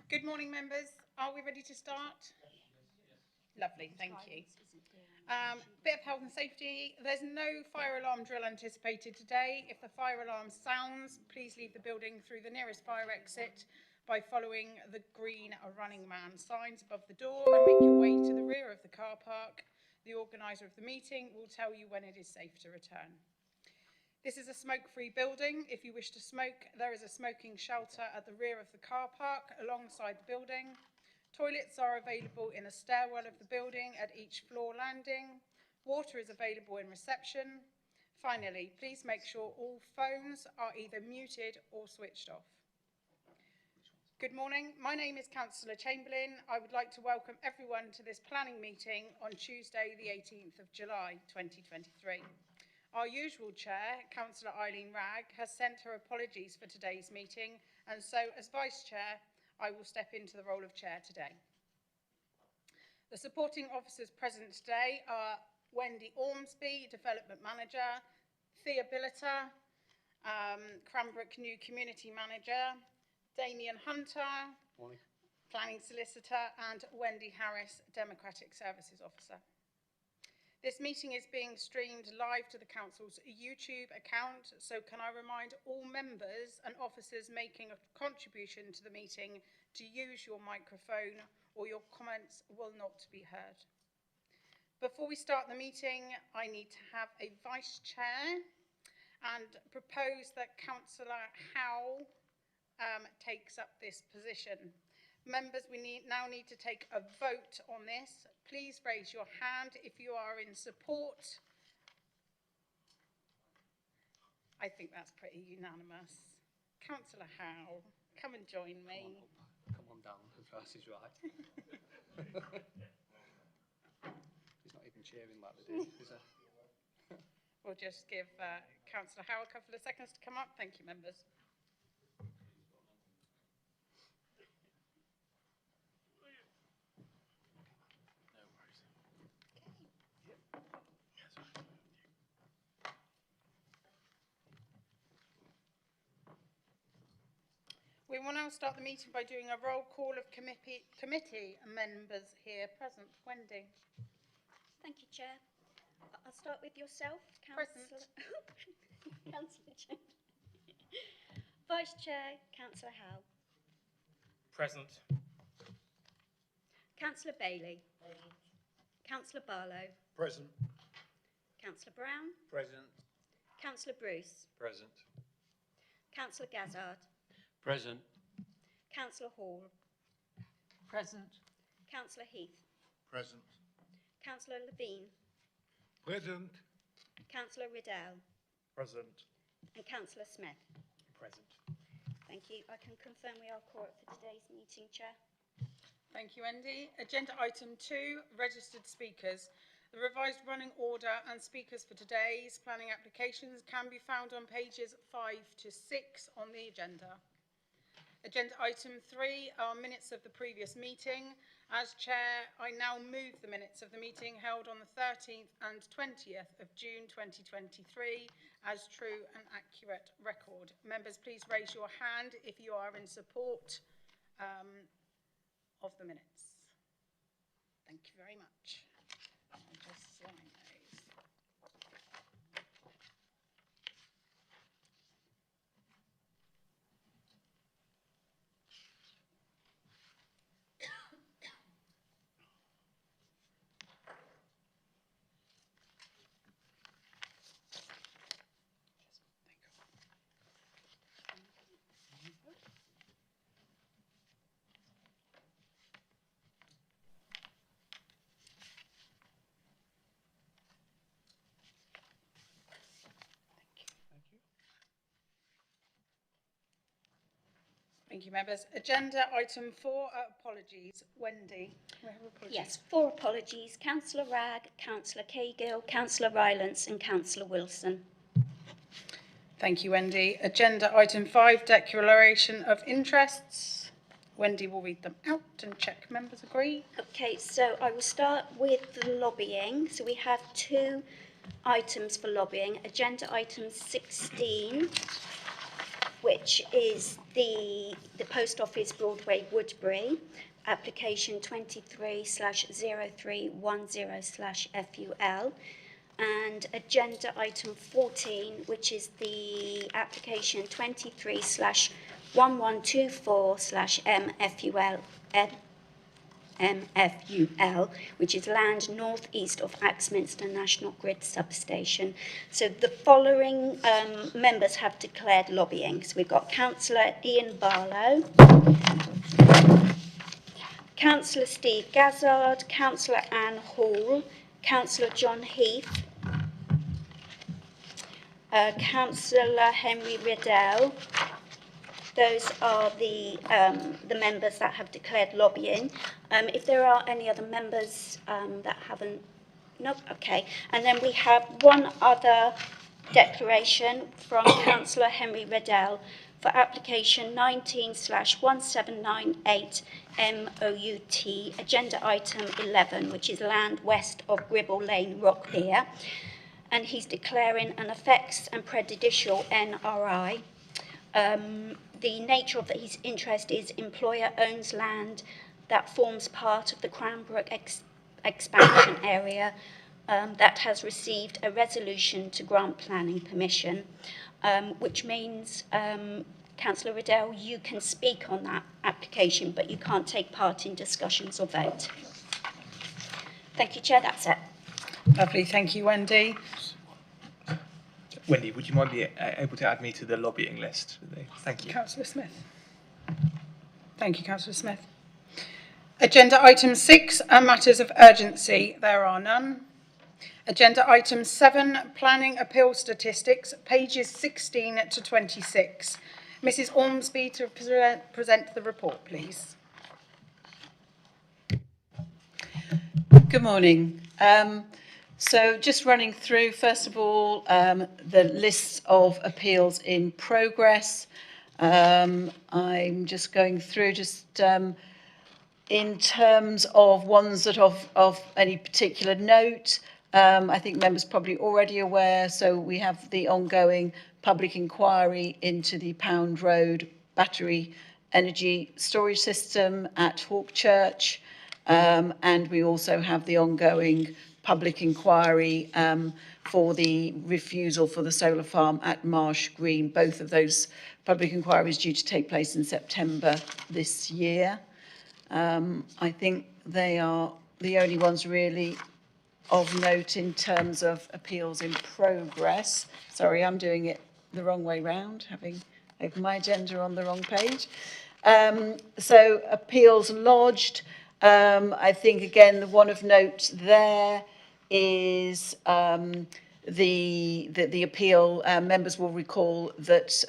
Good morning, members. Are we ready to start? Lovely, thank you. Bit of health and safety. There's no fire alarm drill anticipated today. If the fire alarm sounds, please leave the building through the nearest fire exit by following the green running man signs above the door and make your way to the rear of the car park. The organiser of the meeting will tell you when it is safe to return. This is a smoke-free building. If you wish to smoke, there is a smoking shelter at the rear of the car park alongside the building. Toilets are available in the stairwell of the building at each floor landing. Water is available in reception. Finally, please make sure all phones are either muted or switched off. Good morning. My name is Councillor Chamberlain. I would like to welcome everyone to this planning meeting on Tuesday, the 18th of July, 2023. Our usual chair, Councillor Eileen Wragg, has sent her apologies for today's meeting, and so as Vice Chair, I will step into the role of Chair today. The supporting officers present today are Wendy Ormsby, Development Manager, Thea Billiter, Cranbrook New Community Manager, Damien Hunter, Morning. Planning Solicitor, and Wendy Harris, Democratic Services Officer. This meeting is being streamed live to the Council's YouTube account, so can I remind all members and officers making a contribution to the meeting to use your microphone or your comments will not be heard. Before we start the meeting, I need to have a Vice Chair and propose that Councillor Howell takes up this position. Members, we now need to take a vote on this. Please raise your hand if you are in support. I think that's pretty unanimous. Councillor Howe, come and join me. Come on down, the verse is right. He's not even cheering like they did, is it? We'll just give Councillor Howe a couple of seconds to come up. Thank you, members. We will now start the meeting by doing a roll call of committee members here present. Wendy. Thank you, Chair. I'll start with yourself, Councillor. Councillor Chamberlain. Vice Chair, Councillor Howe. Present. Councillor Bailey. Present. Councillor Barlow. Present. Councillor Brown. Present. Councillor Bruce. Present. Councillor Gazzard. Present. Councillor Hall. Present. Councillor Heath. Present. Councillor Levine. Present. Councillor Riddell. Present. And Councillor Smith. Present. Thank you. I can confirm we are quorum for today's meeting, Chair. Thank you, Wendy. Agenda item 2, registered speakers. The revised running order and speakers for today's planning applications can be found on pages 5 to 6 on the agenda. Agenda item 3 are minutes of the previous meeting. As Chair, I now move the minutes of the meeting held on the 13th and 20th of June 2023 as true and accurate record. Members, please raise your hand if you are in support of the minutes. Thank you very much. I'll just sign those. Thank you, members. Agenda item 4, apologies. Wendy, we have apologies. Yes, 4 apologies. Councillor Wragg, Councillor Cahill, Councillor Rylance and Councillor Wilson. Thank you, Wendy. Agenda item 5, declaration of interests. Wendy will read them out and check members agree. Okay, so I will start with the lobbying. So we have 2 items for lobbying. Agenda item 16, which is the Post Office Broadway Woodbury, application 23/0310/FUL, and agenda item 14, which is the application 23/1124/MFUL, MFUL, which is land northeast of Axminster National Grid substation. So the following members have declared lobbying. So we've got Councillor Ian Barlow, Councillor Steve Gazzard, Councillor Anne Hall, Councillor John Heath, Councillor Henry Riddell. Those are the members that have declared lobbying. If there are any other members that haven't, nope, okay. And then we have one other declaration from Councillor Henry Riddell for application 19/1798 MOUT, agenda item 11, which is land west of Gribble Lane, Rockpier. And he's declaring an effects and prejudicial NRI. The nature of his interest is employer owns land that forms part of the Cranbrook expansion area that has received a resolution to grant planning permission, which means, Councillor Riddell, you can speak on that application, but you can't take part in discussions or vote. Thank you, Chair, that's it. Lovely, thank you, Wendy. Wendy, would you mind be able to add me to the lobbying list? Thank you. Councillor Smith. Thank you, Councillor Smith. Agenda item 6 are matters of urgency. There are none. Agenda item 7, planning appeal statistics, pages 16 to 26. Mrs. Ormsby to present the report, please. Good morning. So just running through, first of all, the lists of appeals in progress. I'm just going through in terms of ones that of any particular note. I think members are probably already aware, so we have the ongoing public inquiry into the Pound Road battery energy storage system at Hawkchurch, and we also have the ongoing public inquiry for the refusal for the solar farm at Marsh Green. Both of those public inquiries due to take place in September this year. I think they are the only ones really of note in terms of appeals in progress. Sorry, I'm doing it the wrong way round, having opened my agenda on the wrong page. So appeals lodged. I think, again, the one of note there is the appeal. Members will recall that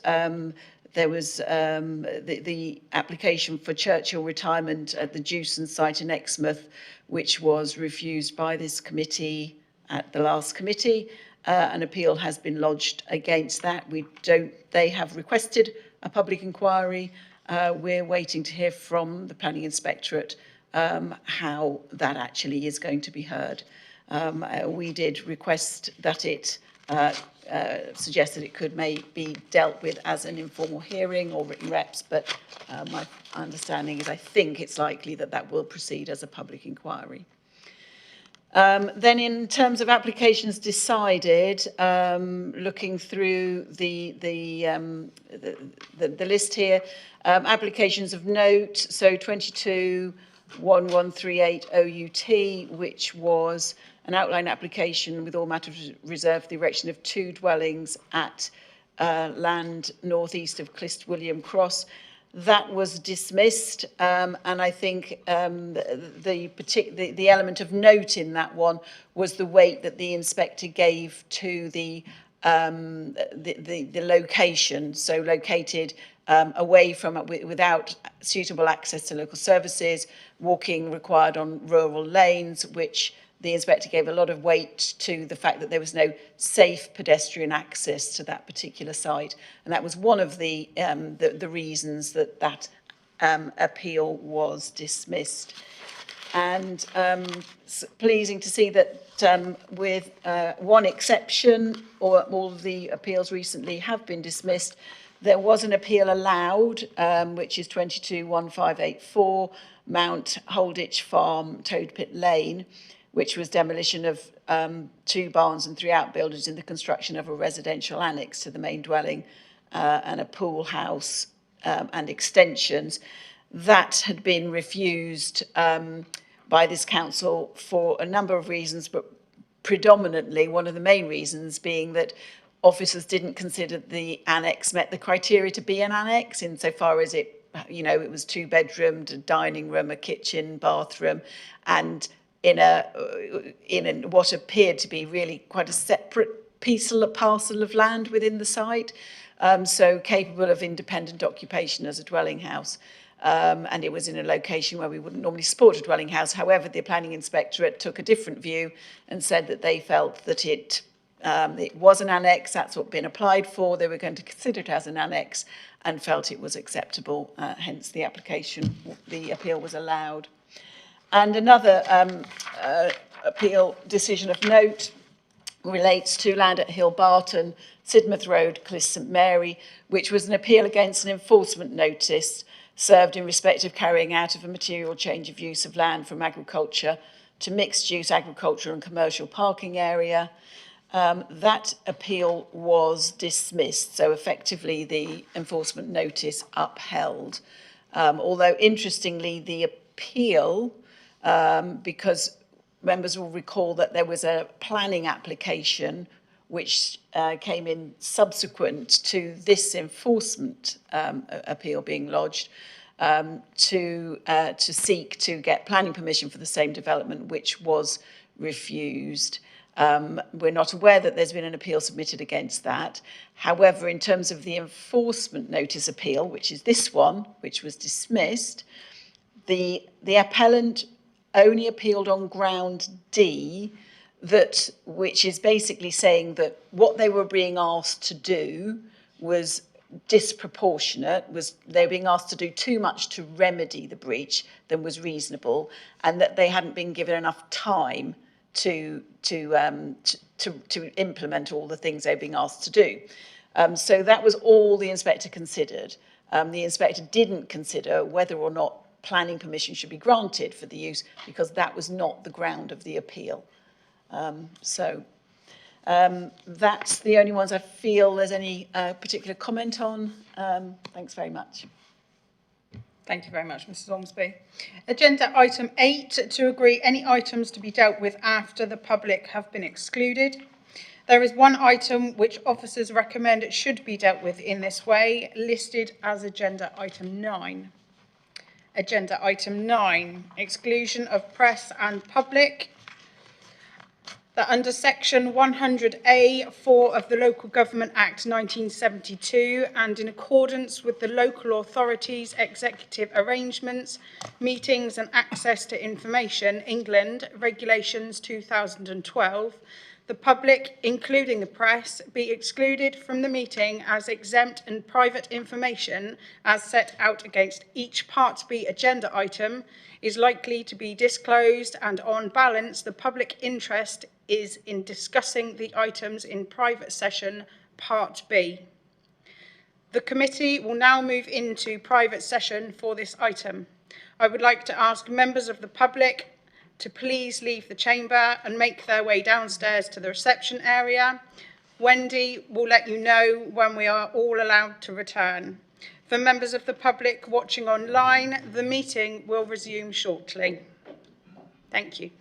there was the application for Churchill retirement at the Jewson site in Exmouth, which was refused by this committee at the last committee. An appeal has been lodged against that. They have requested a public inquiry. We're waiting to hear from the Planning Inspectorate how that actually is going to be heard. We did request that it suggest that it could be dealt with as an informal hearing or written reps, but my understanding is I think it's likely that that will proceed as a public inquiry. Then in terms of applications decided, looking through the list here, applications of note, so 22/1138 OUT, which was an outline application with all matters reserved for the erection of 2 dwellings at land northeast of Clyst William Cross. That was dismissed, and I think the element of note in that one was the weight that the inspector gave to the location, so located away from it without suitable access to local services, walking required on rural lanes, which the inspector gave a lot of weight to the fact that there was no safe pedestrian access to that particular site. And that was one of the reasons that appeal was dismissed. And pleasing to see that with one exception, all of the appeals recently have been dismissed. There was an appeal allowed, which is 221584 Mount Holditch Farm, Toadpit Lane, which was demolition of 2 barns and 3 outbuildings in the construction of a residential annex to the main dwelling and a pool house and extensions. That had been refused by this council for a number of reasons, but predominantly one of the main reasons being that officers didn't consider the annex met the criteria to be an annex insofar as it, you know, it was 2-bedroomed, a dining room, a kitchen, bathroom, and in what appeared to be really quite a separate parcel of land within the site, so capable of independent occupation as a dwelling house. And it was in a location where we wouldn't normally support a dwelling house. However, the planning inspectorate took a different view and said that they felt that it was an annex, that's what had been applied for, they were going to consider it as an annex and felt it was acceptable, hence the appeal was allowed. And another appeal decision of note relates to land at Hill Barton, Sidmouth Road, Clyst St Mary, which was an appeal against an enforcement notice served in respect of carrying out of a material change of use of land from agriculture to mixed-use agricultural and commercial parking area. That appeal was dismissed, so effectively the enforcement notice upheld. Although interestingly, the appeal, because members will recall that there was a planning application which came in subsequent to this enforcement appeal being lodged, to seek to get planning permission for the same development, which was refused. We're not aware that there's been an appeal submitted against that. However, in terms of the enforcement notice appeal, which is this one, which was dismissed, the appellant only appealed on ground D, which is basically saying that what they were being asked to do was disproportionate, they were being asked to do too much to remedy the breach than was reasonable, and that they hadn't been given enough time to implement all the things they were being asked to do. So that was all the inspector considered. The inspector didn't consider whether or not planning permission should be granted for the use, because that was not the ground of the appeal. That's the only ones I feel there's any particular comment on. Thanks very much. Thank you very much, Mrs Ormsby. Agenda item 8, to agree any items to be dealt with after the public have been excluded. There is one item which officers recommend it should be dealt with in this way, listed as agenda item 9. Agenda item 9, exclusion of press and public. That under section 100A(4) of the Local Government Act 1972 and in accordance with the local authorities' executive arrangements, meetings and access to information, England, regulations 2012, the public, including the press, be excluded from the meeting as exempt and private information as set out against each Part B agenda item is likely to be disclosed, and on balance the public interest is in discussing the items in private session Part B. The committee will now move into private session for this item. I would like to ask members of the public to please leave the chamber and make their way downstairs to the reception area. Wendy will let you know when we are all allowed to return. For members of the public watching online, the meeting will resume shortly. Thank you.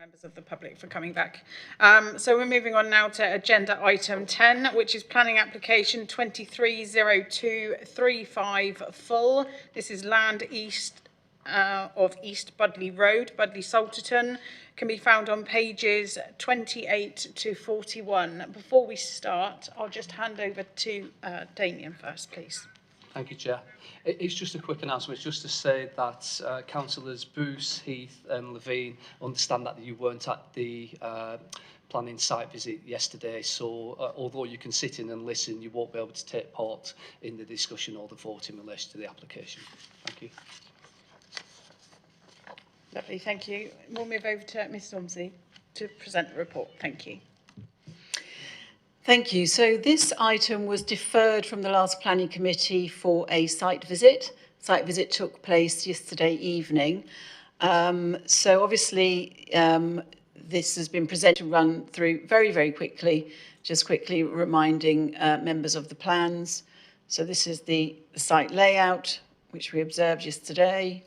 members of the public for coming back. So we're moving on now to agenda item 10, which is planning application 230235 full. This is land east of East Budley Road, Budley Salterton. Can be found on pages 28 to 41. Before we start, I'll just hand over to Damien first, please. Thank you, Chair. It's just a quick announcement. It's just to say that Councillors Boos, Heath and Levine understand that you weren't at the planning site visit yesterday, so although you can sit in and listen, you won't be able to take part in the discussion or the vote in relation to the application. Thank you. Lovely, thank you. We'll move over to Ms Ormsey to present the report. Thank you. Thank you. So this item was deferred from the last planning committee for a site visit. Site visit took place yesterday evening. So obviously this has been presented and run through very, very quickly, just quickly reminding members of the plans. So this is the site layout, which we observed yesterday.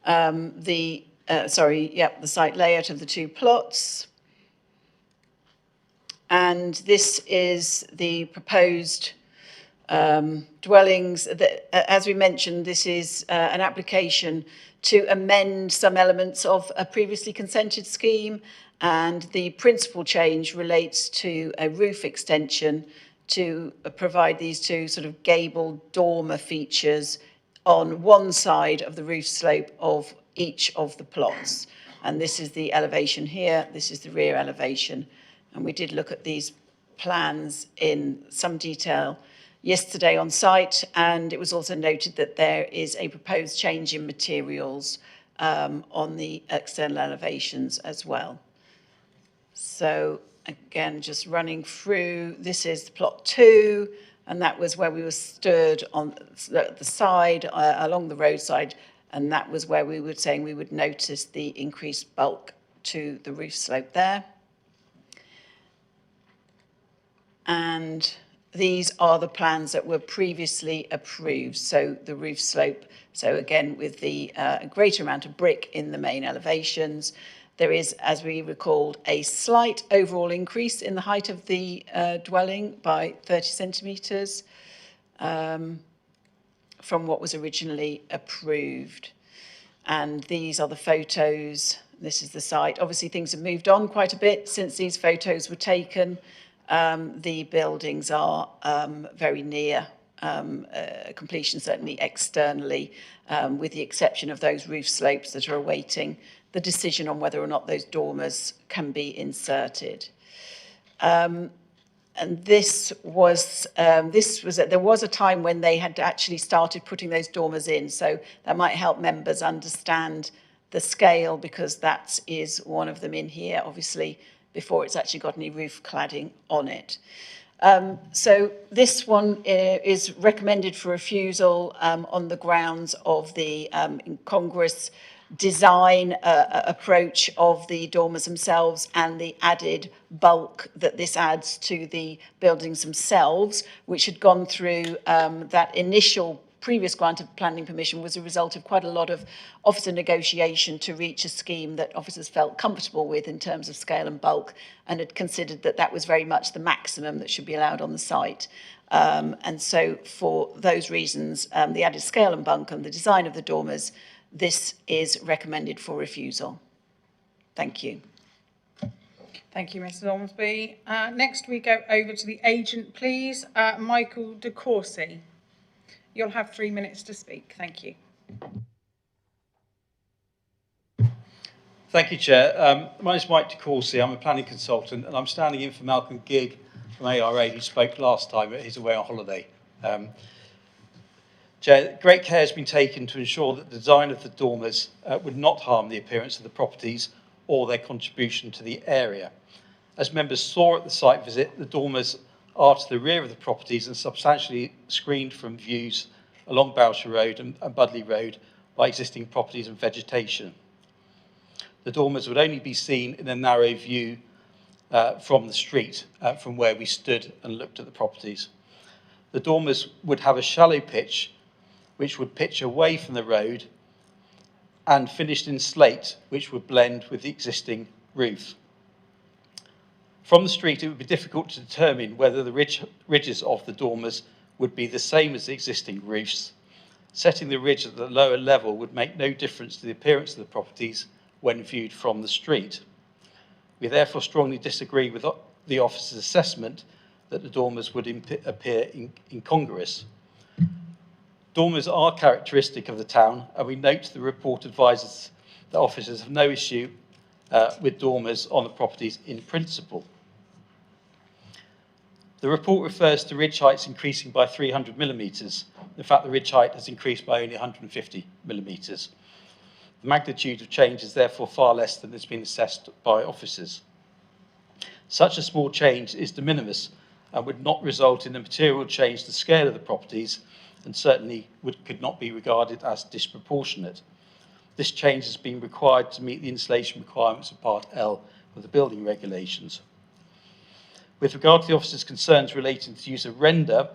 The site layout of the two plots. And this is the proposed dwellings. As we mentioned, this is an application to amend some elements of a previously consented scheme, and the principal change relates to a roof extension to provide these two sort of gabled dormer features on one side of the roof slope of each of the plots. And this is the elevation here, this is the rear elevation. And we did look at these plans in some detail yesterday on site, and it was also noted that there is a proposed change in materials on the external elevations as well. So again, just running through, this is plot 2, and that was where we were stood on the side, along the roadside, and that was where we were saying we would notice the increased bulk to the roof slope there. And these are the plans that were previously approved. So the roof slope, so again, with the greater amount of brick in the main elevations, there is, as we recalled, a slight overall increase in the height of the dwelling by 30 centimetres from what was originally approved. And these are the photos. This is the site. Obviously, things have moved on quite a bit since these photos were taken. The buildings are very near completion, certainly externally, with the exception of those roof slopes that are awaiting the decision on whether or not those dormers can be inserted. And there was a time when they had actually started putting those dormers in, so that might help members understand the scale, because that is one of them in here, obviously, before it's actually got any roof cladding on it. So this one is recommended for refusal on the grounds of the incongruous design approach of the dormers themselves and the added bulk that this adds to the buildings themselves, which had gone through that initial previous grant of planning permission was a result of quite a lot of officer negotiation to reach a scheme that officers felt comfortable with in terms of scale and bulk, and had considered that that was very much the maximum that should be allowed on the site. And so for those reasons, the added scale and bulk and the design of the dormers, this is recommended for refusal. Thank you. Thank you, Mrs Ormsby. Next we go over to the agent, please. Michael de Courcy. You'll have 3 minutes to speak. Thank you. Thank you, Chair. My name is Mike de Courcy. I'm a planning consultant, and I'm standing in for Malcolm Gigg from ARA, who spoke last time. He's away on holiday. Chair, great care has been taken to ensure that the design of the dormers would not harm the appearance of the properties or their contribution to the area. As members saw at the site visit, the dormers are to the rear of the properties and substantially screened from views along Boulshire Road and Budley Road by existing properties and vegetation. The dormers would only be seen in a narrow view from the street, from where we stood and looked at the properties. The dormers would have a shallow pitch, which would pitch away from the road and finished in slate, which would blend with the existing roof. From the street, it would be difficult to determine whether the ridges of the dormers would be the same as the existing roofs. Setting the ridge at the lower level would make no difference to the appearance of the properties when viewed from the street. We therefore strongly disagree with the officer's assessment that the dormers would appear incongruous. Dormers are characteristic of the town, and we note the report advises that officers have no issue with dormers on the properties in principle. The report refers to ridge heights increasing by 300 millimetres. In fact, the ridge height has increased by only 150 millimetres. The magnitude of change is therefore far less than has been assessed by officers. Such a small change is de minimis and would not result in a material change to the scale of the properties, and certainly could not be regarded as disproportionate. This change has been required to meet the insulation requirements of Part L of the building regulations. With regard to the officer's concerns relating to the use of render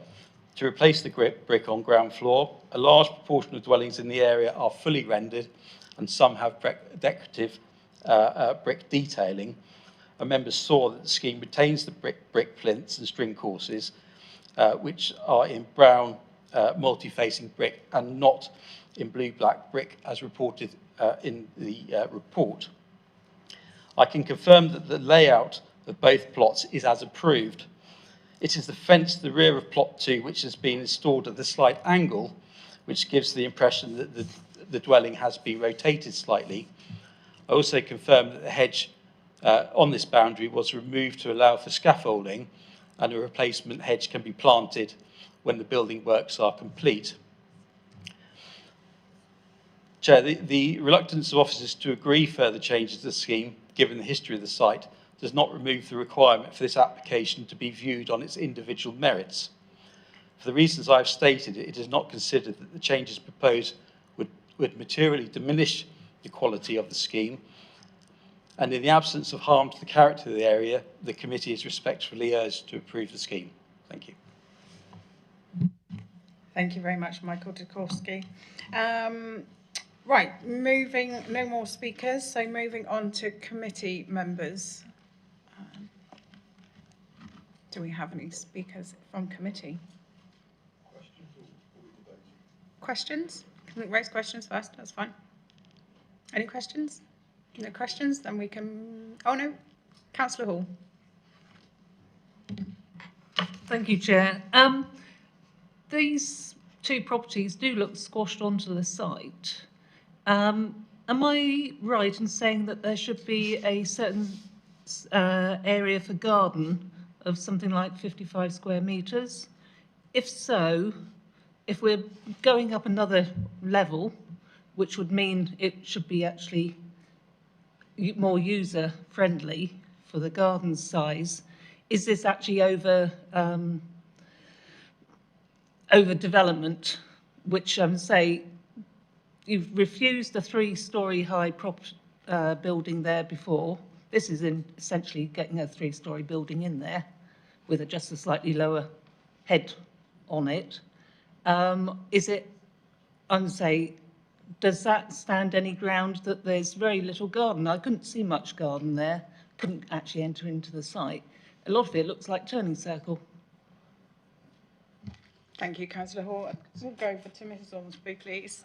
to replace the brick on ground floor, a large proportion of dwellings in the area are fully rendered and some have decorative brick detailing. And members saw that the scheme retains the brick plinths and string courses, which are in brown multi-facing brick and not in blue-black brick as reported in the report. I can confirm that the layout of both plots is as approved. It is the fence to the rear of plot 2 which has been installed at a slight angle, which gives the impression that the dwelling has been rotated slightly. I also confirm that the hedge on this boundary was removed to allow for scaffolding, and a replacement hedge can be planted when the building works are complete. Chair, the reluctance of officers to agree further changes to the scheme, given the history of the site, does not remove the requirement for this application to be viewed on its individual merits. For the reasons I have stated, it is not considered that the changes proposed would materially diminish the quality of the scheme, and in the absence of harm to the character of the area, the committee is respectfully urged to approve the scheme. Thank you. Thank you very much, Michael Dukowski. Right, no more speakers, so moving on to committee members. Do we have any speakers from committee? Questions? Can we raise questions first? That's fine. Any questions? No questions? Then we can... Oh, no. Councillor Hall. Thank you, Chair. These two properties do look squashed onto the site. Am I right in saying that there should be a certain area for garden of something like 55 square metres? If so, if we're going up another level, which would mean it should be actually more user-friendly for the garden size, is this actually over development, which say you've refused the 3-storey high building there before. This is essentially getting a 3-storey building in there with just a slightly lower head on it. Is it, does that stand any ground that there's very little garden? I couldn't see much garden there, couldn't actually enter into the site. A lot of it looks like turning circle. Thank you, Councillor Hall. We'll go over to Mrs Ormsby, please.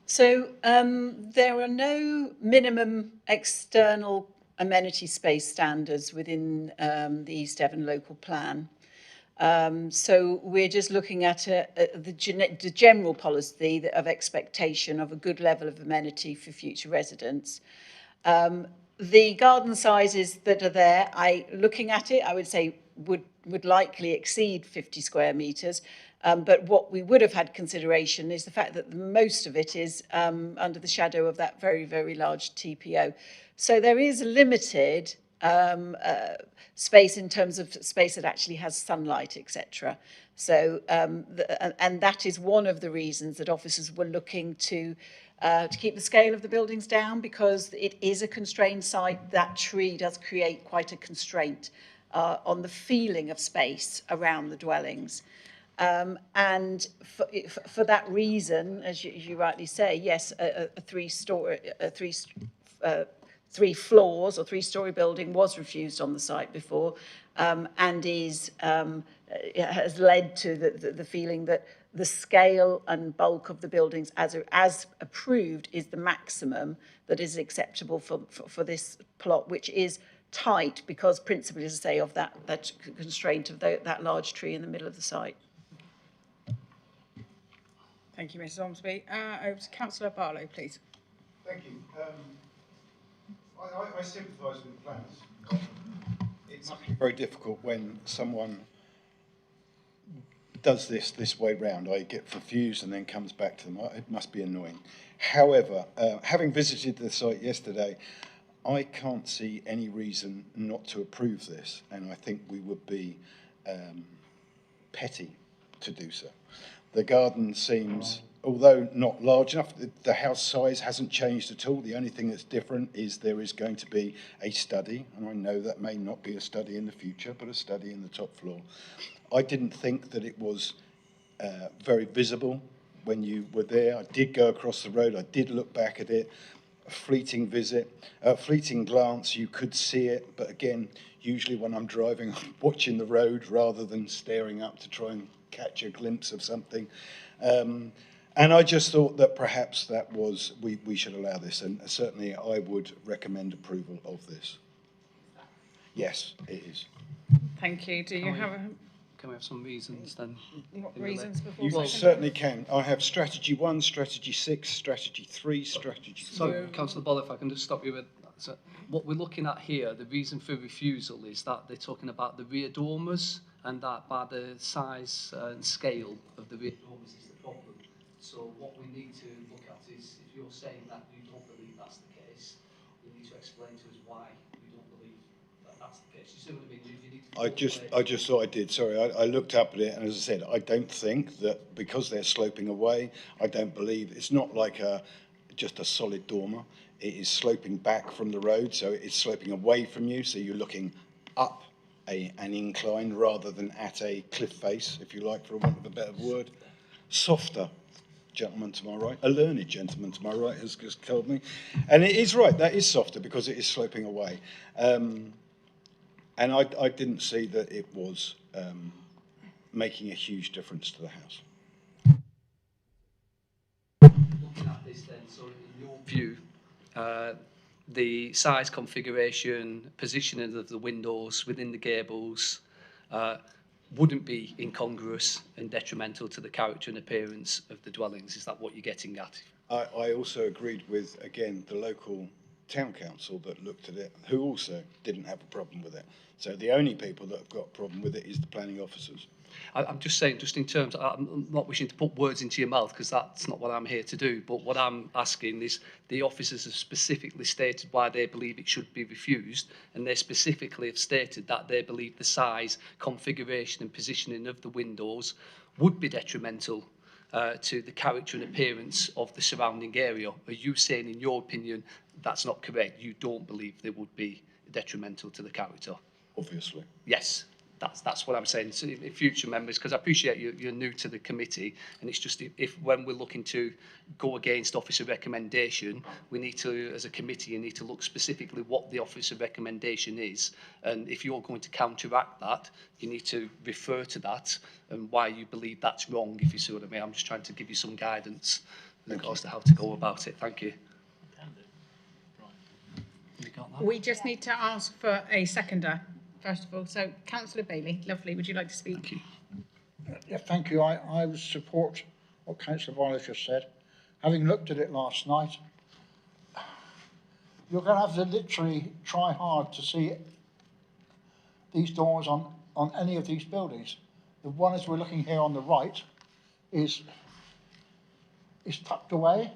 So there are no minimum external amenity space standards within the East Devon local plan. So we're just looking at the general policy of expectation of a good level of amenity for future residents. The garden sizes that are there, looking at it, I would say would likely exceed 50 square metres. But what we would have had consideration is the fact that most of it is under the shadow of that very, very large TPO. So there is limited space in terms of space that actually has sunlight, etc. So, and that is one of the reasons that officers were looking to keep the scale of the buildings down, because it is a constrained site. That tree does create quite a constraint on the feeling of space around the dwellings. And for that reason, as you rightly say, yes, a three floors or three-storey building was refused on the site before, and has led to the feeling that the scale and bulk of the buildings as approved is the maximum that is acceptable for this plot, which is tight because principally, as I say, of that constraint of that large tree in the middle of the site. Thank you, Mrs Ormsby. Over to Councillor Barlow, please. Thank you. I sympathise with the planners. It must be very difficult when someone does this way round. I get confused and then comes back to them. It must be annoying. However, having visited the site yesterday, I can't see any reason not to approve this, and I think we would be petty to do so. The garden seems, although not large enough, the house size hasn't changed at all. The only thing that's different is there is going to be a study, and I know that may not be a study in the future, but a study in the top floor. I didn't think that it was very visible when you were there. I did go across the road. I did look back at it. A fleeting visit, a fleeting glance, you could see it, but again, usually when I'm driving, I'm watching the road rather than staring up to try and catch a glimpse of something. And I just thought that perhaps that was, we should allow this, and certainly I would recommend approval of this. Yes, it is. Thank you. Do you have Can we have some reasons then? what reasons before You second? certainly can. I have strategy 1, strategy 6, strategy 3, strategy 4. So, Councillor Ball, if I can just stop you with that. So, what we're looking at here, the reason for refusal is that they're talking about the rear dormers, and that by the size and scale of the rear dormers is the problem. So what we need to look at is, if you're saying that you don't believe that's the case, you need to explain to us why you don't believe that that's the case. You see what I mean? You need to I just thought I did. Sorry, I looked up at it, and as I said, I don't think that because they're sloping away, I don't believe it's not like just a solid dormer. It is sloping back from the road, so it's sloping away from you. So you're looking up an incline rather than at a cliff face, if you like, for want of a better word. Softer. Gentleman to my right, a learned gentleman to my right has just told me, and it is right. That is softer because it is sloping away. And I didn't see that it was making a huge difference to the house. looking at this then, so in your view, the size, configuration, positioning of the windows within the gables wouldn't be incongruous and detrimental to the character and appearance of the dwellings. Is that what you're getting at? I also agreed with, again, the local town council that looked at it, who also didn't have a problem with it. So the only people that have got a problem with it is the planning officers. I'm just saying, just in terms, I'm not wishing to put words into your mouth because that's not what I'm here to do, but what I'm asking is the officers have specifically stated why they believe it should be refused, and they specifically have stated that they believe the size, configuration and positioning of the windows would be detrimental to the character and appearance of the surrounding area. Are you saying, in your opinion, that's not correct? You don't believe they would be detrimental to the character? Obviously. Yes. That's what I'm saying to future members, because I appreciate you're new to the committee, and it's just if when we're looking to go against officer recommendation, we need to, as a committee, you need to look specifically what the officer recommendation is, and if you're going to counteract that, you need to refer to that and why you believe that's wrong, if you see what I mean. I'm just trying to give you some guidance in regards to how to go about it. Thank you. We just need to ask for a seconder, first of all. So, Councillor Bailey, lovely. Would you like to speak? Thank you. Yeah, thank you. I would support what Councillor Violet just said. Having looked at it last night, you're going to have to literally try hard to see these doors on any of these buildings. The one as we're looking here on the right is tucked away,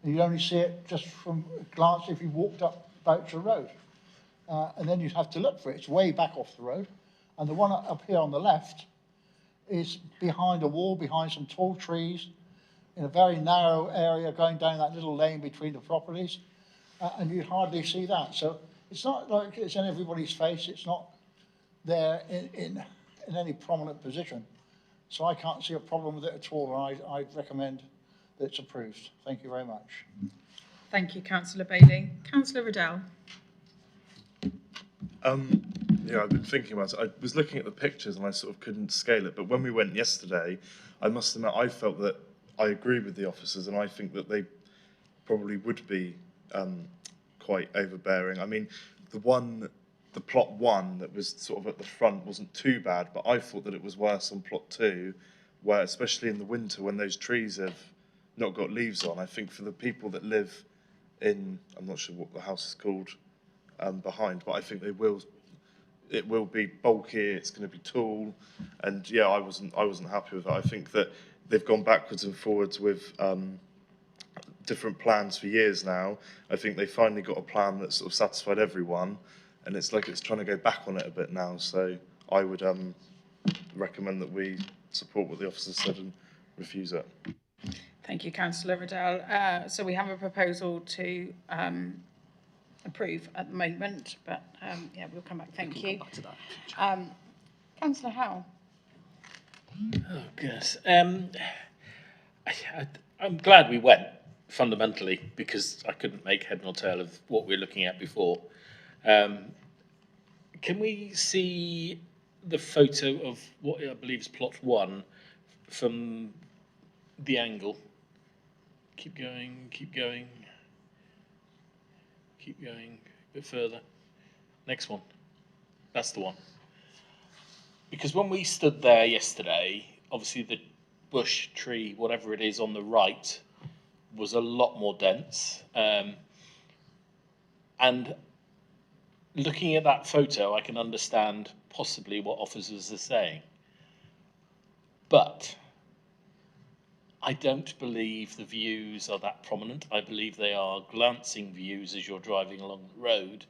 and you only see it just from a glance if you walked up Boucher Road. And then you'd have to look for it. It's way back off the road. And the one up here on the left is behind a wall, behind some tall trees, in a very narrow area going down that little lane between the properties. And you'd hardly see that. So it's not like it's in everybody's face. It's not there in any prominent position. So I can't see a problem with it at all, and I'd recommend that it's approved. Thank you very much. Thank you, Councillor Bailey. Councillor Riddell. Yeah, I've been thinking about it. I was looking at the pictures and I sort of couldn't scale it. But when we went yesterday, I must admit, I felt that I agree with the officers, and I think that they probably would be quite overbearing. I mean, the plot 1 that was sort of at the front wasn't too bad, but I thought that it was worse on plot 2, where especially in the winter when those trees have not got leaves on, I think for the people that live in, I'm not sure what the house is called behind, but I think it will be bulky, it's going to be tall, and yeah, I wasn't happy with that. I think that they've gone backwards and forwards with different plans for years now. I think they finally got a plan that sort of satisfied everyone, and it's like it's trying to go back on it a bit now. So I would recommend that we support what the officers said and refuse it. Thank you, Councillor Riddell. So we have a proposal to approve at the moment, but yeah, we'll come back. Thank you. Back to that. Councillor Howell. Oh, goodness. I'm glad we went, fundamentally, because I couldn't make head nor tail of what we were looking at before. Can we see the photo of what I believe is plot 1 from the angle? Keep going, keep going. Keep going a bit further. Next one. That's the one. Because when we stood there yesterday, obviously the bush, tree, whatever it is on the right was a lot more dense. And looking at that photo, I can understand possibly what officers are saying. But I don't believe the views are that prominent. I believe they are glancing views as you're driving along the road.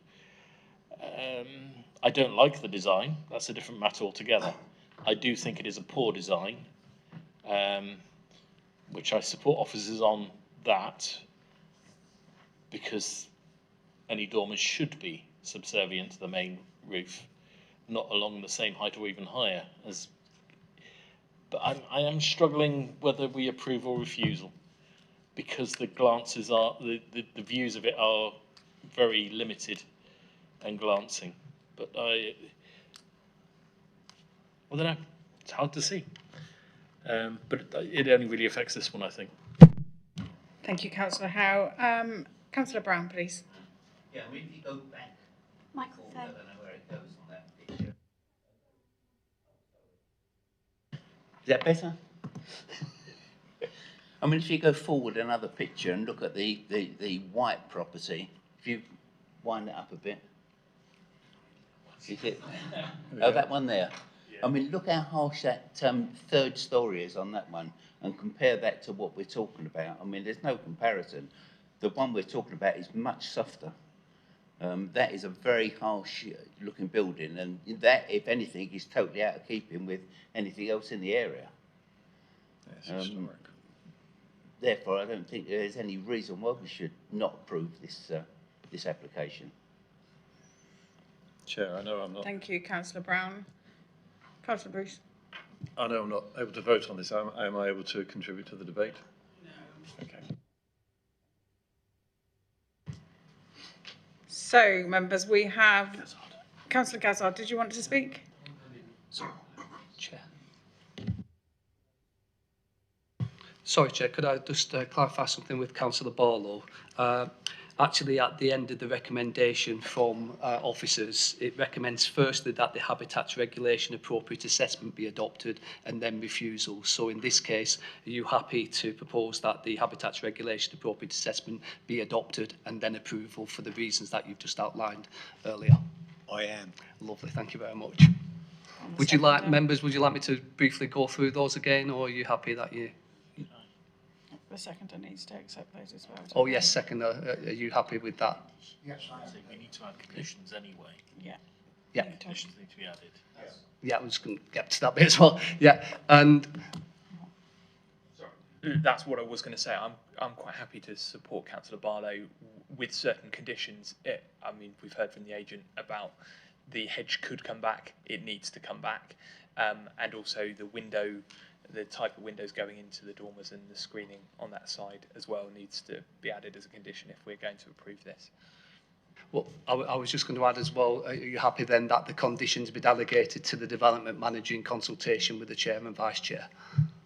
I don't like the design. That's a different matter altogether. I do think it is a poor design, which I support officers on that, because any dormers should be subservient to the main roof, not along the same height or even higher. But I am struggling whether we approve or refusal, because the glances are, the views of it are very limited and glancing. But I don't know, it's hard to see. But it only really affects this one, I think. Thank you, Councillor Howe. Councillor Brown, please. Yeah, I mean, if you go back, Microphone. I don't know where it goes on that picture. Is that better? I mean, if you go forward another picture and look at the white property, if you wind it up a bit, is it? Oh, that one there. I mean, look how harsh that third story is on that one, and compare that to what we're talking about. I mean, there's no comparison. The one we're talking about is much softer. That is a very harsh looking building, and that, if anything, is totally out of keeping with anything else in the area. Therefore, I don't think there's any reason why we should not approve this application. Chair, I know I'm not. Thank you, Councillor Brown. Councillor Bruce. I know I'm not able to vote on this. Am I able to contribute to the debate? No. Okay. So, members, we have Councillor Gazzard. Did you want to speak? Chair. Sorry, Chair, could I just clarify something with Councillor Barlow? Actually, at the end of the recommendation from officers, it recommends firstly that the Habitats Regulation Appropriate Assessment be adopted and then refusal. So in this case, are you happy to propose that the Habitats Regulation Appropriate Assessment be adopted and then approval for the reasons that you've just outlined earlier? I am. Lovely, thank you very much. Would you like, members, would you like me to briefly go through those again, or are you happy that you... The seconder needs to accept those as well. Oh yes, seconder, are you happy with that? Yes, I am. We need to add conditions anyway. Yeah. Yeah. Conditions need to be added. Yeah, I was going to get to that bit as well. Yeah, and... That's what I was going to say. I'm quite happy to support Councillor Barlow with certain conditions. I mean, we've heard from the agent about the hedge could come back. It needs to come back. And also the window the type of windows going into the dormers and the screening on that side as well needs to be added as a condition if we're going to approve this. Well, I was just going to add as well, are you happy then that the conditions be delegated to the development manager in consultation with the chair and vice chair?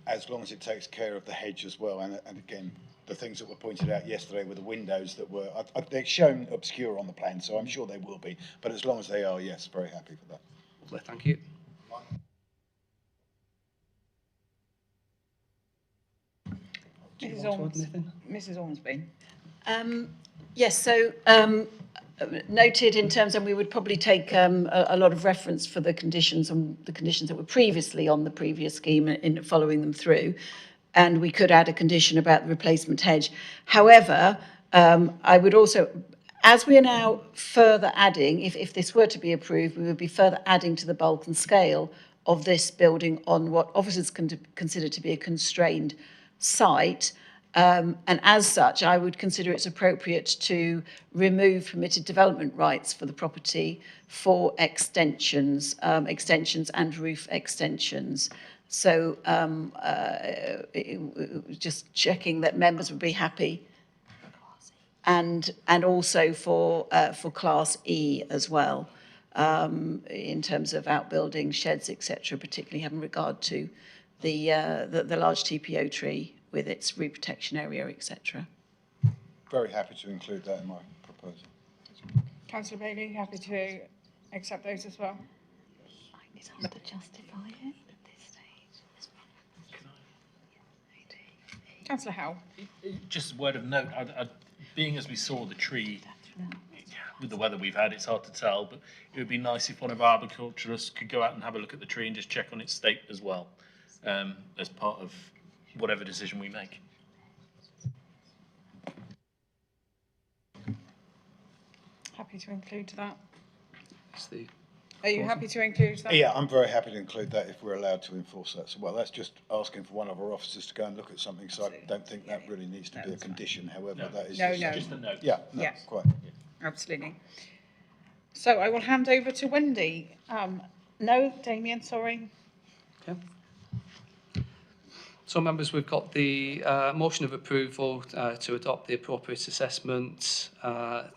As long as it takes care of the hedge as well, and again, the things that were pointed out yesterday with the windows that were, they're shown obscure on the plan, so I'm sure they will be, but as long as they are, yes, very happy for that. Lovely, thank you. Mrs. Ormsby. Yes, so noted in terms, and we would probably take a lot of reference for the conditions and the conditions that were previously on the previous scheme in following them through. And we could add a condition about the replacement hedge. However, I would also, as we are now further adding, if this were to be approved, we would be further adding to the bulk and scale of this building on what officers consider to be a constrained site. And as such, I would consider it's appropriate to remove permitted development rights for the property for extensions and roof extensions. So just checking that members would be happy, and also for Class E as well, in terms of outbuildings, sheds, etc., particularly having regard to the large TPO tree with its root protection area, etc. Very happy to include that in my proposal. Councillor Bailey, happy to accept those as well? It has to justify it at this stage. Councillor Howe. Just a word of note, being as we saw the tree, with the weather we've had, it's hard to tell, but it would be nice if one of our arboriculturists could go out and have a look at the tree and just check on its state as well, as part of whatever decision we make. Happy to include that. Steve. Are you happy to include that? Yeah, I'm very happy to include that if we're allowed to enforce that. So, well, that's just asking for one of our officers to go and look at something, so I don't think that really needs to be a condition. However, that is just a note. Yeah, no, Yes. quite. Absolutely. So I will hand over to Wendy. No, Damien, sorry. Okay. So, members, we've got the motion of approval to adopt the appropriate assessment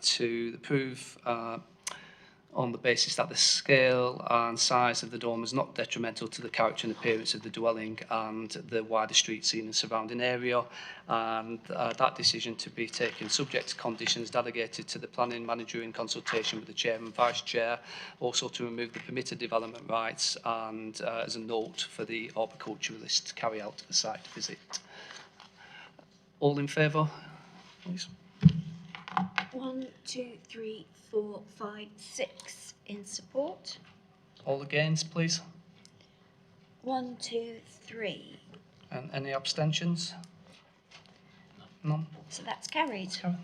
to approve on the basis that the scale and size of the dorm is not detrimental to the character and appearance of the dwelling and the wider street scene and surrounding area, and that decision to be taken subject to conditions delegated to the planning manager in consultation with the chair and vice chair, also to remove the permitted development rights, and as a note for the horticulturalist to carry out a site visit. All in favour, please? 1, 2, 3, 4, 5, 6 in support. All against, please? 1, 2, 3. And any abstentions? None. So that's carried. Thank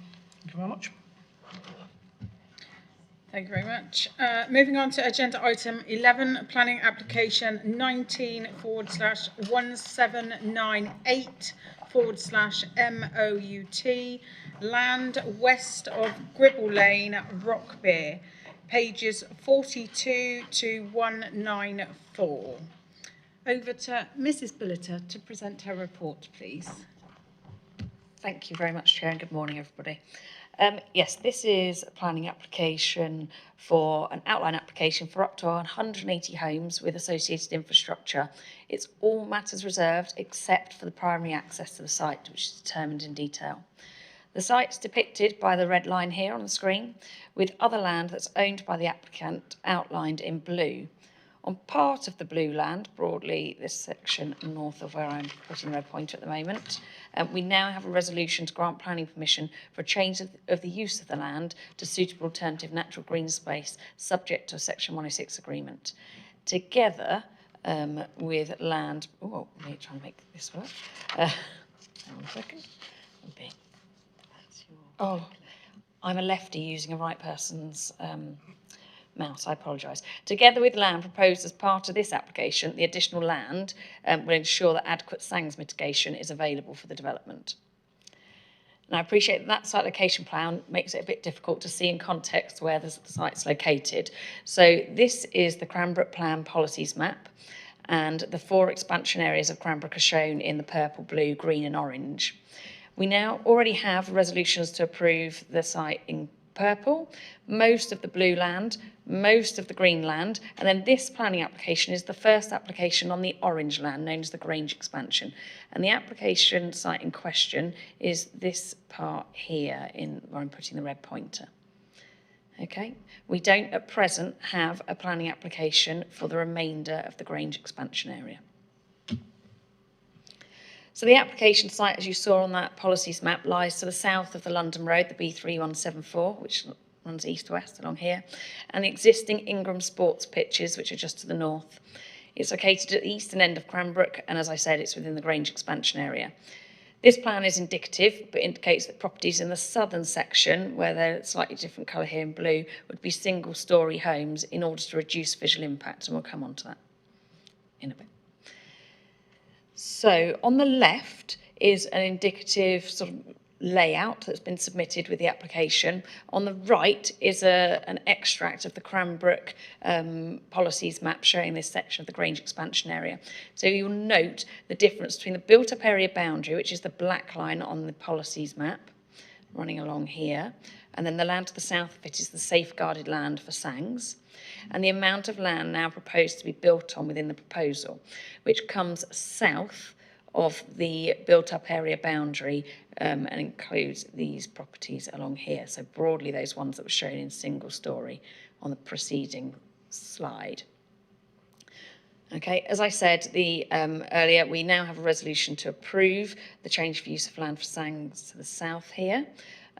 you very much. Thank you very much. Moving on to agenda item 11, planning application 19/1798/MOUT, land west of Gribble Lane, Rockbere, pages 42 to 194. Over to Mrs. Billiter to present her report, please. Thank you very much, Chair, and good morning, everybody. Yes, this is a planning application for an outline application for up to 180 homes with associated infrastructure. It's all matters reserved except for the primary access to the site, which is determined in detail. The site's depicted by the red line here on the screen, with other land that's owned by the applicant outlined in blue. On part of the blue land, broadly this section north of where I'm putting the red pointer at the moment, we now have a resolution to grant planning permission for a change of the use of the land to suitable alternative natural green space, subject to a Section 106 agreement. Together with land... Oh, let me try and make this work. Hang on a second. Oh, I'm a lefty using a right person's mouse, I apologise. Together with land proposed as part of this application, the additional land will ensure that adequate SANGS mitigation is available for the development. And I appreciate that site location plan makes it a bit difficult to see in context where the site's located. So this is the Cranbrook Plan Policies Map, and the 4 expansion areas of Cranbrook are shown in the purple, blue, green and orange. We now already have resolutions to approve the site in purple, most of the blue land, most of the green land, and then this planning application is the first application on the orange land, known as the Grange expansion. And the application site in question is this part here, where I'm putting the red pointer. Okay, we don't at present have a planning application for the remainder of the Grange expansion area. So the application site, as you saw on that policies map, lies to the south of the London Road, the B3174, which runs east-west along here, and the existing Ingram Sports pitches, which are just to the north. It's located at the eastern end of Cranbrook, and as I said, it's within the Grange expansion area. This plan is indicative, but indicates that properties in the southern section, where they're slightly different colour here in blue, would be single-storey homes in order to reduce visual impact, and we'll come on to that in a bit. So on the left is an indicative sort of layout that's been submitted with the application. On the right is an extract of the Cranbrook policies map showing this section of the Grange expansion area. So you'll note the difference between the built-up area boundary, which is the black line on the policies map, running along here, and then the land to the south of it is the safeguarded land for Sangs, and the amount of land now proposed to be built on within the proposal, which comes south of the built-up area boundary and includes these properties along here. So broadly, those ones that were shown in single storey on the preceding slide. Okay, as I said earlier, we now have a resolution to approve the change of use of land for Sangs to the south here.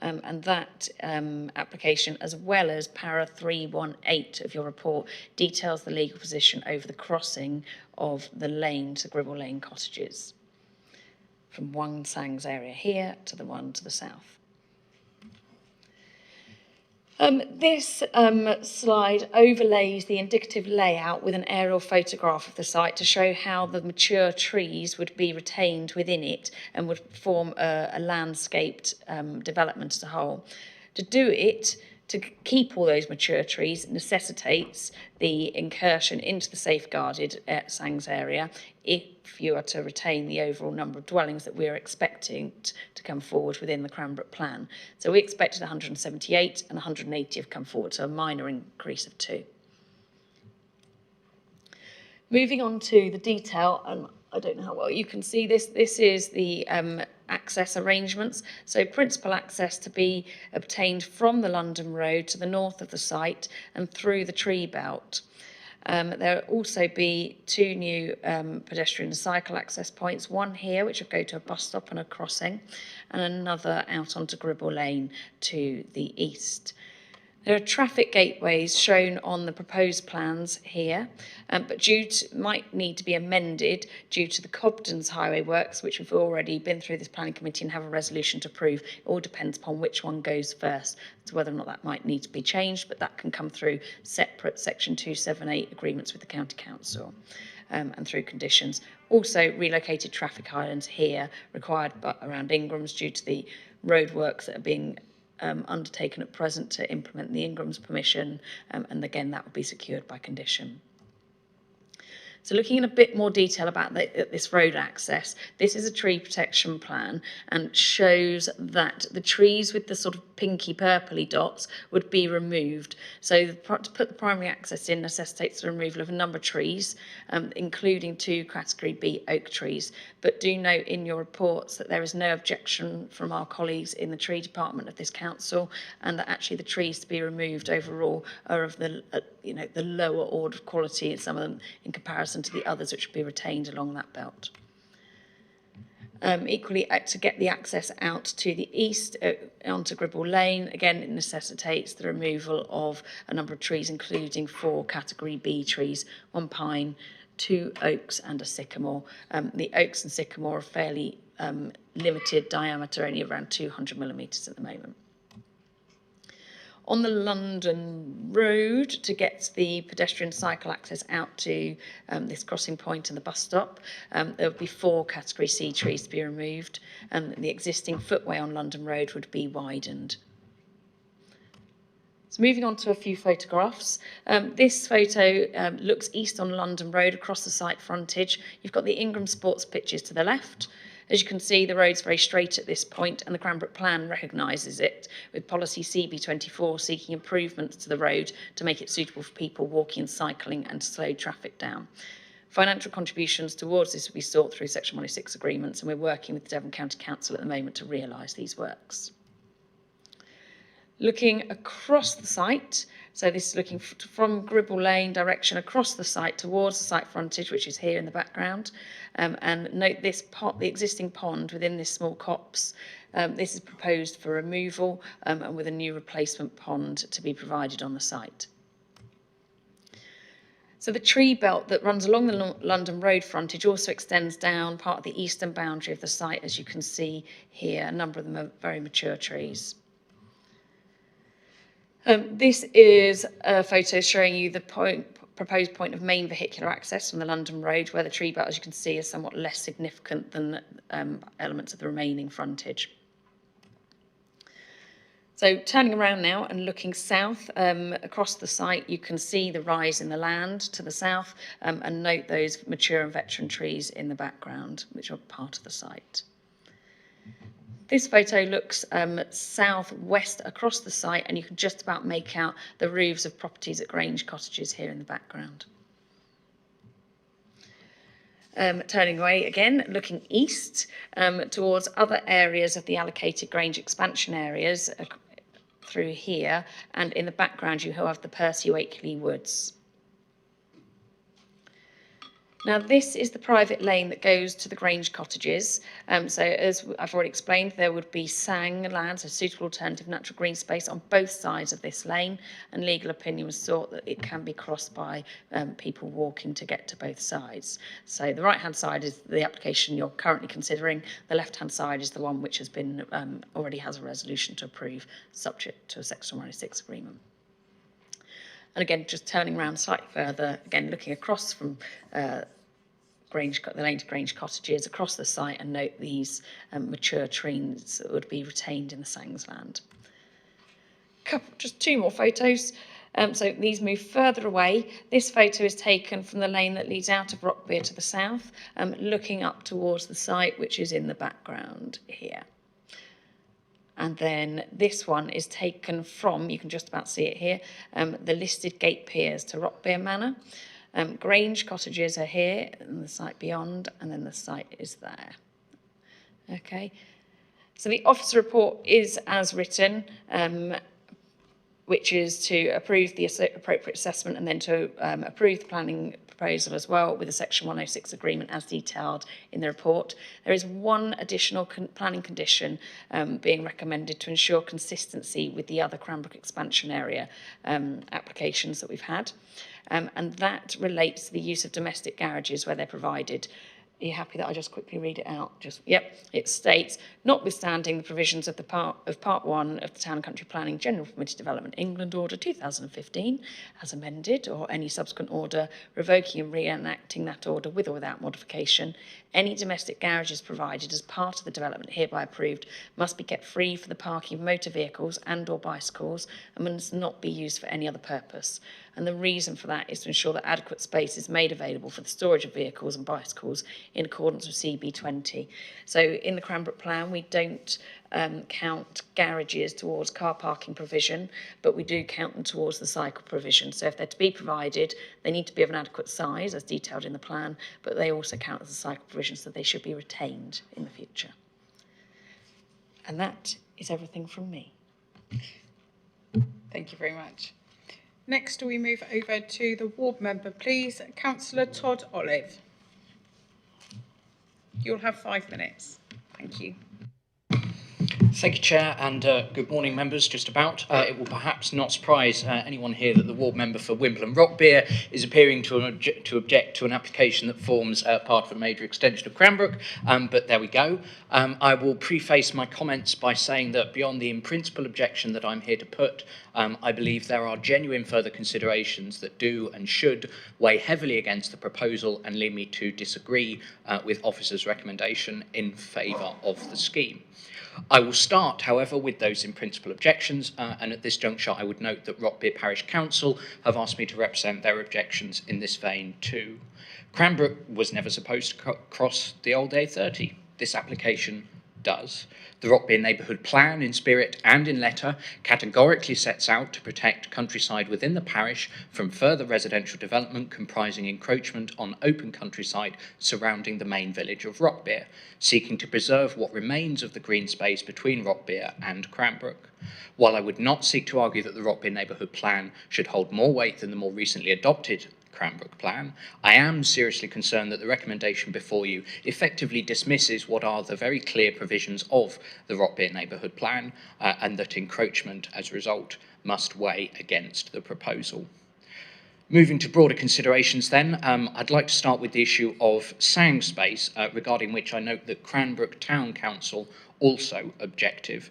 And that application, as well as para 318 of your report, details the legal position over the crossing of the lane to Gribble Lane cottages, from one Sangs area here to the one to the south. This slide overlays the indicative layout with an aerial photograph of the site to show how the mature trees would be retained within it and would form a landscaped development as a whole. To do it, to keep all those mature trees necessitates the incursion into the safeguarded Sangs area if you are to retain the overall number of dwellings that we're expecting to come forward within the Cranbrook plan. So we expected 178 and 180 have come forward, so a minor increase of 2. Moving on to the detail, I don't know how well you can see this. This is the access arrangements. So principal access to be obtained from the London Road to the north of the site and through the tree belt. There will also be 2 new pedestrian and cycle access points, one here which will go to a bus stop and a crossing, and another out onto Gribble Lane to the east. There are traffic gateways shown on the proposed plans here, but might need to be amended due to the Cobden's highway works, which we've already been through this planning committee and have a resolution to approve. It all depends upon which one goes first, so whether or not that might need to be changed, but that can come through separate Section 278 agreements with the County Council and through conditions. Also, relocated traffic islands here required around Ingram's due to the road works that are being undertaken at present to implement the Ingram's permission, and again that will be secured by condition. So looking in a bit more detail about this road access, this is a tree protection plan and shows that the trees with the sort of pinky purpley dots would be removed. So to put the primary access in necessitates the removal of a number of trees, including 2 category B oak trees. But do note in your reports that there is no objection from our colleagues in the tree department of this council, and that actually the trees to be removed overall are of the the lower order of quality, and some of them in comparison to the others which will be retained along that belt. Equally, to get the access out to the east onto Gribble Lane, again it necessitates the removal of a number of trees, including 4 category B trees, 1 pine, 2 oaks and a sycamore. The oaks and sycamore are fairly limited diameter, only around 200 millimetres at the moment. On the London Road, to get the pedestrian cycle access out to this crossing point and the bus stop, there will be 4 category C trees to be removed, and the existing footway on London Road would be widened. So moving on to a few photographs. This photo looks east on London Road across the site frontage. You've got the Ingram Sports pitches to the left. As you can see, the road's very straight at this point, and the Cranbrook Plan recognises it, with policy CB24 seeking improvements to the road to make it suitable for people walking and cycling and to slow traffic down. Financial contributions towards this will be sought through Section 106 agreements, and we're working with the Devon County Council at the moment to realise these works. Looking across the site, so this is looking from Gribble Lane direction across the site towards the site frontage, which is here in the background. And note this the existing pond within this small copse. This is proposed for removal and with a new replacement pond to be provided on the site. So the tree belt that runs along the London Road frontage also extends down part of the eastern boundary of the site, as you can see here. A number of them are very mature trees. This is a photo showing you the proposed point of main vehicular access from the London Road, where the tree belt, as you can see, is somewhat less significant than elements of the remaining frontage. So turning around now and looking south across the site, you can see the rise in the land to the south, and note those mature and veteran trees in the background, which are part of the site. This photo looks southwest across the site, and you can just about make out the roofs of properties at Grange Cottages here in the background. Turning away again, looking east towards other areas of the allocated Grange expansion areas through here, and in the background you have the Percy Wakeley Woods. Now, this is the private lane that goes to the Grange Cottages. So as I've already explained, there would be sang lands, a suitable alternative natural green space on both sides of this lane, and legal opinion was sought that it can be crossed by people walking to get to both sides. So the right-hand side is the application you're currently considering. The left-hand side is the one which has been already has a resolution to approve, subject to a Section 106 agreement. And again, just turning around slightly further, again, looking across from the lane to Grange Cottages, across the site, and note these mature trees that would be retained in the Sangs land. Just two more photos. So these move further away. This photo is taken from the lane that leads out of Rockbere to the south, looking up towards the site, which is in the background here. And then this one is taken from, you can just about see it here, the listed gate piers to Rockbere Manor. Grange Cottages are here, and the site beyond, and then the site is there. Okay, so the officer report is as written, which is to approve the appropriate assessment and then to approve the planning proposal as well with a Section 106 agreement as detailed in the report. There is one additional planning condition being recommended to ensure consistency with the other Cranbrook expansion area applications that we've had, and that relates to the use of domestic garages where they're provided. Are you happy that I just quickly read it out? Yep. It states, notwithstanding the provisions of Part 1 of the Town and Country Planning General Permitted Development England Order 2015, as amended, or any subsequent order revoking and re-enacting that order with or without modification, any domestic garages provided as part of the development hereby approved must be kept free for the parking of motor vehicles and/or bicycles and must not be used for any other purpose. And the reason for that is to ensure that adequate space is made available for the storage of vehicles and bicycles in accordance with CB20. So in the Cranbrook Plan, we don't count garages towards car parking provision, but we do count them towards the cycle provision. So if they're to be provided, they need to be of an adequate size, as detailed in the plan, but they also count as a cycle provision, so they should be retained in the future. And that is everything from me. Thank you very much. Next, we move over to the ward member, please. Councillor Todd Olive. You'll have 5 minutes. Thank you. Thank you, Chair, and good morning, members, just about. It will perhaps not surprise anyone here that the ward member for Wimble and Rockbere is appearing to object to an application that forms part of a major extension of Cranbrook, but there we go. I will preface my comments by saying that beyond the in-principle objection that I'm here to put, I believe there are genuine further considerations that do and should weigh heavily against the proposal and lead me to disagree with officer's recommendation in favour of the scheme. I will start, however, with those in principle objections, and at this juncture I would note that Rockbere Parish Council have asked me to represent their objections in this vein too. Cranbrook was never supposed to cross the old A30. This application does. The Rockbere Neighbourhood Plan, in spirit and in letter, categorically sets out to protect countryside within the parish from further residential development comprising encroachment on open countryside surrounding the main village of Rockbere, seeking to preserve what remains of the green space between Rockbere and Cranbrook. While I would not seek to argue that the Rockbere Neighbourhood Plan should hold more weight than the more recently adopted Cranbrook Plan, I am seriously concerned that the recommendation before you effectively dismisses what are the very clear provisions of the Rockbere Neighbourhood Plan, and that encroachment as a result must weigh against the proposal. Moving to broader considerations then, I'd like to start with the issue of sound space, regarding which I note that Cranbrook Town Council also objected.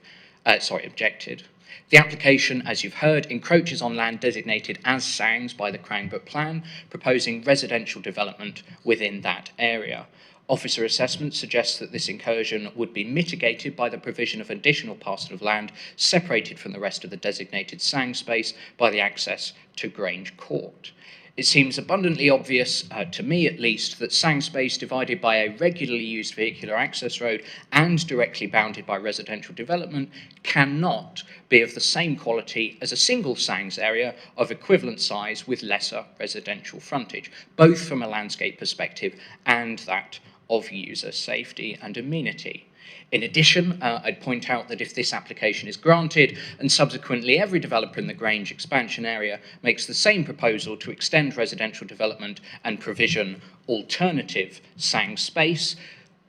The application, as you've heard, encroaches on land designated as SANGS by the Cranbrook Plan, proposing residential development within that area. Officer assessment suggests that this incursion would be mitigated by the provision of additional parcel of land separated from the rest of the designated SANGS space by the access to Grange Court. It seems abundantly obvious, to me at least, that SANGS space divided by a regularly used vehicular access road and directly bounded by residential development cannot be of the same quality as a single SANGS area of equivalent size with lesser residential frontage, both from a landscape perspective and that of user safety and amenity. In addition, I'd point out that if this application is granted and subsequently every developer in the Grange expansion area makes the same proposal to extend residential development and provision alternative SANGS space,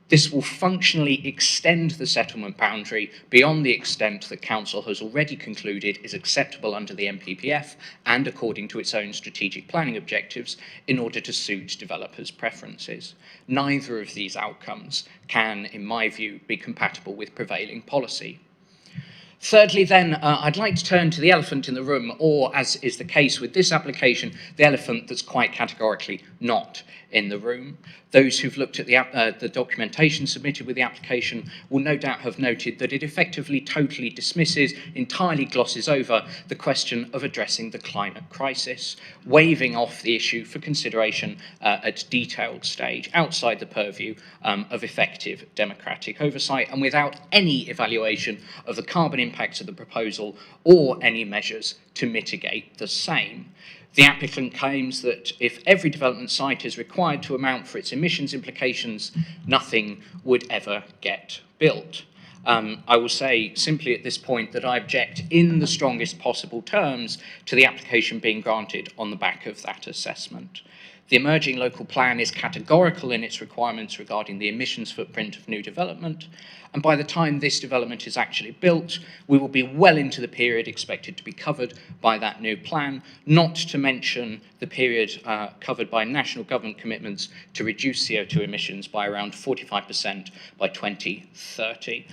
this will functionally extend the settlement boundary beyond the extent that Council has already concluded is acceptable under the NPPF and according to its own strategic planning objectives in order to suit developers' preferences. Neither of these outcomes can, in my view, be compatible with prevailing policy. Thirdly, then, I'd like to turn to the elephant in the room, or, as is the case with this application, the elephant that's quite categorically not in the room. Those who've looked at the documentation submitted with the application will no doubt have noted that it effectively totally dismisses, entirely glosses over the question of addressing the climate crisis, waving off the issue for consideration at detailed stage, outside the purview of effective democratic oversight, and without any evaluation of the carbon impacts of the proposal or any measures to mitigate the same. The applicant claims that if every development site is required to amount for its emissions implications, nothing would ever get built. I will say simply at this point that I object in the strongest possible terms to the application being granted on the back of that assessment. The emerging local plan is categorical in its requirements regarding the emissions footprint of new development, and by the time this development is actually built, we will be well into the period expected to be covered by that new plan, not to mention the period covered by national government commitments to reduce CO2 emissions by around 45% by 2030.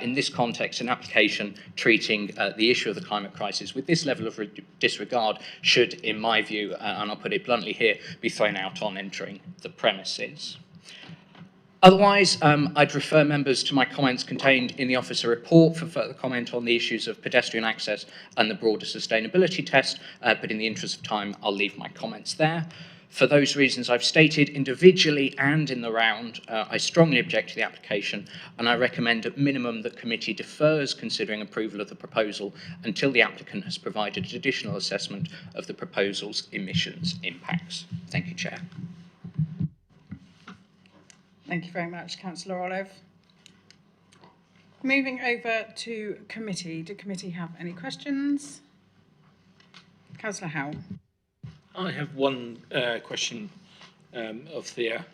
In this context, an application treating the issue of the climate crisis with this level of disregard should, in my view, and I'll put it bluntly here, be thrown out on entering the premises. Otherwise, I'd refer members to my comments contained in the officer report for further comment on the issues of pedestrian access and the broader sustainability test, but in the interest of time, I'll leave my comments there. For those reasons I've stated individually and in the round, I strongly object to the application, and I recommend at minimum that committee defers considering approval of the proposal until the applicant has provided additional assessment of the proposal's emissions impacts. Thank you, Chair. Thank you very much, Councillor Olive. Moving over to committee. Do committee have any questions? Councillor Howell. I have one question of Thea.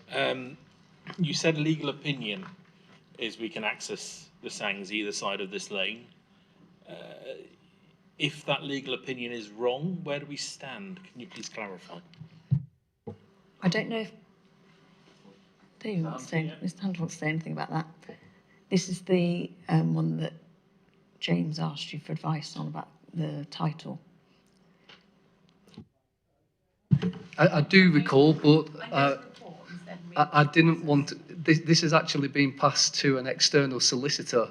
You said legal opinion is we can access the SANGS either side of this lane. If that legal opinion is wrong, where do we stand? Can you please clarify? I don't know if Mr. Hunter wants to say anything about that. This is the one that James asked you for advice on about the title. I do recall, but I didn't want this has actually been passed to an external solicitor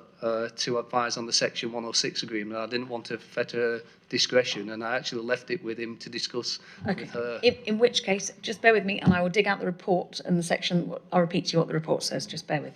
to advise on the Section 106 agreement. I didn't want to fetter discretion, and I actually left it with him to discuss with her. In which case, just bear with me and I will dig out the report and the section. I'll repeat to you what the report says, just bear with.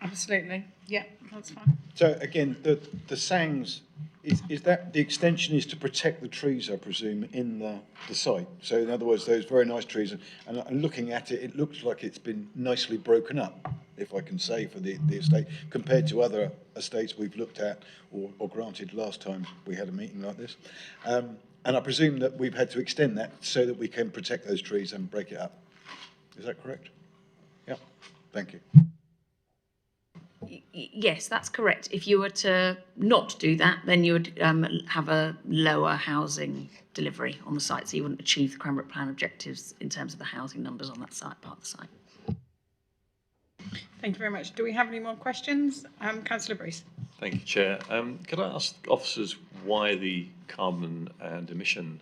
Absolutely. Yeah, that's fine. So again, the Sangs, is that the extension is to protect the trees, I presume, in the site? So in other words, those very nice trees, and looking at it, it looks like it's been nicely broken up, if I can say, for the estate, compared to other estates we've looked at or granted last time we had a meeting like this. And I presume that we've had to extend that so that we can protect those trees and break it up. Is that correct? Yeah, thank you. Yes, that's correct. If you were to not do that, then you would have a lower housing delivery on the site, so you wouldn't achieve the Cranbrook Plan objectives in terms of the housing numbers on that site, part of the site. Thank you very much. Do we have any more questions? Councillor Bruce. Thank you, Chair. Could I ask officers why the carbon and emission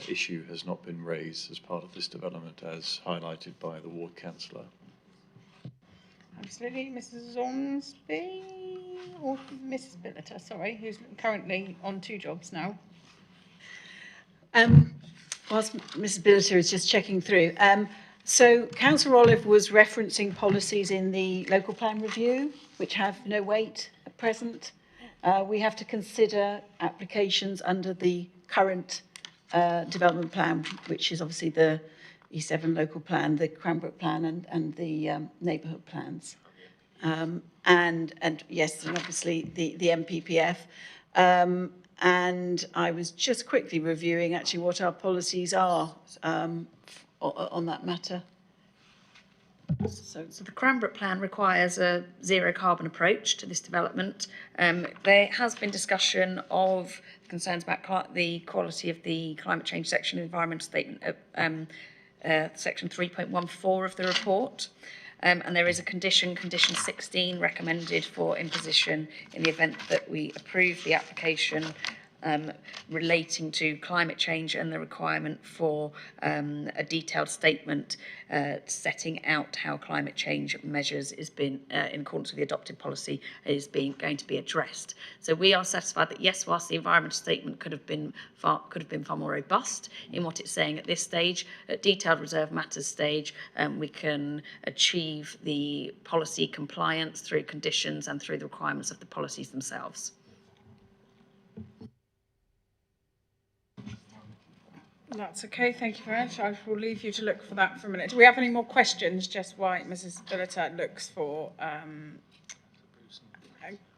issue has not been raised as part of this development, as highlighted by the ward councillor? Absolutely. Mrs. Ormsby or Mrs. Billiter, sorry, who's currently on 2 jobs now. Whilst Mrs. Billiter is just checking through, so Councillor Olive was referencing policies in the local plan review, which have no weight at present. We have to consider applications under the current development plan, which is obviously the E7 local plan, the Cranbrook plan and the neighbourhood plans. And yes, and obviously the MPPF. And I was just quickly reviewing actually what our policies are on that matter. So the Cranbrook Plan requires a zero carbon approach to this development. There has been discussion of concerns about the quality of the climate change section environmental statement section 3.14 of the report. And there is a condition 16, recommended for imposition in the event that we approve the application relating to climate change and the requirement for a detailed statement setting out how climate change measures is being, in accordance with the adopted policy, is going to be addressed. So we are satisfied that yes, whilst the environmental statement could have been far more robust in what it's saying at this stage, at detailed reserve matters stage, we can achieve the policy compliance through conditions and through the requirements of the policies themselves. That's okay, thank you very much. I will leave you to look for that for a minute. Do we have any more questions, just while Mrs. Billiter looks for...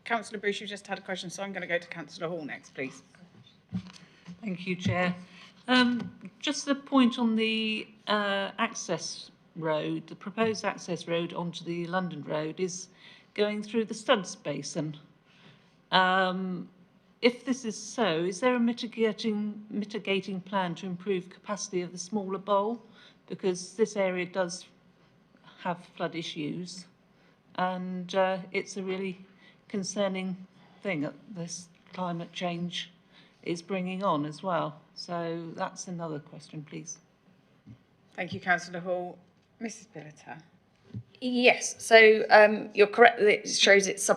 Councillor Bruce, you just had a question, so I'm going to go to Councillor Hall next, please. Thank you, Chair. Just a point on the access road, the proposed access road onto the London Road is going through the Studs Basin. If this is so, is there a mitigating plan to improve capacity of the smaller bowl? Because this area does have flood issues, and it's a really concerning thing that this climate change is bringing on as well. So that's another question, please. Thank you, Councillor Hall. Mrs. Billiter. Yes, so you're correct that it shows it's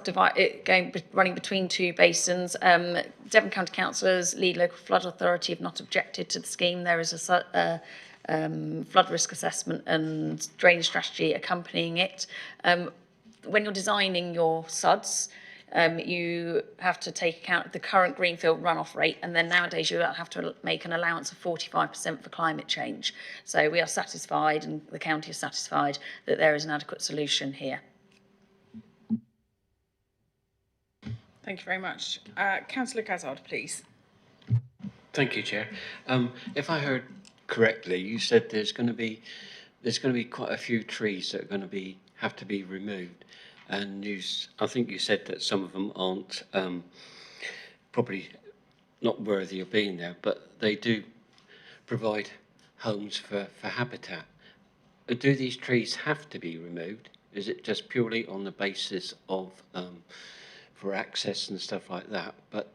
running between 2 basins. Devon County Councillors, Lead Local Flood Authority have not objected to the scheme. There is a flood risk assessment and drainage strategy accompanying it. When you're designing your SUDs, you have to take account of the current greenfield runoff rate, and then nowadays you have to make an allowance of 45% for climate change. So we are satisfied, and the county is satisfied, that there is an adequate solution here. Thank you very much. Councillor Cazzard, please. Thank you, Chair. If I heard correctly, you said there's going to be quite a few trees that are going to have to be removed. And I think you said that some of them aren't probably not worthy of being there, but they do provide homes for habitat. Do these trees have to be removed? Is it just purely on the basis of for access and stuff like that. But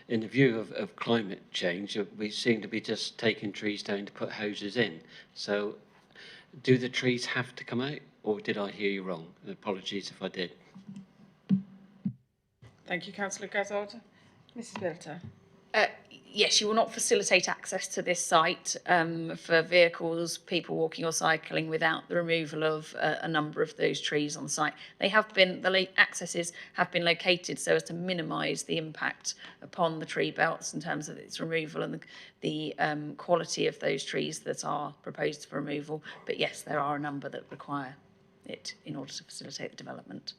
in the view of climate change, we seem to be just taking trees down to put houses in. So do the trees have to come out, or did I hear you wrong? Apologies if I did. Thank you, Councillor Gazzard. Mrs. Bilter. Yes, you will not facilitate access to this site for vehicles, people walking or cycling without the removal of a number of those trees on site. They have been, the accesses have been located so as to minimise the impact upon the tree belts in terms of its removal and the quality of those trees that are proposed for removal. But yes, there are a number that require it in order to facilitate the development.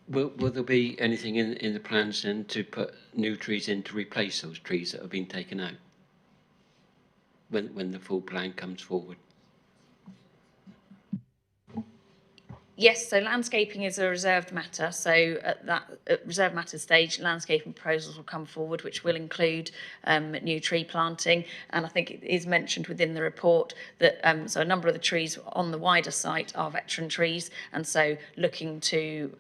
Will there be anything in the plans then to put new trees in to replace those trees that have been taken out when the full plan comes forward? Yes, so landscaping is a reserved matter. So at reserved matter stage, landscaping proposals will come forward, which will include new tree planting. And I think it is mentioned within the report that so a number of the trees on the wider site are veteran trees. And so looking to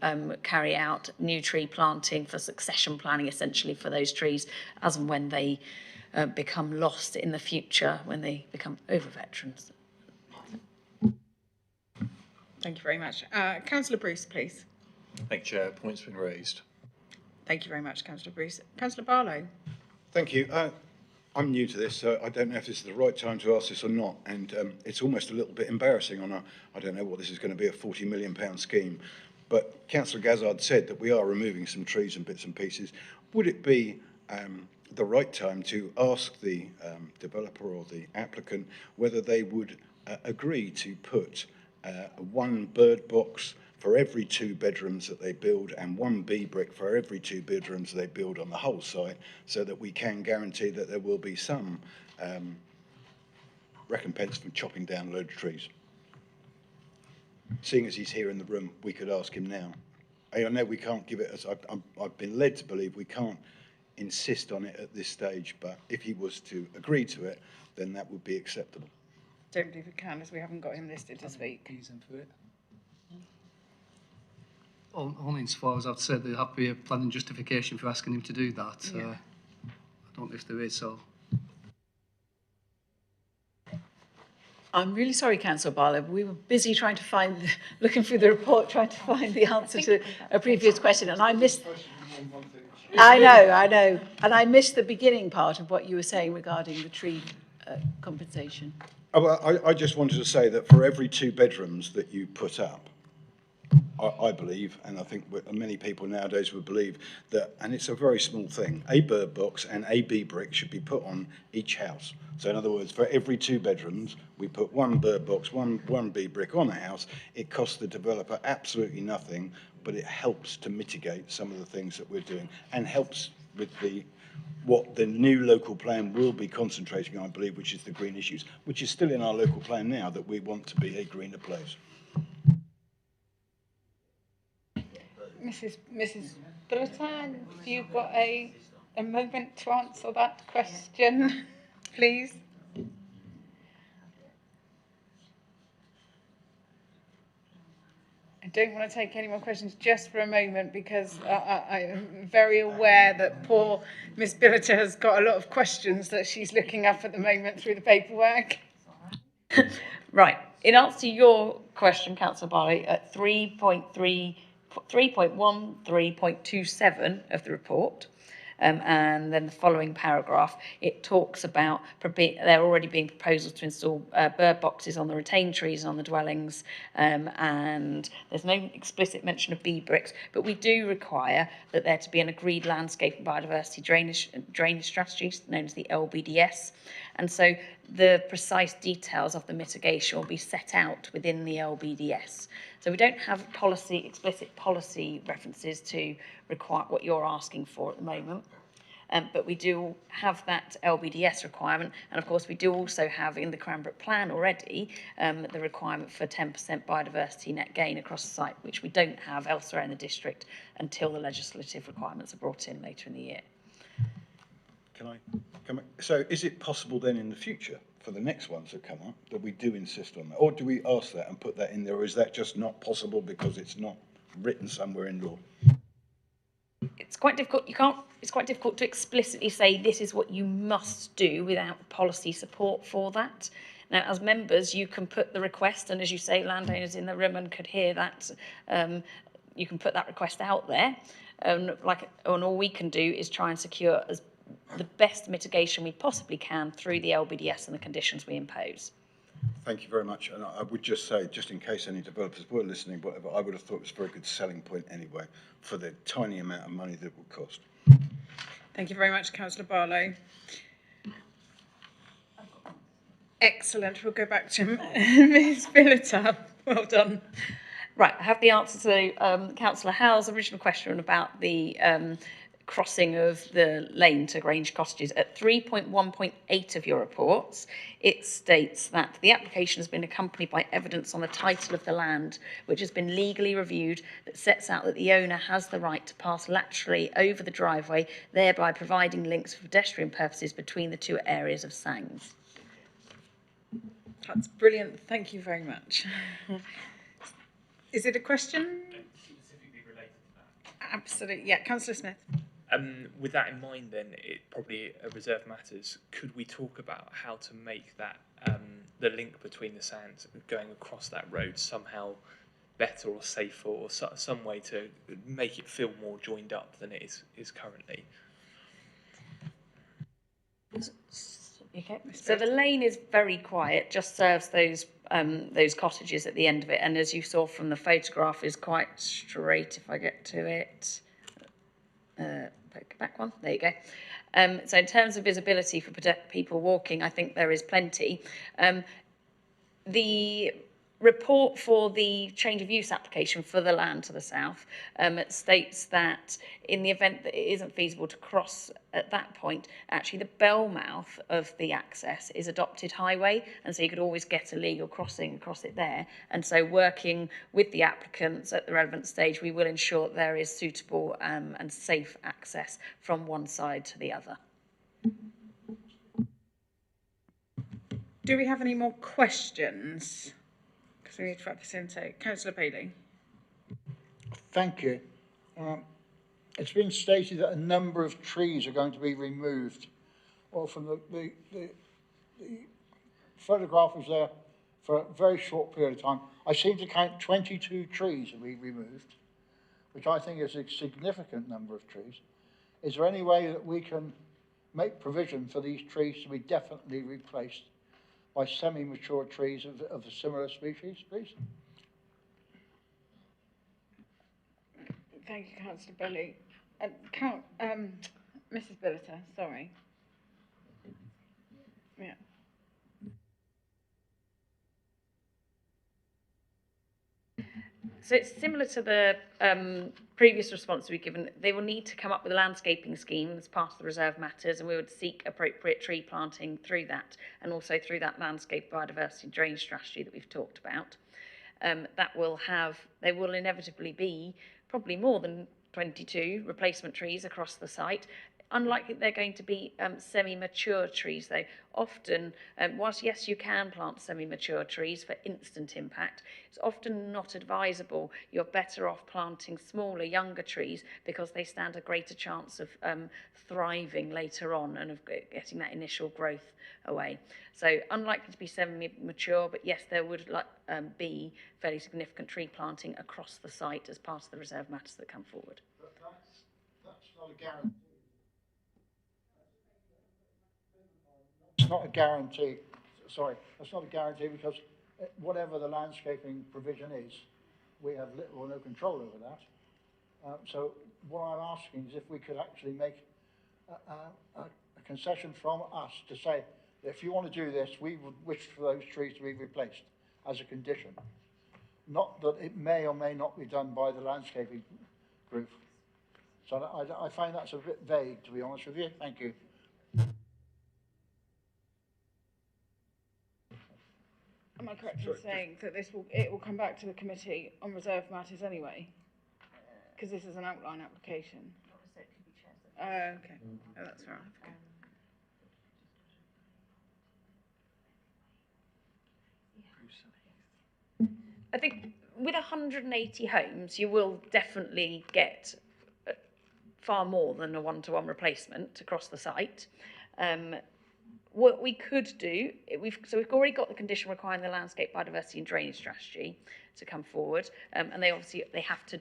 carry out new tree planting for succession planning, essentially for those trees as and when they become lost in the future, when they become over veterans. Thank you very much. Councillor Bruce, please. Thank you, Chair. Point's been raised. Thank you very much, Councillor Bruce. Councillor Barlow. Thank you. I'm new to this, so I don't know if this is the right time to ask this or not, and it's almost a little bit embarrassing on I don't know what this is going to be, a £40 million scheme, but Councillor Gazzard said that we are removing some trees and bits and pieces. Would it be the right time to ask the developer or the applicant whether they would agree to put one bird box for every 2 bedrooms that they build and 1 B brick for every 2 bedrooms they build on the whole site, so that we can guarantee that there will be some recompense for chopping down a load of trees? Seeing as he's here in the room, we could ask him now. I know we can't give it, as I've been led to believe we can't insist on it at this stage, but if he was to agree to it, then that would be acceptable. Don't believe we can, as we haven't got him listed to speak. Only insofar as I've said there have to be a planning justification for asking him to do that. Yeah. I don't know if there is, so. I'm really sorry, Councillor Barlow. We were busy trying to find, looking through the report, trying to find the answer to a previous question, and I missed. I know, and I missed the beginning part of what you were saying regarding the tree compensation. Oh, well, I just wanted to say that for every 2 bedrooms that you put up, I believe, and I think many people nowadays would believe that, and it's a very small thing, a bird box and a B brick should be put on each house. So in other words, for every 2 bedrooms, we put 1 bird box, one B brick on a house. It costs the developer absolutely nothing, but it helps to mitigate some of the things that we're doing and helps with what the new local plan will be concentrating on, I believe, which is the green issues, which is still in our local plan now, that we want to be a greener place. Mrs. Bilter, have you got a moment to answer that question, please? I don't want to take any more questions just for a moment, because I'm very aware that poor Miss Bilter has got a lot of questions that she's looking up at the moment through the paperwork. Right. In answer to your question, Councillor Barley, at 3.13.27 of the report, and then the following paragraph, it talks about there already being proposals to install bird boxes on the retained trees and on the dwellings, and there's no explicit mention of bee bricks, but we do require that there to be an agreed landscape and biodiversity drainage strategy, known as the LBDS, and so the precise details of the mitigation will be set out within the LBDS. So we don't have explicit policy references to require what you're asking for at the moment. But we do have that LBDS requirement, and of course we do also have in the Cranbrook plan already the requirement for 10% biodiversity net gain across the site, which we don't have elsewhere in the district until the legislative requirements are brought in later in the year. So is it possible then in the future for the next ones that come up, that we do insist on that? Or do we ask that and put that in there, or is that just not possible because it's not written somewhere in law? It's quite difficult. It's quite difficult to explicitly say this is what you must do without policy support for that. Now, as members, you can put the request, and as you say, landowners in the room and could hear that. You can put that request out there, and all we can do is try and secure the best mitigation we possibly can through the LBDS and the conditions we impose. Thank you very much. And I would just say, just in case any developers were listening, whatever, I would have thought it was a very good selling point anyway for the tiny amount of money that it would cost. Thank you very much, Councillor Barlow. Excellent. We'll go back to Ms. Billiter. Well done. Right, I have the answer to Councillor Howe's original question about the crossing of the lane to Grange Cottages. At 3.1.8 of your reports, it states that the application has been accompanied by evidence on the title of the land, which has been legally reviewed, that sets out that the owner has the right to pass laterally over the driveway, thereby providing links for pedestrian purposes between the two areas of Sangs. That's brilliant. Thank you very much. Is it a question? Specifically related to that. Absolutely. Yeah, Councillor Smith. With that in mind, then, it probably reserve matters. Could we talk about how to make that the link between the sands going across that road somehow better or safer, or some way to make it feel more joined up than it is currently? Okay. So the lane is very quiet, just serves those cottages at the end of it, and as you saw from the photograph, is quite straight. If I get to it, back one. There you go. So in terms of visibility for people walking, I think there is plenty. The report for the change of use application for the land to the south it states that in the event that it isn't feasible to cross at that point, actually the bell mouth of the access is adopted highway, and so you could always get a legal crossing across it there. And so working with the applicants at the relevant stage, we will ensure that there is suitable and safe access from one side to the other. Do we have any more questions? Because we need to wrap this in. So, Councillor Bailey. Thank you. It's been stated that a number of trees are going to be removed. Well, from the photograph was there for a very short period of time. I seem to count 22 trees to be removed, which I think is a significant number of trees. Is there any way that we can make provision for these trees to be definitely replaced by semi-mature trees of a similar species, please? Thank you, Councillor Bailey. Mrs. Billiter, sorry. Yeah. So it's similar to the previous response we've given. They will need to come up with a landscaping scheme as part of the reserve matters, and we would seek appropriate tree planting through that, and also through that landscape biodiversity drainage strategy that we've talked about. There will inevitably be probably more than 22 replacement trees across the site. Unlikely they're going to be semi-mature trees, though. Often, whilst yes, you can plant semi-mature trees for instant impact, it's often not advisable. You're better off planting smaller, younger trees because they stand a greater chance of thriving later on and of getting that initial growth away. So unlikely to be semi-mature, but yes, there would be fairly significant tree planting across the site as part of the reserve matters that come forward. But that's not a guarantee. It's not a guarantee. Sorry, that's not a guarantee because whatever the landscaping provision is, we have little or no control over that. So what I'm asking is if we could actually make a concession from us to say, if you want to do this, we would wish for those trees to be replaced as a condition. Not that it may or may not be done by the landscaping group. So I find that's a bit vague, to be honest with you. Thank you. Am I correct in saying that it will come back to the committee on reserve matters anyway? Because this is an outline application. Okay. Oh, that's fair enough. Okay. 180 homes, you will definitely get far more than a one-to-one replacement across the site. What we could do, we've already got the condition requiring the landscape biodiversity and drainage strategy to come forward, and they have to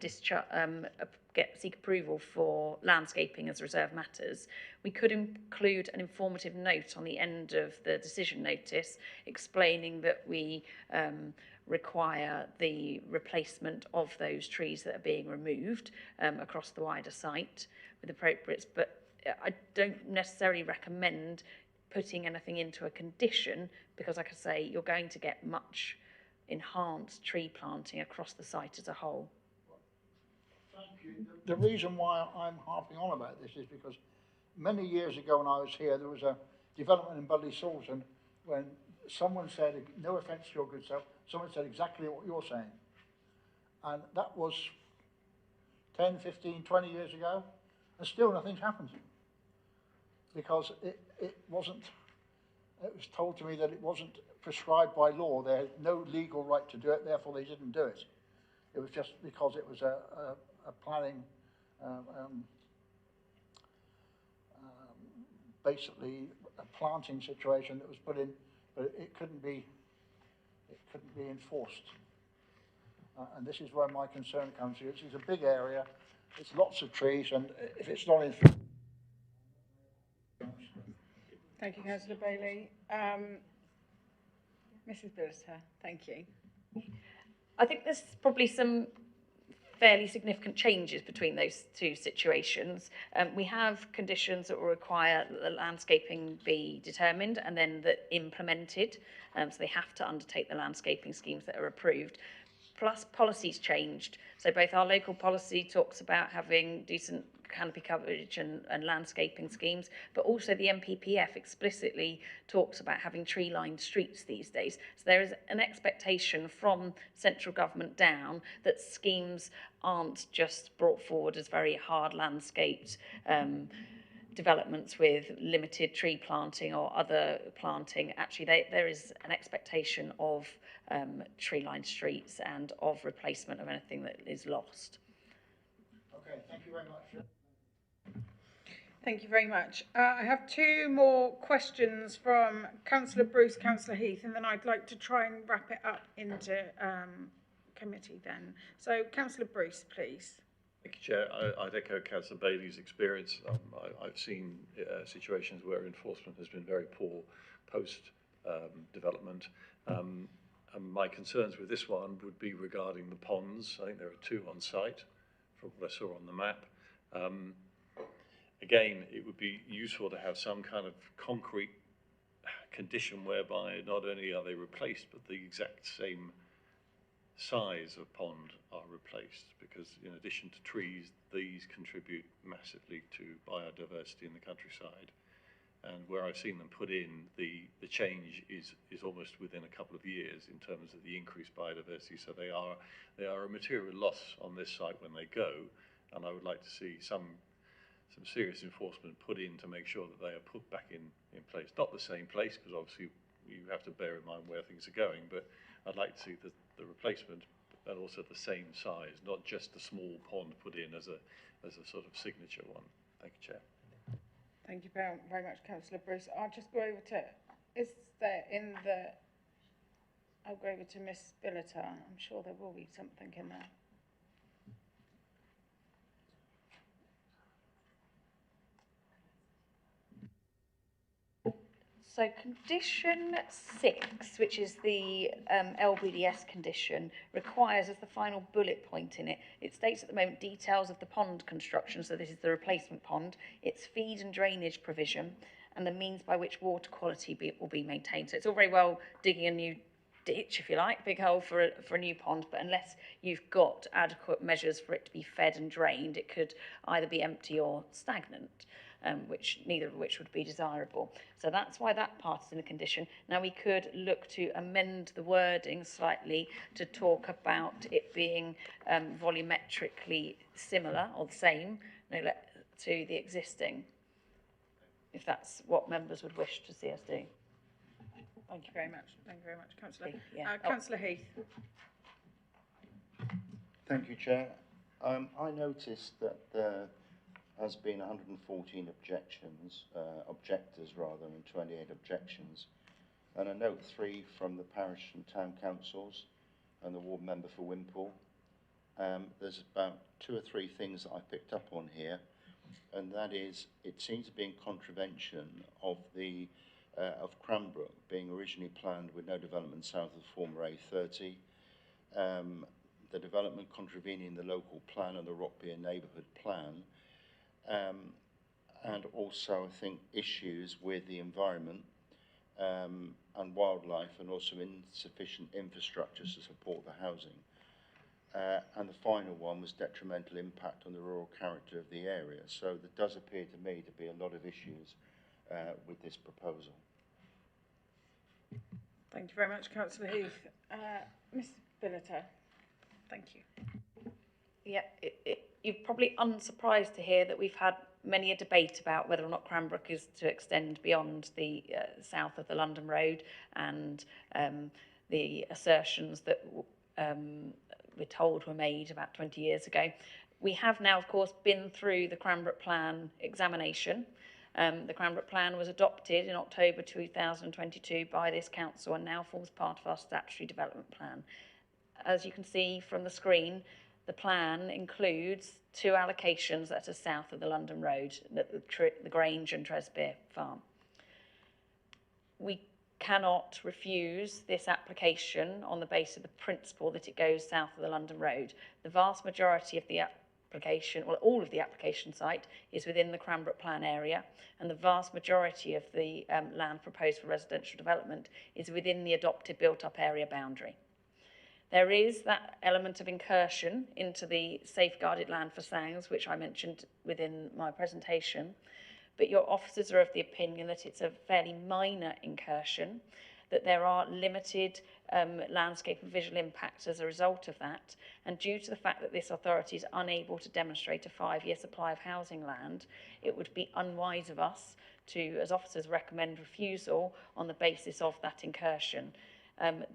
seek approval for landscaping as reserve matters. We could include an informative note on the end of the decision notice explaining that we require the replacement of those trees that are being removed across the wider site with appropriate, but I don't necessarily recommend putting anything into a condition because, like I say, you're going to get much enhanced tree planting across the site as a whole. Thank you. The reason why I'm harping on about this is because many years ago when I was here, there was a development in Budleigh Salton when someone said, no offence to your good self, someone said exactly what you're saying. And that was 10, 15, 20 years ago, and still nothing's happened. Because it was told to me that it wasn't prescribed by law. They had no legal right to do it, therefore they didn't do it. It was just because it was a planning, basically a planting situation that was put in, but it couldn't be enforced. And this is where my concern comes here. It's a big area, it's lots of trees, and if it's not enforced. Thank you, Councillor Bailey. Mrs. Billiter, thank you. I think there's probably some fairly significant changes between those two situations. We have conditions that will require that the landscaping be determined and then implemented. So they have to undertake the landscaping schemes that are approved. Plus, policy's changed. So both our local policy talks about having decent canopy coverage and landscaping schemes, but also the MPPF explicitly talks about having tree-lined streets these days. So there is an expectation from central government down that schemes aren't just brought forward as very hard landscaped developments with limited tree planting or other planting. Actually, there is an expectation of tree-lined streets and of replacement of anything that is lost. Okay, thank you very much. Thank you very much. I have two more questions from Councillor Bruce, Councillor Heath, and then I'd like to try and wrap it up into committee then. So, Councillor Bruce, please. Thank you, Chair. I'd echo Councillor Bailey's experience. I've seen situations where enforcement has been very poor post-development. And my concerns with this one would be regarding the ponds. I think there are 2 on site from what I saw on the map. Again, it would be useful to have some kind of concrete condition whereby not only are they replaced, but the exact same size of pond are replaced, because in addition to trees, these contribute massively to biodiversity in the countryside. And where I've seen them put in, the change is almost within a couple of years in terms of the increased biodiversity. So they are a material loss on this site when they go, and I would like to see some serious enforcement put in to make sure that they are put back in place. Not the same place, because obviously you have to bear in mind where things are going, but I'd like to see the replacement and also the same size, not just a small pond put in as a sort of signature one. Thank you, Chair. Thank you very much, Councillor Bruce. I'll just go over to, I'll go over to Miss Billiter. I'm sure there will be something in there. So condition 6, which is the LBDS condition, requires as the final bullet point in it, it states at the moment details of the pond construction, so this is the replacement pond, its feed and drainage provision, and the means by which water quality will be maintained. So it's all very well digging a new ditch, if you like, big hole for a new pond, but unless you've got adequate measures for it to be fed and drained, it could either be empty or stagnant. Neither of which would be desirable. So that's why that part is in the condition. Now we could look to amend the wording slightly to talk about it being volumetrically similar or the same to the existing, if that's what members would wish to see us do. Thank you very much. Thank you very much, Councillor. Yeah. Councillor Heath. Thank you, Chair. I noticed that there has been 114 objections, objectors rather, and 28 objections. And I note 3 from the parish and town councils and the ward member for Wimpole. There's about 2 or 3 things that I picked up on here, and that is, it seems to be in contravention of the of Cranbrook being originally planned with no development south of the former A30. The development contravening the local plan and the Rockbere neighbourhood plan, and also I think issues with the environment and wildlife, and also insufficient infrastructures to support the housing. And the final one was detrimental impact on the rural character of the area. So there does appear to me to be a lot of issues with this proposal. Thank you very much, Councillor Heath. Ms Billiter, thank you. Yeah, you're probably unsurprised to hear that we've had many a debate about whether or not Cranbrook is to extend beyond the south of the London Road, and the assertions that we're told were made about 20 years ago. We have now, of course, been through the Cranbrook Plan examination. The Cranbrook Plan was adopted in October 2022 by this council and now forms part of our statutory development plan. As you can see from the screen, the plan includes 2 allocations that are south of the London Road, the Grange and Tresbere Farm. We cannot refuse this application on the basis of the principle that it goes south of the London Road. The vast majority of the application, well, all of the application site is within the Cranbrook Plan area, and the vast majority of the land proposed for residential development is within the adopted built-up area boundary. There is that element of incursion into the safeguarded land for sounds, which I mentioned within my presentation, but your officers are of the opinion that it's a fairly minor incursion, that there are limited landscape and visual impacts as a result of that, and due to the fact that this authority is unable to demonstrate a 5-year supply of housing land, it would be unwise of us to, as officers, recommend refusal on the basis of that incursion.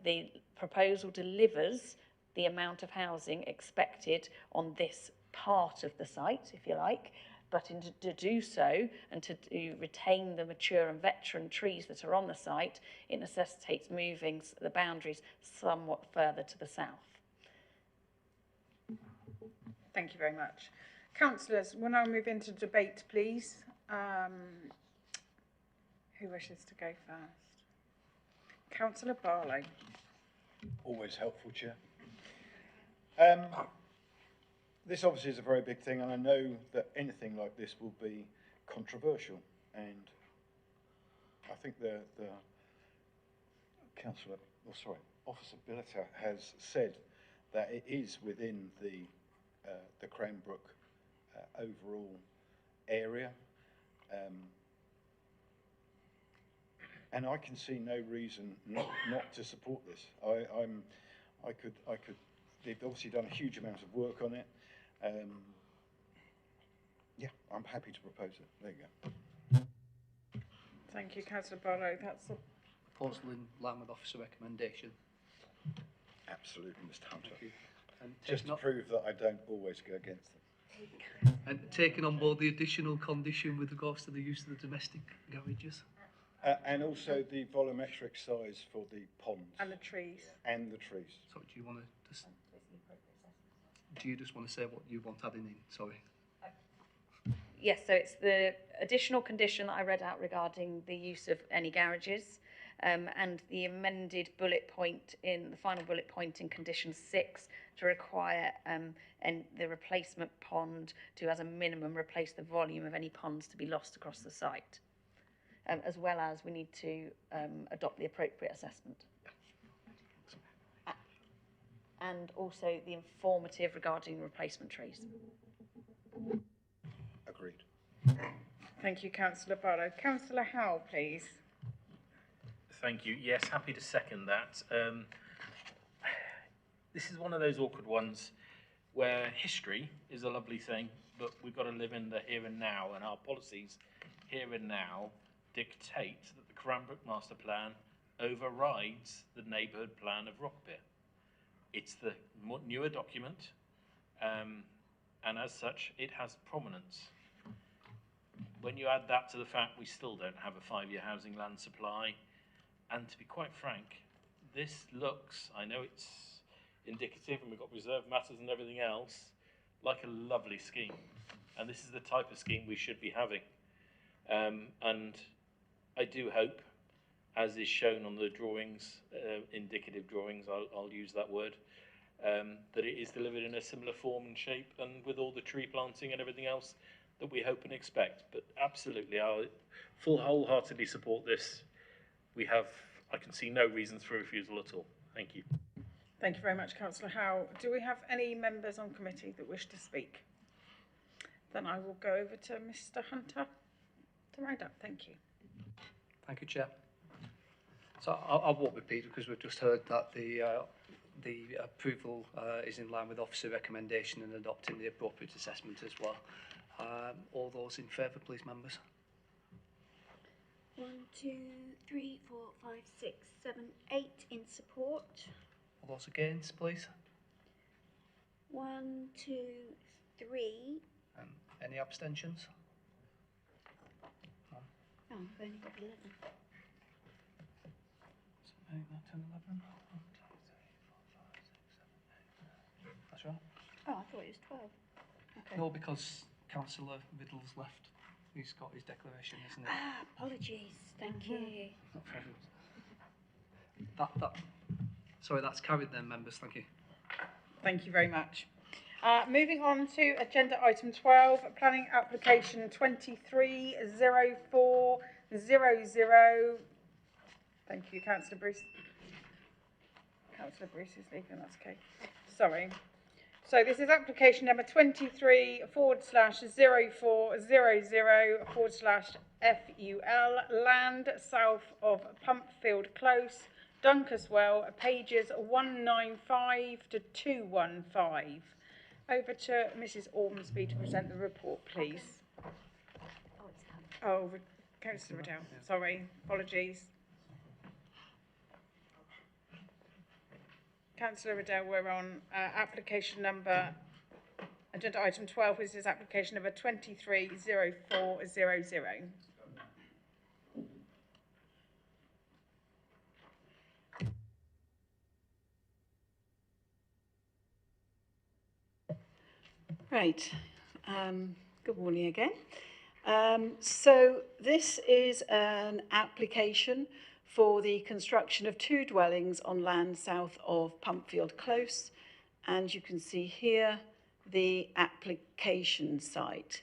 The proposal delivers the amount of housing expected on this part of the site, if you like, but to do so and to retain the mature and veteran trees that are on the site, it necessitates moving the boundaries somewhat further to the south. Thank you very much. Councillors, we'll now move into debate, please. Who wishes to go first? Councillor Barlow. Always helpful, Chair. This obviously is a very big thing, and I know that anything like this will be controversial, and I think the Officer Billiter has said that it is within the Cranbrook overall area, and I can see no reason not to support this. They've obviously done a huge amount of work on it. Yeah, I'm happy to propose it. There you go. Thank you, Councillor Barlow. That's a Proposal in line with officer recommendation. Absolutely, Mr. Hunter. And just to prove that I don't always go against them. And taking on board the additional condition with regards to the use of the domestic garages. And also the volumetric size for the ponds. And the trees. And the trees. So do you want to just... Do you just want to say what you want adding in? Sorry. Yes, so it's the additional condition that I read out regarding the use of any garages, and the amended bullet point in the final bullet point in condition 6 to require the replacement pond to, as a minimum, replace the volume of any ponds to be lost across the site, as well as we need to adopt the appropriate assessment. And also the informative regarding replacement trees. Agreed. Thank you, Councillor Barlow. Councillor Howell, please. Thank you. Yes, happy to second that. This is one of those awkward ones where history is a lovely thing, but we've got to live in the here and now, and our policies here and now dictate that the Cranbrook Master Plan overrides the neighbourhood plan of Rockbere. It's the newer document. and as such, it has prominence. When you add that to the fact we still don't have a 5-year housing land supply, and to be quite frank, this looks, I know it's indicative and we've got reserved matters and everything else, like a lovely scheme. And this is the type of scheme we should be having. And I do hope, as is shown on the drawings, indicative drawings, I'll use that word, that it is delivered in a similar form and shape and with all the tree planting and everything else that we hope and expect. But absolutely, I'll wholeheartedly support this. I can see no reasons for refusal at all. Thank you. Thank you very much, Councillor Howe. Do we have any members on committee that wish to speak? Then I will go over to Mr. Hunter to round up. Thank you. Thank you, Chair. So I'll walk with Peter because we've just heard that the approval is in line with officer recommendation and adopting the appropriate assessment as well. All those in favour, please, members. 1, 2, 3, 4, 5, 6, 7, 8 in support. All those against, please. 1, 2, 3. Any abstentions? None. Oh, I've only got 11. So 8, 9, 10, 11. 1, 2, 3, 4, 5, 6, 7, 8. That's right. Oh, I thought it was 12. Okay. No, because Councillor Riddle's left. He's got his declaration, isn't it? Ah, apologies. Thank you. No problem. Sorry, that's carried then, members. Thank you. Thank you very much. Moving on to agenda item 12, planning application 230400. Thank you, Councillor Bruce. Councillor Bruce is leaving, that's okay. Sorry. So this is application number 23/4/0400/FUL, land south of Pumpfield Close, Duncaswell, pages 195 to 215. Over to Mrs. Ormsby to present the report, please. Oh, Councillor Riddell, sorry, apologies. Councillor Riddell, we're on application number, agenda item 12, which is application number 230400. Right. Good morning again. So this is an application for the construction of 2 dwellings on land south of Pumpfield Close, and you can see here the application site.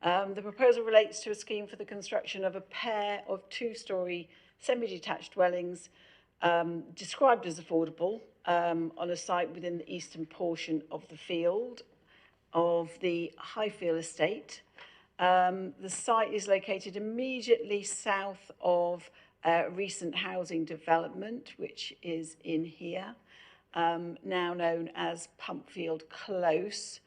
The proposal relates to a scheme for the construction of a pair of 2-storey semi-detached dwellings described as affordable on a site within the eastern portion of the field of the Highfield estate. The site is located immediately south of recent housing development, which is in here, now known as Pumpfield Close,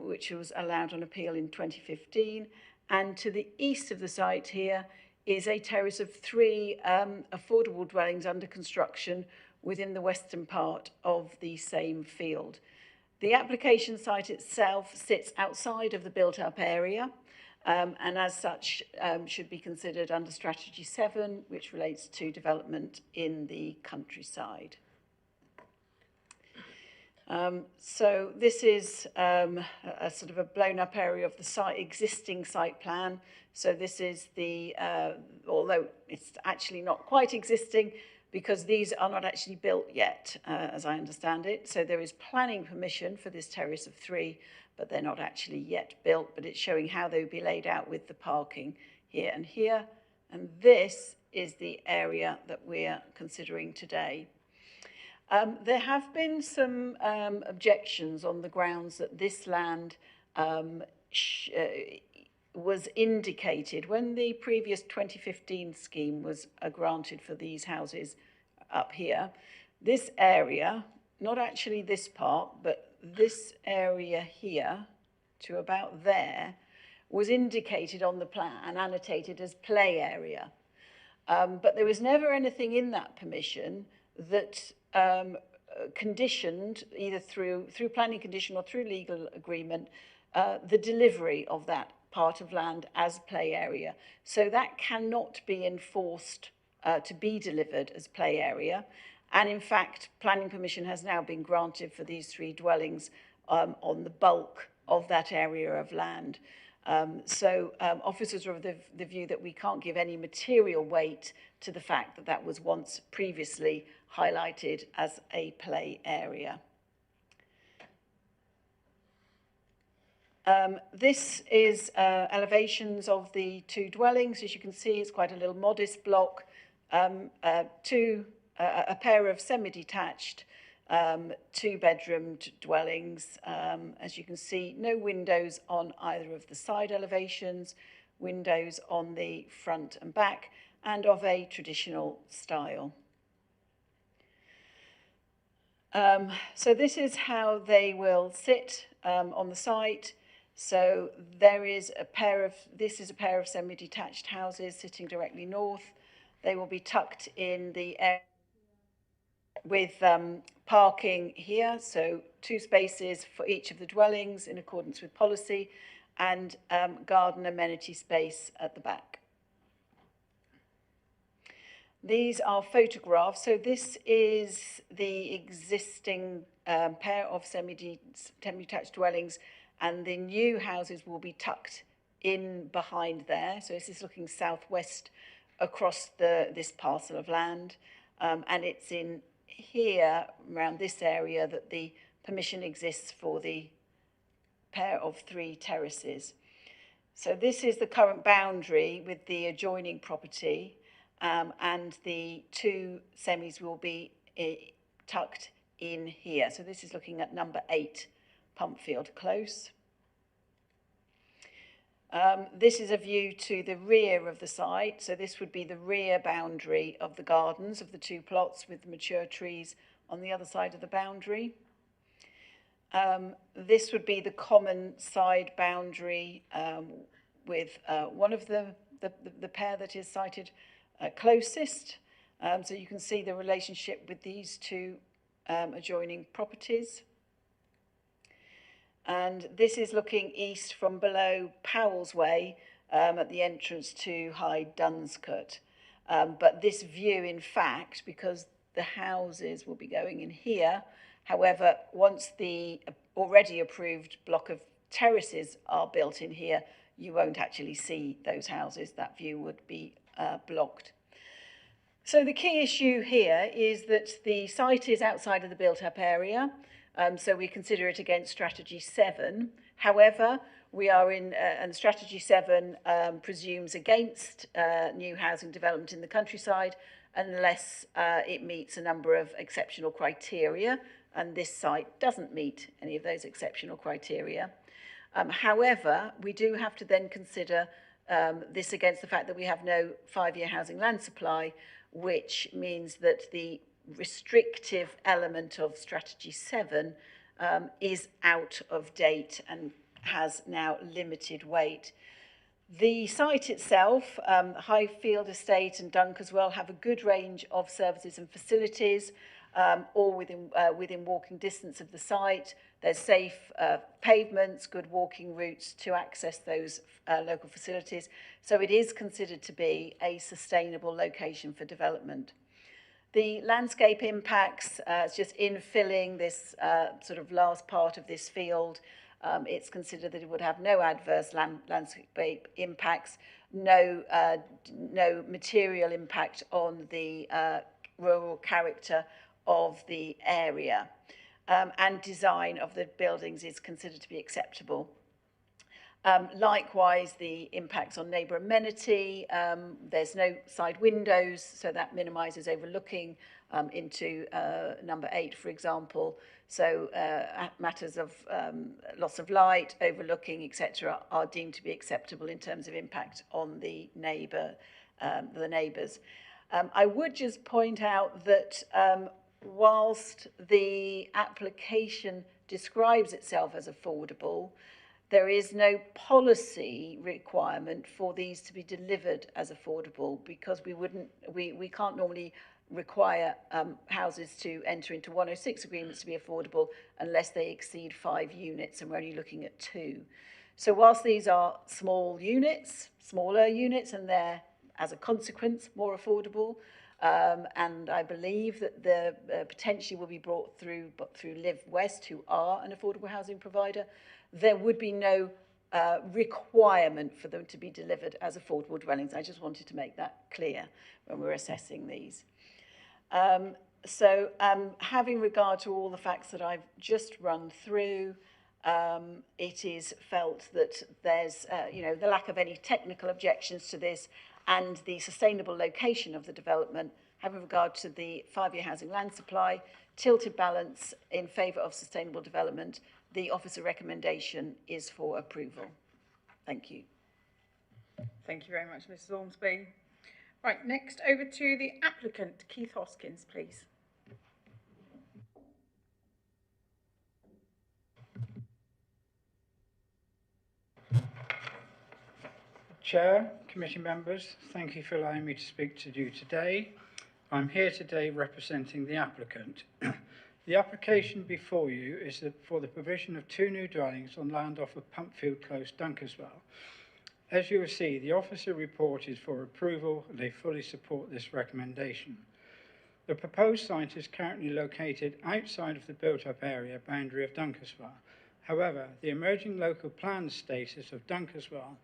which was allowed on appeal in 2015. And to the east of the site here is a terrace of 3 affordable dwellings under construction within the western part of the same field. The application site itself sits outside of the built-up area, and as such should be considered under Strategy 7, which relates to development in the countryside. So this is a sort of a blown-up area of the site, existing site plan. So this is the, although it's actually not quite existing, because these are not actually built yet, as I understand it. So there is planning permission for this terrace of 3, but they're not actually yet built, but it's showing how they would be laid out with the parking here and here. And this is the area that we're considering today. There have been some objections on the grounds that this land was indicated when the previous 2015 scheme was granted for these houses up here. This area, not actually this part, but this area here to about there, was indicated on the plan and annotated as play area. But there was never anything in that permission that conditioned, either through planning condition or through legal agreement, the delivery of that part of land as play area. So that cannot be enforced to be delivered as play area. And in fact, planning permission has now been granted for these 3 dwellings on the bulk of that area of land. Officers are of the view that we can't give any material weight to the fact that that was once previously highlighted as a play area. This is elevations of the 2 dwellings. As you can see, it's quite a little modest block. A pair of semi-detached 2-bedroomed dwellings. As you can see, no windows on either of the side elevations, windows on the front and back, and of a traditional style. So this is how they will sit on the site. So this is a pair of semi-detached houses sitting directly north. They will be tucked in the area with parking here, so 2 spaces for each of the dwellings in accordance with policy, and garden amenity space at the back. These are photographs. So this is the existing pair of semi-detached dwellings, and the new houses will be tucked in behind there. So this is looking southwest across this parcel of land, and it's in here around this area that the permission exists for the pair of 3 terraces. So this is the current boundary with the adjoining property, and the 2 semis will be tucked in here. So this is looking at number 8 Pumpfield Close. This is a view to the rear of the site. So this would be the rear boundary of the gardens of the 2 plots with the mature trees on the other side of the boundary. This would be the common side boundary with one of the pair that is sited closest. So you can see the relationship with these 2 adjoining properties. And this is looking east from below Powell's Way at the entrance to High Dunscott. But this view, in fact, because the houses will be going in here, however, once the already approved block of terraces are built in here, you won't actually see those houses. That view would be blocked. So the key issue here is that the site is outside of the built-up area. So we consider it against Strategy 7. However, we are in, and Strategy 7 presumes against new housing development in the countryside unless it meets a number of exceptional criteria, and this site doesn't meet any of those exceptional criteria. However, we do have to then consider this against the fact that we have no 5-year housing land supply, which means that the restrictive element of Strategy 7 is out of date and has now limited weight. The site itself, Highfield Estate and Dunkeswell, have a good range of services and facilities, all within walking distance of the site. There's safe pavements, good walking routes to access those local facilities. So it is considered to be a sustainable location for development. The landscape impacts, it's just infilling this sort of last part of this field. It's considered that it would have no adverse landscape impacts, no material impact on the rural character of the area. And design of the buildings is considered to be acceptable. Likewise, the impacts on neighbour amenity, there's no side windows, so that minimises overlooking into number 8, for example. So matters of loss of light, overlooking, etc., are deemed to be acceptable in terms of impact on the neighbours. I would just point out that whilst the application describes itself as affordable, there is no policy requirement for these to be delivered as affordable, because we can't normally require houses to enter into 106 agreements to be affordable unless they exceed 5 units, and we're only looking at 2. So whilst these are small units, smaller units, and they're, as a consequence, more affordable, and I believe that the potentially will be brought through Live West, who are an affordable housing provider, there would be no requirement for them to be delivered as affordable dwellings. I just wanted to make that clear when we're assessing these. Having regard to all the facts that I've just run through, it is felt that there's, the lack of any technical objections to this and the sustainable location of the development, having regard to the 5-year housing land supply, tilted balance in favour of sustainable development, the officer recommendation is for approval. Thank you. Thank you very much, Mrs. Ormsby. Right, next over to the applicant, Keith Hoskins, please. Chair, committee members, thank you for allowing me to speak to you today. I'm here today representing the applicant. The application before you is for the provision of 2 new dwellings on land off of Pumpfield Close, Dunkeswell. As you will see, the officer report is for approval and they fully support this recommendation. The proposed site is currently located outside of the built-up area boundary of Dunkeswell. However, the emerging local plan status of Dunkeswell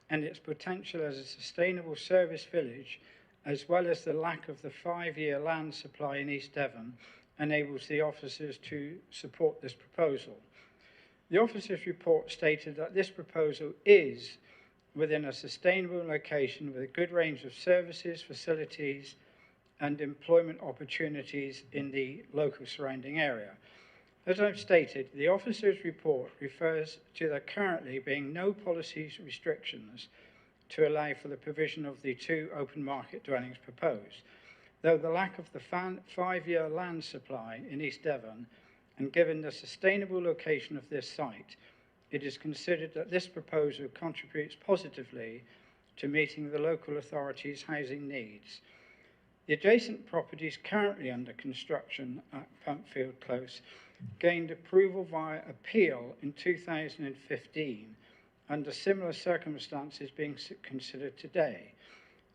and its potential as a sustainable service village, as well as the lack of the 5-year land supply in East Devon, enables the officers to support this proposal. The officer's report stated that this proposal is within a sustainable location with a good range of services, facilities, and employment opportunities in the local surrounding area. As I've stated, the officer's report refers to there currently being no policies restrictions to allow for the provision of the 2 open market dwellings proposed. Though the lack of the 5-year land supply in East Devon, and given the sustainable location of this site, it is considered that this proposal contributes positively to meeting the local authorities' housing needs. The adjacent properties currently under construction at Pumpfield Close gained approval via appeal in 2015 under similar circumstances being considered today.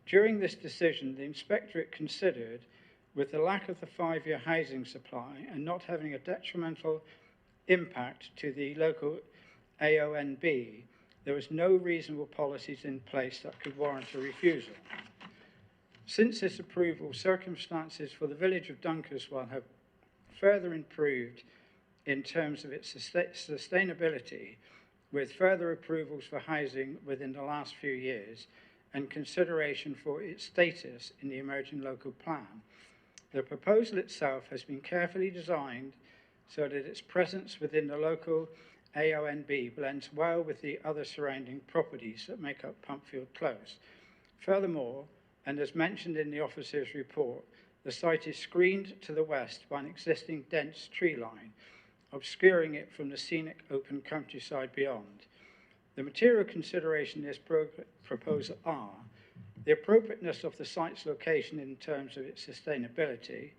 During this decision, the inspectorate considered, with the lack of the 5-year housing supply and not having a detrimental impact to the local AONB, there was no reasonable policies in place that could warrant a refusal. Since this approval, circumstances for the village of Dunkeswell have further improved in terms of its sustainability, with further approvals for housing within the last few years and consideration for its status in the emerging local plan. The proposal itself has been carefully designed so that its presence within the local AONB blends well with the other surrounding properties that make up Pumpfield Close. Furthermore, and as mentioned in the officer's report, the site is screened to the west by an existing dense tree line, obscuring it from the scenic open countryside beyond. The material consideration in this proposal are the appropriateness of the site's location in terms of its sustainability,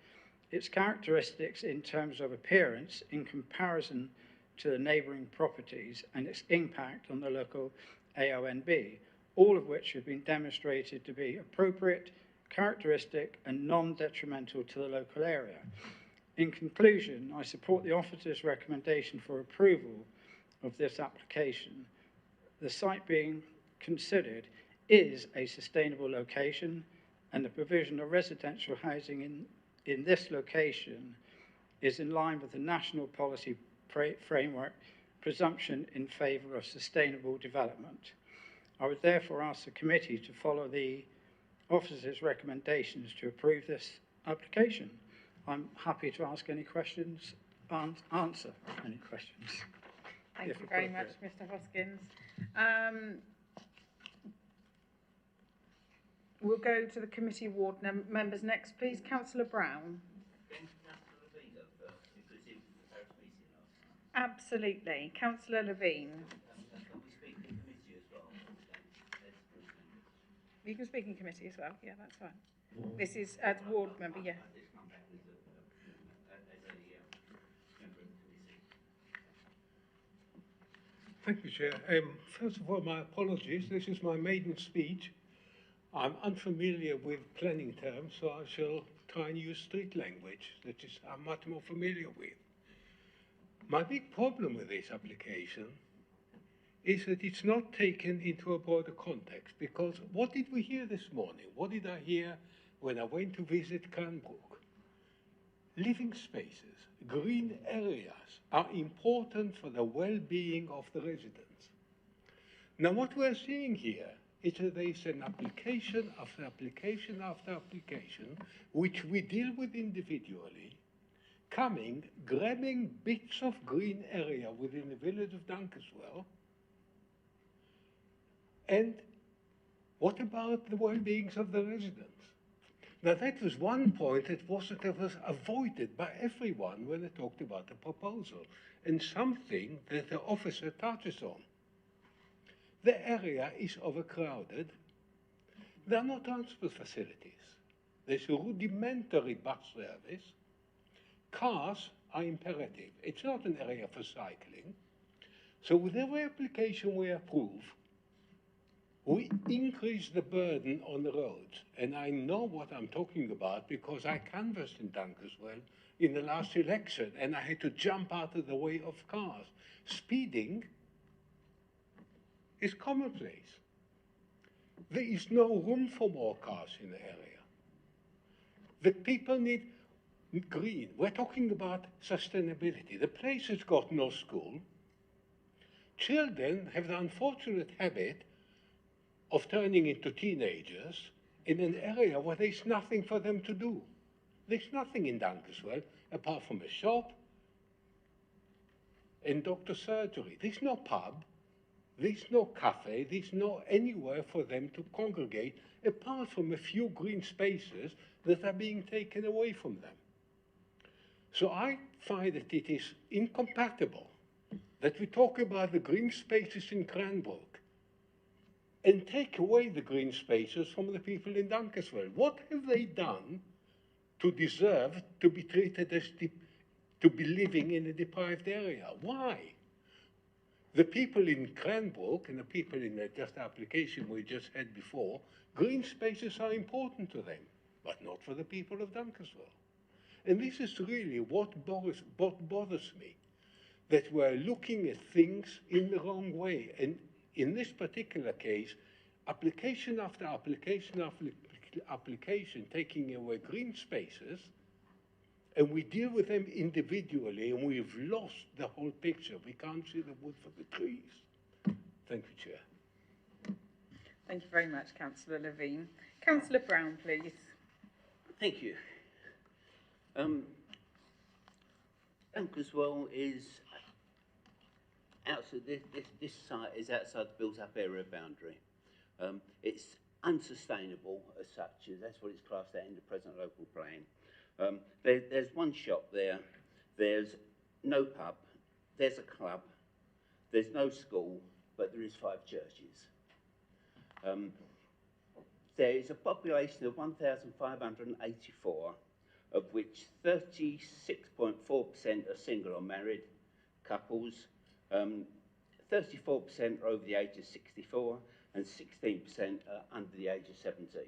its characteristics in terms of appearance in comparison to the neighbouring properties, and its impact on the local AONB, all of which have been demonstrated to be appropriate, characteristic, and non-detrimental to the local area. In conclusion, I support the officer's recommendation for approval of this application. The site being considered is a sustainable location, and the provision of residential housing in this location is in line with the national policy framework presumption in favour of sustainable development. I would therefore ask the committee to follow the officer's recommendations to approve this application. I'm happy to ask any questions, answer any questions. Thank you very much, Mr. Hoskins. We'll go to the committee ward members next, please. Councillor Brown. Absolutely. Councillor Levine. You can speak in committee as well. Yeah, that's fine. This is as ward member, yeah. Thank you, Chair. First of all, my apologies. This is my maiden speech. I'm unfamiliar with planning terms, so I shall try and use street language that is I'm much more familiar with. My big problem with this application is that it's not taken into a broader context, because what did we hear this morning? What did I hear when I went to visit Cranbrook? Living spaces, green areas are important for the well-being of the residents. Now what we're seeing here is that there is an application after application after application, which we deal with individually, grabbing bits of green area within the village of Dunkeswell. And what about the well-beings of the residents? Now that was one point that was avoided by everyone when they talked about the proposal, and something that the officer touches on. The area is overcrowded. There are no transport facilities. There's a rudimentary bus service. Cars are imperative. It's not an area for cycling. So with every application we approve, we increase the burden on the roads. And I know what I'm talking about because I canvassed in Dunkeswell in the last election, and I had to jump out of the way of cars. Speeding is commonplace. There is no room for more cars in the area. The people need green. We're talking about sustainability. The place has got no school. Children have the unfortunate habit of turning into teenagers in an area where there's nothing for them to do. There's nothing in Dunkeswell apart from a shop and doctor's surgery. There's no pub, there's no cafe, there's no anywhere for them to congregate apart from a few green spaces that are being taken away from them. So I find that it is incompatible that we talk about the green spaces in Cranbrook and take away the green spaces from the people in Dunkeswell. What have they done to deserve to be treated as to be living in a deprived area? Why? The people in Cranbrook and the people in the just application we just had before, green spaces are important to them, but not for the people of Dunkeswell. And this is really what bothers me, that we're looking at things in the wrong way. And in this particular case, application after application after application taking away green spaces, and we deal with them individually, and we've lost the whole picture. We can't see the wood for the trees. Thank you, Chair. Thank you very much, Councillor Levine. Councillor Brown, please. Thank you. Dunkeswell is outside, this site is outside the built-up area boundary. It's unsustainable as such, that's what it's classed at in the present local plan. There's one shop there, there's no pub, there's a club, there's no school, but there is 5 churches. There is a population of 1,584, of which 36.4% are single or married couples, 34% are over the age of 64, and 16% are under the age of 17.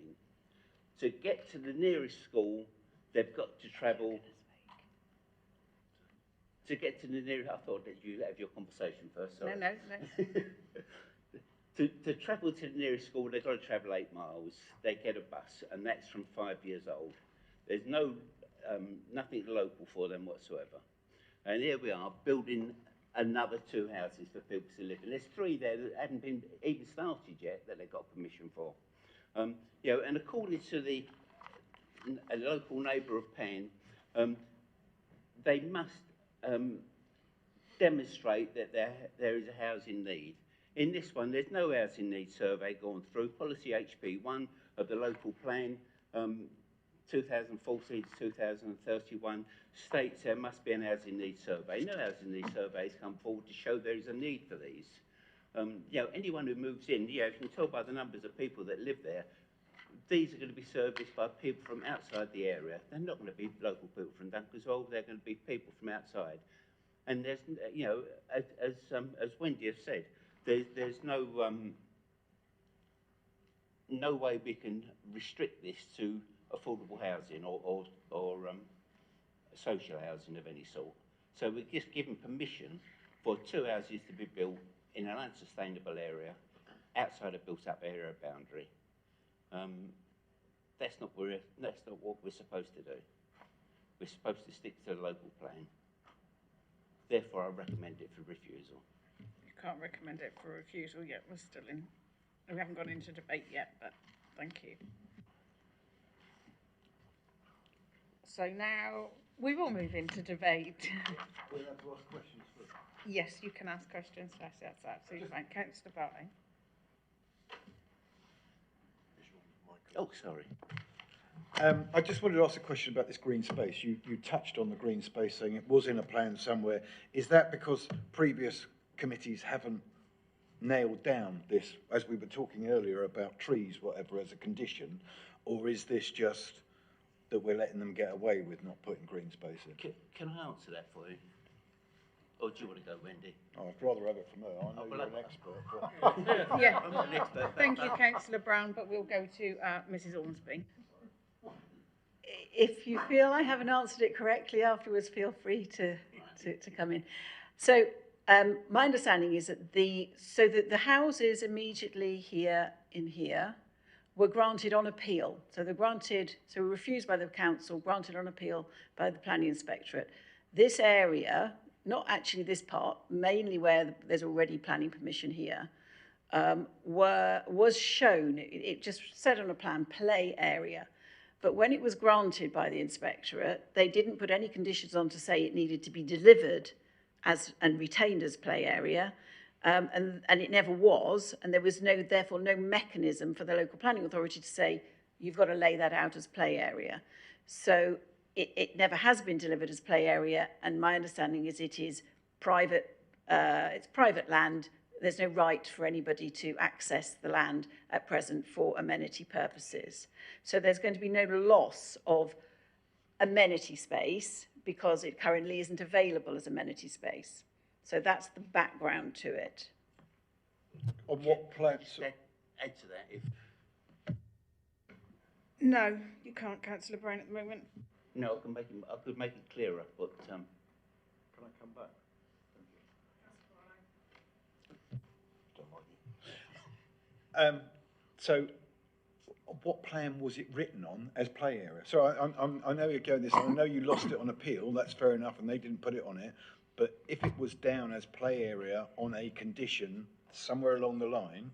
To get to the nearest school, they've got to travel. To get to the nearest, I thought that you have your conversation first. Sorry. No. To travel to the nearest school, they've got to travel 8 miles. They get a bus, and that's from 5 years old. There's no nothing local for them whatsoever. And here we are building another 2 houses for people to live in. There's 3 there that haven't been even started yet that they got permission for. You know, and according to a local neighbour of Penn, they must demonstrate that there is a housing need. In this one, there's no housing need survey gone through. Policy HP1 of the local plan, 2014 to 2031, states there must be an housing need survey. No housing need surveys come forward to show there is a need for these. You know, anyone who moves in, you know, you can tell by the numbers of people that live there, these are going to be serviced by people from outside the area. They're not going to be local people from Dunkelswell. They're going to be people from outside. And there's, you know, as Wendy has said, there's no no way we can restrict this to affordable housing or social housing of any sort. So we're just giving permission for 2 houses to be built in an unsustainable area outside a built-up area boundary. That's not what we're supposed to do. We're supposed to stick to the local plan. Therefore, I recommend it for refusal. You can't recommend it for refusal yet. We're still in. We haven't gone into debate yet, but thank you. So now we will move into debate. We'll have to ask questions first. Yes, you can ask questions first. That's absolutely fine. Councillor Bartley. Oh, sorry. I just wanted to ask a question about this green space. You touched on the green space, saying it was in a plan somewhere. Is that because previous committees haven't nailed down this, as we were talking earlier about trees, whatever, as a condition, or is this just that we're letting them get away with not putting green space in? Can I answer that for you? Or do you want to go, Wendy? Oh, I'd rather have it from her. I know well, you're an expert. But... Yeah. I'm not an expert. Thank you, Councillor Brown, but we'll go to Mrs. Ormsby. If you feel I haven't answered it correctly afterwards, feel free to come in. So my understanding is that the houses immediately here were granted on appeal. So they're granted, so refused by the council, granted on appeal by the planning inspectorate. This area, not actually this part, mainly where there's already planning permission here, was shown, it just said on a plan, play area. But when it was granted by the inspectorate, they didn't put any conditions on to say it needed to be delivered as and retained as play area, and it never was, and there was therefore no mechanism for the local planning authority to say you've got to lay that out as play area. So it never has been delivered as play area, and my understanding is it is private. It's private land. There's no right for anybody to access the land at present for amenity purposes. So there's going to be no loss of amenity space because it currently isn't available as amenity space. So that's the background to it. On what plans? Add to that, if... No, you can't, Councillor Brown, at the moment. No, I could make it clearer, but... Can I come back? So what plan was it written on as play area? So I know you're going this, I know you lost it on appeal, that's fair enough, and they didn't put it on it, but if it was down as play area on a condition somewhere along the line,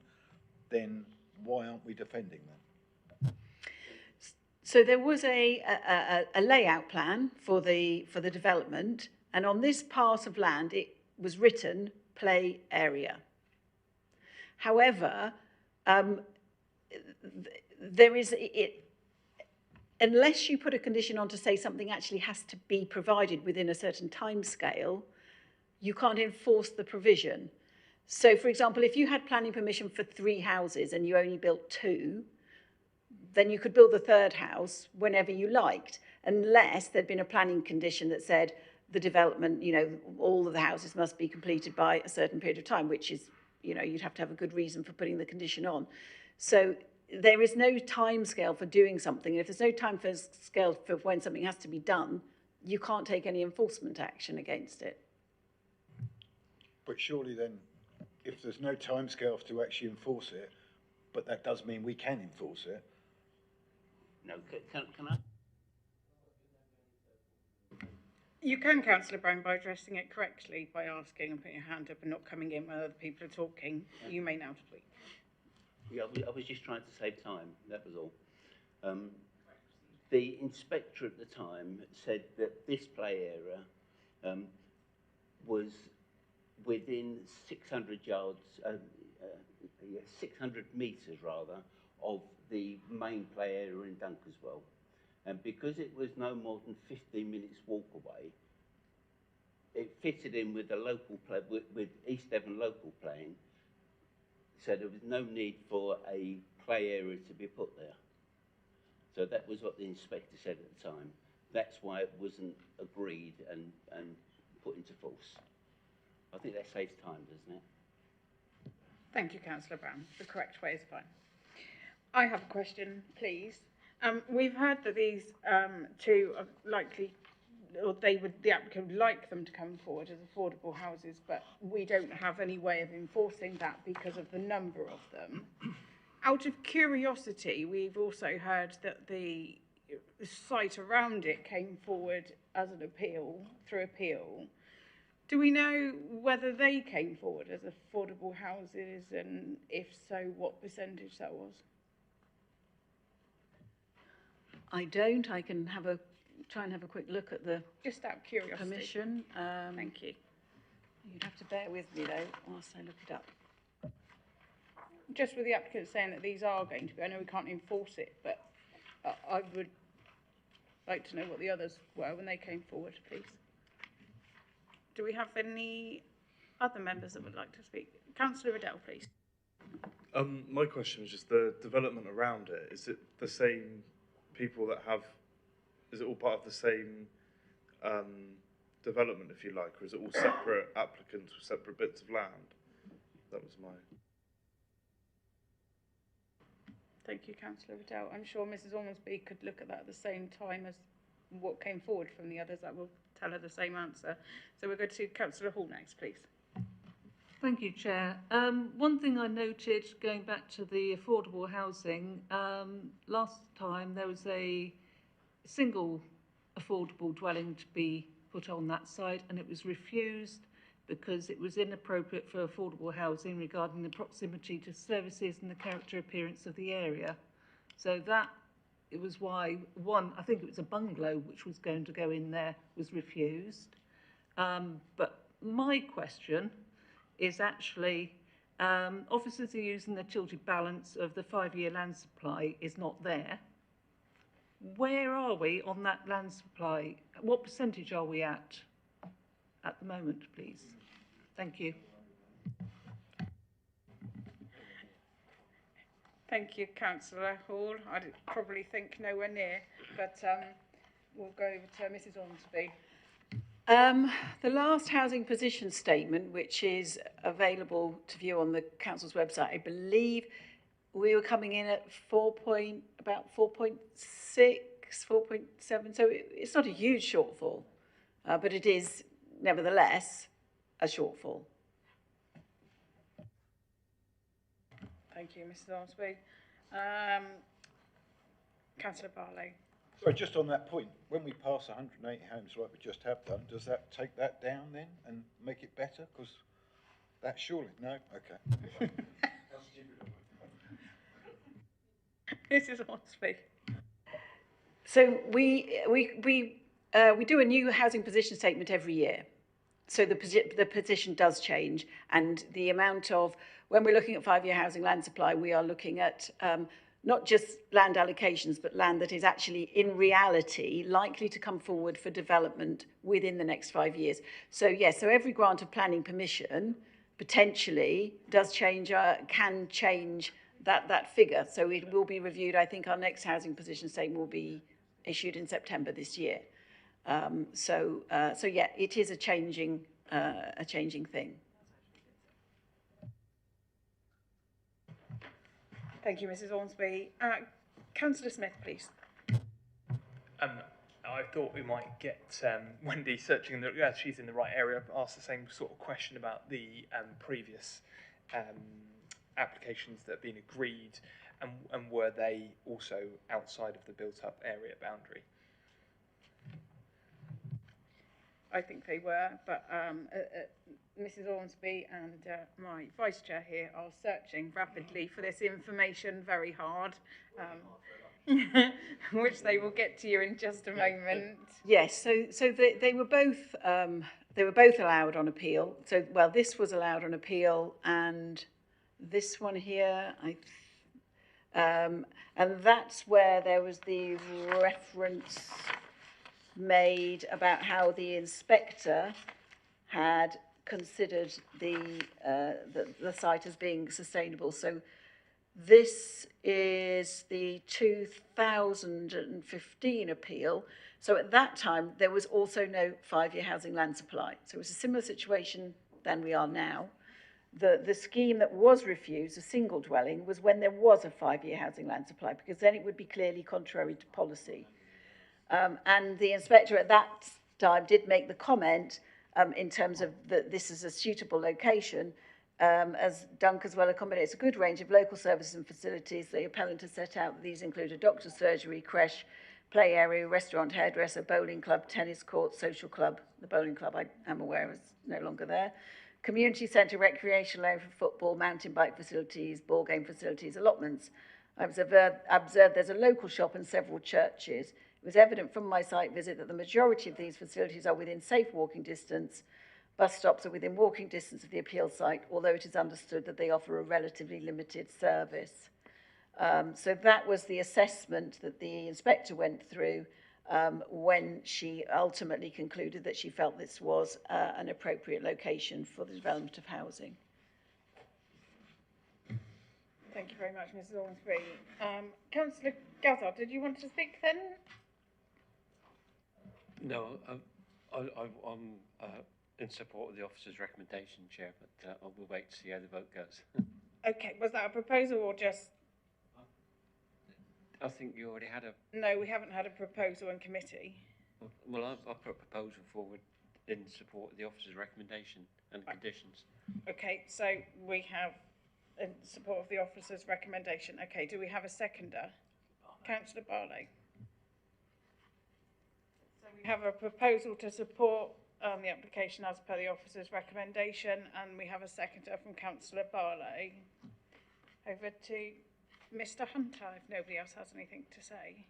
then why aren't we defending that? So there was a layout plan for the development, and on this part of land it was written play area. However, there is unless you put a condition on to say something actually has to be provided within a certain time scale, you can't enforce the provision. So, for example, if you had planning permission for 3 houses and you only built 2, then you could build the 3rd house whenever you liked, unless there'd been a planning condition that said the development, you know, all of the houses must be completed by a certain period of time, which is, you know, you'd have to have a good reason for putting the condition on. So there is no time scale for doing something. And if there's no time scale for when something has to be done, you can't take any enforcement action against it. But surely then, if there's no time scale to actually enforce it, but that does mean we can enforce it. No, can I? You can, Councillor Brown, by addressing it correctly, by asking and putting your hand up and not coming in when other people are talking. You may now speak. Yeah, I was just trying to save time, that was all. The inspector at the time said that this play area was within 600 yards, 600 metres rather, of the main play area in Dunkelswell. And because it was no more than 15 minutes walk away, it fitted in with the local play, with East Devon local playing, so there was no need for a play area to be put there. So that was what the inspector said at the time. That's why it wasn't agreed and put into force. I think that saves time, doesn't it? Thank you, Councillor Brown. The correct way is fine. I have a question, please. We've heard that these two are likely, or the applicant would like them to come forward as affordable houses, but we don't have any way of enforcing that because of the number of them. Out of curiosity, we've also heard that the site around it came forward as an appeal, through appeal. Do we know whether they came forward as affordable houses, and if so, what percentage that was? I don't. I can try and have a quick look at the Just out of curiosity. permission. Thank you. You'd have to bear with me though whilst I look it up. Just with the applicant saying that these are going to be, I know we can't enforce it, but I would like to know what the others were when they came forward, please. Do we have any other members that would like to speak? Councillor Riddell, please. My question is just the development around it. Is it the same people that have, is it all part of the same development, if you like, or is it all separate applicants with separate bits of land? That was my... Thank you, Councillor Riddell. I'm sure Mrs Ormsby could look at that at the same time as what came forward from the others. That will tell her the same answer. So we'll go to Councillor Hall next, please. Thank you, Chair. One thing I noted, going back to the affordable housing, last time there was a single affordable dwelling to be put on that site, and it was refused because it was inappropriate for affordable housing regarding the proximity to services and the character appearance of the area. So that it was why one, I think it was a bungalow which was going to go in there, was refused. But my question is actually, officers are using the tilted balance of the 5-year land supply is not there. Where are we on that land supply? What percentage are we at the moment, please? Thank you. Thank you, Councillor Hall. I'd probably think nowhere near, but we'll go over to Mrs Ormsby. The last housing position statement, which is available to view on the council's website, I believe we were coming in at about 4.6, 4.7. So it's not a huge shortfall, but it is nevertheless a shortfall. Thank you, Mrs Ormsby. Councillor Barlow. Sorry, just on that point, when we pass 180 homes like we just have done, does that take that down then and make it better? Because that surely, no? Okay. Mrs Ormsby. So we do a new housing position statement every year. So the position does change, and the amount of, when we're looking at 5-year housing land supply, we are looking at not just land allocations, but land that is actually in reality likely to come forward for development within the next 5 years. So yes, so every grant of planning permission potentially does change, can change that figure. So it will be reviewed. I think our next housing position statement will be issued in September this year. So yeah, it is a changing thing. Thank you, Mrs Ormsby. Councillor Smith, please. I thought we might get Wendy searching, she's in the right area, ask the same sort of question about the previous applications that have been agreed, and were they also outside of the built-up area boundary? I think they were, but Mrs Ormsby and my Vice Chair here are searching rapidly for this information very hard, which they will get to you in just a moment. Yes, so they were both allowed on appeal. So well, this was allowed on appeal, and this one here, and that's where there was the reference made about how the inspector had considered the site as being sustainable. So This is the 2015 appeal. So at that time, there was also no 5-year housing land supply. So it was a similar situation than we are now. The scheme that was refused, a single dwelling, was when there was a 5-year housing land supply, because then it would be clearly contrary to policy. And the inspector at that time did make the comment in terms of that this is a suitable location, as Dunkers accommodates a good range of local services and facilities. The appellant has set out that these include a doctor's surgery, creche, play area, restaurant, hairdresser, bowling club, tennis court, social club. The bowling club, I am aware, is no longer there. Community centre, recreational area for football, mountain bike facilities, ball game facilities, allotments. I've observed there's a local shop and several churches. It was evident from my site visit that the majority of these facilities are within safe walking distance. Bus stops are within walking distance of the appeal site, although it is understood that they offer a relatively limited service. So that was the assessment that the inspector went through when she ultimately concluded that she felt this was an appropriate location for the development of housing. Thank you very much, Mrs. Ormsby. Councillor Gazzard, did you want to speak then? No, I'm in support of the officer's recommendation, Chair, but we'll wait to see how the vote goes. Okay, was that a proposal or just... I think you already had a... No, we haven't had a proposal in committee. Well, I've put a proposal forward in support of the officer's recommendation and conditions. Okay, so we have in support of the officer's recommendation. Okay, do we have a seconder? Councillor Barlow. So we have a proposal to support the application as per the officer's recommendation, and we have a seconder from Councillor Barlow. Over to Mr. Hunter, if nobody else has anything to say.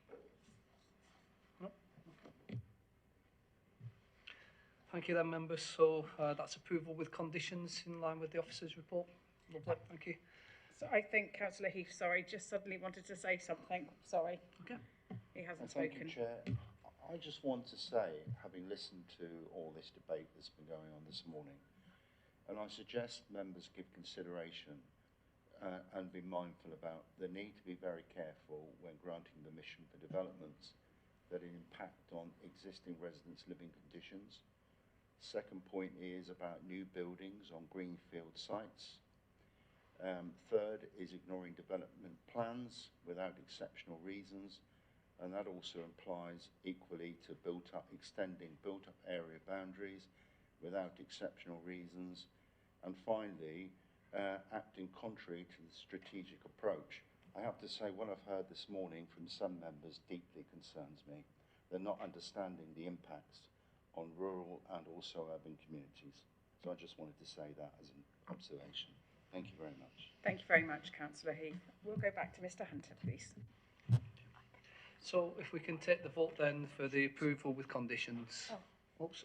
Thank you then, members. So that's approval with conditions in line with the officer's report. Lovely, thank you. So I think Councillor Heath, sorry, just suddenly wanted to say something. Sorry. Okay. He hasn't Thank spoken. you, Chair. I just want to say, having listened to all this debate that's been going on this morning, and I suggest members give consideration and be mindful about the need to be very careful when granting permission for developments that impact on existing residents' living conditions. Second point is about new buildings on greenfield sites. Third is ignoring development plans without exceptional reasons, and that also implies equally to extending built-up area boundaries without exceptional reasons. And finally, acting contrary to the strategic approach. I have to say, what I've heard this morning from some members deeply concerns me. They're not understanding the impacts on rural and also urban communities. So I just wanted to say that as an observation. Thank you very much. Thank you very much, Councillor Heath. We'll go back to Mr. Hunter, please. So if we can take the vote then for the approval with conditions. Oops.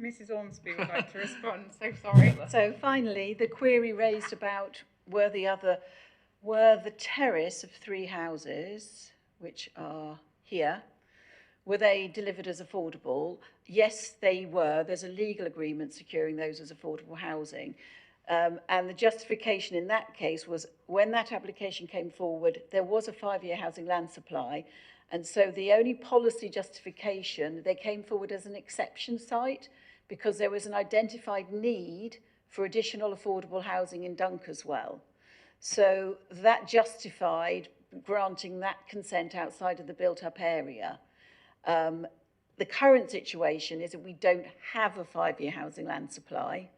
Mrs. Ormsby would like to respond, so sorry. So finally, the query raised about were the terrace of 3 houses, which are here, were they delivered as affordable? Yes, they were. There's a legal agreement securing those as affordable housing. And the justification in that case was when that application came forward, there was a 5-year housing land supply. And so the only policy justification, they came forward as an exception site because there was an identified need for additional affordable housing in Dunkers. So that justified granting that consent outside of the built-up area. The current situation is that we don't have a 5-year housing land supply.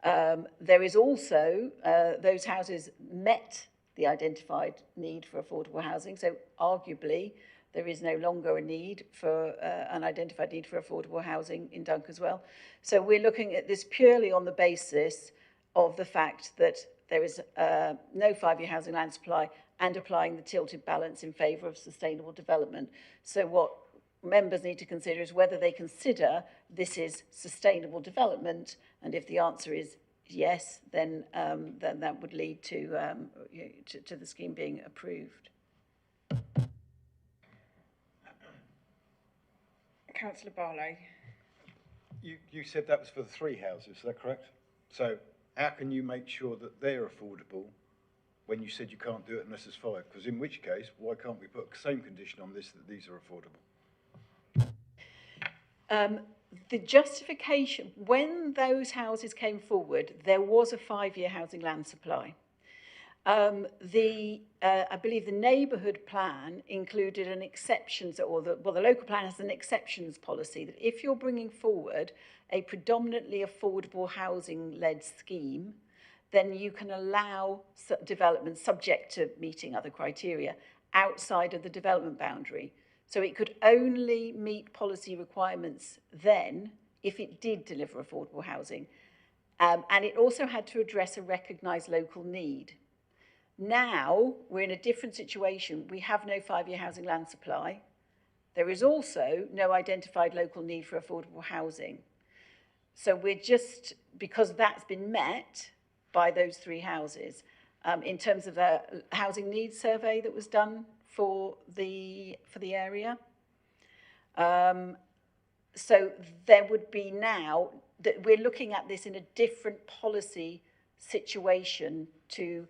There is also, those houses met the identified need for affordable housing, so arguably there is no longer a need for an identified need for affordable housing in Dunkers. So we're looking at this purely on the basis of the fact that there is no 5-year housing land supply and applying the tilted balance in favour of sustainable development. So what members need to consider is whether they consider this is sustainable development, and if the answer is yes, then that would lead to the scheme being approved. Councillor Barlow. You said that was for the 3 houses, is that correct? So how can you make sure that they're affordable when you said you can't do it unless there's 5? Because in which case, why can't we put the same condition on this, that these are affordable? The justification, when those houses came forward, there was a 5-year housing land supply. I believe the neighbourhood plan included an exceptions, or the local plan has an exceptions policy that if you're bringing forward a predominantly affordable housing-led scheme, then you can allow development subject to meeting other criteria outside of the development boundary. So it could only meet policy requirements then if it did deliver affordable housing. And it also had to address a recognised local need. Now we're in a different situation. We have no 5-year housing land supply. There is also no identified local need for affordable housing. So we're just, because that's been met by those 3 houses, in terms of the housing needs survey that was done for the area. So there would be now, that we're looking at this in a different policy situation to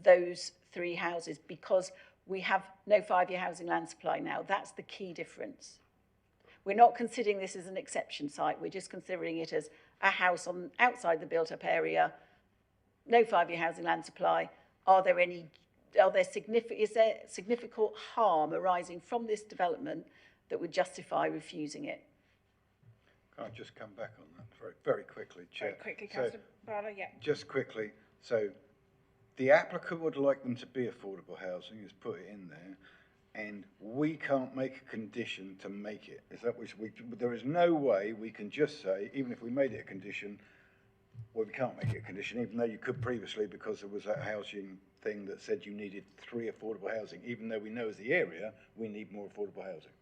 those 3 houses because we have no 5-year housing land supply now. That's the key difference. We're not considering this as an exception site. We're just considering it as a house outside the built-up area, no 5-year housing land supply. Is there significant harm arising from this development that would justify refusing it? Can I just come back on that very, very quickly, Chair? Very quickly, Councillor Barlow, yeah. Just quickly, so the applicant would like them to be affordable housing, is put it in there, and we can't make a condition to make it. Is that which there is no way we can just say, even if we made it a condition, well, we can't make it a condition, even though you could previously, because there was that housing thing that said you needed 3 affordable housing, even though we know as the area, we need more affordable housing.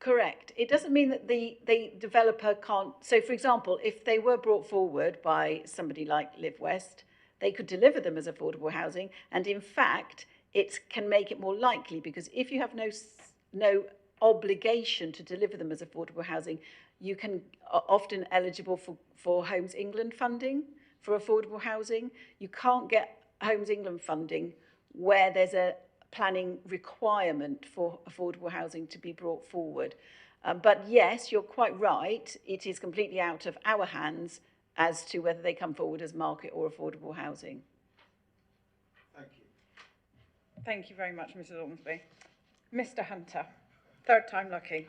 Correct. It doesn't mean that the developer can't. So, for example, if they were brought forward by somebody like Live West, they could deliver them as affordable housing. And in fact, it can make it more likely because if you have no obligation to deliver them as affordable housing, you can often eligible for Homes England funding for affordable housing. You can't get Homes England funding where there's a planning requirement for affordable housing to be brought forward. But yes, you're quite right. It is completely out of our hands as to whether they come forward as market or affordable housing. Thank you. Thank you very much, Mrs. Ormsby. Mr. Hunter, 3rd time lucky.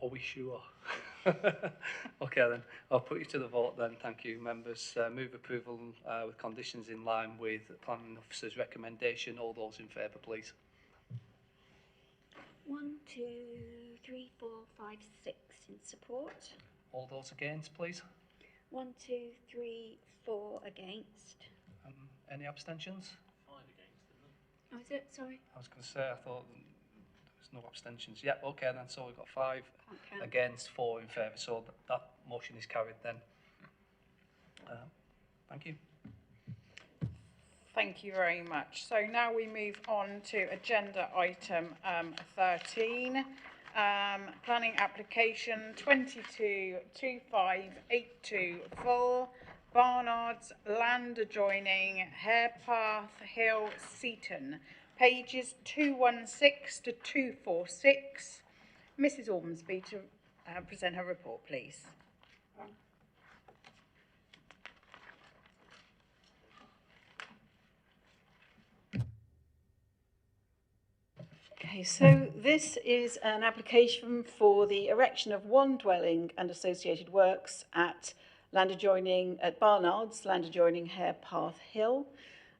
Are we sure? Okay then, I'll put you to the vote then. Thank you, members. Move approval with conditions in line with the planning officer's recommendation. All those in favour, please. 1, 2, 3, 4, 5, 6 in support. All those against, please. 1, 2, 3, 4 against. Any abstentions? 5 against, isn't it? Oh, is it? Sorry. I was going to say, I thought there was no abstentions. Yeah, okay then, so we've got 5 Okay. against, 4 in favour, so that motion is carried then. Thank you. Thank you very much. So now we move on to agenda item 13, planning application 222584, Barnard's land adjoining Harepath Hill, Seaton, pages 216 to 246. Mrs. Ormsby to present her report, please. Okay, so this is an application for the erection of 1 dwelling and associated works at Barnard's, land adjoining Harepath Hill.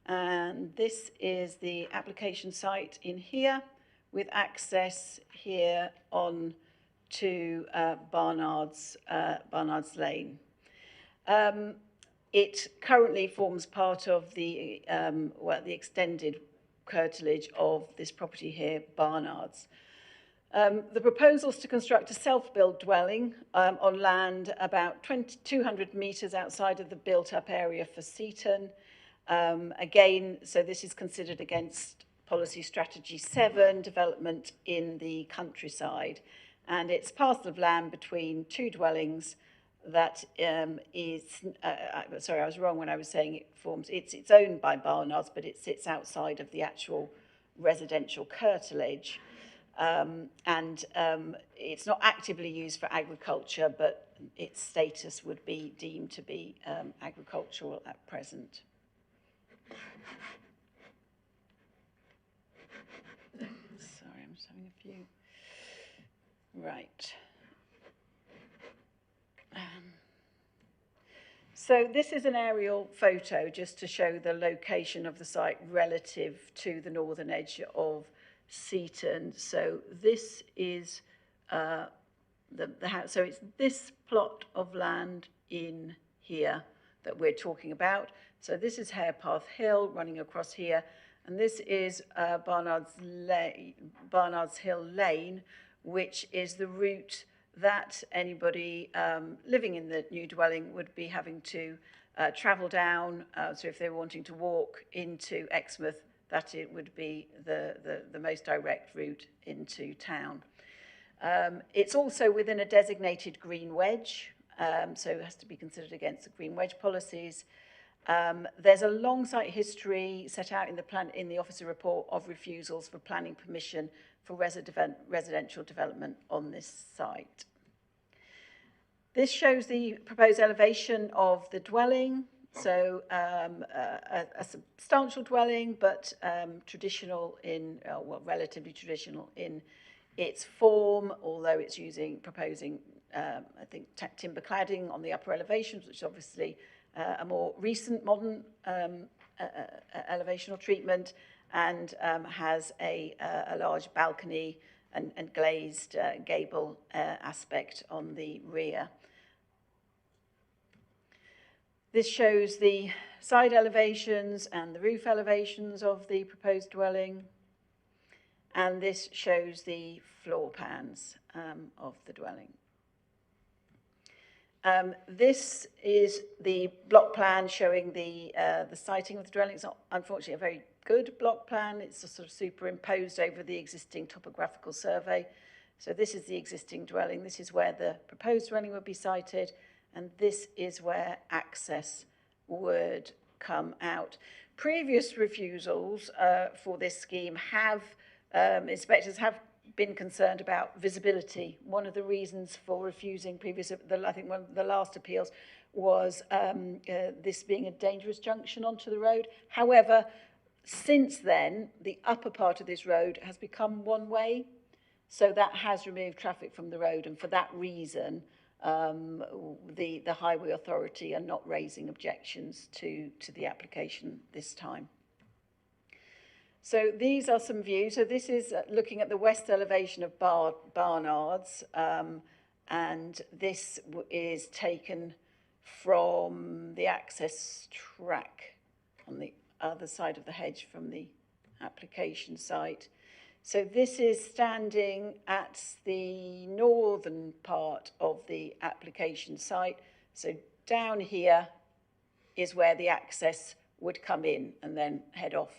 And this is the application site in here with access here on to Barnard's Lane. It currently forms part of the the extended curtilage of this property here, Barnard's. The proposal is to construct a self-built dwelling on land about 200 metres outside of the built-up area for Seaton. Again, so this is considered against Policy Strategy 7, development in the countryside. And it's parcel of land between 2 dwellings that sorry, I was wrong when I was saying it's owned by Barnards, but it sits outside of the actual residential curtilage. It's not actively used for agriculture, but its status would be deemed to be agricultural at present. Sorry, I'm just having a few. Right. So this is an aerial photo just to show the location of the site relative to the northern edge of Seaton. So this is the house. So it's this plot of land in here that we're talking about. So this is Harepath Hill running across here, and this is Barnards Hill Lane, which is the route that anybody living in the new dwelling would be having to travel down. So if they were wanting to walk into Exmouth, that it would be the most direct route into town. It's also within a designated green wedge, so it has to be considered against the green wedge policies. There's a long site history set out in the officer report of refusals for planning permission for residential development on this site. This shows the proposed elevation of the dwelling. So a substantial dwelling, but traditional in, well, relatively traditional in its form, although it's proposing, I think, timber cladding on the upper elevations, which is obviously a more recent modern elevational treatment, and has a large balcony and glazed gable aspect on the rear. This shows the side elevations and the roof elevations of the proposed dwelling. And this shows the floor plans of the dwelling. This is the block plan showing the siting of the dwelling. It's not, unfortunately, a very good block plan. It's sort of superimposed over the existing topographical survey. So this is the existing dwelling. This is where the proposed dwelling would be sited. And this is where access would come out. Previous refusals for this scheme have, inspectors have been concerned about visibility. One of the reasons for refusing I think one of the last appeals was this being a dangerous junction onto the road. However, since then, the upper part of this road has become one way. So that has removed traffic from the road. And for that reason, the Highway Authority are not raising objections to the application this time. So these are some views. So this is looking at the west elevation of Barnards, and this is taken from the access track on the other side of the hedge from the application site. So this is standing at the northern part of the application site. So down here is where the access would come in and then head off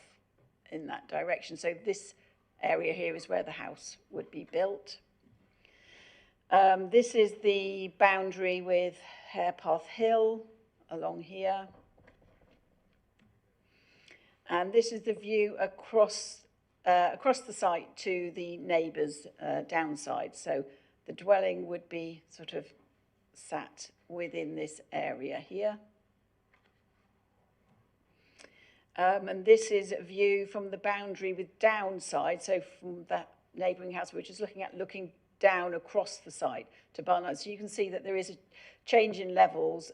in that direction. So this area here is where the house would be built. This is the boundary with Harepath Hill along here. And this is the view across the site to the neighbours' downside. So the dwelling would be sort of sat within this area here. And this is a view from the boundary with downside, so from that neighbouring house, we're just looking down across the site to Barnards. So you can see that there is a change in levels.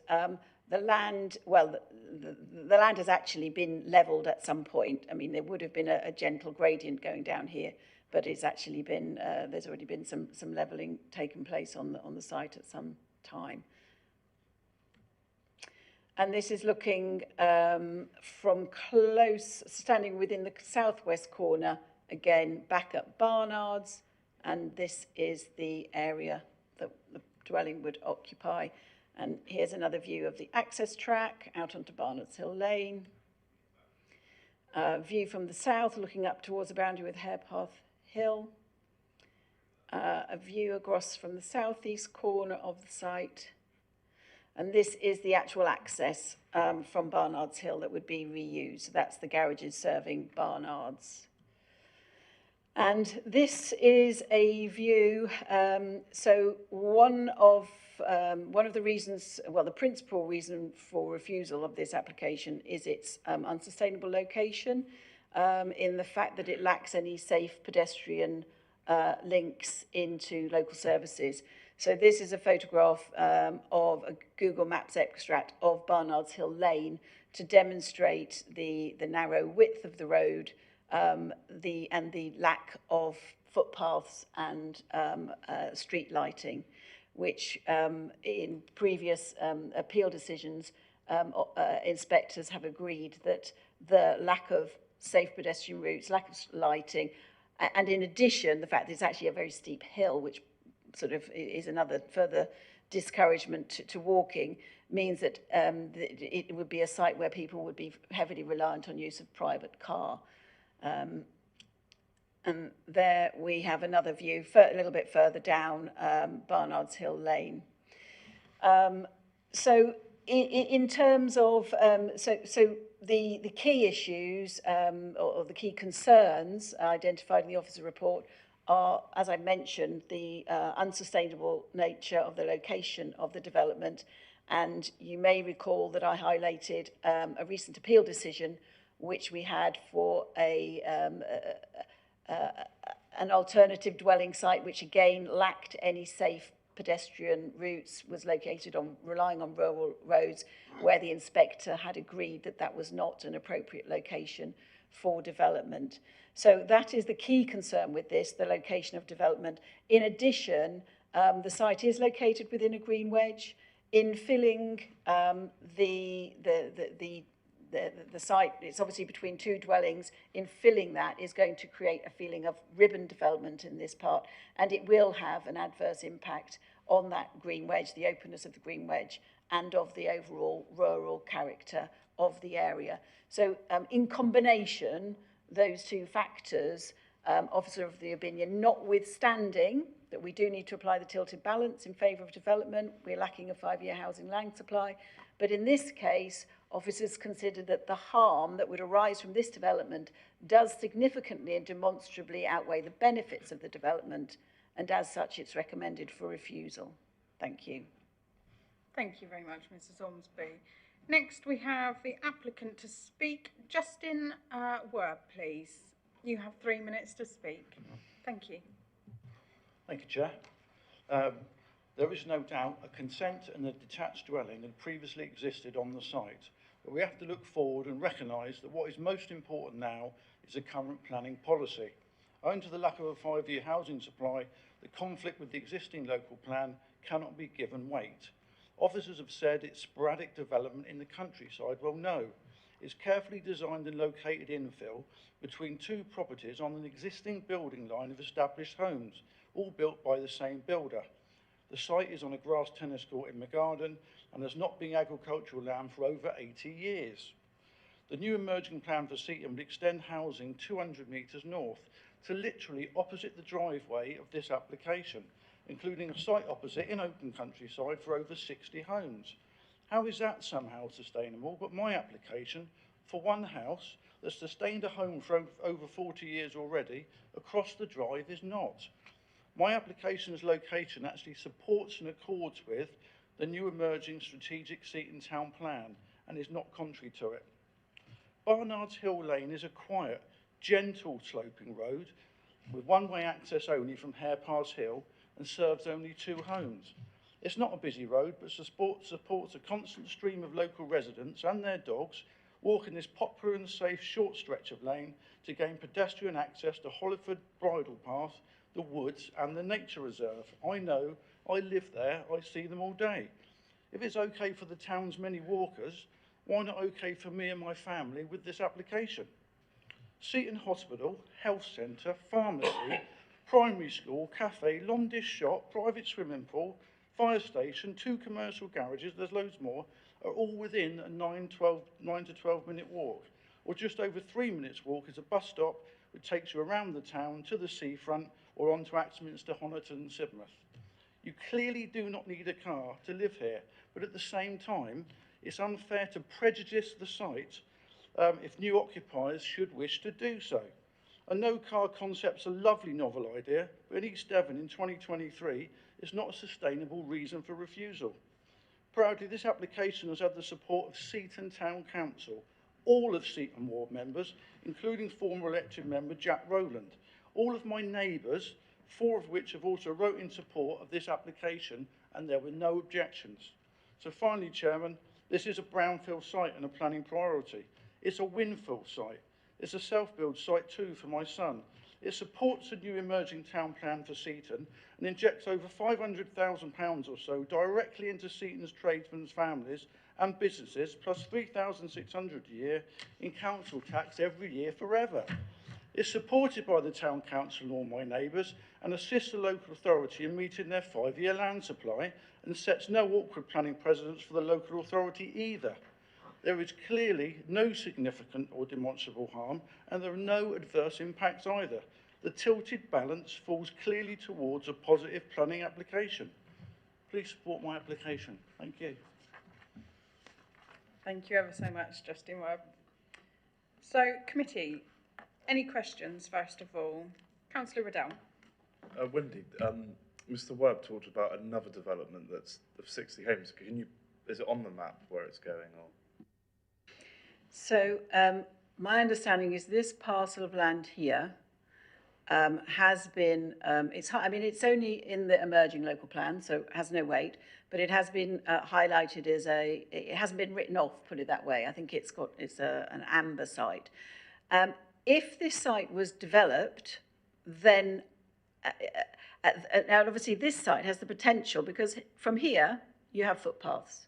The land, well, the land has actually been levelled at some point. I mean, there would have been a gentle gradient going down here, but it's actually been, there's already been some levelling taken place on the site at some time. And this is looking from close, standing within the southwest corner, again, back at Barnards, and this is the area that the dwelling would occupy. And here's another view of the access track out onto Barnards Hill Lane. View from the south, looking up towards the boundary with Harepath Hill. A view across from the southeast corner of the site. And this is the actual access from Barnards Hill that would be reused. So that's the garages serving Barnards. And this is a view, so one of the reasons, well, the principal reason for refusal of this application is its unsustainable location, in the fact that it lacks any safe pedestrian links into local services. So this is a photograph of a Google Maps extract of Barnards Hill Lane to demonstrate the narrow width of the road, and the lack of footpaths and street lighting, which in previous appeal decisions, inspectors have agreed that the lack of safe pedestrian routes, lack of lighting, and in addition, the fact that it's actually a very steep hill, which sort of is another further discouragement to walking, means that it would be a site where people would be heavily reliant on use of private car. And there we have another view, a little bit further down Barnards Hill Lane. So in terms of, the key issues or the key concerns identified in the officer report are, as I mentioned, the unsustainable nature of the location of the development. And you may recall that I highlighted a recent appeal decision which we had for an alternative dwelling site, which again lacked any safe pedestrian routes, was located on relying on rural roads, where the inspector had agreed that that was not an appropriate location for development. So that is the key concern with this, the location of development. In addition, the site is located within a green wedge. Infilling the site, it's obviously between two dwellings, infilling that is going to create a feeling of ribbon development in this part, and it will have an adverse impact on that green wedge, the openness of the green wedge, and of the overall rural character of the area. So in combination, those two factors, officer of the opinion, notwithstanding that we do need to apply the tilted balance in favour of development, we're lacking a 5-year housing land supply, but in this case, officers considered that the harm that would arise from this development does significantly and demonstrably outweigh the benefits of the development, and as such, it's recommended for refusal. Thank you. Thank you very much, Mrs. Ormsby. Next, we have the applicant to speak. Justin Werb, please. You have 3 minutes to speak. Thank you. Thank you, Chair. There is no doubt a consent and a detached dwelling had previously existed on the site, but we have to look forward and recognise that what is most important now is the current planning policy. Owing to the lack of a 5-year housing supply, the conflict with the existing local plan cannot be given weight. Officers have said it's sporadic development in the countryside. Well, no. It's carefully designed and located infill between two properties on an existing building line of established homes, all built by the same builder. The site is on a grass tennis court in Megarden and has not been agricultural land for over 80 years. The new emerging plan for Seaton would extend housing 200 metres north to literally opposite the driveway of this application, including a site opposite in open countryside for over 60 homes. How is that somehow sustainable? But my application for one house that's sustained a home for over 40 years already across the drive is not. My application's location actually supports and accords with the new emerging strategic Seaton Town Plan and is not contrary to it. Barnards Hill Lane is a quiet, gentle sloping road with one-way access only from Harepass Hill and serves only 2 homes. It's not a busy road, but supports a constant stream of local residents and their dogs walking this popular and safe short stretch of lane to gain pedestrian access to Holliford Bridle Path, the woods and the nature reserve. I know, I live there, I see them all day. If it's okay for the town's many walkers, why not okay for me and my family with this application? Seaton Hospital, health centre, pharmacy, primary school, cafe, long dish shop, private swimming pool, fire station, 2 commercial garages, there's loads more, are all within a 9 to 12 minute walk. Or just over 3 minutes walk is a bus stop which takes you around the town to the seafront or onto Axminster, Honiton and Sidmouth. You clearly do not need a car to live here, but at the same time, it's unfair to prejudice the site if new occupiers should wish to do so. A no-car concept's a lovely novel idea, but in East Devon in 2023, it's not a sustainable reason for refusal. Proudly, this application has had the support of Seaton Town Council, all of Seaton ward members, including former elected member Jack Rowland, all of my neighbours, 4 of which have also wrote in support of this application, and there were no objections. So finally, Chairman, this is a brownfield site and a planning priority. It's a Winfield site. It's a self-build site too for my son. It supports a new emerging town plan for Seaton and injects over £500,000 or so directly into Seaton's tradesmen's families and businesses, plus £3,600 a year in council tax every year forever. It's supported by the town council and all my neighbours and assists the local authority in meeting their 5-year land supply and sets no awkward planning precedents for the local authority either. There is clearly no significant or demonstrable harm, and there are no adverse impacts either. The tilted balance falls clearly towards a positive planning application. Please support my application. Thank you. Thank you ever so much, Justin Webb. So, committee, any questions first of all? Councillor Riddell. Wendy, Mr. Webb talked about another development that's of 60 homes. Is it on the map where it's going? Or? So my understanding is this parcel of land here has been, it's only in the emerging local plan, so it has no weight, but it has been highlighted as it hasn't been written off, put it that way. I think it's an amber site. If this site was developed, then, now obviously this site has the potential, because from here you have footpaths.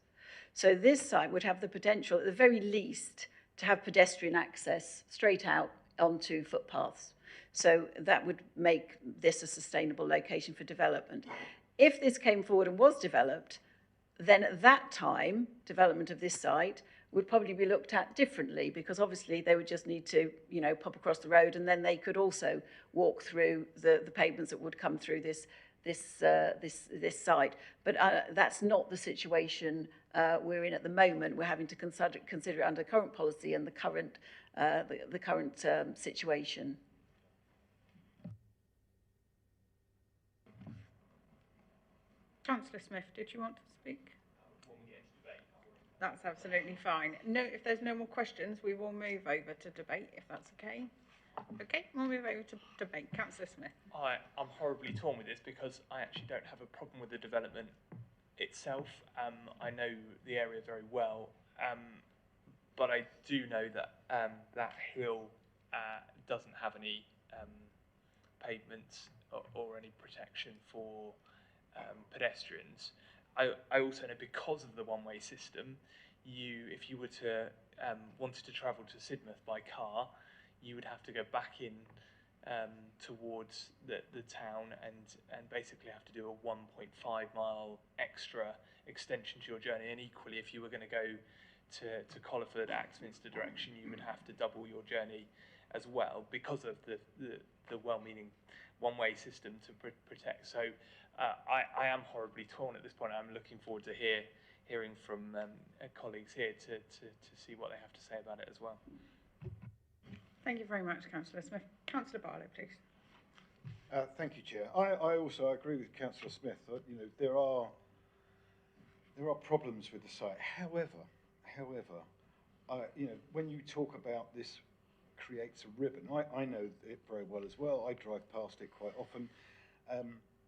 So this site would have the potential, at the very least, to have pedestrian access straight out onto footpaths. So that would make this a sustainable location for development. If this came forward and was developed, then at that time, development of this site would probably be looked at differently, because obviously they would just need to, pop across the road, and then they could also walk through the pavements that would come through this site. But that's not the situation we're in at the moment. We're having to consider it under current policy and the current situation. Councillor Smith, did you want to speak? That's absolutely fine. No, if there's no more questions, we will move over to debate, if that's okay. Okay, we'll move over to debate. Councillor Smith. I'm horribly torn with this because I actually don't have a problem with the development itself. I know the area very well, but I do know that that hill doesn't have any pavements or any protection for pedestrians. I also know, because of the one-way system, if you were to wanted to travel to Sidmouth by car, you would have to go back in towards the town and basically have to do a 1.5 mile extra extension to your journey. And equally, if you were going to go to Colliford, Axminster direction, you would have to double your journey as well, because of the well-meaning one-way system to protect. So I am horribly torn at this point. I'm looking forward to hearing from colleagues here to see what they have to say about it as well. Thank you very much, Councillor Smith. Councillor Barlow, please. Thank you, Chair. I also agree with Councillor Smith that there are problems with the site. However, when you talk about this creates a ribbon, I know it very well as well. I drive past it quite often.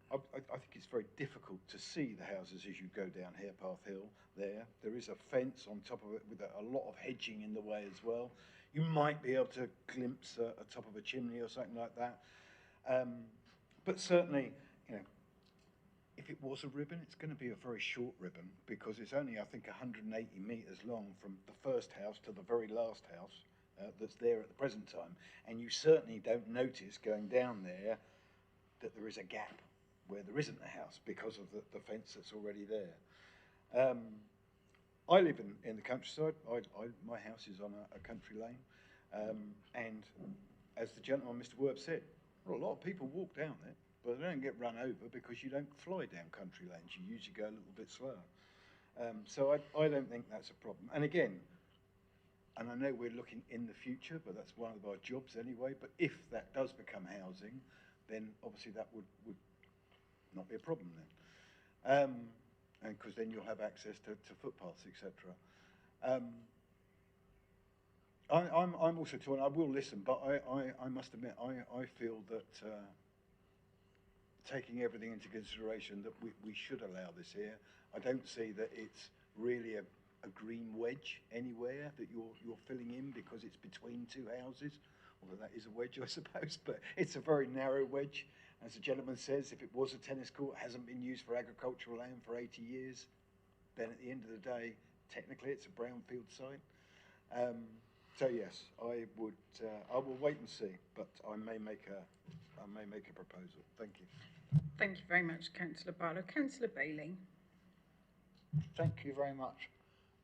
I think it's very difficult to see the houses as you go down Harepath Hill there. There is a fence on top of it with a lot of hedging in the way as well. You might be able to glimpse a top of a chimney or something like that. But certainly, if it was a ribbon, it's going to be a very short ribbon, because it's only, I think, 180 metres long from the first house to the very last house that's there at the present time. And you certainly don't notice going down there that there is a gap where there isn't a house because of the fence that's already there. I live in the countryside. My house is on a country lane. And as the gentleman, Mr. Werb, said, well, a lot of people walk down it, but they don't get run over because you don't fly down country lanes. You usually go a little bit slower. So I don't think that's a problem. And again, and I know we're looking in the future, but that's one of our jobs anyway, but if that does become housing, then obviously that would not be a problem then. And because then you'll have access to footpaths, etc. I'm also torn. I will listen, but I must admit, I feel that taking everything into consideration, that we should allow this here. I don't see that it's really a green wedge anywhere that you're filling in because it's between two houses, although that is a wedge, I suppose, but it's a very narrow wedge. As the gentleman says, if it was a tennis court, it hasn't been used for agricultural land for 80 years, then at the end of the day, technically it's a brownfield site. So yes, I will wait and see, but I may make a proposal. Thank you. Thank you very much, Councillor Barlow. Councillor Bailey. Thank you very much.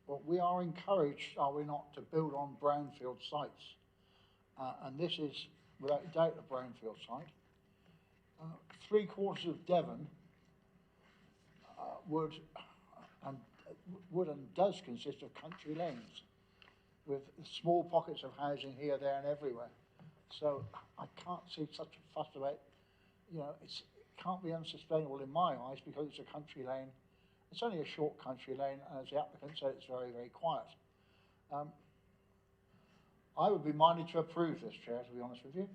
Well, we are encouraged, are we not, to build on brownfield sites? And this is, without doubt, a brownfield site. 3/4 of Devon would and does consist of country lanes with small pockets of housing here, there and everywhere. So I can't see such a fuss about, you know, it can't be unsustainable in my eyes because it's a country lane. It's only a short country lane, and as the applicant said, it's very, very quiet. I would be minded to approve this, Chair, to be honest with you,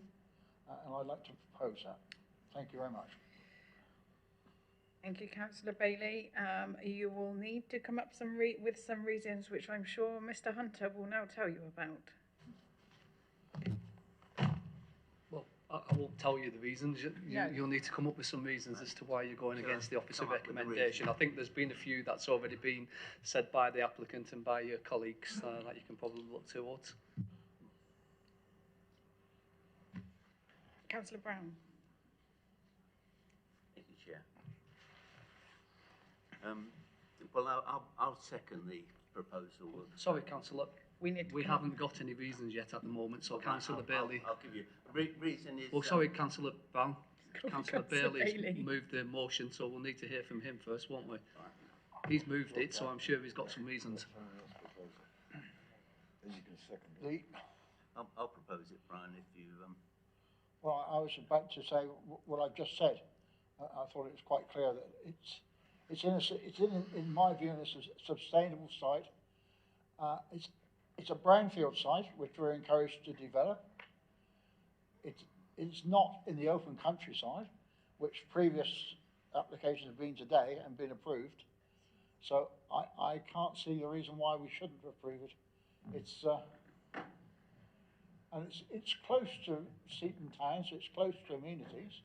and I'd like to propose that. Thank you very much. Thank you, Councillor Bailey. You will need to come up with some reasons, which I'm sure Mr. Hunter will now tell you about. Well, I won't tell you the reasons. You'll need to come up with some reasons as to why you're going against the opposite recommendation. I think there's been a few that's already been said by the applicant and by your colleagues that you can probably look towards. Councillor Brown. Thank you, Chair. Well, I'll second the proposal. Sorry, Councillor. We haven't got any reasons yet at the moment, so Councillor Bailey. I'll give you. Reason is. Well, sorry, Councillor Brown. Councillor Bailey moved the motion, so we'll need to hear from him first, won't we? He's moved it, so I'm sure he's got some reasons. I'll propose it, Brian, if you. Well, I was about to say what I've just said. I thought it was quite clear that it's in my view, it's a sustainable site. It's a brownfield site which we're encouraged to develop. It's not in the open countryside, which previous applications have been today and been approved. So I can't see the reason why we shouldn't approve it. It's close to Seaton Town, so it's close to amenities.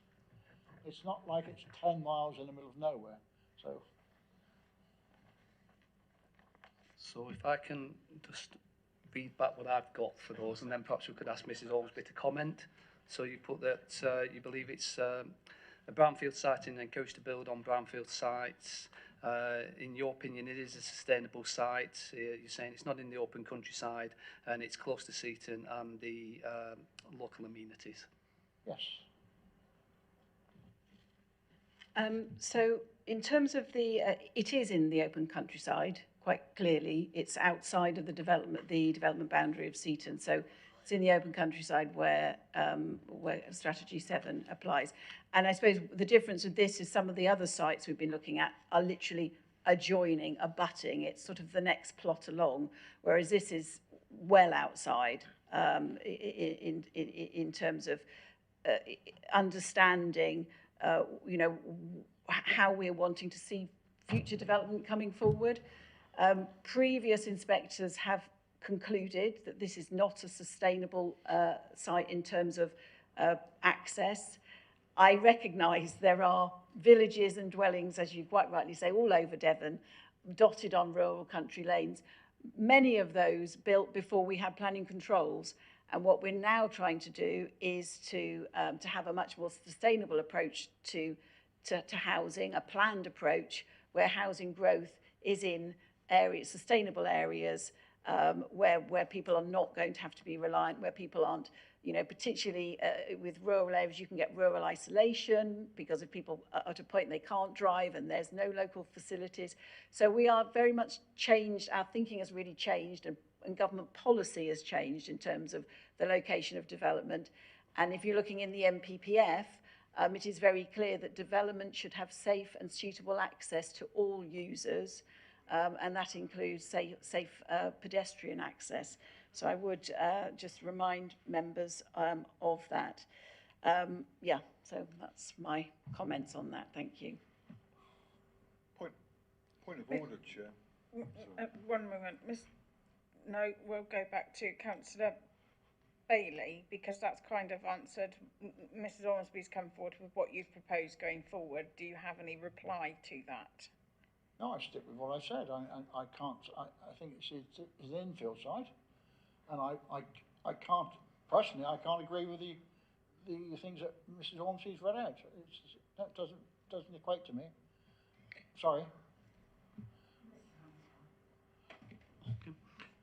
It's not like it's 10 miles in the middle of nowhere. So if I can just read back what I've got for those, and then perhaps we could ask Mrs. Ormsby to comment. So you put that you believe it's a brownfield site and encouraged to build on brownfield sites. In your opinion, it is a sustainable site. You're saying it's not in the open countryside and it's close to Seaton and the local amenities. Yes. So in terms of it is in the open countryside, quite clearly. It's outside of the development boundary of Seaton. So it's in the open countryside where Strategy 7 applies. And I suppose the difference with this is some of the other sites we've been looking at are literally adjoining, abutting. It's sort of the next plot along, whereas this is well outside in terms of understanding, you know, how we're wanting to see future development coming forward. Previous inspectors have concluded that this is not a sustainable site in terms of access. I recognise there are villages and dwellings, as you quite rightly say, all over Devon, dotted on rural country lanes. Many of those built before we had planning controls. And what we're now trying to do is to have a much more sustainable approach to housing, a planned approach where housing growth is in areas, sustainable areas, where people are not going to have to be reliant, where people aren't, particularly with rural areas, you can get rural isolation because if people are at a point they can't drive and there's no local facilities. So we are very much changed, our thinking has really changed, and government policy has changed in terms of the location of development. And if you're looking in the NPPF, it is very clear that development should have safe and suitable access to all users, and that includes safe pedestrian access. So I would just remind members of that. Yeah, so that's my comments on that. Thank you. Point of order, Chair. One moment. No, we'll go back to Councillor Bailey, because that's kind of answered. Mrs Ormsby's come forward with what you've proposed going forward. Do you have any reply to that? No, I stick with what I said. I can't, I think it's the infield side. And I can't, personally, I can't agree with the things that Mrs Ormsby's read out. That doesn't equate to me. Sorry.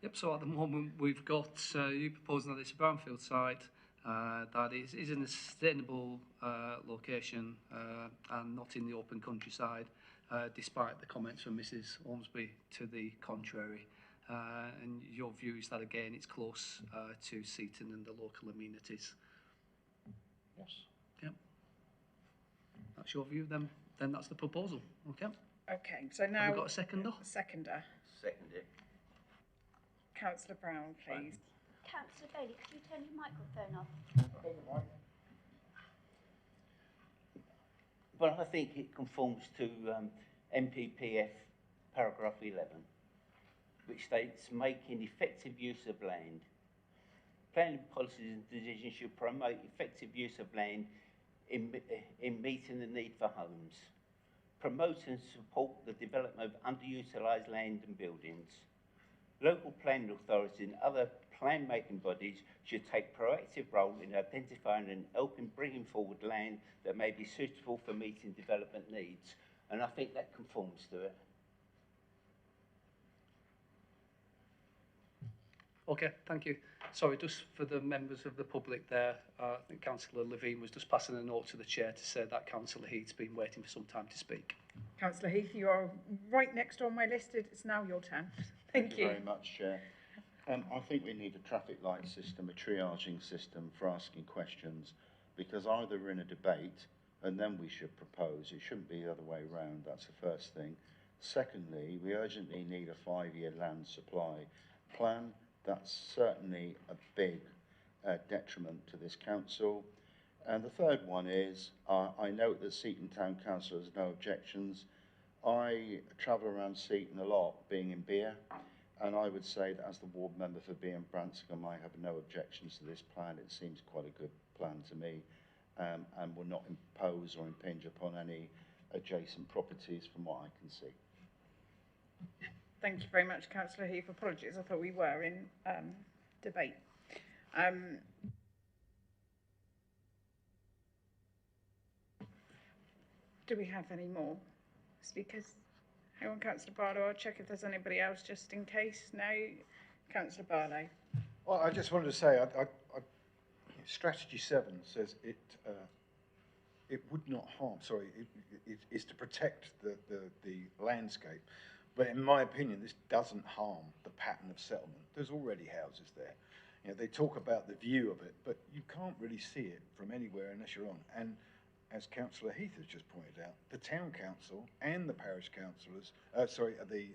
Yep, so at the moment we've got you proposing that it's a brownfield site that is in a sustainable location and not in the open countryside, despite the comments from Mrs Ormsby to the contrary. And your view is that, again, it's close to Seaton and the local amenities. Yes. Yep. That's your view, then that's the proposal. Okay. Okay, so now... Have we got a seconder? Seconder. Seconded. Councillor Brown, please. Councillor Bailey, could you turn your microphone off? But I think it conforms to NPPF paragraph 11, which states making effective use of land. Planning policies and decisions should promote effective use of land in meeting the need for homes. Promote and support the development of underutilised land and buildings. Local planning authorities and other plan-making bodies should take proactive role in identifying and helping bringing forward land that may be suitable for meeting development needs. And I think that conforms to it. Okay, thank you. Sorry, just for the members of the public there, I think Councillor Levine was just passing a note to the chair to say that Councillor Heath's been waiting for some time to speak. Councillor Heath, you are right next on my list. It's now your turn. Thank you. Very much, Chair. I think we need a traffic light system, a triaging system for asking questions, because either we're in a debate and then we should propose. It shouldn't be the other way around. That's the first thing. Secondly, we urgently need a 5-year land supply plan. That's certainly a big detriment to this council. And the third one is, I note that Seaton Town Council has no objections. I travel around Seaton a lot, being in Beer, and I would say that as the ward member for Beer and Branscombe, I have no objections to this plan. It seems quite a good plan to me, and will not impose or impinge upon any adjacent properties from what I can see. Thank you very much, Councillor Heath. Apologies, I thought we were in debate. Do we have any more speakers? Hang on, Councillor Barlow. I'll check if there's anybody else just in case. No? Councillor Barlow. Well, I just wanted to say, Strategy 7 says it would not harm, it is to protect the landscape. But in my opinion, this doesn't harm the pattern of settlement. There's already houses there. You know, they talk about the view of it, but you can't really see it from anywhere unless you're on. And as Councillor Heath has just pointed out, the town council and the parish councillors, the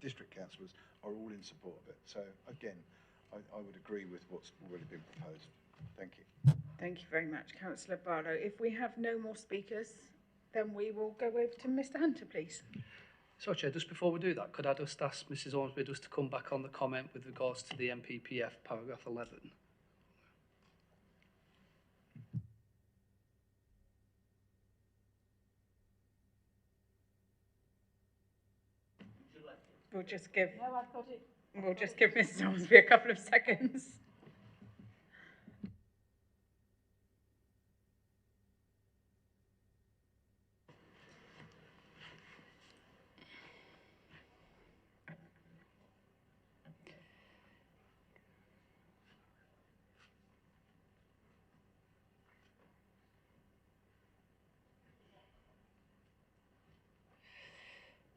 district councillors are all in support of it. So again, I would agree with what's already been proposed. Thank you. Thank you very much, Councillor Barlow. If we have no more speakers, then we will go over to Mr Hunter, please. So, Chair, just before we do that, could I just ask Mrs Ormsby just to come back on the comment with regards to the NPPF paragraph 11? We'll just give... No, I've got it. We'll just give Mrs Ormsby a couple of seconds.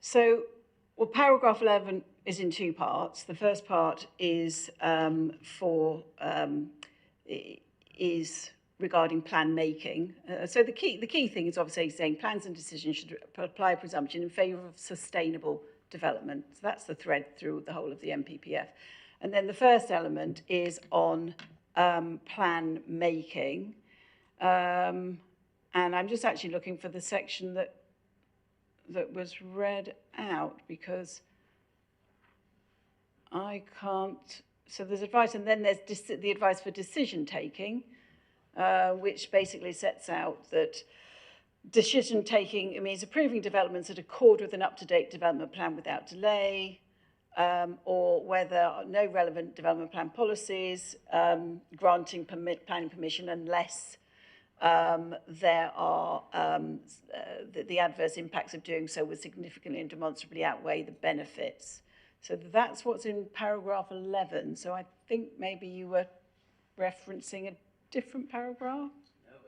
So, well, paragraph 11 is in two parts. The first part is is regarding plan making. So the key thing is obviously saying plans and decisions should apply a presumption in favour of sustainable development. So that's the thread through the whole of the NPPF. And then the first element is on plan making. And I'm just actually looking for the section that was read out, because I can't. So there's advice, and then there's the advice for decision taking, which basically sets out that decision taking means approving developments that accord with an up-to-date development plan without delay, or whether no relevant development plan policies, granting planning permission unless there are the adverse impacts of doing so would significantly and demonstrably outweigh the benefits. So that's what's in paragraph 11. So I think maybe you were referencing a different paragraph? No, I was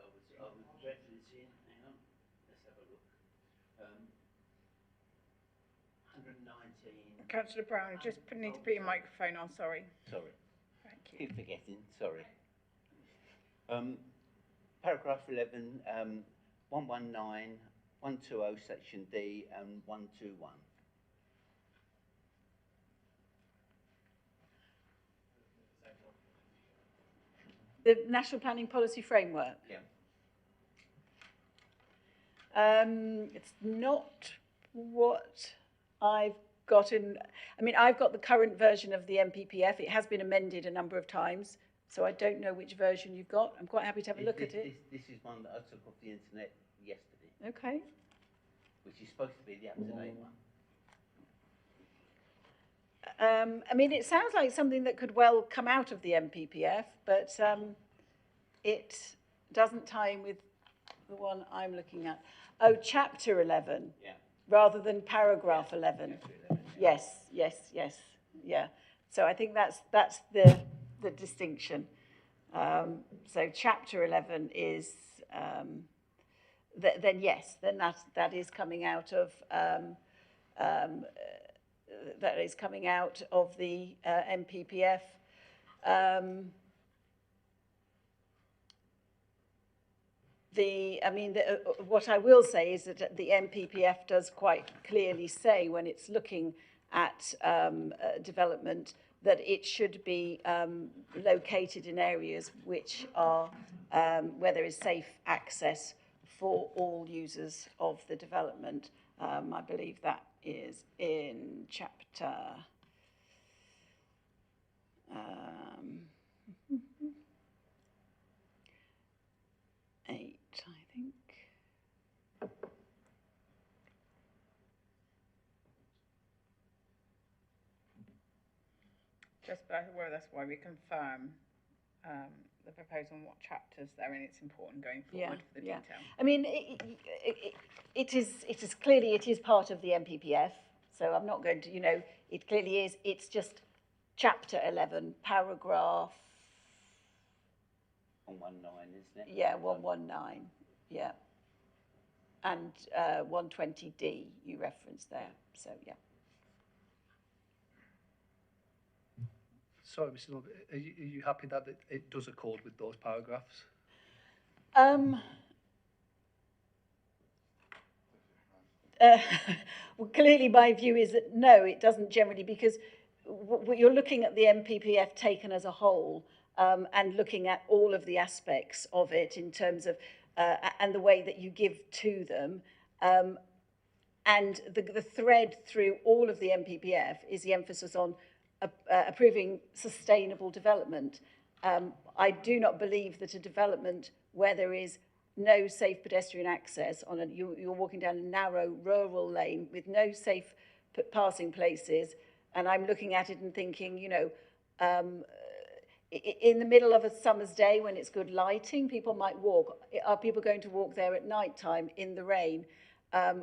referencing, hang on, let's have a look. 119. Councillor Brown, you just need to put your microphone on, sorry. Sorry. Thank you. Keep forgetting, sorry. Paragraph 11, 119, 120, section D, and 121. The National Planning Policy Framework? Yeah. It's not what I've got in. I mean, I've got the current version of the NPPF. It has been amended a number of times, so I don't know which version you've got. I'm quite happy to have a look at it. This is one that I took off the internet yesterday. Okay. Which is supposed to be the up-to-date one. I mean, it sounds like something that could well come out of the NPPF, but it doesn't tie in with the one I'm looking at. Oh, chapter 11, yeah, rather than paragraph 11. Yes, yes, yes, yeah. So I think that's the distinction. So chapter 11 is then yes, then that is coming out of. That is coming out of the NPPF. What I will say is that the NPPF does quite clearly say when it's looking at development that it should be located in areas which are where there is safe access for all users of the development. I believe that is in chapter 8, I think. Just by the way, that's why we confirm the proposal and what chapters they're in. It's important going forward for the detail. I mean, it is clearly part of the NPPF. So I'm not going to, it clearly is. It's just chapter 11, paragraph 119, isn't it? Yeah, 119. Yeah. And 120D you referenced there. So yeah. Sorry, Mrs. Lord, are you happy that it does accord with those paragraphs? Well, clearly my view is that no, it doesn't generally, because you're looking at the NPPF taken as a whole and looking at all of the aspects of it in terms of, and the way that you give to them. And the thread through all of the NPPF is the emphasis on approving sustainable development. I do not believe that a development where there is no safe pedestrian access you're walking down a narrow rural lane with no safe passing places, and I'm looking at it and thinking, in the middle of a summer's day when it's good lighting, people might walk. Are people going to walk there at night time in the rain?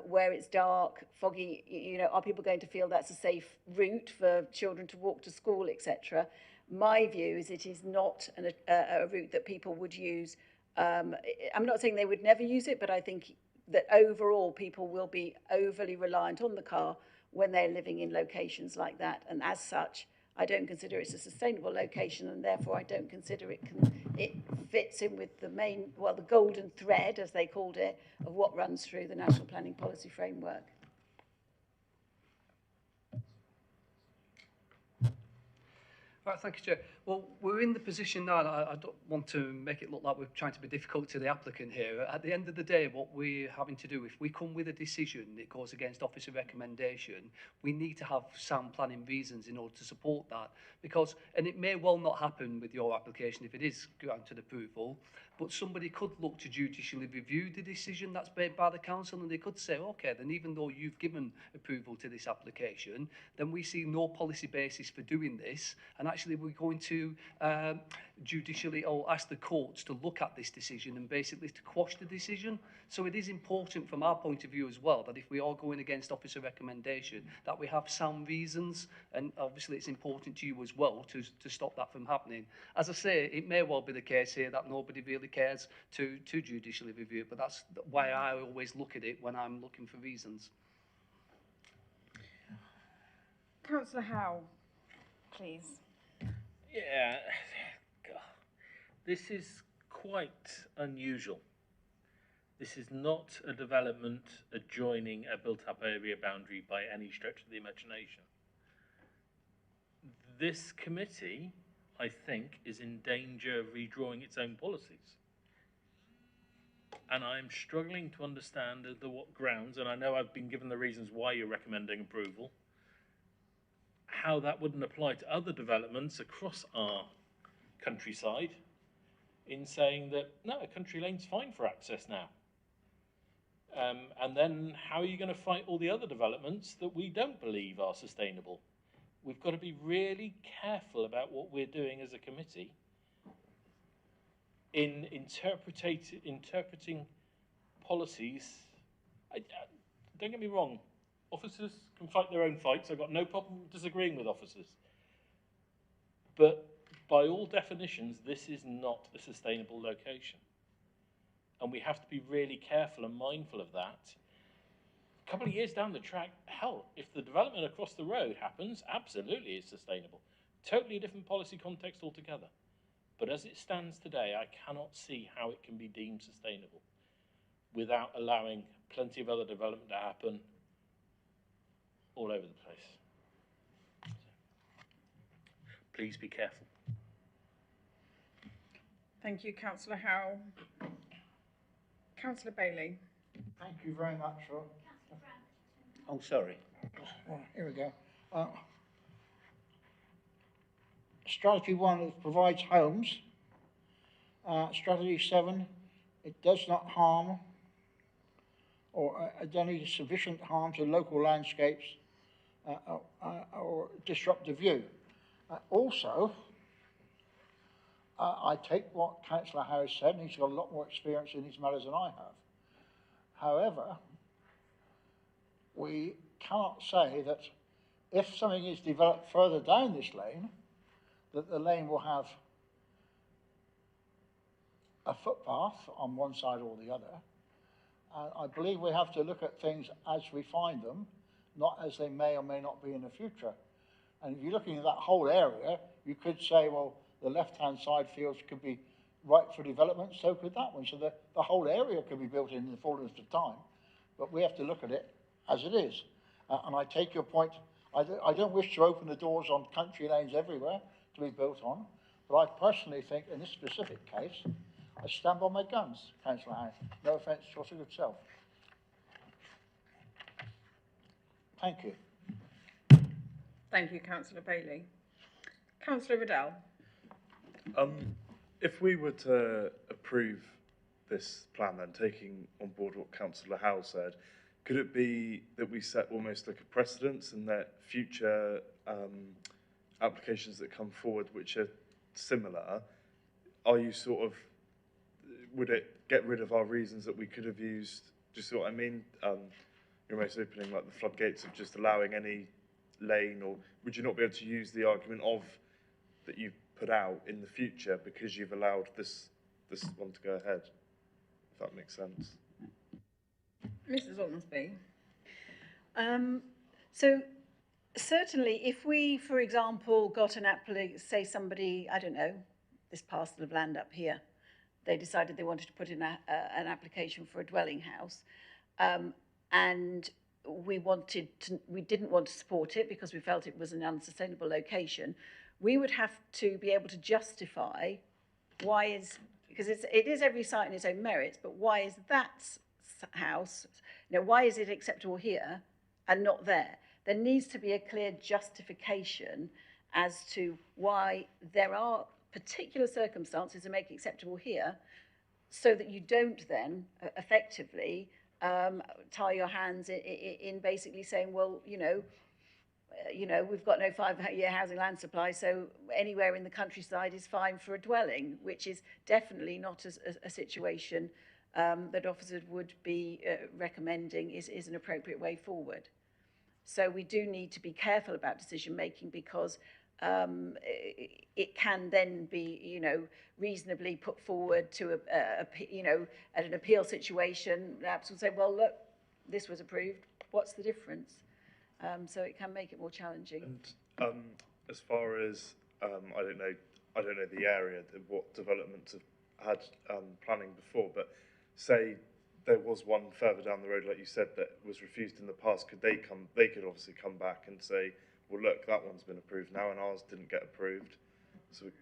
Where it's dark, foggy, are people going to feel that's a safe route for children to walk to school, etc.? My view is it is not a route that people would use. I'm not saying they would never use it, but I think that overall people will be overly reliant on the car when they're living in locations like that. And as such, I don't consider it's a sustainable location, and therefore I don't consider it fits in with the main, well, the golden thread, as they called it, of what runs through the National Planning Policy Framework. Right, thank you, Chair. Well, we're in the position now, and I don't want to make it look like we're trying to be difficult to the applicant here. At the end of the day, what we're having to do, if we come with a decision that goes against officer recommendation, we need to have sound planning reasons in order to support that. Because, and it may well not happen with your application if it is granted approval, but somebody could look to judicially review the decision that's made by the council, and they could say, okay, then even though you've given approval to this application, then we see no policy basis for doing this, and actually we're going to judicially or ask the courts to look at this decision and basically to quash the decision. So it is important from our point of view as well that if we are going against officer recommendation, that we have sound reasons, and obviously it's important to you as well to stop that from happening. As I say, it may well be the case here that nobody really cares to judicially review it, but that's why I always look at it when I'm looking for reasons. Councillor Howe, please. Yeah, God. This is quite unusual. This is not a development adjoining a built-up area boundary by any stretch of the imagination. This committee, I think, is in danger of redrawing its own policies. And I'm struggling to understand under what grounds, and I know I've been given the reasons why you're recommending approval, how that wouldn't apply to other developments across our countryside in saying that, no, a country lane's fine for access now. And then how are you going to fight all the other developments that we don't believe are sustainable? We've got to be really careful about what we're doing as a committee in interpreting policies. Don't get me wrong, officers can fight their own fights. I've got no problem disagreeing with officers. But by all definitions, this is not a sustainable location. And we have to be really careful and mindful of that. A couple of years down the track, hell, if the development across the road happens, absolutely it's sustainable. Totally different policy context altogether. But as it stands today, I cannot see how it can be deemed sustainable without allowing plenty of other development to happen all over the place. Please be careful. Thank you, Councillor Howe. Councillor Bailey. Thank you very much, Rob. Oh, sorry. Here we go. Strategy 1, it provides homes. Strategy 7, it does not harm or do any sufficient harm to local landscapes or disrupt the view. Also, I take what Councillor Harris said, and he's got a lot more experience in these matters than I have. However, we cannot say that if something is developed further down this lane, that the lane will have a footpath on one side or the other. I believe we have to look at things as we find them, not as they may or may not be in the future. And if you're looking at that whole area, you could say, well, the left-hand side fields could be right for development, so could that one. So the whole area could be built in the fullness of time. But we have to look at it as it is. And I take your point. I don't wish to open the doors on country lanes everywhere to be built on, but I personally think in this specific case, I stand by my guns, Councillor Harris. No offence to your good self. Thank you. Thank you, Councillor Bailey. Councillor Riddell. If we were to approve this plan then, taking on board what Councillor Howell said, could it be that we set almost like a precedence and that future applications that come forward which are similar, are you sort of, would it get rid of our reasons that we could have used? Do you see what I mean? You're almost opening like the floodgates of just allowing any lane, or would you not be able to use the argument of that you put out in the future because you've allowed this one to go ahead, if that makes sense? Mrs. Ormsby. So certainly if we, for example, got an application, say somebody, I don't know, this parcel of land up here, they decided they wanted to put in an application for a dwelling house, and we didn't want to support it because we felt it was an unsustainable location, we would have to be able to justify because it is every site in its own merits, but why is that house, why is it acceptable here and not there? There needs to be a clear justification as to why there are particular circumstances that make it acceptable here, so that you don't then effectively tie your hands in basically saying, well, we've got no 5-year housing land supply, so anywhere in the countryside is fine for a dwelling, which is definitely not a situation that officers would be recommending is an appropriate way forward. So we do need to be careful about decision making, because it can then be, reasonably put forward to at an appeal situation. Perhaps we'll say, well, look, this was approved. What's the difference? So it can make it more challenging. And as far as I don't know the area, what developments have had planning before, but say there was one further down the road, like you said, that was refused in the past. They could obviously come back and say, well, look, that one's been approved now, and ours didn't get approved. So it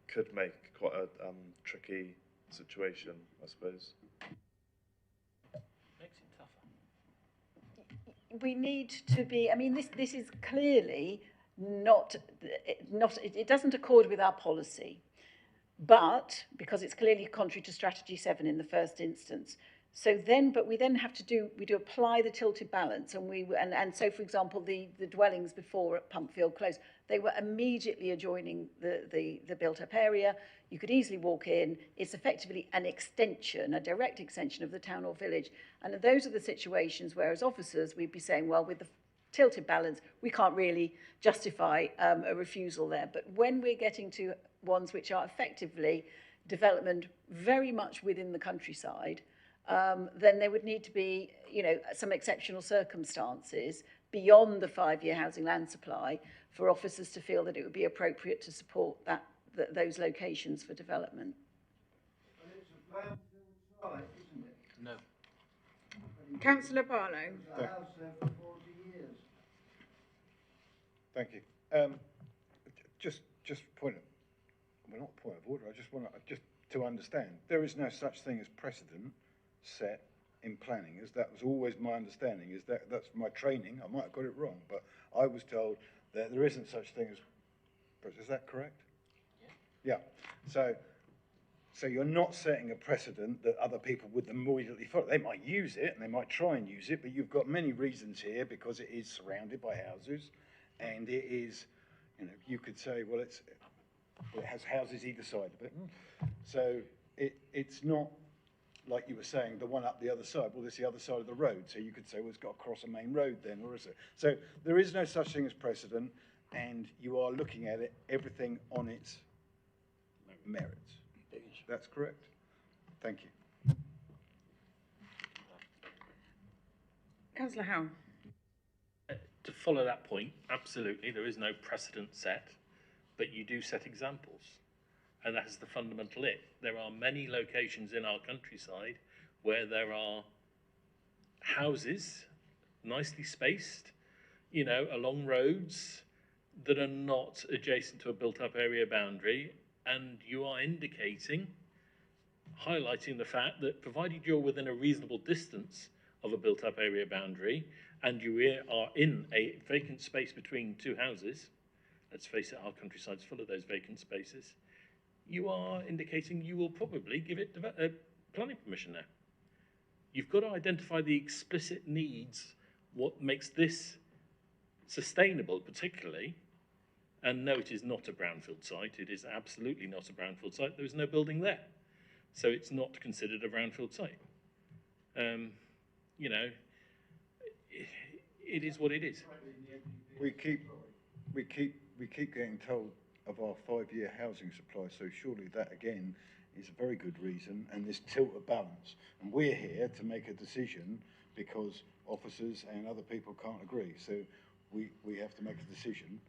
could make quite a tricky situation, I suppose. Makes it tougher. We need to be, this is clearly not, it doesn't accord with our policy, but because it's clearly contrary to Strategy 7 in the first instance. But we then have to apply the tilted balance, and so, for example, the dwellings before at Pumpfield Close, they were immediately adjoining the built-up area. You could easily walk in. It's effectively an extension, a direct extension of the town or village. And those are the situations where, as officers, we'd be saying, well, with the tilted balance, we can't really justify a refusal there. But when we're getting to ones which are effectively development very much within the countryside, then there would need to be, some exceptional circumstances beyond the 5-year housing land supply for officers to feel that it would be appropriate to support those locations for development. But it's a brownfield site, isn't it? No. Councillor Barlow. The house there for 40 years. Thank you. Just point of, well, not point of order. I just want to understand. There is no such thing as precedent set in planning, as that was always my understanding. That's my training. I might have got it wrong, but I was told that there isn't such thing as. Is that correct? Yeah. So you're not setting a precedent that other people would immediately follow. They might use it and they might try and use it, but you've got many reasons here because it is surrounded by houses, and it is, you could say, well, it has houses either side of it. So it's not like you were saying, the one up the other side. Well, it's the other side of the road. So you could say, well, it's got to cross a main road then, or is it? So there is no such thing as precedent, and you are looking at it, everything on its merits. That's correct. Thank you. Councillor Howe. To follow that point, absolutely, there is no precedent set, but you do set examples. And that is the fundamental it. There are many locations in our countryside where there are houses, nicely spaced, along roads that are not adjacent to a built-up area boundary, and you are indicating, highlighting the fact that provided you're within a reasonable distance of a built-up area boundary, and you are in a vacant space between two houses, let's face it, our countryside's full of those vacant spaces, you are indicating you will probably give it planning permission now. You've got to identify the explicit needs, what makes this sustainable particularly, and no, it is not a brownfield site. It is absolutely not a brownfield site. There is no building there. So it's not considered a brownfield site. It is what it is. We keep getting told of our 5-year housing supply, so surely that again is a very good reason, and this tilt of balance. And we're here to make a decision because officers and other people can't agree. So we have to make a decision,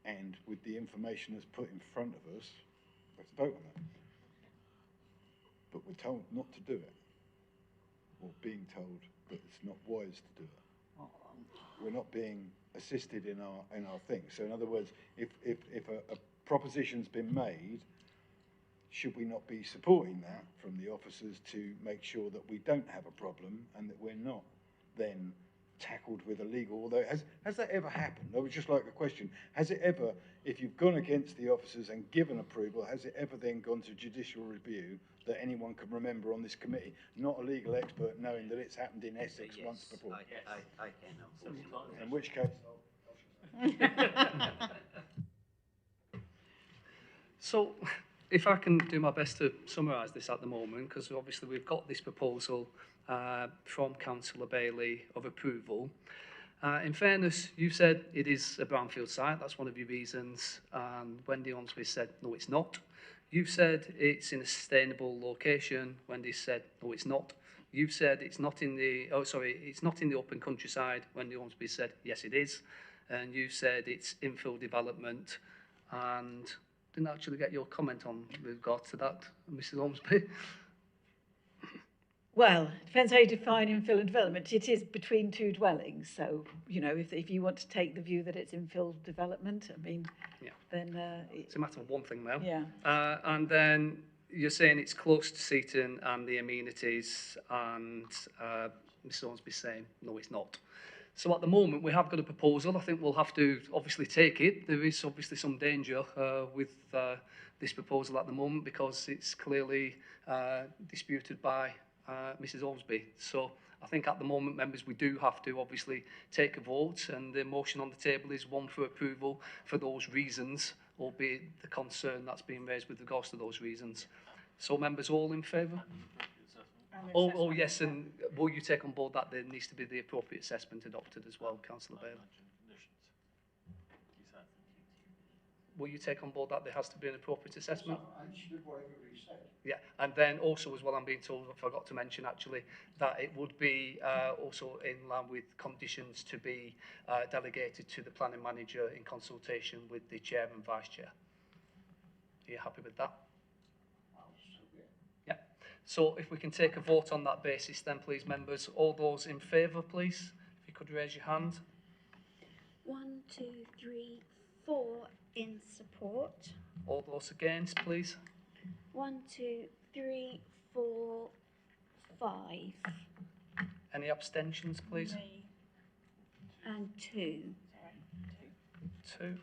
and with the information that's put in front of us, let's vote on it. But we're told not to do it, or being told that it's not wise to do it. We're not being assisted in our thing. So in other words, if a proposition's been made, should we not be supporting that from the officers to make sure that we don't have a problem and that we're not then tackled with a legal, although has that ever happened? I would just like a question. Has it ever, if you've gone against the officers and given approval, has it ever then gone to judicial review that anyone can remember on this committee? Not a legal expert knowing that it's happened in Essex once before. I can, In which case... So, if I can do my best to summarise this at the moment, because obviously we've got this proposal from Councillor Bailey of approval. In fairness, you've said it is a brownfield site, that's one of your reasons, and Wendy Ormsby said no it's not. You've said it's in a sustainable location, Wendy said no it's not. You've said it's not in the, it's not in the open countryside, Wendy Ormsby said yes it is. And you've said it's infill development, and didn't actually get your comment on with regard to that, Mrs Ormsby. Well, it depends how you define infill and development. It is between two dwellings, so, you know, if you want to take the view that it's infill development, I mean, then... it's a matter of one thing now. Yeah. And then you're saying it's close to Seaton and the amenities, and Mrs Ormsby saying, no, it's not. So at the moment, we have got a proposal. I think we'll have to obviously take it. There is obviously some danger with this proposal at the moment because it's clearly disputed by Mrs Ormsby. So I think at the moment, members, we do have to obviously take a vote, and the motion on the table is one for approval for those reasons, albeit the concern that's being raised with regards to those reasons. So members, all in favour? Oh yes, and will you take on board that there needs to be the appropriate assessment adopted as well, Councillor Bailey? Will you take on board that there has to be an appropriate assessment? I understood what everybody said. Yeah, and then also as well, I'm being told, I forgot to mention actually, that it would be also in line with conditions to be delegated to the planning manager in consultation with the chair and vice chair. Are you happy with that? Yeah. So if we can take a vote on that basis then, please, members. All those in favour, please, if you could raise your hand. 1, 2, 3, 4 in support. All those against, please. 1, 2, 3, 4, 5. Any abstentions, please? And 2. 2.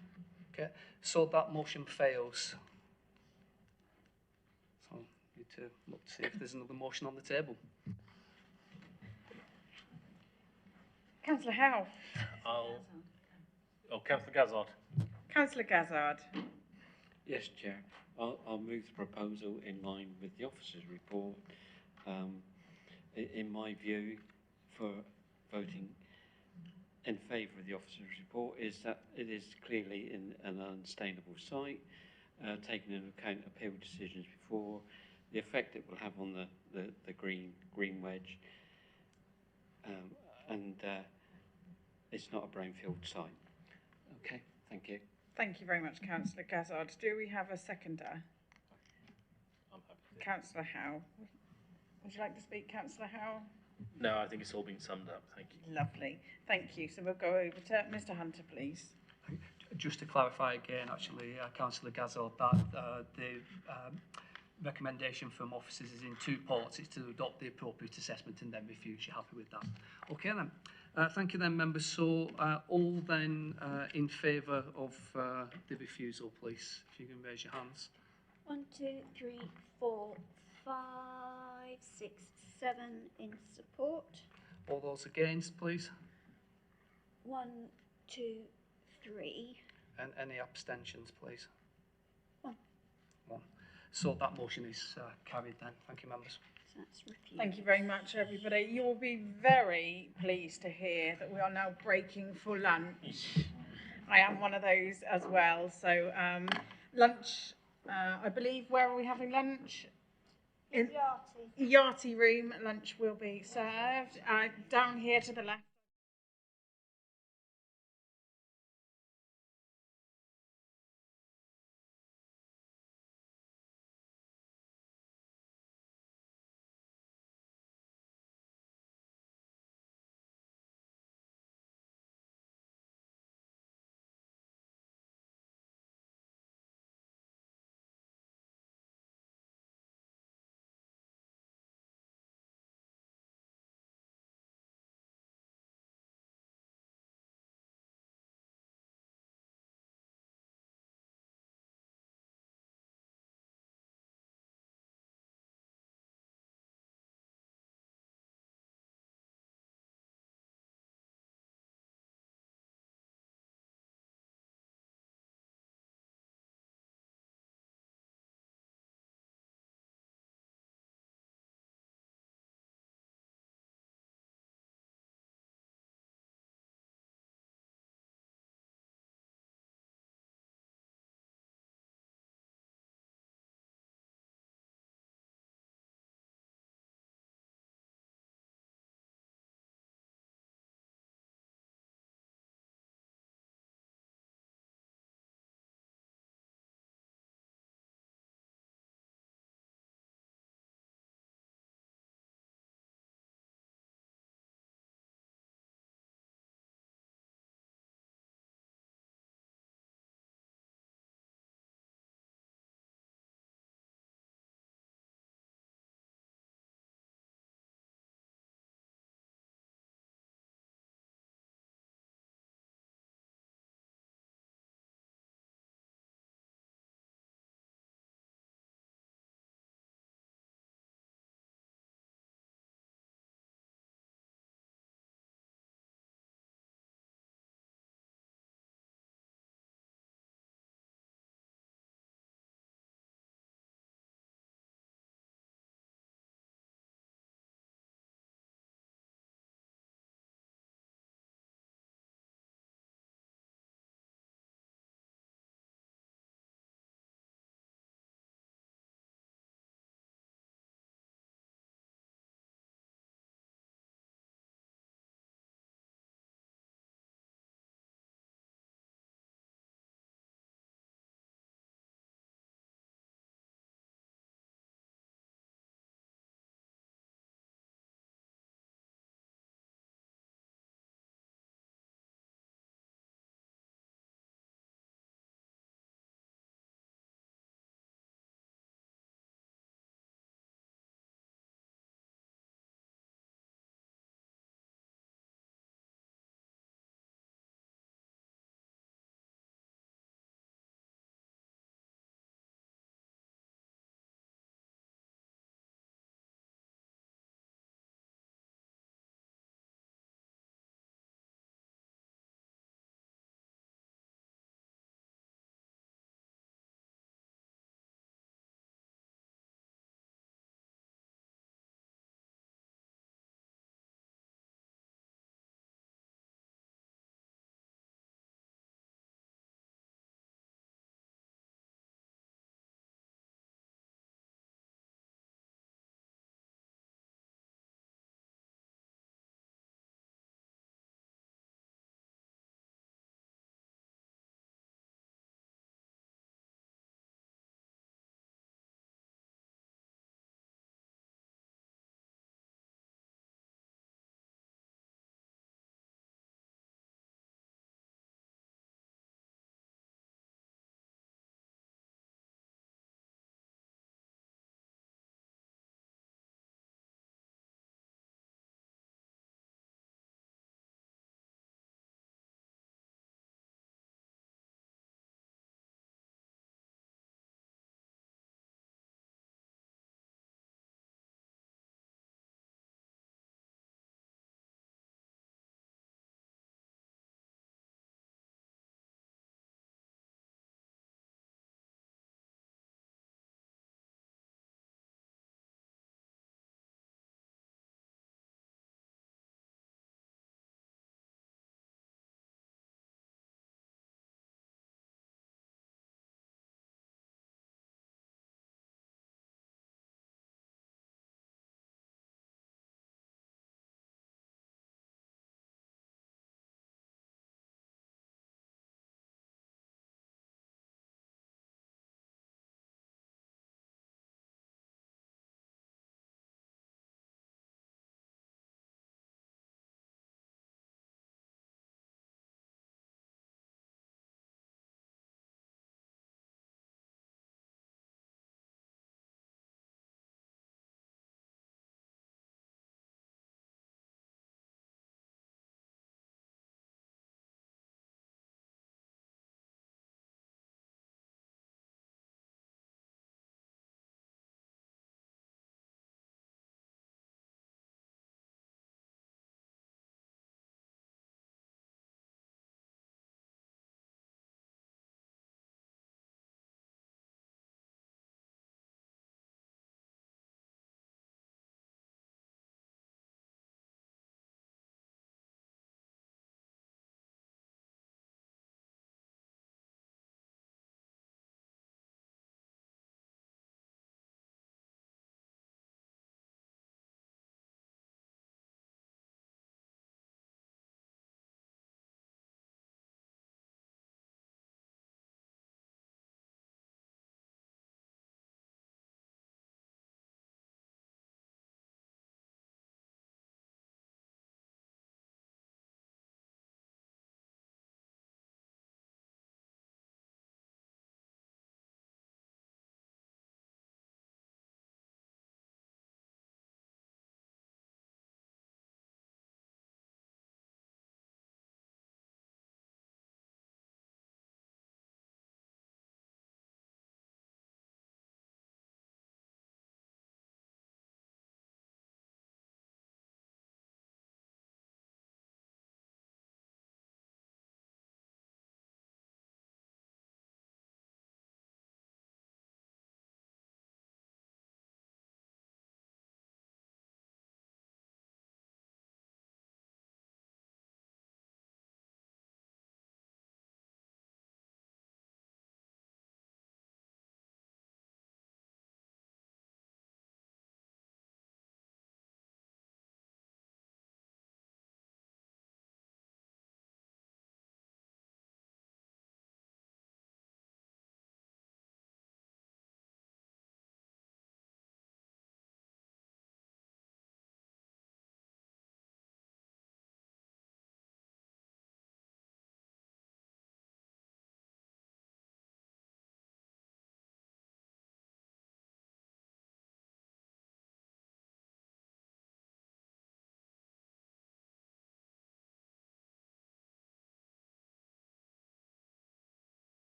Okay, so that motion fails. So need to look to see if there's another motion on the table. Councillor Howe. Councillor Gazzard. Councillor Gazzard. Yes, Chair. I'll move the proposal in line with the officer's report. In my view, for voting in favour of the officer's report is that it is clearly in an unsustainable site, taking into account appeal decisions before, the effect it will have on the green wedge, and it's not a brownfield site. Okay, thank you. Thank you very much, Councillor Gazzard. Do we have a seconder? I'm happy. Councillor Howe. Would you like to speak, Councillor Howe? No, I think it's all been summed up. Thank you. Lovely. Thank you. So we'll go over to Mr Hunter, please. Just to clarify again, actually, Councillor Gazzard, that the recommendation from officers is in 2 parts. It's to adopt the appropriate assessment and then refuse. You're happy with that? Okay then. Thank you then, members. So all then in favour of the refusal, please, if you can raise your hands. 1, 2, 3, 4, 5, 6, 7 in support. All those against, please. 1, 2, 3. And any abstentions, please. 1. 1. So that motion is carried then. Thank you, members. So that's refused. Thank you very much, everybody. You'll be very pleased to hear that we are now breaking for lunch. I am one of those as well. So lunch, I believe, where are we having lunch? In Yachty room, lunch will be served. Down here to the left.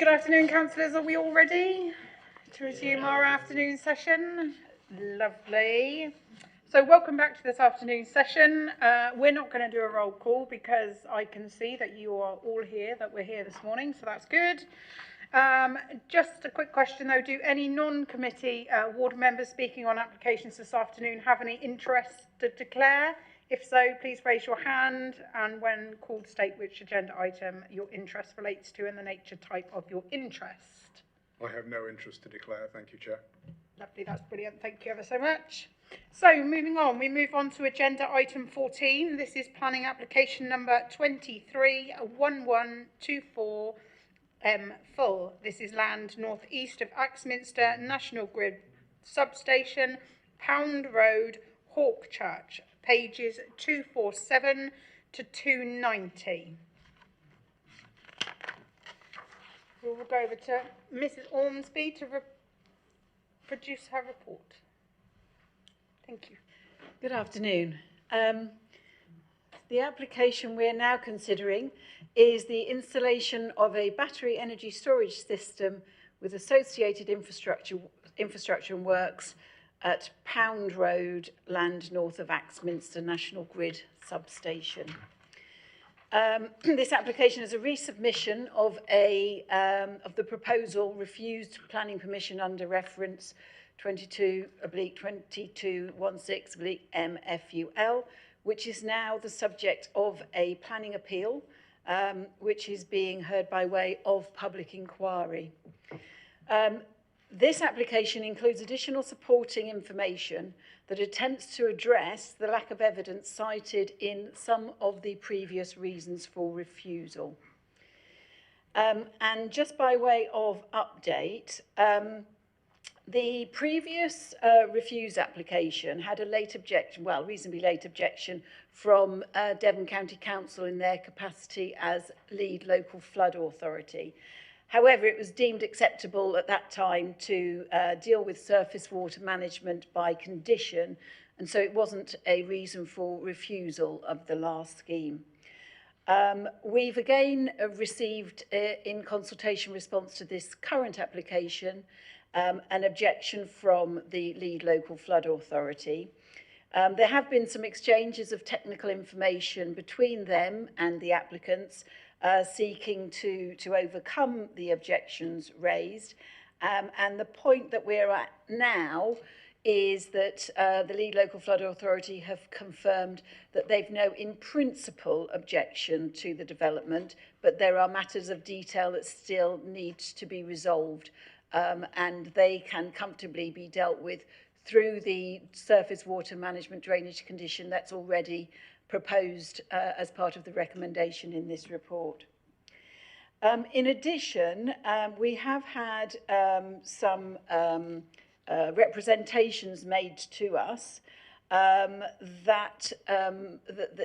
Good afternoon, councillors. Are we all ready to resume our afternoon session? Lovely. So welcome back to this afternoon session. We're not going to do a roll call because I can see that you are all here, that we're here this morning, so that's good. Just a quick question though, do any non-committee ward members speaking on applications this afternoon have any interest to declare? If so, please raise your hand, and when called, state which agenda item your interest relates to and the nature type of your interest. I have no interest to declare, thank you, Chair. Lovely, that's brilliant. Thank you ever so much. So moving on, we move on to agenda item 14. This is planning application number 231124 full. This is land northeast of Axminster National Grid substation, Pound Road, Hawkchurch, pages 247 to 290. We will go over to Mrs. Ormsby to produce her report. Thank you. Good afternoon. The application we're now considering is the installation of a battery energy storage system with associated infrastructure and works at Pound Road, land north of Axminster National Grid substation. This application is a resubmission of the proposal refused planning permission under reference 22/2216/MFUL, which is now the subject of a planning appeal, which is being heard by way of public inquiry. This application includes additional supporting information that attempts to address the lack of evidence cited in some of the previous reasons for refusal. And just by way of update, the previous refuse application had a late objection, well, reasonably late objection from Devon County Council in their capacity as lead local flood authority. However, it was deemed acceptable at that time to deal with surface water management by condition, and so it wasn't a reason for refusal of the last scheme. We've again received, in consultation response to this current application, an objection from the lead local flood authority. There have been some exchanges of technical information between them and the applicants, seeking to overcome the objections raised. And the point that we're at now is that the lead local flood authority have confirmed that they've no in principle objection to the development, but there are matters of detail that still need to be resolved, and they can comfortably be dealt with through the surface water management drainage condition that's already proposed as part of the recommendation in this report. In addition, we have had some representations made to us that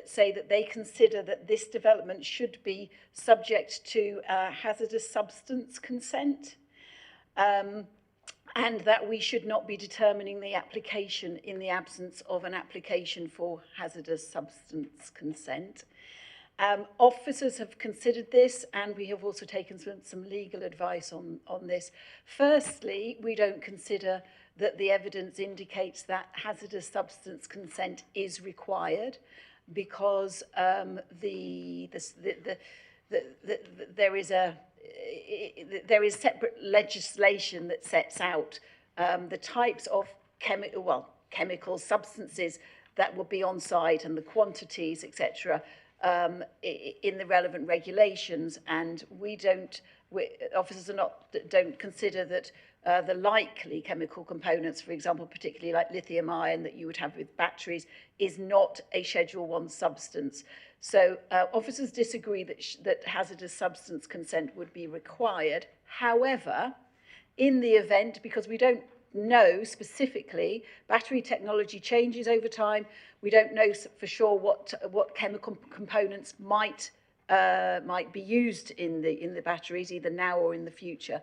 say that they consider that this development should be subject to hazardous substance consent, and that we should not be determining the application in the absence of an application for hazardous substance consent. Officers have considered this, and we have also taken some legal advice on this. Firstly, we don't consider that the evidence indicates that hazardous substance consent is required, because there is separate legislation that sets out the types of chemical substances that will be on site and the quantities, etc., in the relevant regulations, and officers don't consider that the likely chemical components, for example, particularly like lithium ion that you would have with batteries, is not a Schedule 1 substance. So officers disagree that hazardous substance consent would be required. However, in the event, because we don't know specifically, battery technology changes over time, we don't know for sure what chemical components might be used in the batteries, either now or in the future.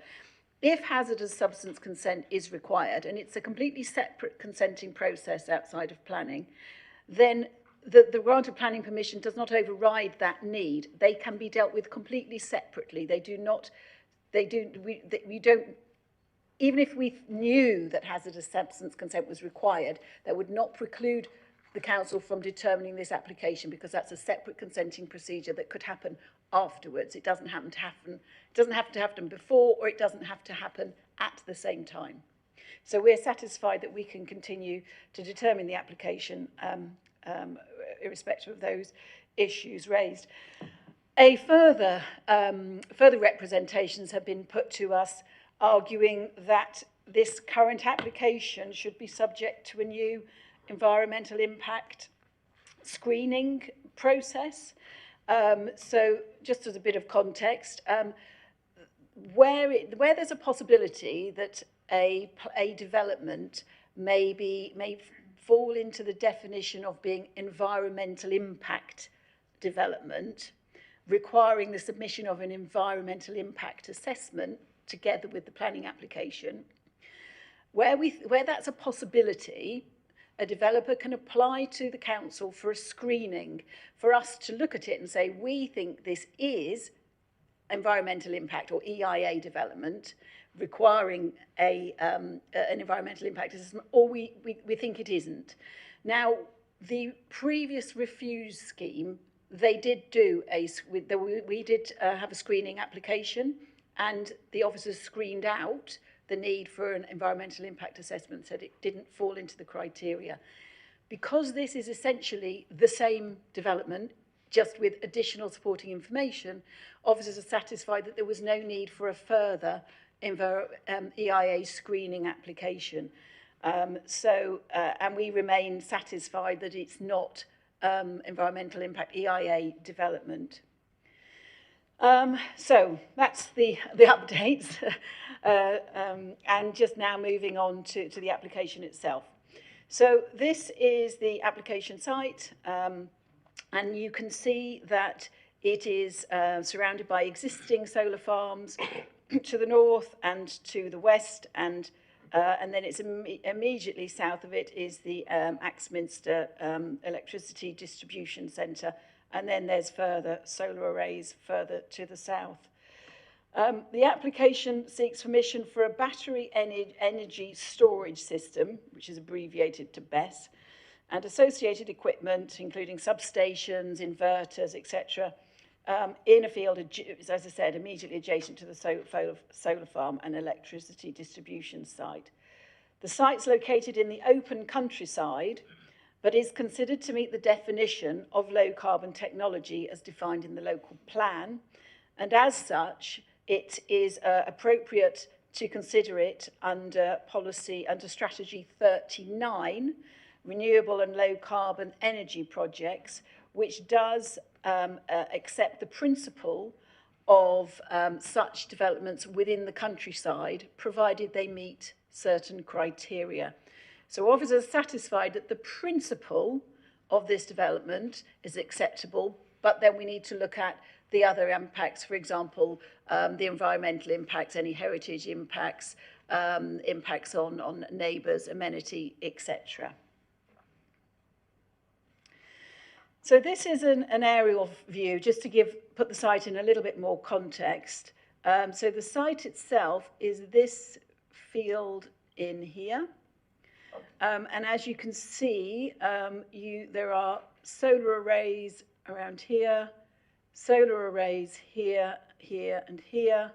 If hazardous substance consent is required, and it's a completely separate consenting process outside of planning, then the grant of planning permission does not override that need. They can be dealt with completely separately. They do not we don't, even if we knew that hazardous substance consent was required, that would not preclude the council from determining this application, because that's a separate consenting procedure that could happen afterwards. It doesn't have to happen before, or it doesn't have to happen at the same time. So we're satisfied that we can continue to determine the application irrespective of those issues raised. Further representations have been put to us arguing that this current application should be subject to a new environmental impact screening process. So just as a bit of context, where there's a possibility that a development may fall into the definition of being environmental impact development, requiring the submission of an environmental impact assessment together with the planning application. Where that's a possibility, a developer can apply to the council for a screening, for us to look at it and say, we think this is environmental impact or EIA development, requiring an environmental impact assessment, or we think it isn't. Now, the previous refuse scheme, they did do we did have a screening application, and the officers screened out the need for an environmental impact assessment, said it didn't fall into the criteria. Because this is essentially the same development, just with additional supporting information, officers are satisfied that there was no need for a further EIA screening application. And we remain satisfied that it's not environmental impact EIA development. So that's the updates. And just now moving on to the application itself. So this is the application site, and you can see that it is surrounded by existing solar farms to the north and to the west, and then it's immediately south of it is the Axminster Electricity Distribution Centre, and then there's further solar arrays further to the south. The application seeks permission for a battery energy storage system, which is abbreviated to BESS, and associated equipment, including substations, inverters, etc., in a field, as I said, immediately adjacent to the solar farm and electricity distribution site. The site's located in the open countryside, but is considered to meet the definition of low carbon technology as defined in the local plan, and as such, it is appropriate to consider it under strategy 39, renewable and low carbon energy projects, which does accept the principle of such developments within the countryside, provided they meet certain criteria. So officers are satisfied that the principle of this development is acceptable, but then we need to look at the other impacts, for example, the environmental impacts, any heritage impacts, impacts on neighbours, amenity, etc. So this is an aerial view, just to put the site in a little bit more context. So the site itself is this field in here. And as you can see, there are solar arrays around here, solar arrays here, here, and here,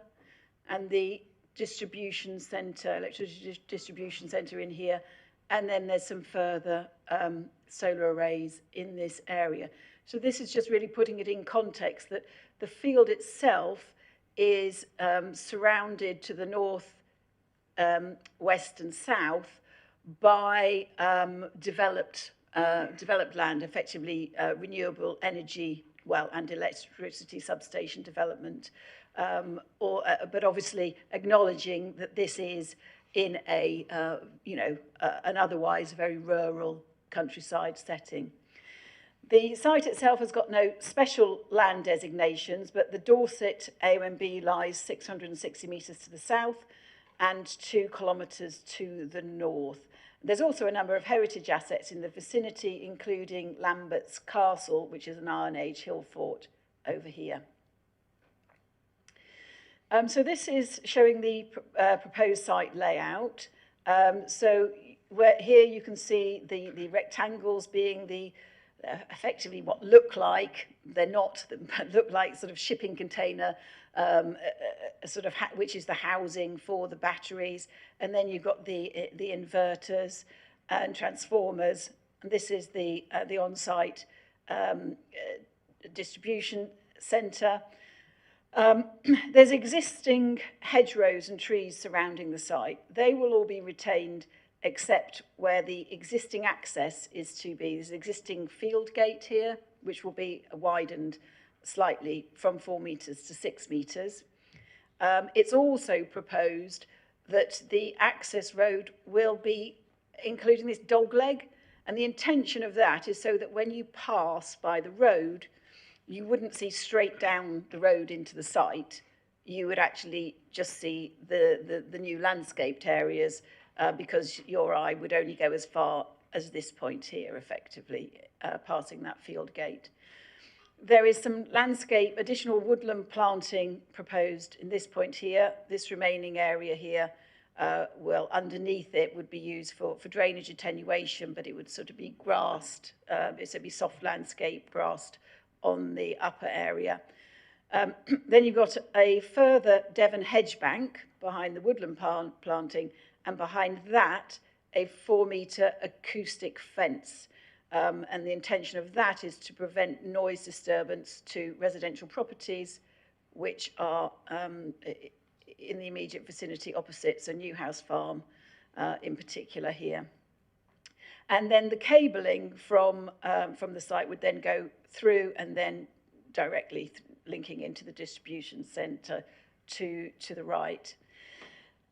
and the distribution centre, electricity distribution centre in here, and then there's some further solar arrays in this area. So this is just really putting it in context that the field itself is surrounded to the north, west, and south by developed land, effectively renewable energy, and electricity substation development, but obviously acknowledging that this is in an otherwise very rural countryside setting. The site itself has got no special land designations, but the Dorset AONB lies 660 metres to the south and 2 kilometres to the north. There's also a number of heritage assets in the vicinity, including Lambert's Castle, which is an Iron Age hill fort over here. So this is showing the proposed site layout. So here you can see the rectangles being the effectively what look like, they're not, but look like sort of shipping container, which is the housing for the batteries. And then you've got the inverters and transformers. And this is the on-site distribution centre. There's existing hedgerows and trees surrounding the site. They will all be retained except where the existing access is to be. There's an existing field gate here, which will be widened slightly from 4 metres to 6 metres. It's also proposed that the access road will be including this dog leg, and the intention of that is so that when you pass by the road, you wouldn't see straight down the road into the site. You would actually just see the new landscaped areas because your eye would only go as far as this point here, effectively, passing that field gate. There is some additional woodland planting proposed in this point here. This remaining area here underneath it would be used for drainage attenuation, but it would sort of be grassed, so it'd be soft landscape grassed on the upper area. Then you've got a further Devon hedge bank behind the woodland planting, and behind that, a 4-metre acoustic fence. And the intention of that is to prevent noise disturbance to residential properties, which are in the immediate vicinity opposite, so Newhouse Farm in particular here. And then the cabling from the site would then go through and then directly linking into the distribution centre to the right.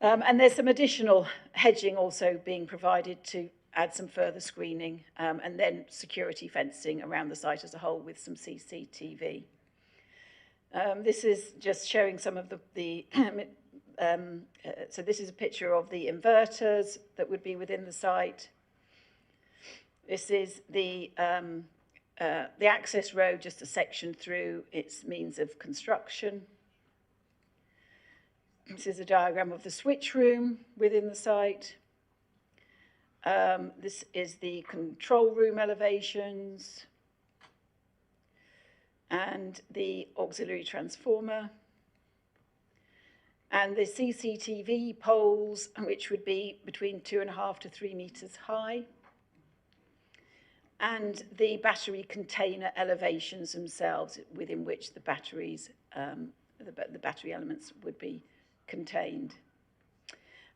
And there's some additional hedging also being provided to add some further screening and then security fencing around the site as a whole with some CCTV. This is just showing some of so this is a picture of the inverters that would be within the site. This is the access road, just a section through its means of construction. This is a diagram of the switch room within the site. This is the control room elevations and the auxiliary transformer. And the CCTV poles, which would be between 2.5 to 3 metres high. And the battery container elevations themselves, within which the batteries, the battery elements would be contained.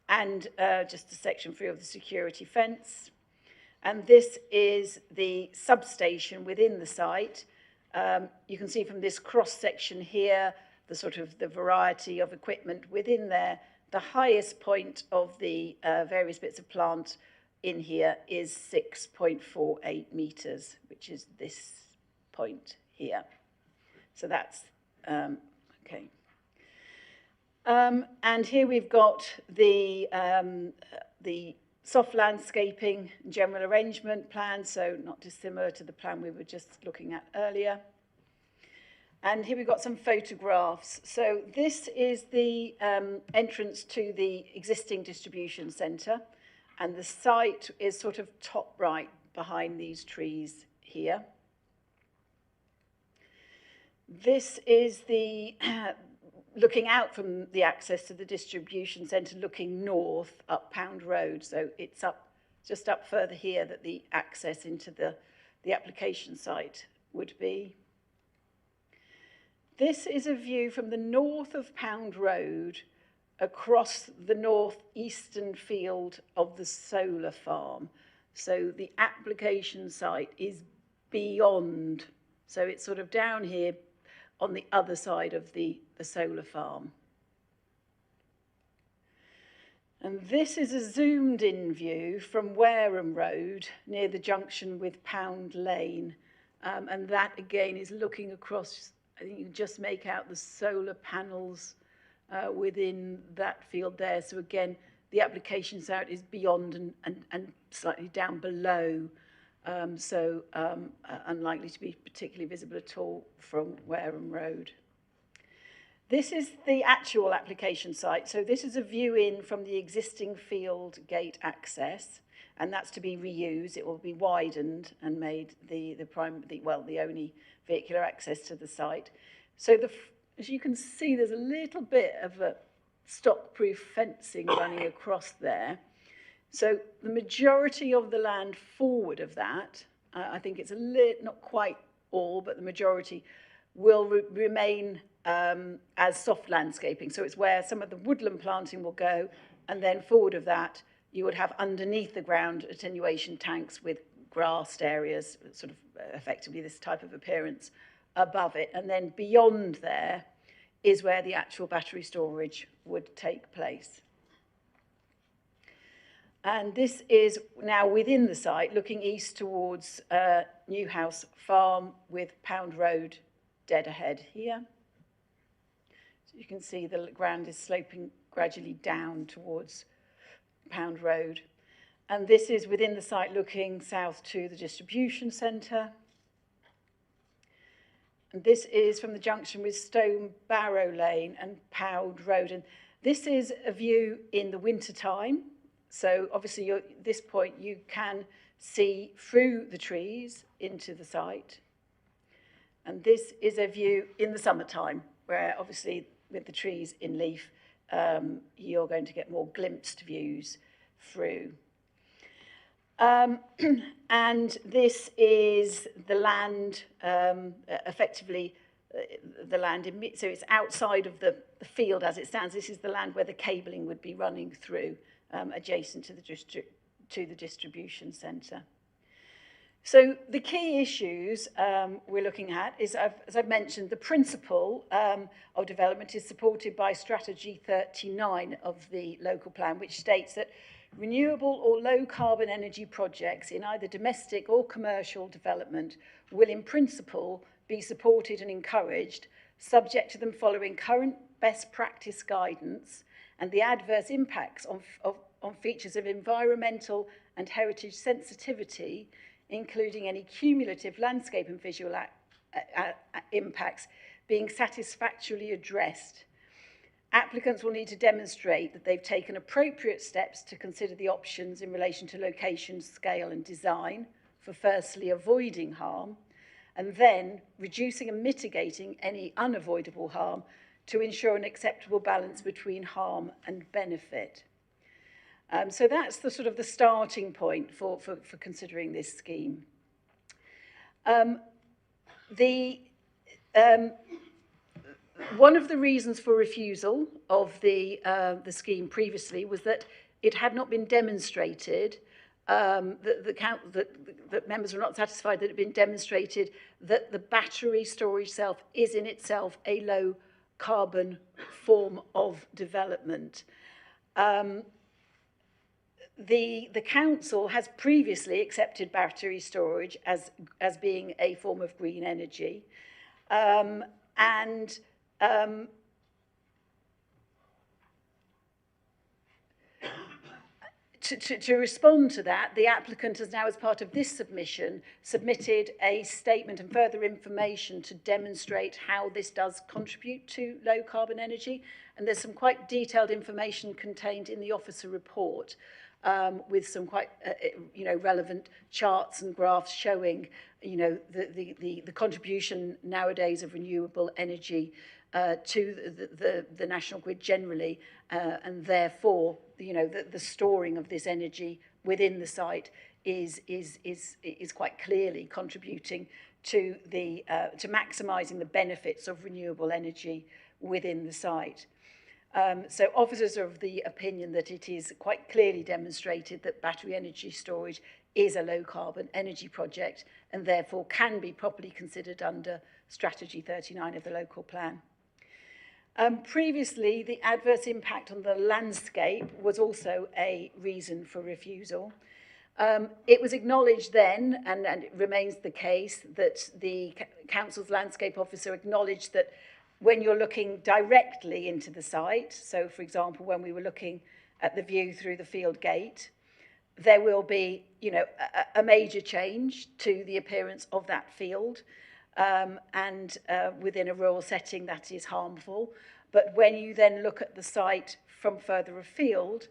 And just a section through of the security fence. And this is the substation within the site. You can see from this cross section here, the variety of equipment within there. The highest point of the various bits of plant in here is 6.48 metres, which is this point here. So that's, okay. And here we've got the soft landscaping general arrangement plan, so not dissimilar to the plan we were just looking at earlier. And here we've got some photographs. So this is the entrance to the existing distribution centre, and the site is sort of top right behind these trees here. This is the looking out from the access to the distribution centre, looking north up Pound Road. So it's just up further here that the access into the application site would be. This is a view from the north of Pound Road across the northeastern field of the solar farm. So the application site is beyond, so it's sort of down here on the other side of the solar farm. And this is a zoomed in view from Wareham Road near the junction with Pound Lane. And that again is looking across, I think you can just make out the solar panels within that field there. So again, the application site is beyond and slightly down below. So unlikely to be particularly visible at all from Wareham Road. This is the actual application site. So this is a view in from the existing field gate access, and that's to be reused. It will be widened and made the only vehicular access to the site. So as you can see, there's a little bit of a stock-proof fencing running across there. So the majority of the land forward of that, I think it's not quite all, but the majority will remain as soft landscaping. So it's where some of the woodland planting will go, and then forward of that, you would have underneath the ground attenuation tanks with grassed areas, sort of effectively this type of appearance above it. And then beyond there is where the actual battery storage would take place. And this is now within the site, looking east towards Newhouse Farm with Pound Road dead ahead here. So you can see the ground is sloping gradually down towards Pound Road. And this is within the site looking south to the distribution centre. And this is from the junction with Stone Barrow Lane and Pound Road. And this is a view in the winter time. So obviously at this point you can see through the trees into the site. And this is a view in the summertime, where obviously with the trees in leaf, you're going to get more glimpsed views through. And this is the land, effectively the land, so it's outside of the field as it stands. This is the land where the cabling would be running through, adjacent to the distribution centre. So the key issues we're looking at is, as I've mentioned, the principle of development is supported by Strategy 39 of the local plan, which states that renewable or low carbon energy projects in either domestic or commercial development will in principle be supported and encouraged, subject to them following current best practice guidance and the adverse impacts on features of environmental and heritage sensitivity, including any cumulative landscape and visual impacts, being satisfactorily addressed. Applicants will need to demonstrate that they've taken appropriate steps to consider the options in relation to location, scale and design for firstly avoiding harm, and then reducing and mitigating any unavoidable harm to ensure an acceptable balance between harm and benefit. So that's the sort of the starting point for considering this scheme. One of the reasons for refusal of the scheme previously was that it had not been demonstrated, that members were not satisfied that it had been demonstrated that the battery storage cell is in itself a low carbon form of development. The council has previously accepted battery storage as being a form of green energy, to respond to that, the applicant has now, as part of this submission, submitted a statement and further information to demonstrate how this does contribute to low carbon energy. And there's some quite detailed information contained in the officer report, with some quite relevant charts and graphs showing the contribution nowadays of renewable energy to the national grid generally, and therefore the storing of this energy within the site is quite clearly contributing to maximising the benefits of renewable energy within the site. So officers are of the opinion that it is quite clearly demonstrated that battery energy storage is a low carbon energy project and therefore can be properly considered under Strategy 39 of the local plan. Previously, the adverse impact on the landscape was also a reason for refusal. It was acknowledged then, and it remains the case, that the council's landscape officer acknowledged that when you're looking directly into the site, so for example, when we were looking at the view through the field gate, there will be, a major change to the appearance of that field, and within a rural setting that is harmful. But when you then look at the site from further afield,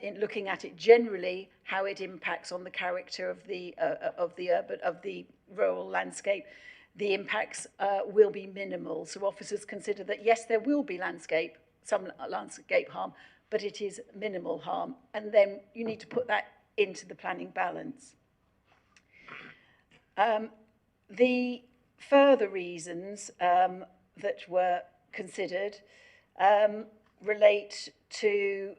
in looking at it generally, how it impacts on the character of the rural landscape, the impacts will be minimal. So officers consider that yes, there will be some landscape harm, but it is minimal harm. And then you need to put that into the planning balance. The further reasons that were considered relate to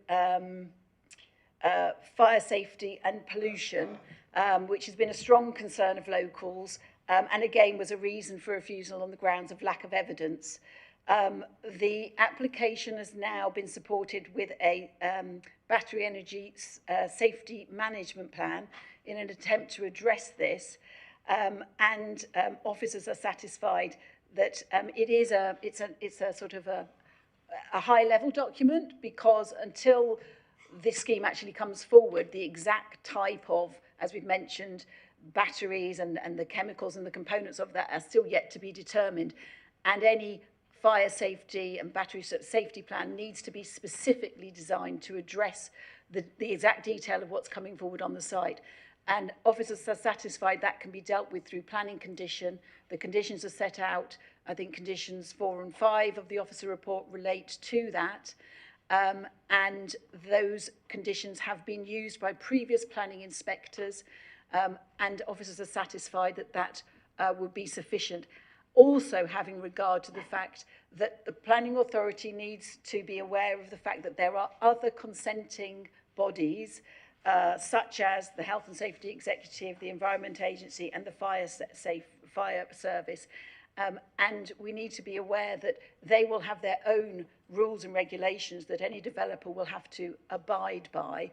fire safety and pollution, which has been a strong concern of locals, and again was a reason for refusal on the grounds of lack of evidence. The application has now been supported with a battery energy safety management plan in an attempt to address this, and officers are satisfied that it's a sort of a high-level document, because until this scheme actually comes forward, the exact type of, as we've mentioned, batteries and the chemicals and the components of that are still yet to be determined. And any fire safety and battery safety plan needs to be specifically designed to address the exact detail of what's coming forward on the site. And officers are satisfied that can be dealt with through planning condition. The conditions are set out. I think conditions 4 and 5 of the officer report relate to that. And those conditions have been used by previous planning inspectors, and officers are satisfied that that would be sufficient. Also having regard to the fact that the planning authority needs to be aware of the fact that there are other consenting bodies, such as the Health and Safety Executive, the Environment Agency, and the Fire Service. And we need to be aware that they will have their own rules and regulations that any developer will have to abide by.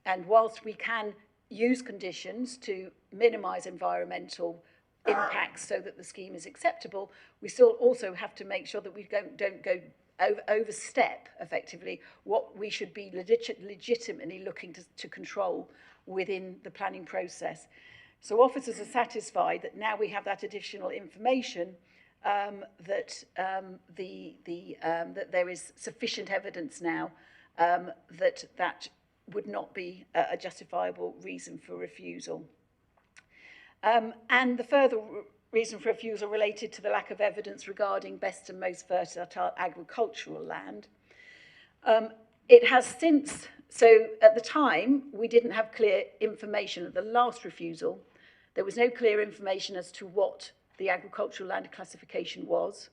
And whilst we can use conditions to minimise environmental impacts so that the scheme is acceptable, we still also have to make sure that we don't go overstep, effectively, what we should be legitimately looking to control within the planning process. So officers are satisfied that now we have that additional information, that there is sufficient evidence now that would not be a justifiable reason for refusal. And the further reason for refusal related to the lack of evidence regarding best and most versatile agricultural land. It has since, so at the time, we didn't have clear information. At the last refusal, there was no clear information as to what the agricultural land classification was.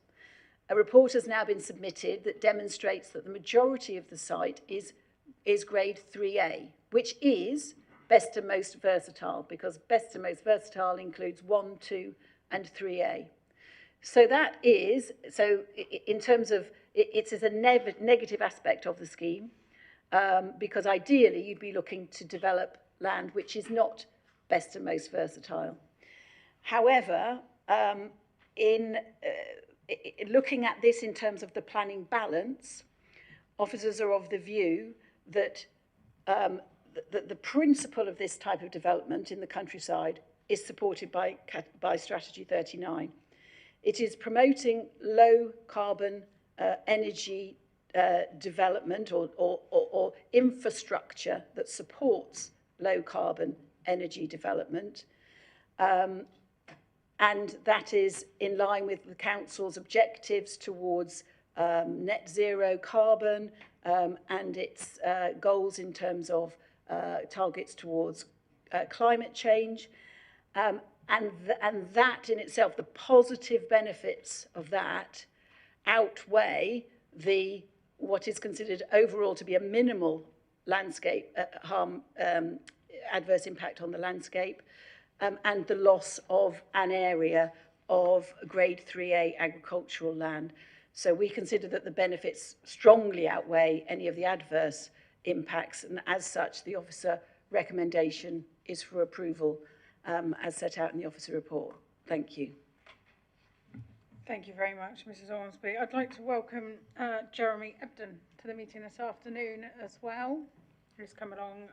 A report has now been submitted that demonstrates that the majority of the site is grade 3A, which is best and most versatile, because best and most versatile includes 1, 2, and 3A. So that is, so in terms of, it is a negative aspect of the scheme, because ideally you'd be looking to develop land which is not best and most versatile. However, in looking at this in terms of the planning balance, officers are of the view that the principle of this type of development in the countryside is supported by Strategy 39. It is promoting low carbon energy development or infrastructure that supports low carbon energy development. And that is in line with the Council's objectives towards net zero carbon and its goals in terms of targets towards climate change. And that in itself, the positive benefits of that outweigh what is considered overall to be a minimal landscape harm, adverse impact on the landscape, and the loss of an area of grade 3A agricultural land. So we consider that the benefits strongly outweigh any of the adverse impacts, and as such, the officer recommendation is for approval as set out in the officer report. Thank you. Thank you very much, Mrs. Ormsby. I'd like to welcome Jeremy Ebden to the meeting this afternoon as well, who's come along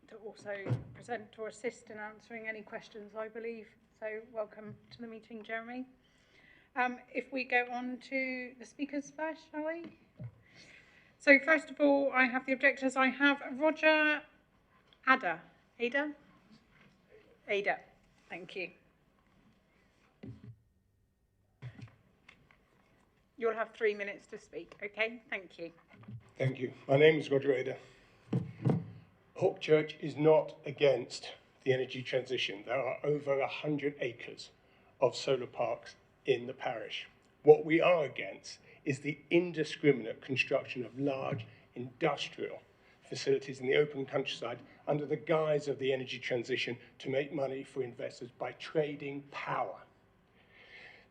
to also present or assist in answering any questions, I believe. So welcome to the meeting, Jeremy. If we go on to the speakers first, shall we? So first of all, I have the objectors. I have Roger Ada. Ada. Thank you. You'll have 3 minutes to speak. Okay, thank you. Thank you. My name is Roger Ada. Hawk Church is not against the energy transition. There are over 100 acres of solar parks in the parish. What we are against is the indiscriminate construction of large industrial facilities in the open countryside under the guise of the energy transition to make money for investors by trading power.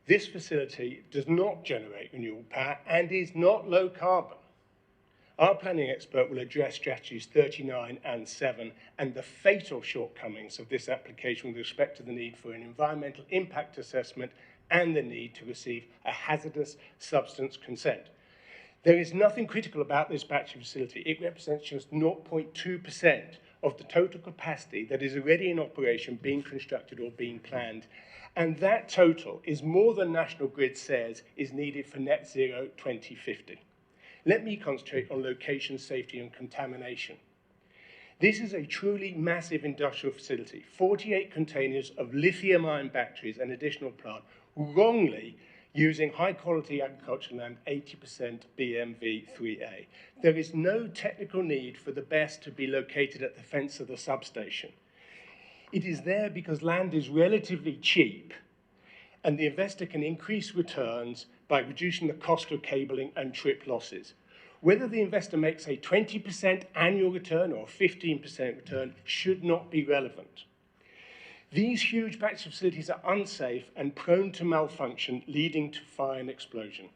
This facility does not generate renewable power and is not low carbon. Our planning expert will address strategies 39 and 7 and the fatal shortcomings of this application with respect to the need for an environmental impact assessment and the need to receive a hazardous substance consent. There is nothing critical about this battery facility. It represents just 0.2% of the total capacity that is already in operation, being constructed or being planned. And that total is more than National Grid says is needed for net zero 2050. Let me concentrate on location, safety and contamination. This is a truly massive industrial facility, 48 containers of lithium-ion batteries and additional plant, wrongly using high-quality agricultural land, 80% BMV3A. There is no technical need for the BESS to be located at the fence of the substation. It is there because land is relatively cheap and the investor can increase returns by reducing the cost of cabling and trip losses. Whether the investor makes a 20% annual return or a 15% return should not be relevant. These huge battery facilities are unsafe and prone to malfunction, leading to fire and explosion.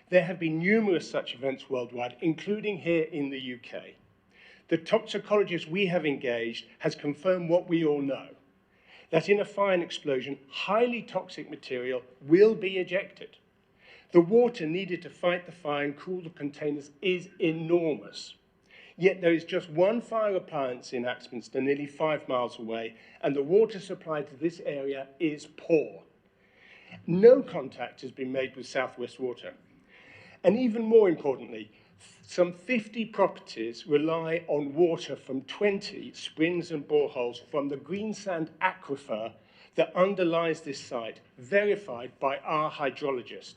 There have been numerous such events worldwide, including here in the UK. The toxicologist we have engaged has confirmed what we all know, that in a fire and explosion, highly toxic material will be ejected. The water needed to fight the fire and cool the containers is enormous. Yet there is just one fire appliance in Axminster, nearly 5 miles away, and the water supply to this area is poor. No contact has been made with South West Water. And even more importantly, some 50 properties rely on water from 20 springs and boreholes from the Greensand aquifer that underlies this site, verified by our hydrologist.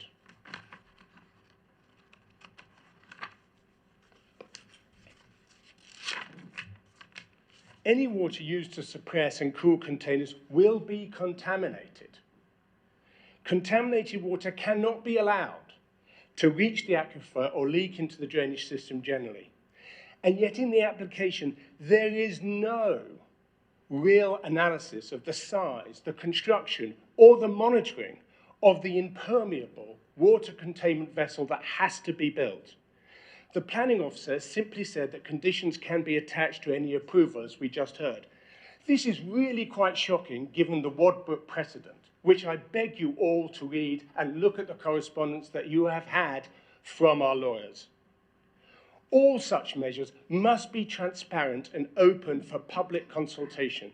Any water used to suppress and cool containers will be contaminated. Contaminated water cannot be allowed to reach the aquifer or leak into the drainage system generally. And yet in the application, there is no real analysis of the size, the construction, or the monitoring of the impermeable water containment vessel that has to be built. The planning officer simply said that conditions can be attached to any approval, as we just heard. This is really quite shocking given the Wadbrook precedent, which I beg you all to read and look at the correspondence that you have had from our lawyers. All such measures must be transparent and open for public consultation.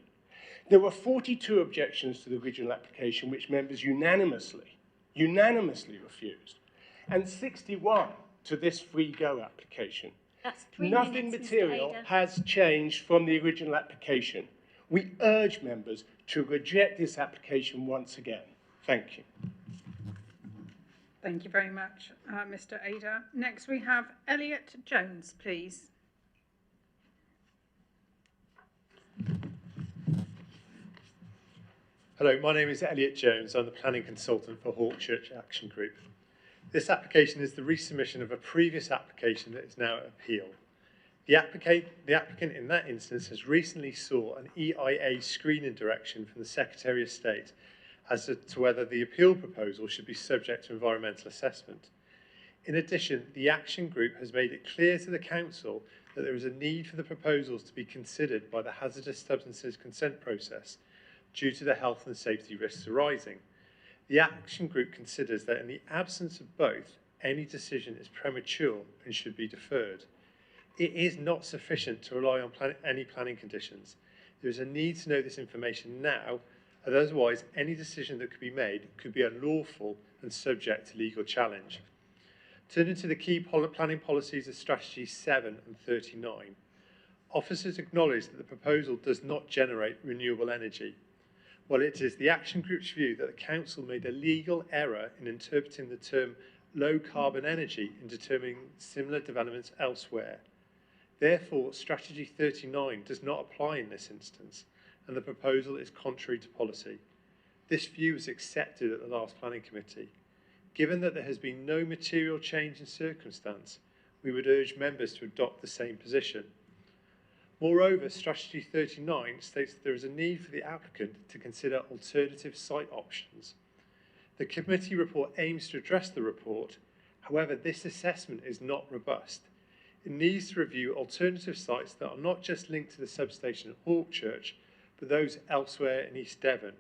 There were 42 objections to the original application, which members unanimously refused, and 61 to this free go application. That's 3 Nothing minutes, Mr. material Ada. has changed from the original application. We urge members to reject this application once again. Thank you. Thank you very much, Mr. Ada. Next we have Elliot Jones, please. Hello, my name is Elliot Jones. I'm the planning consultant for Hawk Church Action Group. This application is the resubmission of a previous application that is now at appeal. The applicant in that instance has recently sought an EIA screening direction from the Secretary of State as to whether the appeal proposal should be subject to environmental assessment. In addition, the Action Group has made it clear to the Council that there is a need for the proposals to be considered by the hazardous substances consent process due to the health and safety risks arising. The Action Group considers that in the absence of both, any decision is premature and should be deferred. It is not sufficient to rely on any planning conditions. There is a need to know this information now, and otherwise any decision that could be made could be unlawful and subject to legal challenge. Turning to the key planning policies of Strategy 7 and 39, officers acknowledge that the proposal does not generate renewable energy. While it is the Action Group's view that the Council made a legal error in interpreting the term low carbon energy in determining similar developments elsewhere. Therefore, Strategy 39 does not apply in this instance, and the proposal is contrary to policy. This view was accepted at the last Planning Committee. Given that there has been no material change in circumstance, we would urge members to adopt the same position. Moreover, Strategy 39 states that there is a need for the applicant to consider alternative site options. The committee report aims to address the report. However, this assessment is not robust. It needs to review alternative sites that are not just linked to the substation at Hawkchurch, but those elsewhere in East Devon.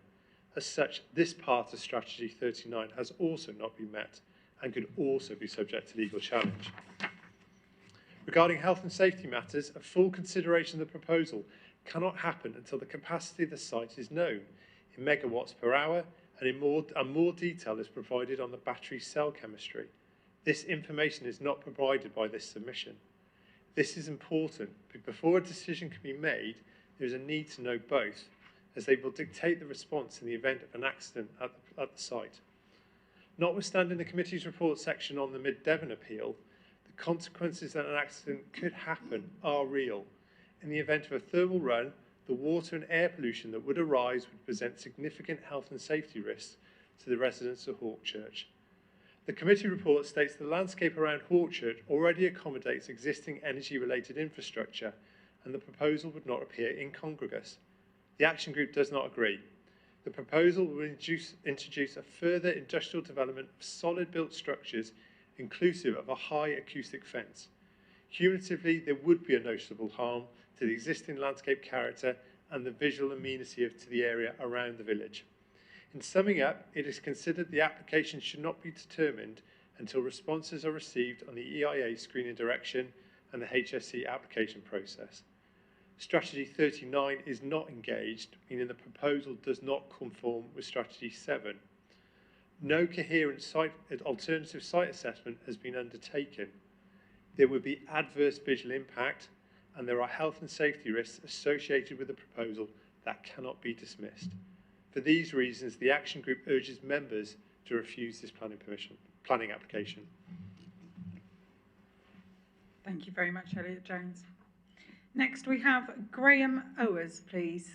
As such, this part of Strategy 39 has also not been met and could also be subject to legal challenge. Regarding health and safety matters, a full consideration of the proposal cannot happen until the capacity of the site is known in megawatts per hour, and more detail is provided on the battery cell chemistry. This information is not provided by this submission. This is important, but before a decision can be made, there is a need to know both, as they will dictate the response in the event of an accident at the site. Notwithstanding the committee's report section on the Mid-Devon appeal, the consequences that an accident could happen are real. In the event of a thermal run, the water and air pollution that would arise would present significant health and safety risks to the residents of Hawkchurch. The committee report states the landscape around Hawkchurch already accommodates existing energy-related infrastructure, and the proposal would not appear incongruous. The Action Group does not agree. The proposal will introduce a further industrial development of solid-built structures inclusive of a high acoustic fence. Cumulatively, there would be a noticeable harm to the existing landscape character and the visual amenity to the area around the village. In summing up, it is considered the application should not be determined until responses are received on the EIA screening direction and the HSC application process. Strategy 39 is not engaged, meaning the proposal does not conform with Strategy 7. No coherent alternative site assessment has been undertaken. There would be adverse visual impact, and there are health and safety risks associated with the proposal that cannot be dismissed. For these reasons, the Action Group urges members to refuse this planning application. Thank you very much, Elliot Jones. Next, we have Graham Owers, please.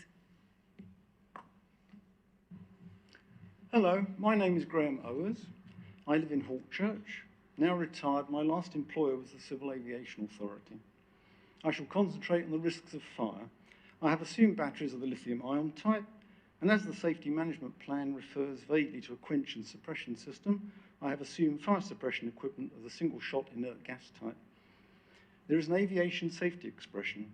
Hello, my name is Graham Owers. I live in Hawkchurch. Now retired, my last employer was the Civil Aviation Authority. I shall concentrate on the risks of fire. I have assumed batteries of the lithium-ion type, and as the safety management plan refers vaguely to a quench and suppression system, I have assumed fire suppression equipment of the single-shot inert gas type. There is an aviation safety expression,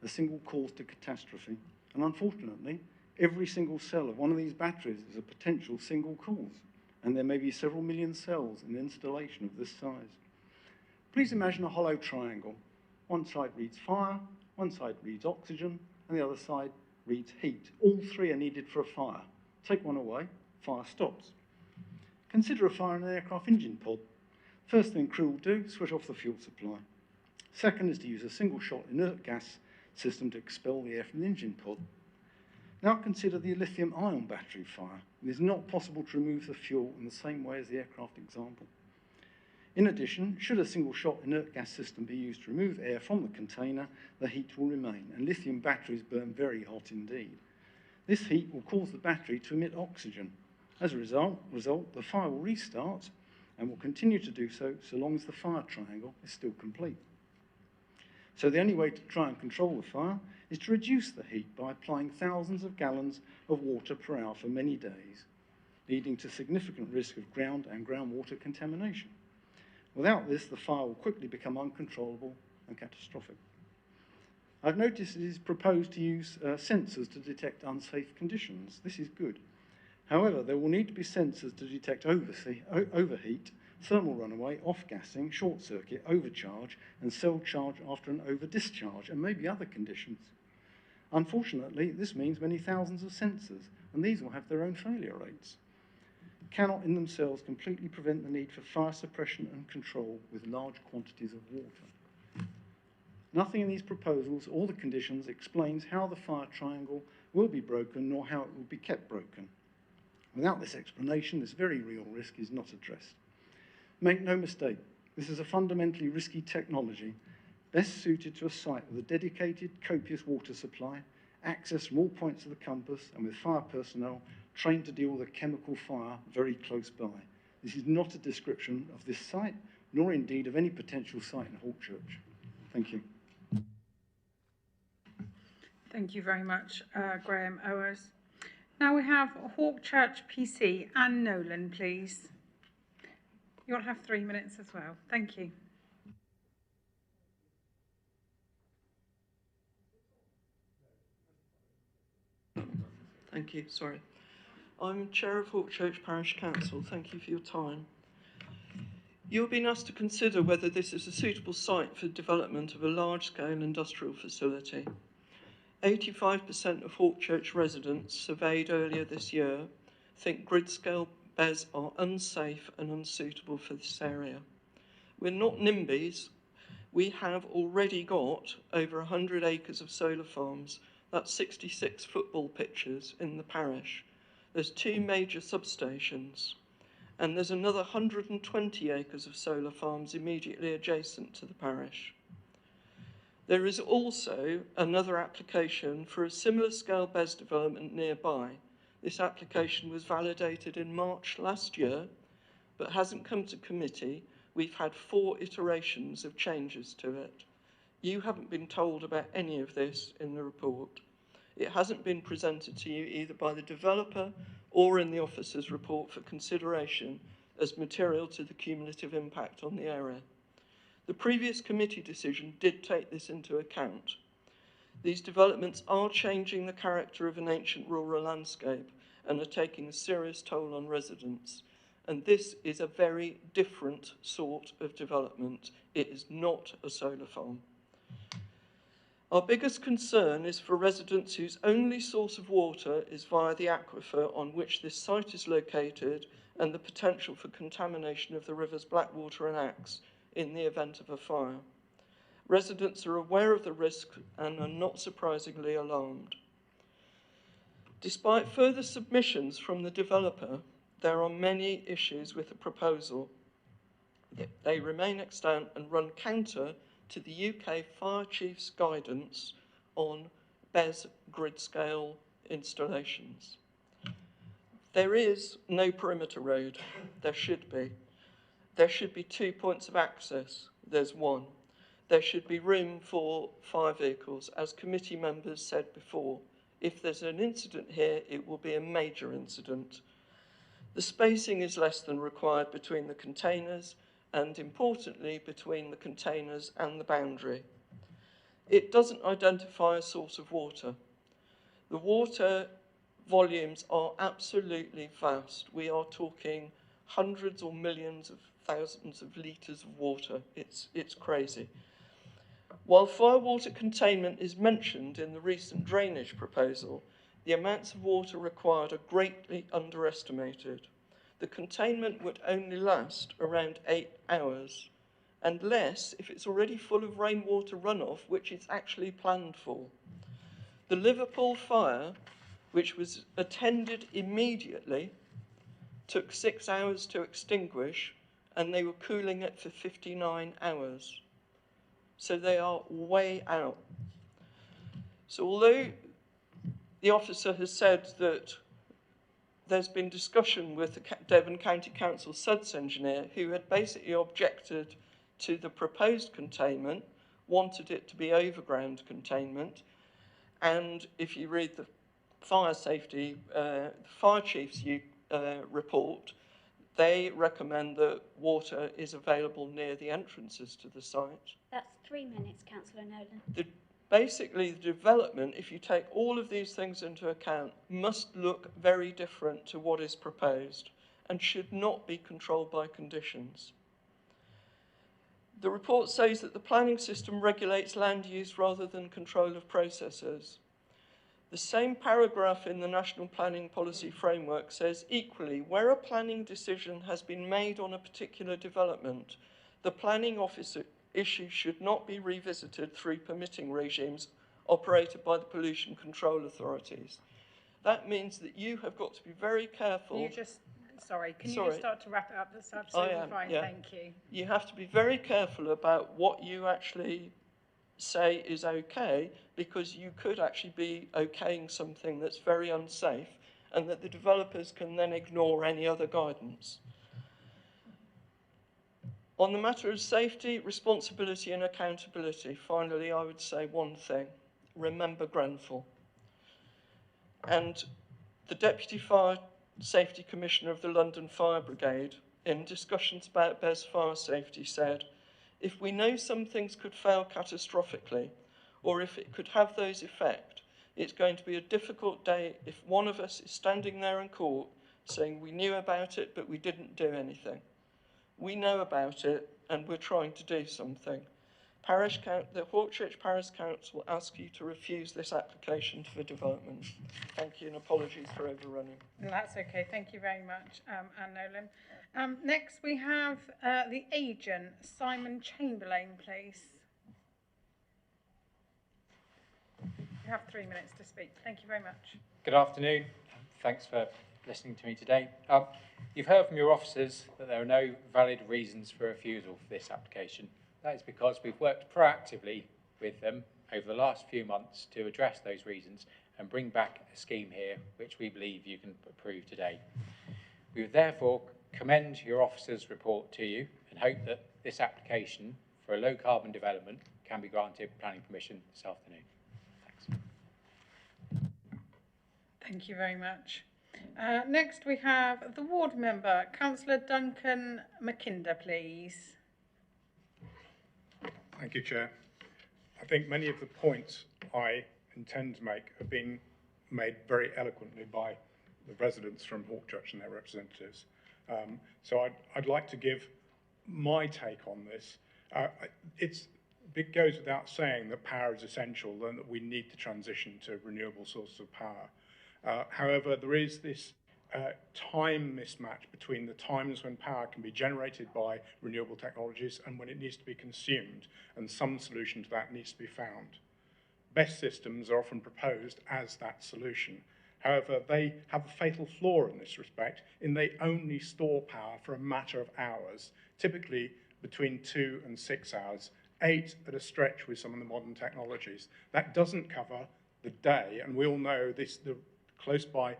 a single cause to catastrophe, and unfortunately, every single cell of one of these batteries is a potential single cause, and there may be several million cells in an installation of this size. Please imagine a hollow triangle. One side reads fire, one side reads oxygen, and the other side reads heat. All three are needed for a fire. Take one away, fire stops. Consider a fire in an aircraft engine pod. First thing crew will do, switch off the fuel supply. Second is to use a single-shot inert gas system to expel the air from the engine pod. Now consider the lithium-ion battery fire. It is not possible to remove the fuel in the same way as the aircraft example. In addition, should a single-shot inert gas system be used to remove air from the container, the heat will remain, and lithium batteries burn very hot indeed. This heat will cause the battery to emit oxygen. As a result, the fire will restart and will continue to do so long as the fire triangle is still complete. So the only way to try and control the fire is to reduce the heat by applying thousands of gallons of water per hour for many days, leading to significant risk of ground and groundwater contamination. Without this, the fire will quickly become uncontrollable and catastrophic. I've noticed it is proposed to use sensors to detect unsafe conditions. This is good. However, there will need to be sensors to detect overheat, thermal runaway, off-gassing, short circuit, overcharge, and cell charge after an over-discharge, and maybe other conditions. Unfortunately, this means many thousands of sensors, and these will have their own failure rates. Cannot in themselves completely prevent the need for fire suppression and control with large quantities of water. Nothing in these proposals or the conditions explains how the fire triangle will be broken nor how it will be kept broken. Without this explanation, this very real risk is not addressed. Make no mistake, this is a fundamentally risky technology, best suited to a site with a dedicated, copious water supply, access from all points of the compass, and with fire personnel trained to deal with a chemical fire very close by. This is not a description of this site, nor indeed of any potential site in Hawkchurch. Thank you. Thank you very much, Graham Owers. Now we have Hawkchurch PC. Anne Nolan, please. You'll have 3 minutes as well. Thank you. Thank you, sorry. I'm Chair of Hawkchurch Parish Council. Thank you for your time. You've been asked to consider whether this is a suitable site for development of a large-scale industrial facility. 85% of Hawkchurch residents surveyed earlier this year think grid-scale BESS are unsafe and unsuitable for this area. We're not NIMBYs. We have already got over 100 acres of solar farms. That's 66 football pitches in the parish. There's 2 major substations, and there's another 120 acres of solar farms immediately adjacent to the parish. There is also another application for a similar scale BESS development nearby. This application was validated in March last year, but hasn't come to committee. We've had 4 iterations of changes to it. You haven't been told about any of this in the report. It hasn't been presented to you either by the developer or in the officer's report for consideration as material to the cumulative impact on the area. The previous committee decision did take this into account. These developments are changing the character of an ancient rural landscape and are taking a serious toll on residents. And this is a very different sort of development. It is not a solar farm. Our biggest concern is for residents whose only source of water is via the aquifer on which this site is located and the potential for contamination of the rivers Blackwater and Axe in the event of a fire. Residents are aware of the risk and are not surprisingly alarmed. Despite further submissions from the developer, there are many issues with the proposal. They remain extant and run counter to the UK Fire Chief's guidance on BESS grid-scale installations. There is no perimeter road. There should be. There should be 2 points of access. There's 1. There should be room for fire vehicles. As committee members said before, if there's an incident here, it will be a major incident. The spacing is less than required between the containers and, importantly, between the containers and the boundary. It doesn't identify a source of water. The water volumes are absolutely vast. We are talking hundreds or millions of thousands of litres of water. It's crazy. While firewater containment is mentioned in the recent drainage proposal, the amounts of water required are greatly underestimated. The containment would only last around 8 hours, and less if it's already full of rainwater runoff, which it's actually planned for. The Liverpool fire, which was attended immediately, took 6 hours to extinguish, and they were cooling it for 59 hours. So they are way out. So although the officer has said that there's been discussion with the Devon County Council SUDS engineer, who had basically objected to the proposed containment, wanted it to be overground containment, and if you read the fire safety, fire chief's report, they recommend that water is available near the entrances to the site. That's 3 minutes, Councillor Nolan. Basically, the development, if you take all of these things into account, must look very different to what is proposed and should not be controlled by conditions. The report says that the planning system regulates land use rather than control of processes. The same paragraph in the National Planning Policy Framework says, equally, where a planning decision has been made on a particular development, the planning officer issue should not be revisited through permitting regimes operated by the pollution control authorities. That means that you have got to be very careful. Can you just start to wrap it up? That's absolutely fine, thank you. You have to be very careful about what you actually say is okay, because you could actually be okaying something that's very unsafe and that the developers can then ignore any other guidance. On the matter of safety, responsibility and accountability, finally, I would say one thing. Remember Grenfell. And the Deputy Fire Safety Commissioner of the London Fire Brigade, in discussions about BES fire safety, said, if we know some things could fail catastrophically, or if it could have those effects, it's going to be a difficult day if one of us is standing there in court saying we knew about it, but we didn't do anything. We know about it, and we're trying to do something. The Hawkchurch Parish Council asks you to refuse this application for development. Thank you, and apologies for overrunning. No, that's okay. Thank you very much, Anne Nolan. Next, we have the agent, Simon Chamberlain, please. You have 3 minutes to speak. Thank you very much. Good afternoon. Thanks for listening to me today. You've heard from your officers that there are no valid reasons for refusal for this application. That is because we've worked proactively with them over the last few months to address those reasons and bring back a scheme here which we believe you can approve today. We would therefore commend your officers' report to you and hope that this application for a low carbon development can be granted planning permission this afternoon. Thanks. Thank you very much. Next we have the ward member, Councillor Duncan McKinder, please. Thank you, Chair. I think many of the points I intend to make have been made very eloquently by the residents from Hawkchurch and their representatives. So I'd like to give my take on this. It goes without saying that power is essential and that we need to transition to renewable sources of power. However, there is this time mismatch between the times when power can be generated by renewable technologies and when it needs to be consumed, and some solution to that needs to be found. BESS systems are often proposed as that solution. However, they have a fatal flaw in this respect, in they only store power for a matter of hours, typically between 2 and 6 hours, 8 at a stretch with some of the modern technologies. That doesn't cover the day, and we all know this, the close by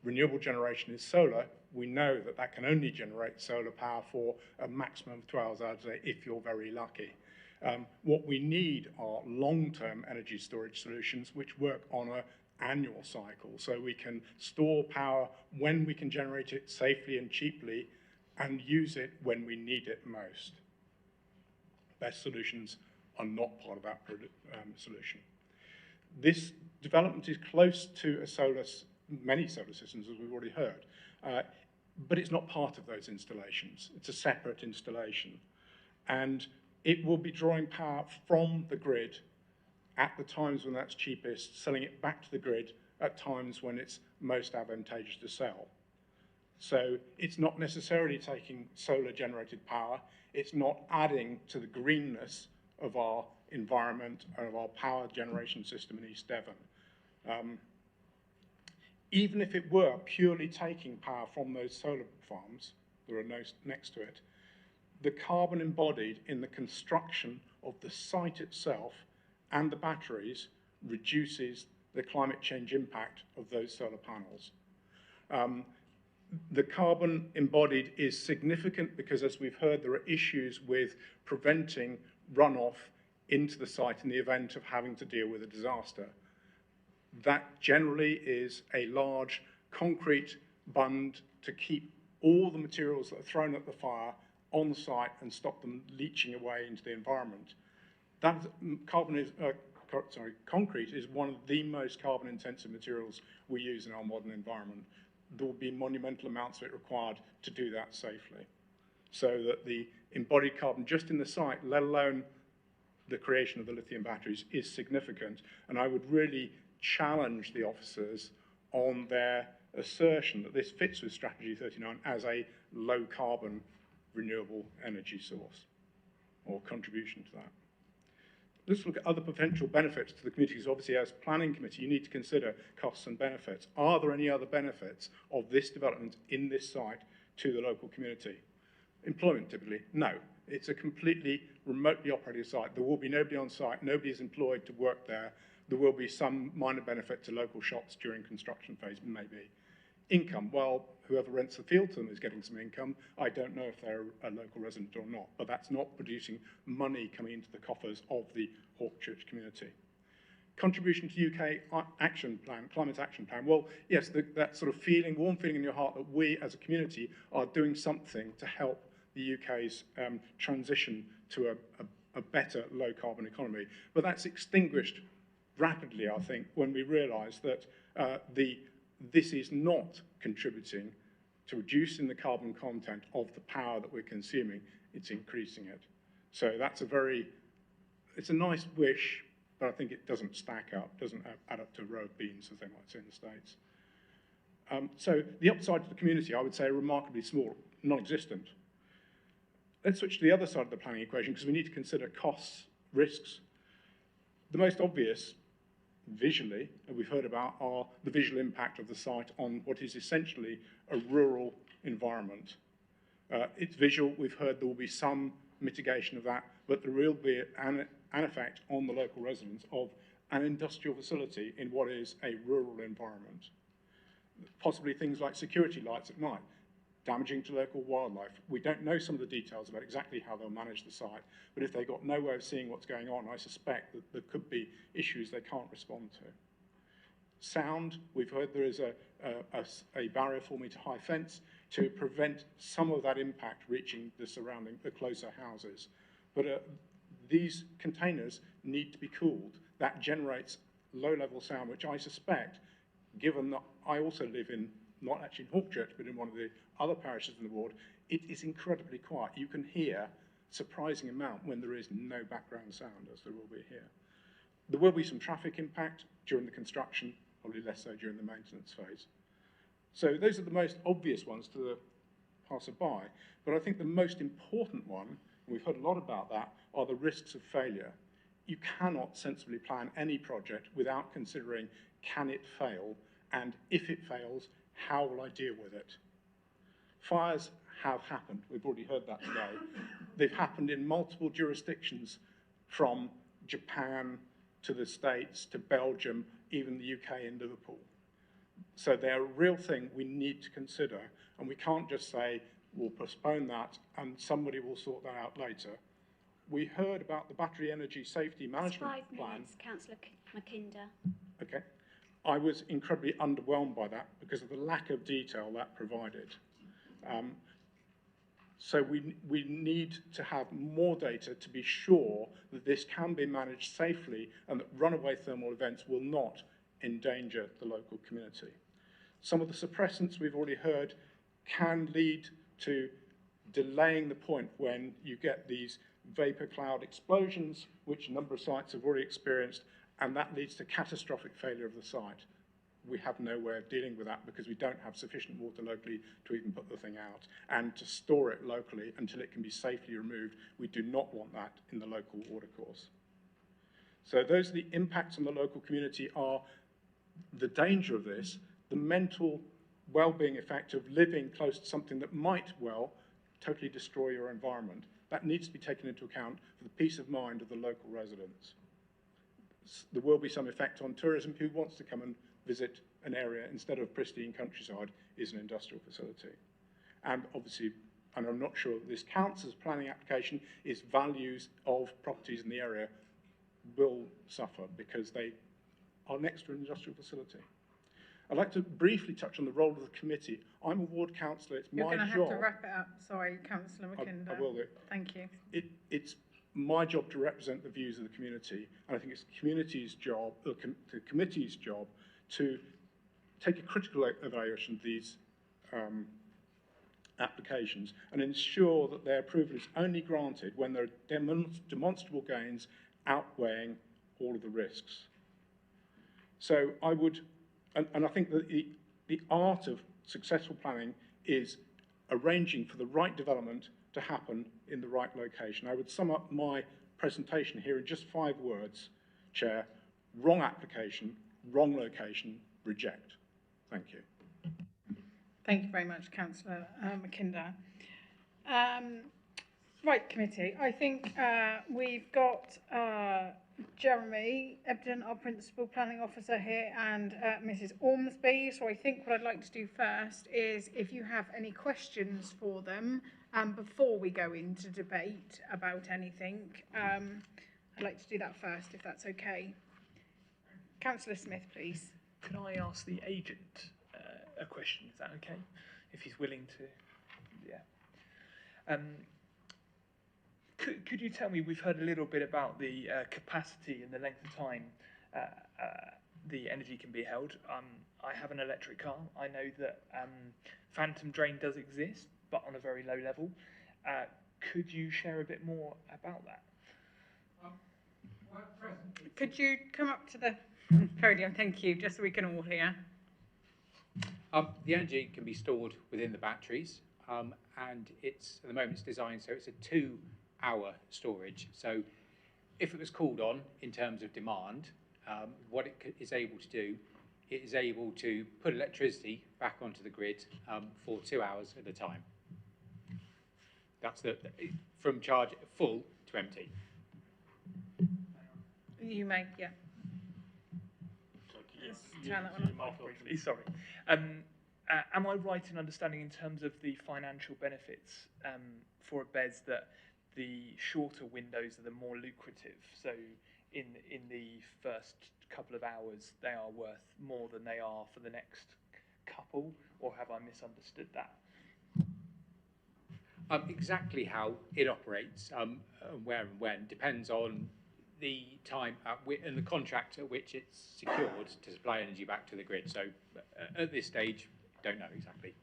renewable generation is solar. We know that that can only generate solar power for a maximum of 12 hours a day if you're very lucky. What we need are long-term energy storage solutions which work on an annual cycle, so we can store power when we can generate it safely and cheaply and use it when we need it most. BESS solutions are not part of that solution. This development is close to many solar systems, as we've already heard, but it's not part of those installations. It's a separate installation. And it will be drawing power from the grid at the times when that's cheapest, selling it back to the grid at times when it's most advantageous to sell. So it's not necessarily taking solar generated power, it's not adding to the greenness of our environment and of our power generation system in East Devon. Even if it were purely taking power from those solar farms that are next to it, the carbon embodied in the construction of the site itself and the batteries reduces the climate change impact of those solar panels. The carbon embodied is significant because, as we've heard, there are issues with preventing runoff into the site in the event of having to deal with a disaster. That generally is a large concrete bund to keep all the materials that are thrown at the fire on site and stop them leaching away into the environment. That concrete is one of the most carbon intensive materials we use in our modern environment. There will be monumental amounts of it required to do that safely. So that the embodied carbon just in the site, let alone the creation of the lithium batteries, is significant. And I would really challenge the officers on their assertion that this fits with Strategy 39 as a low carbon renewable energy source or contribution to that. Let's look at other potential benefits to the community, because obviously as planning committee you need to consider costs and benefits. Are there any other benefits of this development in this site to the local community? Employment typically, no. It's a completely remotely operated site. There will be nobody on site, nobody is employed to work there. There will be some minor benefit to local shops during construction phase, maybe. Income, well, whoever rents the field to them is getting some income. I don't know if they're a local resident or not, but that's not producing money coming into the coffers of the Hawkchurch community. Contribution to UK action plan, climate action plan. Well, yes, that sort of feeling, warm feeling in your heart that we as a community are doing something to help the UK's transition to a better low carbon economy. But that's extinguished rapidly, I think, when we realise that this is not contributing to reducing the carbon content of the power that we're consuming, it's increasing it. So that's it's a nice wish, but I think it doesn't stack up, doesn't add up to a row of beans, as they might say in the States. So the upside to the community, I would say, are remarkably small, non-existent. Let's switch to the other side of the planning equation, because we need to consider costs, risks. The most obvious, visually, that we've heard about, are the visual impact of the site on what is essentially a rural environment. It's visual, we've heard there will be some mitigation of that, but there will be an effect on the local residents of an industrial facility in what is a rural environment. Possibly things like security lights at night, damaging to local wildlife. We don't know some of the details about exactly how they'll manage the site, but if they've got no way of seeing what's going on, I suspect that there could be issues they can't respond to. Sound, we've heard there is a barrier 4 metre high fence to prevent some of that impact reaching the closer houses. But these containers need to be cooled. That generates low level sound, which I suspect, given that I also live in, not actually in Hawkchurch, but in one of the other parishes in the ward, it is incredibly quiet. You can hear surprising amount when there is no background sound, as there will be here. There will be some traffic impact during the construction, probably less so during the maintenance phase. So those are the most obvious ones to the passer-by, but I think the most important one, and we've heard a lot about that, are the risks of failure. You cannot sensibly plan any project without considering, can it fail? And if it fails, how will I deal with it? Fires have happened. We've already heard that today. They've happened in multiple jurisdictions, from Japan to the States to Belgium, even the UK and Liverpool. So they're a real thing we need to consider, and we can't just say, we'll postpone that and somebody will sort that out later. We heard about the Battery Energy Safety Management Plan. 5 minutes, Councillor Mackinder. Okay. I was incredibly underwhelmed by that because of the lack of detail that provided. So we need to have more data to be sure that this can be managed safely and that runaway thermal events will not endanger the local community. Some of the suppressants we've already heard can lead to delaying the point when you get these vapor cloud explosions, which a number of sites have already experienced, and that leads to catastrophic failure of the site. We have no way of dealing with that because we don't have sufficient water locally to even put the thing out and to store it locally until it can be safely removed. We do not want that in the local watercourse. So those are the impacts on the local community, are the danger of this, the mental well-being effect of living close to something that might well totally destroy your environment. That needs to be taken into account for the peace of mind of the local residents. There will be some effect on tourism. Who wants to come and visit an area instead of pristine countryside is an industrial facility. And obviously, and I'm not sure that this counts as a planning application, is values of properties in the area will suffer because they are next to an industrial facility. I'd like to briefly touch on the role of the committee. I'm a ward councillor, it's You're my going to job. have to wrap it up. Sorry, Councillor Mackinder. I will do. Thank you. It's my job to represent the views of the community, and I think it's the community's job, the committee's job, to take a critical evaluation of these applications and ensure that their approval is only granted when there are demonstrable gains outweighing all of the risks. So I would, and I think that the art of successful planning is arranging for the right development to happen in the right location. I would sum up my presentation here in just 5 words, Chair: wrong application, wrong location, reject. Thank you. Thank you very much, Councillor McKinder. Right, committee, I think we've got Jeremy Ebden, our Principal Planning Officer here, and Mrs Ormsby. So I think what I'd like to do first is, if you have any questions for them before we go into debate about anything, I'd like to do that first, if that's okay. Councillor Smith, please. Can I ask the agent a question? Is that okay? If he's willing to, yeah. Could you tell me, we've heard a little bit about the capacity and the length of time the energy can be held. I have an electric car. I know that phantom drain does exist, but on a very low level. Could you share a bit more about that? Could you come up to the podium, thank you, just so we can all hear. The energy can be stored within the batteries, and it's, at the moment it's designed so it's a 2-hour storage. So if it was called on in terms of demand, what it is able to do, it is able to put electricity back onto the grid for 2 hours at a time. That's from charge full to empty. You may, yeah. Turn that one off briefly. Sorry. Am I right in understanding, in terms of the financial benefits for a BES, that the shorter windows are the more lucrative? So in the first couple of hours, they are worth more than they are for the next couple, or have I misunderstood that? Exactly how it operates, where and when, depends on the time and the contract at which it's secured to supply energy back to the grid. So at this stage, don't know exactly.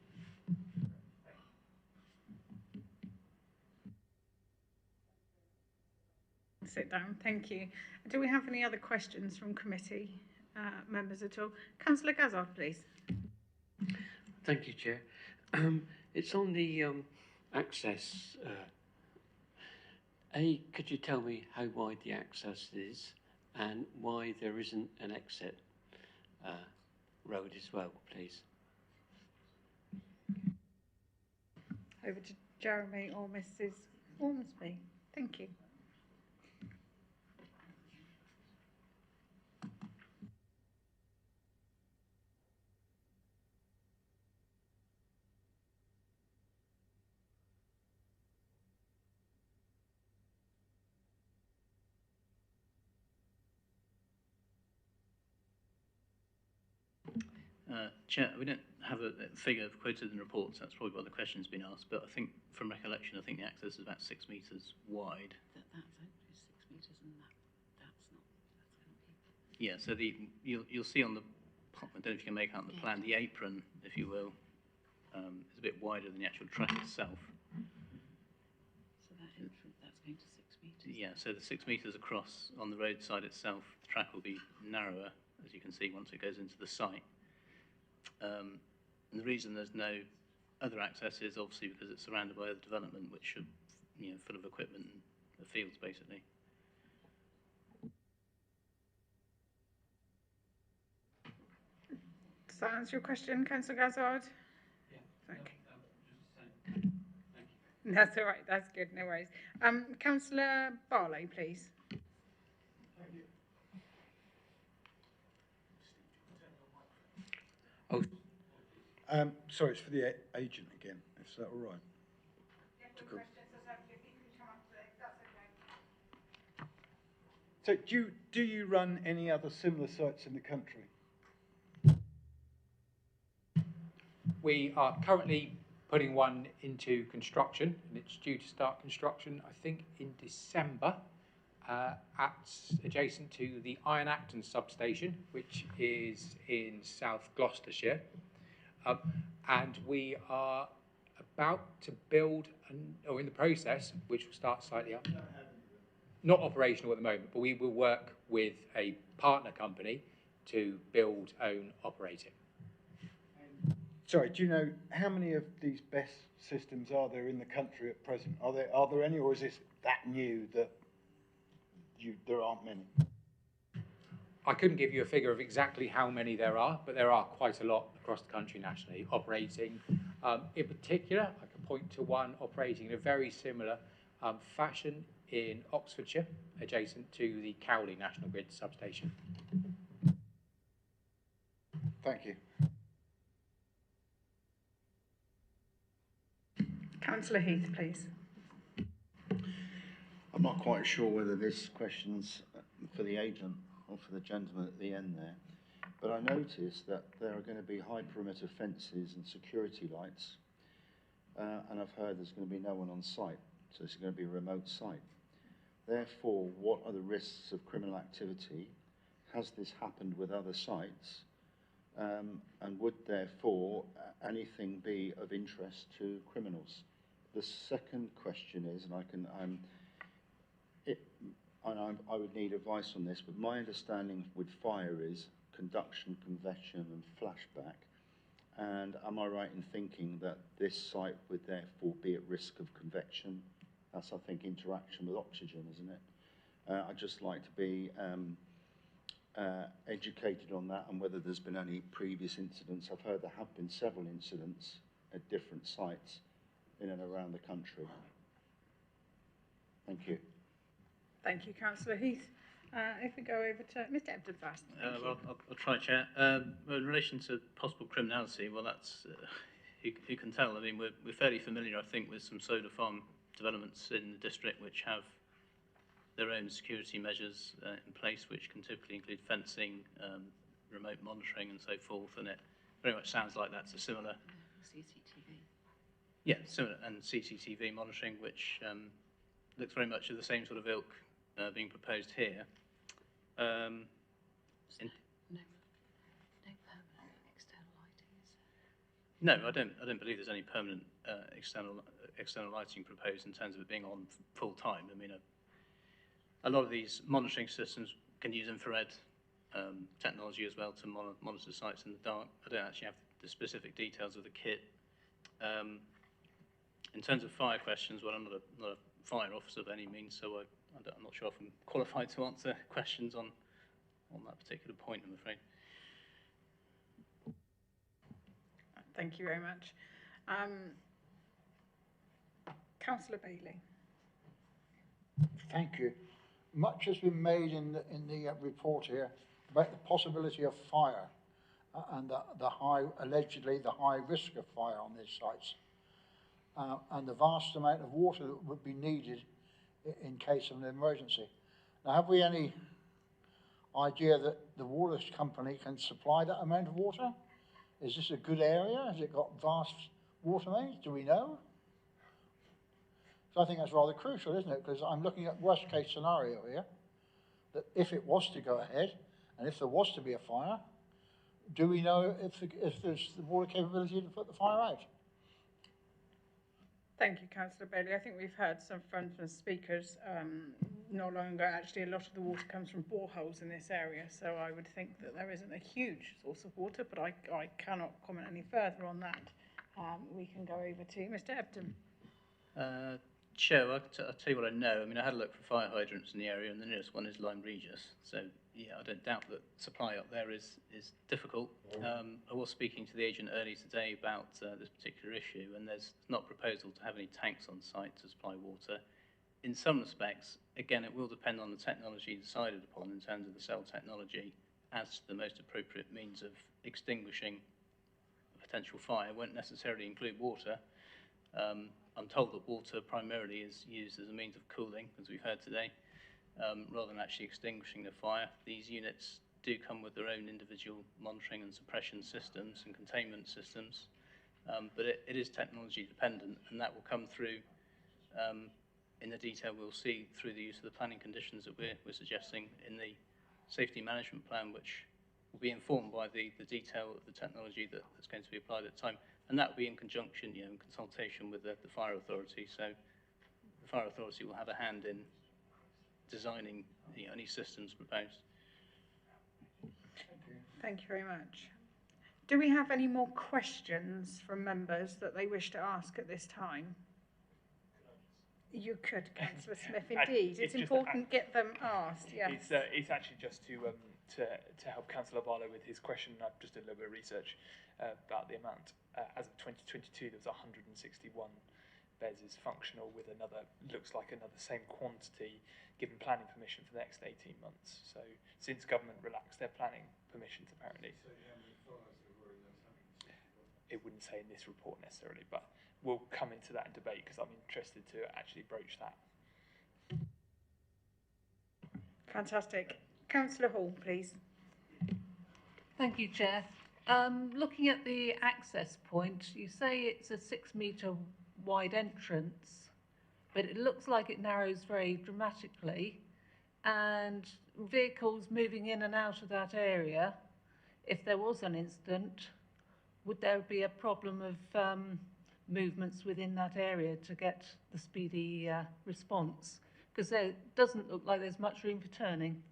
Sit down, thank you. Do we have any other questions from committee members at all? Councillor Gazard, please. Thank you, Chair. It's on the access. Could you tell me how wide the access is and why there isn't an exit road as well, please? Over to Jeremy or Mrs Ormsby. Thank you. Chair, we don't have a figure quoted in the reports. That's probably why the question's been asked. But I think, from recollection, I think the access is about 6 metres wide. That's actually 6 metres, and that's not. Yeah. So you'll see on the, I don't know if you can make out on the plan, the apron, if you will, is a bit wider than the actual track itself. So that's going to 6 metres. Yeah. So the 6 metres across on the roadside itself, the track will be narrower, as you can see, once it goes into the site. And the reason there's no other access is obviously because it's surrounded by other development, which are, full of equipment and fields, basically. Does that answer your question, Councillor Gazard? Yeah. Okay. That's all right. That's good. No worries. Councillor Barlow, please. Oh, sorry, it's for the agent again. Is that all right? So do you run any other similar sites in the country? We are currently putting one into construction, and it's due to start construction, I think, in December, adjacent to the Iron Acton substation, which is in South Gloucestershire. And we are about to build, or in the process, which will start slightly up. Not operational at the moment, but we will work with a partner company to build, own, operate it. Sorry, do you know how many of these BESS systems are there in the country at present? Are there any, or is this that new that there aren't many? I couldn't give you a figure of exactly how many there are, but there are quite a lot across the country nationally operating. In particular, I can point to one operating in a very similar fashion in Oxfordshire, adjacent to the Cowley National Grid substation. Thank you. Councillor Heath, please. I'm not quite sure whether this question's for the agent or for the gentleman at the end there, but I noticed that there are going to be high perimeter fences and security lights, and I've heard there's going to be no one on site, so it's going to be a remote site. Therefore, what are the risks of criminal activity? Has this happened with other sites? And would therefore anything be of interest to criminals? The second question is, and I would need advice on this, but my understanding with fire is conduction, convection and flashback. And am I right in thinking that this site would therefore be at risk of convection? That's, I think, interaction with oxygen, isn't it? I'd just like to be educated on that and whether there's been any previous incidents. I've heard there have been several incidents at different sites in and around the country. Thank you. Thank you, Councillor Heath. If we go over to Mr. Ebden first. Well, I'll try, Chair. Well, in relation to possible criminality, well, that's who can tell. I mean, we're fairly familiar, I think, with some solar farm developments in the district which have their own security measures in place, which can typically include fencing, remote monitoring, and so forth. And it very much sounds like that's a similar CCTV. Yeah, similar, and CCTV monitoring, which looks very much of the same sort of ilk being proposed here. No permanent external lighting, is there? No, I don't believe there's any permanent external lighting proposed in terms of it being on full time. I mean, a lot of these monitoring systems can use infrared technology as well to monitor sites in the dark. I don't actually have the specific details of the kit. In terms of fire questions, well, I'm not a fire officer by any means, so I'm not sure if I'm qualified to answer questions on that particular point, I'm afraid. Thank you very much. Councillor Bailey. Thank you. Much has been made in the report here about the possibility of fire and allegedly the high risk of fire on these sites, and the vast amount of water that would be needed in case of an emergency. Now, have we any idea that the water company can supply that amount of water? Is this a good area? Has it got vast water mains? Do we know? So I think that's rather crucial, isn't it? Because I'm looking at worst case scenario here, that if it was to go ahead, and if there was to be a fire, do we know if there's the water capability to put the fire out? Thank you, Councillor Bailey. I think we've heard some from speakers not long ago. Actually, a lot of the water comes from boreholes in this area, so I would think that there isn't a huge source of water, but I cannot comment any further on that. We can go over to Mr. Ebden. Chair, I'll tell you what I know. I mean, I had a look for fire hydrants in the area, and the nearest one is Lyme Regis. So, yeah, I don't doubt that supply up there is difficult. I was speaking to the agent earlier today about this particular issue, and there's not a proposal to have any tanks on site to supply water. In some respects, again, it will depend on the technology decided upon in terms of the cell technology as to the most appropriate means of extinguishing a potential fire. It won't necessarily include water. I'm told that water primarily is used as a means of cooling, as we've heard today, rather than actually extinguishing the fire. These units do come with their own individual monitoring and suppression systems and containment systems, but it is technology dependent, and that will come through in the detail we'll see through the use of the planning conditions that we're suggesting in the safety management plan, which will be informed by the detail of the technology that's going to be applied at the time. And that will be in conjunction, in consultation with the fire authority. So the fire authority will have a hand in designing any systems proposed. Thank you very much. Do we have any more questions from members that they wish to ask at this time? You could, Councillor Smith, indeed. It's important to get them asked, yes. It's actually just to help Councillor Barlow with his question. I've just done a little bit of research about the amount. As of 2022, there was 161 beds is functional with another, looks like another same quantity given planning permission for the next 18 months. So since government relaxed their planning permissions, apparently. It wouldn't say in this report necessarily, but we'll come into that in debate because I'm interested to actually broach that. Fantastic. Councillor Hall, please. Thank you, Chair. Looking at the access point, you say it's a 6 metre wide entrance, but it looks like it narrows very dramatically, and vehicles moving in and out of that area, if there was an incident, would there be a problem of movements within that area to get the speedy response? Because there doesn't look like there's much room for turning.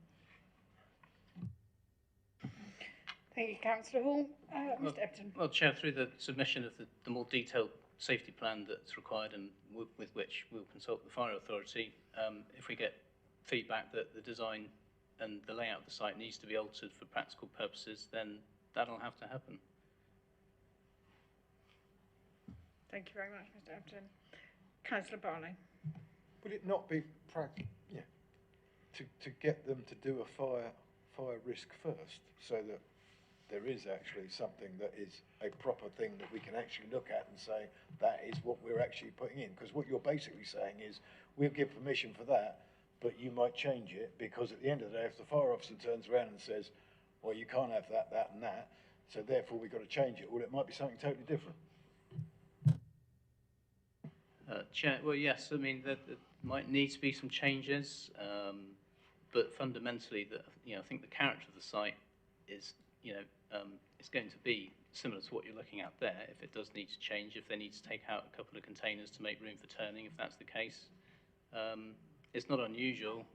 Thank you, Councillor Hall. Mr Epton. Well, Chair, through the submission of the more detailed safety plan that's required and with which we'll consult the Fire Authority, if we get feedback that the design and the layout of the site needs to be altered for practical purposes, then that'll have to happen. Thank you very much, Mr Epton. Councillor Barlow. Would it not be to get them to do a fire risk first, so that there is actually something that is a proper thing that we can actually look at and say that is what we're actually putting in? Because what you're basically saying is we'll give permission for that, but you might change it, because at the end of the day, if the fire officer turns around and says, well, you can't have that, that and that, so therefore we've got to change it, well, it might be something totally different. Chair, well, yes, I mean, there might need to be some changes, but fundamentally, I think the character of the site is, it's going to be similar to what you're looking at there. If it does need to change, if they need to take out a couple of containers to make room for turning, if that's the case, it's not unusual.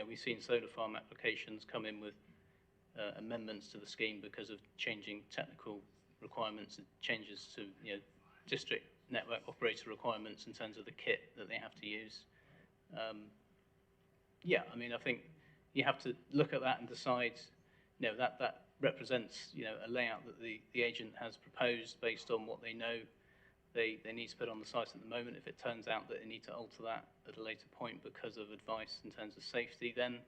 We've seen solar farm applications come in with amendments to the scheme because of changing technical requirements and changes to, district network operator requirements in terms of the kit that they have to use. I think you have to look at that and decide, that represents, a layout that the agent has proposed based on what they know they need to put on the site at the moment. If it turns out that they need to alter that at a later point because of advice in terms of safety, then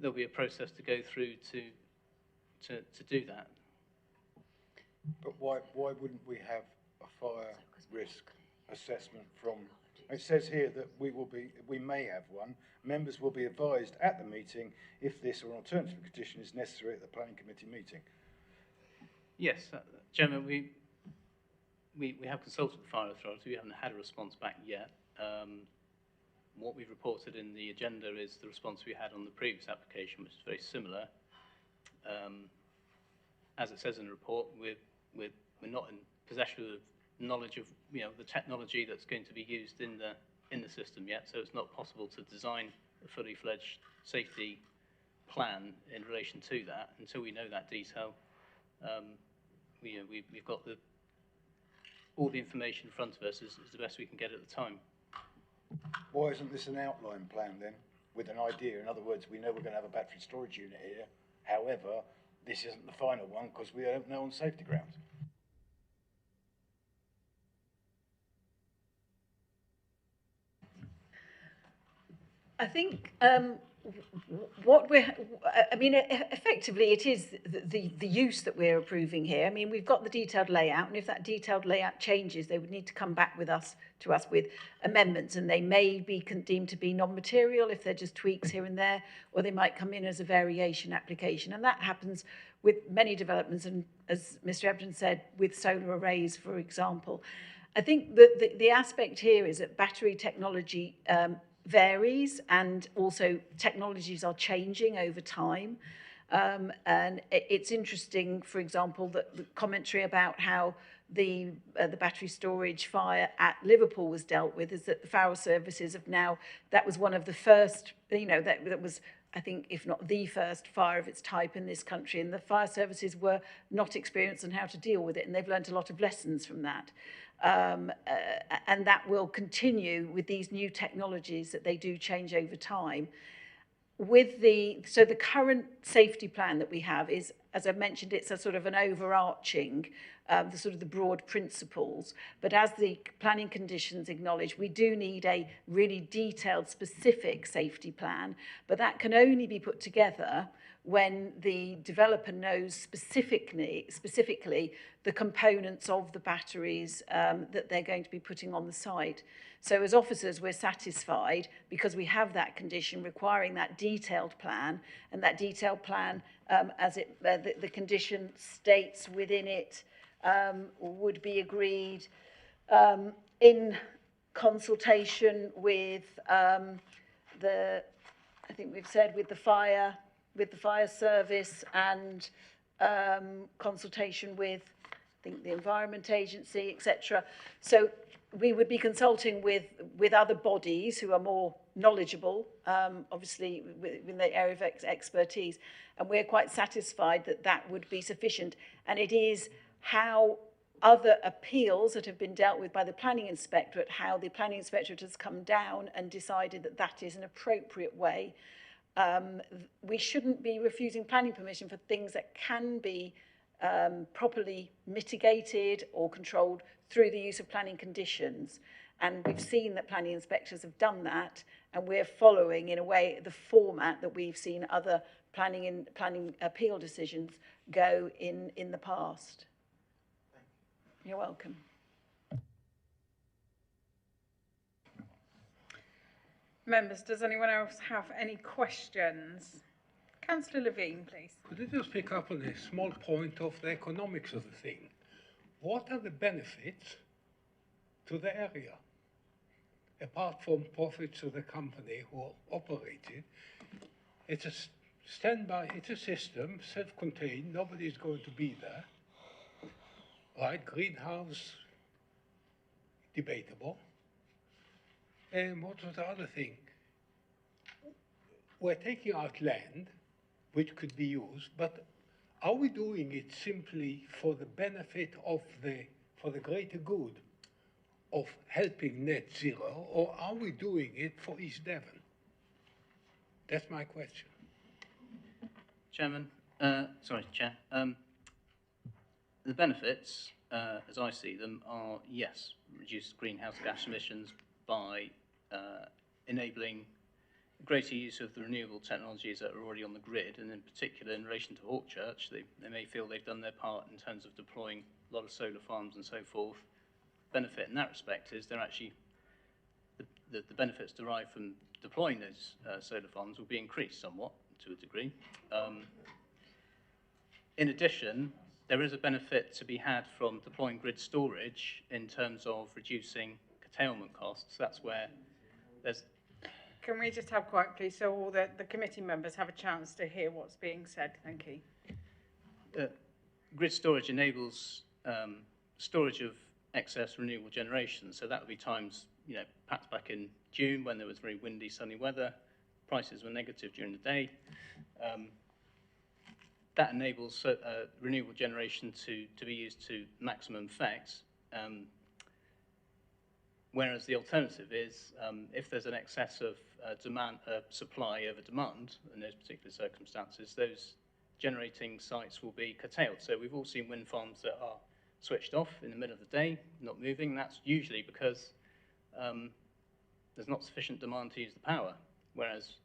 there'll be a process to go through to do that. But why wouldn't we have a fire risk assessment from? It says here that we may have one. Members will be advised at the meeting if this or an alternative condition is necessary at the planning committee meeting. Yes, Chairman, we have consulted the Fire Authority. We haven't had a response back yet. What we've reported in the agenda is the response we had on the previous application, which is very similar. As it says in the report, we're not in possession of knowledge of the technology that's going to be used in the system yet, so it's not possible to design a fully fledged safety plan in relation to that until we know that detail. We've got all the information in front of us is the best we can get at the time. Why isn't this an outline plan then, with an idea? In other words, we know we're going to have a battery storage unit here. However, this isn't the final one because we don't know on safety grounds. I think effectively it is the use that we're approving here. I mean, we've got the detailed layout, and if that detailed layout changes, they would need to come back to us with amendments, and they may be deemed to be non-material if they're just tweaks here and there, or they might come in as a variation application, and that happens with many developments, and as Mr. Ebden said, with solar arrays, for example. I think that the aspect here is that battery technology varies, and also technologies are changing over time. And it's interesting, for example, that the commentary about how the battery storage fire at Liverpool was dealt with is that the fire services have now, that was one of the first, that was I think, if not the first fire of its type in this country, and the fire services were not experienced on how to deal with it, and they've learned a lot of lessons from that. And that will continue with these new technologies that they do change over time. So the current safety plan that we have is, as I mentioned, it's a sort of an overarching, the sort of the broad principles. But as the planning conditions acknowledge, we do need a really detailed, specific safety plan. But that can only be put together when the developer knows specifically the components of the batteries that they're going to be putting on the site. So as officers, we're satisfied because we have that condition requiring that detailed plan, and that detailed plan, as the condition states within it, would be agreed in consultation with I think we've said with the fire service, and consultation with, I think, the Environment Agency, etc. So we would be consulting with other bodies who are more knowledgeable, obviously in the area of expertise, and we're quite satisfied that that would be sufficient. And it is how other appeals that have been dealt with by the Planning Inspectorate, how the Planning Inspectorate has come down and decided that that is an appropriate way. We shouldn't be refusing planning permission for things that can be properly mitigated or controlled through the use of planning conditions. And we've seen that planning inspectors have done that, and we're following, in a way, the format that we've seen other planning appeal decisions go in the past. You're welcome. Members, does anyone else have any questions? Councillor Levine, please. Could I just pick up on a small point of the economics of the thing? What are the benefits to the area? Apart from profits to the company who operate it, it's a standby, it's a system, self-contained, nobody's going to be there. Right, greenhouse, debatable. And what was the other thing? We're taking out land, which could be used, but are we doing it simply for the benefit of for the greater good of helping net zero, or are we doing it for East Devon? That's my question. Chairman, Chair. The benefits, as I see them, are, yes, reduce greenhouse gas emissions by enabling greater use of the renewable technologies that are already on the grid, and in particular in relation to Hawkchurch, they may feel they've done their part in terms of deploying a lot of solar farms and so forth. Benefit in that respect is they're actually, the benefits derived from deploying those solar farms will be increased somewhat to a degree. In addition, there is a benefit to be had from deploying grid storage in terms of reducing curtailment costs. That's where there's... Can we just have quiet, please, so all the committee members have a chance to hear what's being said? Thank you. Grid storage enables storage of excess renewable generation. So that would be times, perhaps back in June when there was very windy, sunny weather, prices were negative during the day. That enables renewable generation to be used to maximum effect. Whereas the alternative is, if there's an excess of supply over demand in those particular circumstances, those generating sites will be curtailed. So we've all seen wind farms that are switched off in the middle of the day, not moving. That's usually because there's not sufficient demand to use the power, whereas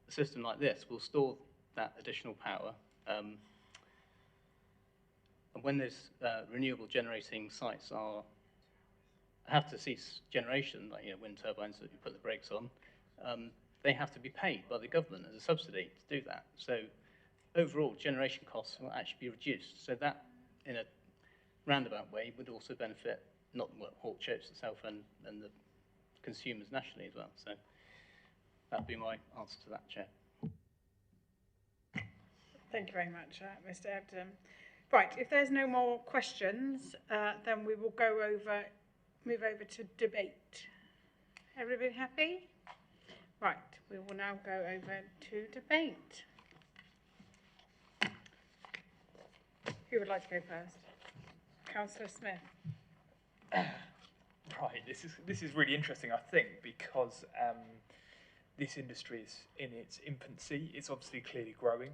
a system like this will store that additional power. And when those renewable generating sites have to cease generation, like wind turbines that you put the brakes on, they have to be paid by the government as a subsidy to do that. So overall generation costs will actually be reduced. So that, in a roundabout way, would also benefit not Hawkchurch itself and the consumers nationally as well. So that'd be my answer to that, Chair. Thank you very much, Mr. Ebden. Right, if there's no more questions, then we will move over to debate. Everybody happy? Right, we will now go over to debate. Who would like to go first? Councillor Smith. Right, this is really interesting, I think, because this industry is in its infancy. It's obviously clearly growing.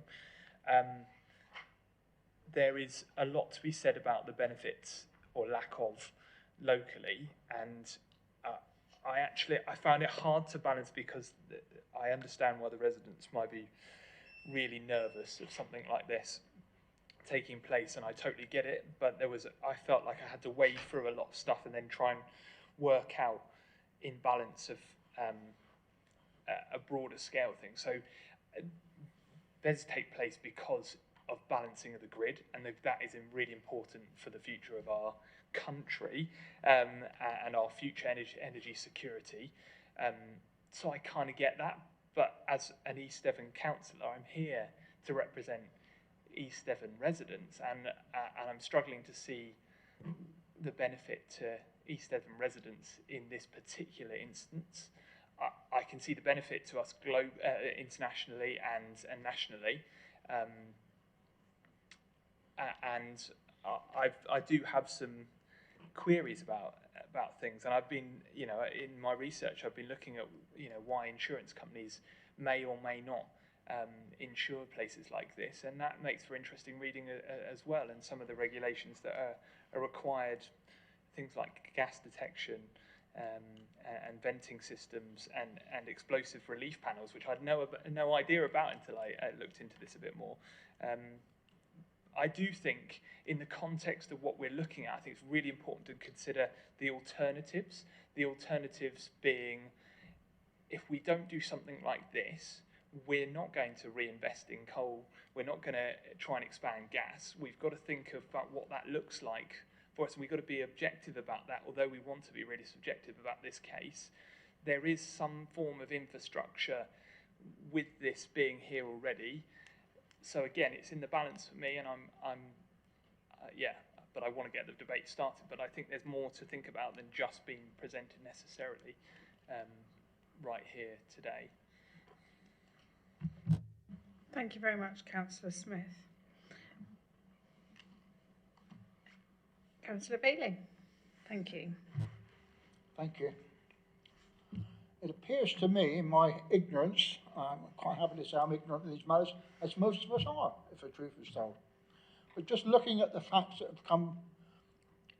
There is a lot to be said about the benefits or lack of locally, and I found it hard to balance because I understand why the residents might be really nervous of something like this taking place, and I totally get it, but I felt like I had to wade through a lot of stuff and then try and work out in balance of a broader scale thing. So BES take place because of balancing of the grid, and that is really important for the future of our country and our future energy security. So I kind of get that, but as an East Devon councillor, I'm here to represent East Devon residents, and I'm struggling to see the benefit to East Devon residents in this particular instance. I can see the benefit to us internationally and nationally, and I do have some queries about things, and I've been, in my research, I've been looking at, why insurance companies may or may not insure places like this, and that makes for interesting reading as well. And some of the regulations that are required, things like gas detection and venting systems and explosive relief panels, which I had no idea about until I looked into this a bit more. I do think in the context of what we're looking at, I think it's really important to consider the alternatives. The alternatives being, if we don't do something like this, we're not going to reinvest in coal. We're not going to try and expand gas. We've got to think about what that looks like for us, and we've got to be objective about that, although we want to be really subjective about this case. There is some form of infrastructure with this being here already. So again, it's in the balance for me, and but I want to get the debate started. But I think there's more to think about than just being presented necessarily right here today. Thank you very much, Councillor Smith. Councillor Bailey. Thank you. Thank you. It appears to me, in my ignorance, I'm quite happy to say I'm ignorant of these matters, as most of us are, if the truth is told. But just looking at the facts that have come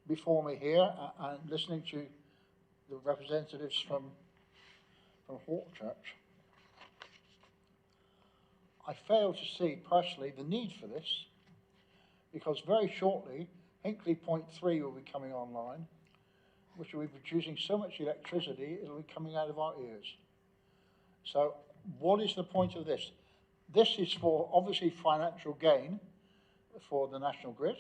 before me here and listening to the representatives from Hawkchurch, I fail to see personally the need for this, because very shortly Hinkley Point 3 will be coming online, which will be producing so much electricity it'll be coming out of our ears. So what is the point of this? This is for obviously financial gain for the National Grid.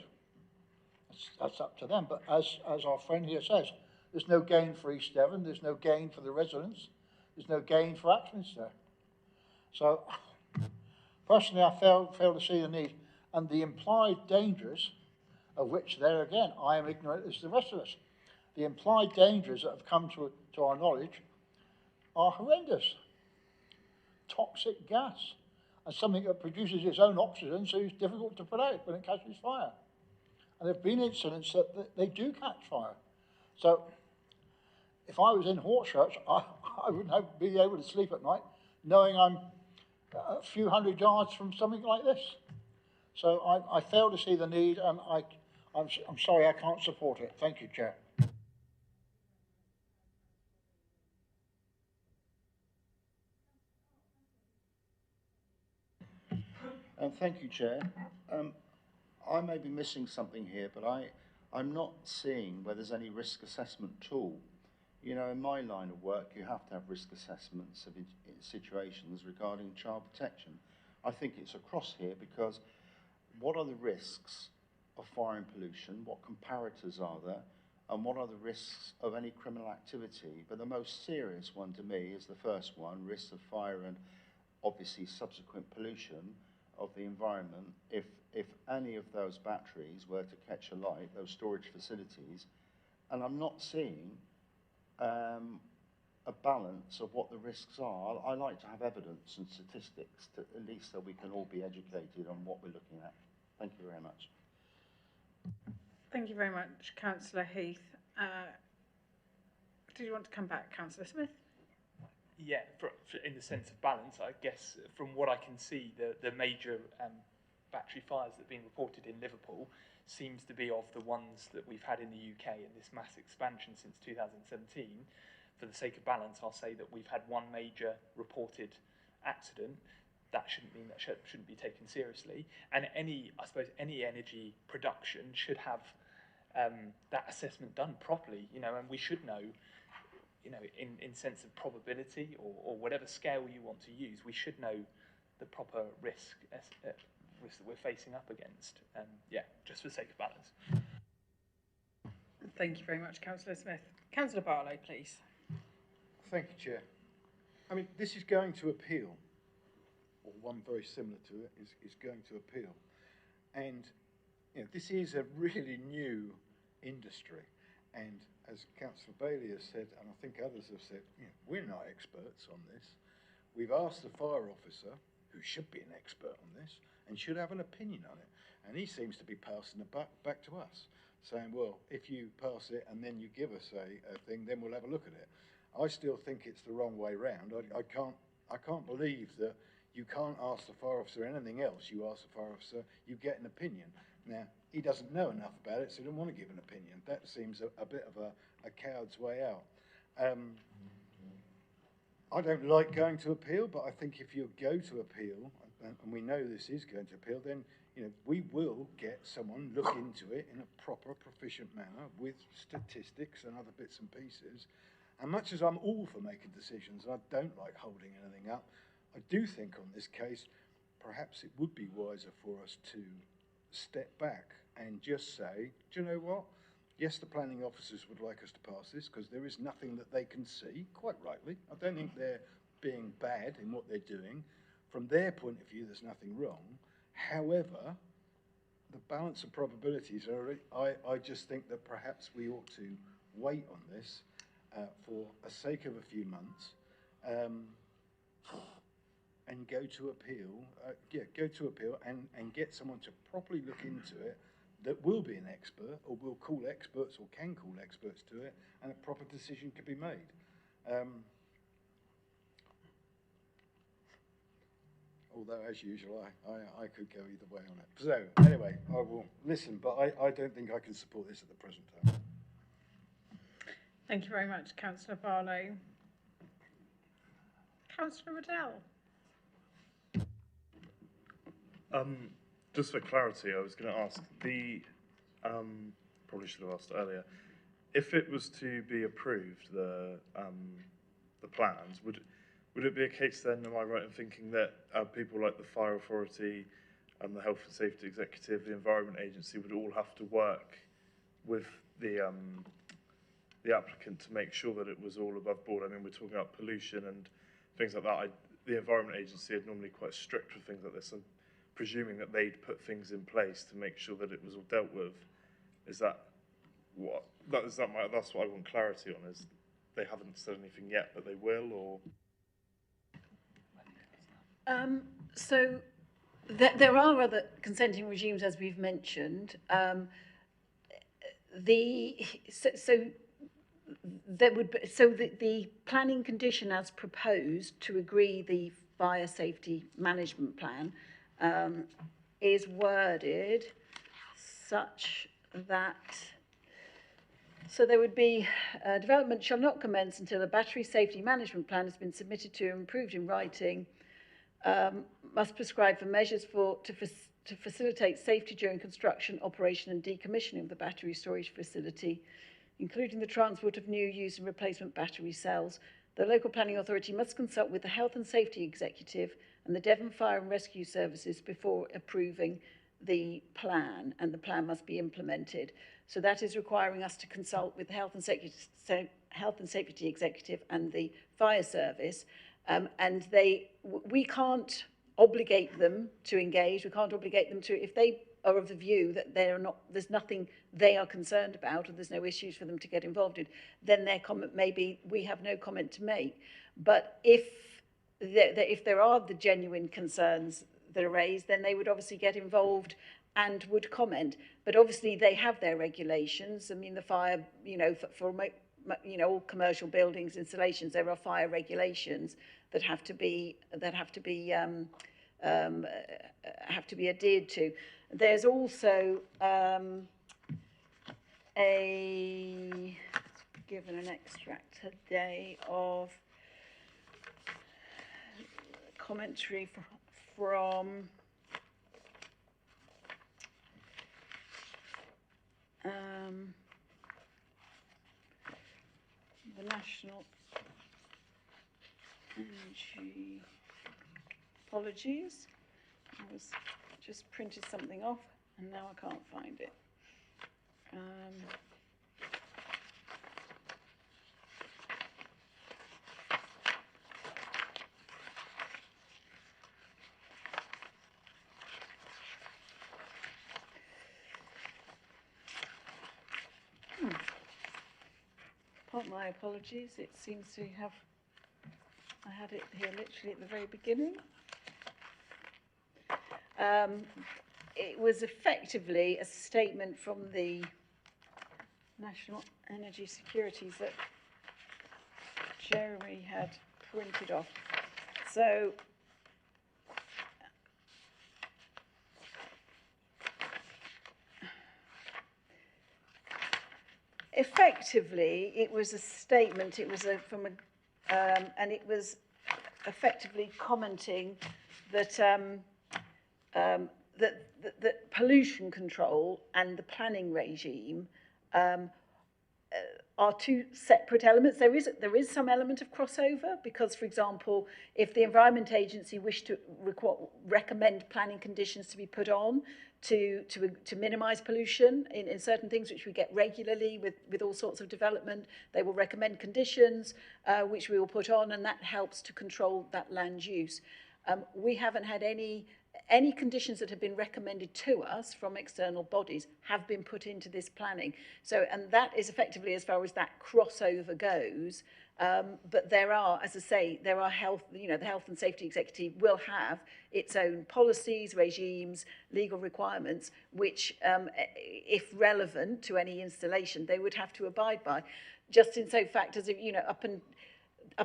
That's up to them, but as our friend here says, there's no gain for East Devon, there's no gain for the residents, there's no gain for Axminster. So personally, I fail to see the need, and the implied dangers, of which there again I am ignorant as the rest of us. The implied dangers that have come to our knowledge are horrendous. Toxic gas, and something that produces its own oxygen, so it's difficult to put out when it catches fire. And there have been incidents that they do catch fire. So if I was in Hawkchurch, I wouldn't be able to sleep at night knowing I'm a few hundred yards from something like this. So I fail to see the need, and I'm sorry I can't support it. Thank you, Chair. Thank you, Chair. I may be missing something here, but I'm not seeing where there's any risk assessment tool. You know, in my line of work, you have to have risk assessments of situations regarding child protection. I think it's across here because what are the risks of fire and pollution? What comparators are there? And what are the risks of any criminal activity? But the most serious one to me is the first one, risks of fire and obviously subsequent pollution of the environment. If any of those batteries were to catch alight, those storage facilities, and I'm not seeing a a balance of what the risks are. I like to have evidence and statistics, to, at least so we can all be educated on what we're looking at. Thank you very much. Thank you very much, Councillor Heath. Did you want to come back, Councillor Smith? Yeah, in the sense of balance, I guess from what I can see, the major battery fires that have been reported in Liverpool seems to be of the ones that we've had in the UK in this mass expansion since 2017. For the sake of balance, I'll say that we've had one major reported accident. That shouldn't mean that shouldn't be taken seriously. And I suppose any energy production should have that assessment done properly, you know, and we should know, you know, in sense of probability or whatever scale you want to use, we should know the proper risk that we're facing up against. Yeah, just for the sake of balance. Thank you very much, Councillor Smith. Councillor Barlow, please. Thank you, Chair. I mean, this is going to appeal, or one very similar to it is going to appeal. And, you know, this is a really new industry. And as Councillor Bailey has said, and I think others have said, you know, we're not experts on this. We've asked the fire officer, who should be an expert on this, and should have an opinion on it. And he seems to be passing the buck back to us, saying, well, if you pass it and then you give us a thing, then we'll have a look at it. I still think it's the wrong way round. I can't believe that you can't ask the fire officer anything else. You ask the fire officer, you get an opinion. Now, he doesn't know enough about it, so he doesn't want to give an opinion. That seems a bit of a coward's way out. I don't like going to appeal, but I think if you go to appeal, and we know this is going to appeal, then, you know, we will get someone look into it in a proper, proficient manner with statistics and other bits and pieces. And much as I'm all for making decisions, and I don't like holding anything up, I do think on this case, perhaps it would be wiser for us to step back and just say, do you know what? Yes, the planning officers would like us to pass this because there is nothing that they can see, quite rightly. I don't think they're being bad in what they're doing. From their point of view, there's nothing wrong. However, the balance of probabilities are, I just think that perhaps we ought to wait on this for the sake of a few months and go to appeal, and get someone to properly look into it that will be an expert, or will call experts, or can call experts to it, and a proper decision could be made. Although, as usual, I could go either way on it. So, anyway, I will listen, but I don't think I can support this at the present time. Thank you very much, Councillor Barlow. Councillor Riddell. Just for clarity, I was going to ask probably should have asked earlier, if it was to be approved, the plans, would it be a case then, am I right in thinking that people like the Fire Authority and the Health and Safety Executive, the Environment Agency would all have to work with the applicant to make sure that it was all above board? I mean, we're talking about pollution and things like that. The Environment Agency are normally quite strict with things like this. I'm presuming that they'd put things in place to make sure that it was all dealt with. Is that what? That's what I want clarity on. Is they haven't said anything yet, but they will, or? So there are other consenting regimes, as we've mentioned. The planning condition as proposed to agree the fire safety management plan is worded such that, so there would be, development shall not commence until a battery safety management plan has been submitted to and approved in writing, must prescribe for measures to facilitate safety during construction, operation and decommissioning of the battery storage facility, including the transport of new, used and replacement battery cells. The local planning authority must consult with the Health and Safety Executive and the Devon Fire and Rescue Services before approving the plan, and the plan must be implemented. So that is requiring us to consult with the Health and Safety Executive and the Fire Service, and we can't obligate them to engage. We can't obligate them to, if they are of the view that there's nothing they are concerned about, or there's no issues for them to get involved in, then their comment may be, we have no comment to make. But if there are the genuine concerns that are raised, then they would obviously get involved and would comment. But obviously they have their regulations. I mean, the fire, for all commercial buildings, installations, there are fire regulations that have to be adhered to. There's also given an extract today of commentary from the National Energy. Apologies, I was just printed something off and now I can't find it. My apologies, it seems to have, I had it here literally at the very beginning. It was effectively a statement from the National Energy Securities that Jeremy had printed off. So effectively, it was a statement. It was and it was effectively commenting that that pollution control and the planning regime are two separate elements. There is some element of crossover because, for example, if the Environment Agency wished to recommend planning conditions to be put on to minimise pollution in certain things which we get regularly with all sorts of development, they will recommend conditions which we will put on, and that helps to control that land use. We haven't had any conditions that have been recommended to us from external bodies have been put into this planning. So, and that is effectively as far as that crossover goes. But there are, as I say, there are the Health and Safety Executive will have its own policies, regimes, legal requirements, which, if relevant to any installation, they would have to abide by. Just in so fact as, up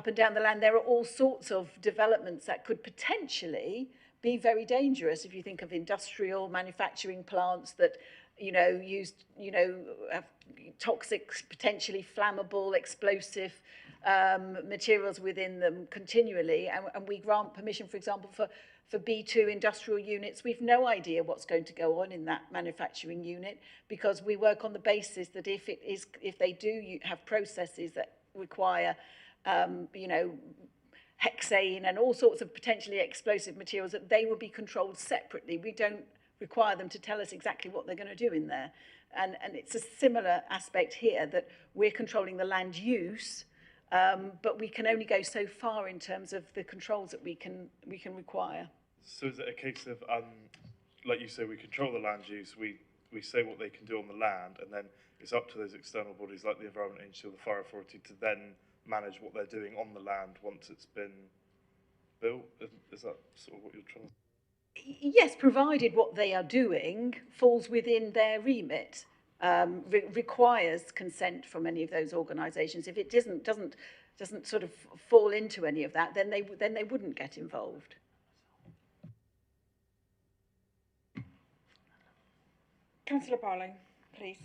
and down the land, there are all sorts of developments that could potentially be very dangerous. If you think of industrial manufacturing plants that, have toxic, potentially flammable, explosive materials within them continually, and we grant permission, for example, for B2 industrial units, we've no idea what's going to go on in that manufacturing unit, because we work on the basis that if they do have processes that require, hexane and all sorts of potentially explosive materials, that they will be controlled separately. We don't require them to tell us exactly what they're going to do in there. And it's a similar aspect here, that we're controlling the land use, but we can only go so far in terms of the controls that we can require. So is it a case of, like you say, we control the land use, we say what they can do on the land, and then it's up to those external bodies like the Environment Agency or the Fire Authority to then manage what they're doing on the land once it's been built? Is that sort of what you're trying to say? Yes, provided what they are doing falls within their remit, requires consent from any of those organisations. If it doesn't sort of fall into any of that, then they wouldn't get involved. Councillor Barlow, please.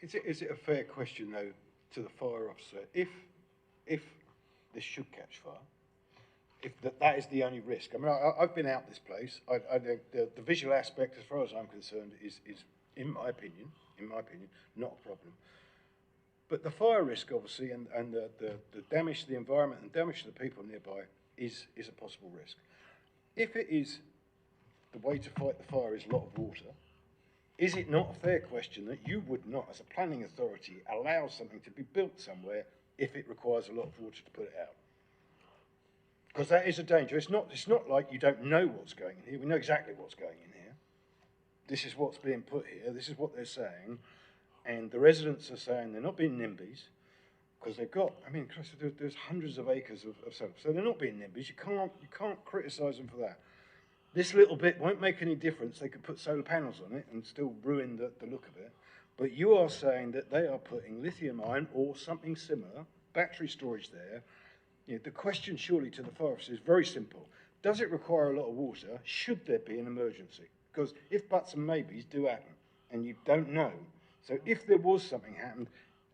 Is it a fair question, though, to the fire officer, if this should catch fire, if that is the only risk? I mean, I've been out this place. The visual aspect, as far as I'm concerned, is in my opinion, not a problem. But the fire risk, obviously, and the damage to the environment and damage to the people nearby is a possible risk. If it is the way to fight the fire is a lot of water, is it not a fair question that you would not, as a planning authority, allow something to be built somewhere if it requires a lot of water to put it out? Because that is a danger. It's not like you don't know what's going in here. We know exactly what's going in here. this is what's being put here, this is what they're saying, and the residents are saying they're not being NIMBYs, because they've got, I mean, Chris, there's hundreds of acres of solar, so they're not being NIMBYs. You can't criticise them for that. This little bit won't make any difference. They could put solar panels on it and still ruin the look of it. But you are saying that they are putting lithium ion or something similar, battery storage there. You know, the question surely to the fire officer is very simple. Does it require a lot of water? Should there be an emergency? Because if buts and maybes do happen, and you don't know. So if there was something happened,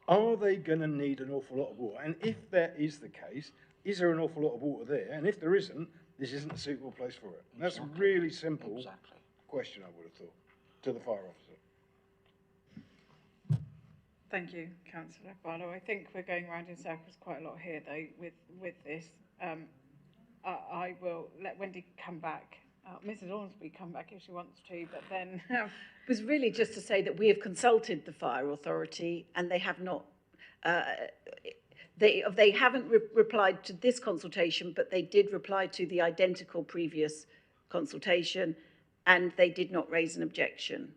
are they going to need an awful lot of water? And if that is the case, is there an awful lot of water there? And if there isn't, this isn't a suitable place for it. And that's a really simple question, I would have thought, to the fire officer. Thank you, Councillor Barlow. I think we're going round in circles quite a lot here, though, with this. I will let Wendy come back. Mrs. Ormsby come back if she wants to, but then... It was really just to say that we have consulted the Fire Authority and they have not... They haven't replied to this consultation, but they did reply to the identical previous consultation, and they did not raise an objection.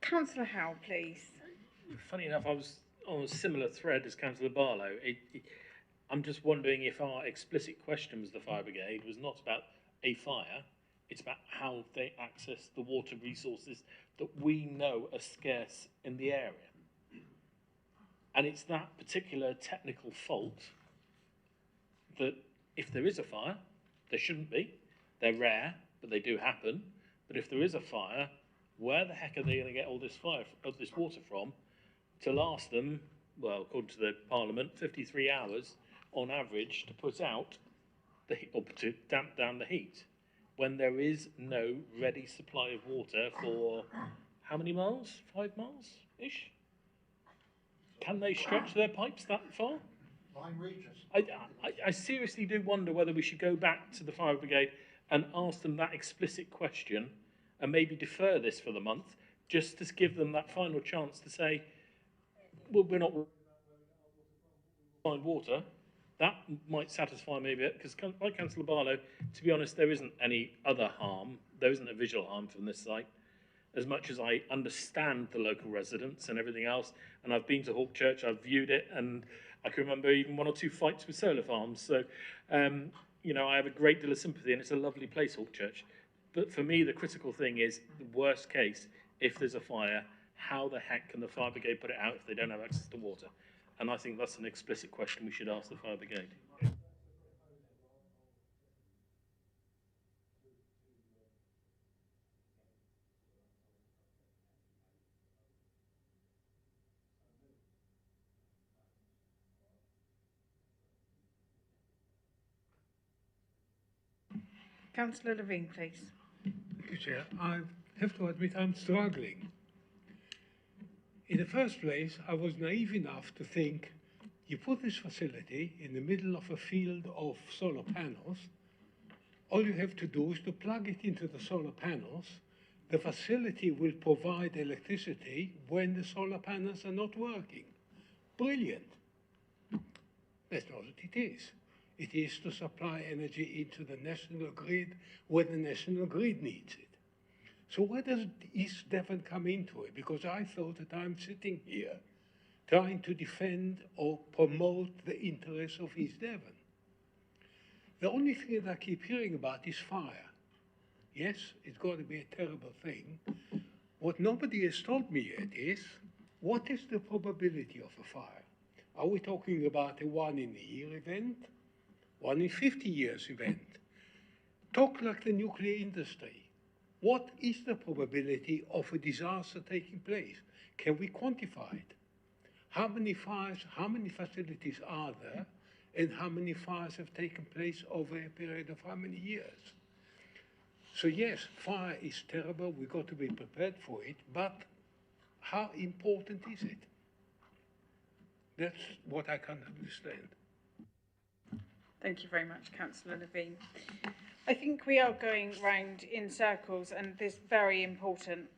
Councillor Howe, please. Funny enough, I was on a similar thread as Councillor Barlow. I'm just wondering if our explicit question was the fire brigade was not about a fire, it's about how they access the water resources that we know are scarce in the area. And it's that particular technical fault that if there is a fire, there shouldn't be. They're rare, but they do happen. But if there is a fire, where the heck are they going to get all this this water from to last them, well, according to the Parliament, 53 hours on average to put out the heat, or to damp down the heat, when there is no ready supply of water for how many miles? 5 miles-ish? Can they stretch their pipes that far? 9 Regis. I seriously do wonder whether we should go back to the fire brigade and ask them that explicit question and maybe defer this for the month, just to give them that final chance to say, well, we're not find water. That might satisfy me a bit, because like Councillor Barlow, to be honest, there isn't any other harm. There isn't a visual harm from this site. As much as I understand the local residents and everything else, and I've been to Hawkchurch, I've viewed it, and I can remember even 1 or 2 fights with solar farms. So, you know, I have a great deal of sympathy, and it's a lovely place, Hawkchurch. But for me, the critical thing is, the worst case, if there's a fire, how the heck can the fire brigade put it out if they don't have access to water? And I think that's an explicit question we should ask the fire brigade. Councillor Levine, please. Thank you, Chair. I have to admit I'm struggling. In the first place, I was naive enough to think you put this facility in the middle of a field of solar panels. All you have to do is to plug it into the solar panels. The facility will provide electricity when the solar panels are not working. Brilliant. That's not what it is. It is to supply energy into the national grid when the national grid needs it. So where does East Devon come into it? Because I thought that I'm sitting here trying to defend or promote the interests of East Devon. The only thing that I keep hearing about is fire. Yes, it's got to be a terrible thing. What nobody has told me yet is, what is the probability of a fire? Are we talking about a 1 in a year event? 1 in 50 years event? Talk like the nuclear industry. What is the probability of a disaster taking place? Can we quantify it? How many fires, how many facilities are there, and how many fires have taken place over a period of how many years? So yes, fire is terrible, we've got to be prepared for it, but how important is it? That's what I can't understand. Thank you very much, Councillor Levine. I think we are going round in circles, and this very important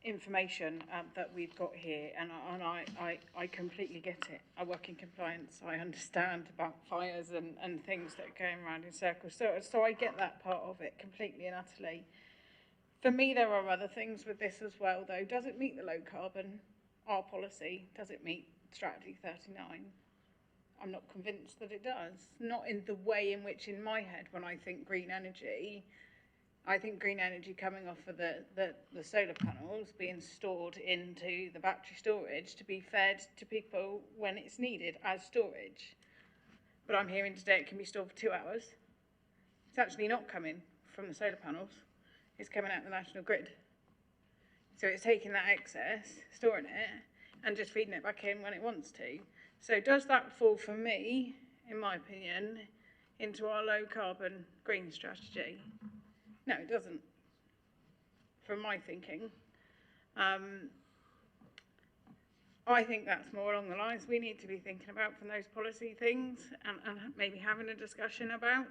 information that we've got here, and I completely get it. I work in compliance. I understand about fires and things that are going around in circles. So I get that part of it completely and utterly. For me, there are other things with this as well, though. Does it meet the low carbon, our policy? Does it meet Strategy 39? I'm not convinced that it does. Not in the way in which, in my head, when I think green energy, I think green energy coming off of the solar panels being stored into the battery storage to be fed to people when it's needed as storage. But I'm hearing today it can be stored for 2 hours. It's actually not coming from the solar panels. It's coming out of the national grid. So it's taking that excess, storing it, and just feeding it back in when it wants to. So does that fall for me, in my opinion, into our low carbon green strategy? No, it doesn't, from my thinking. I think that's more along the lines we need to be thinking about from those policy things and maybe having a discussion about.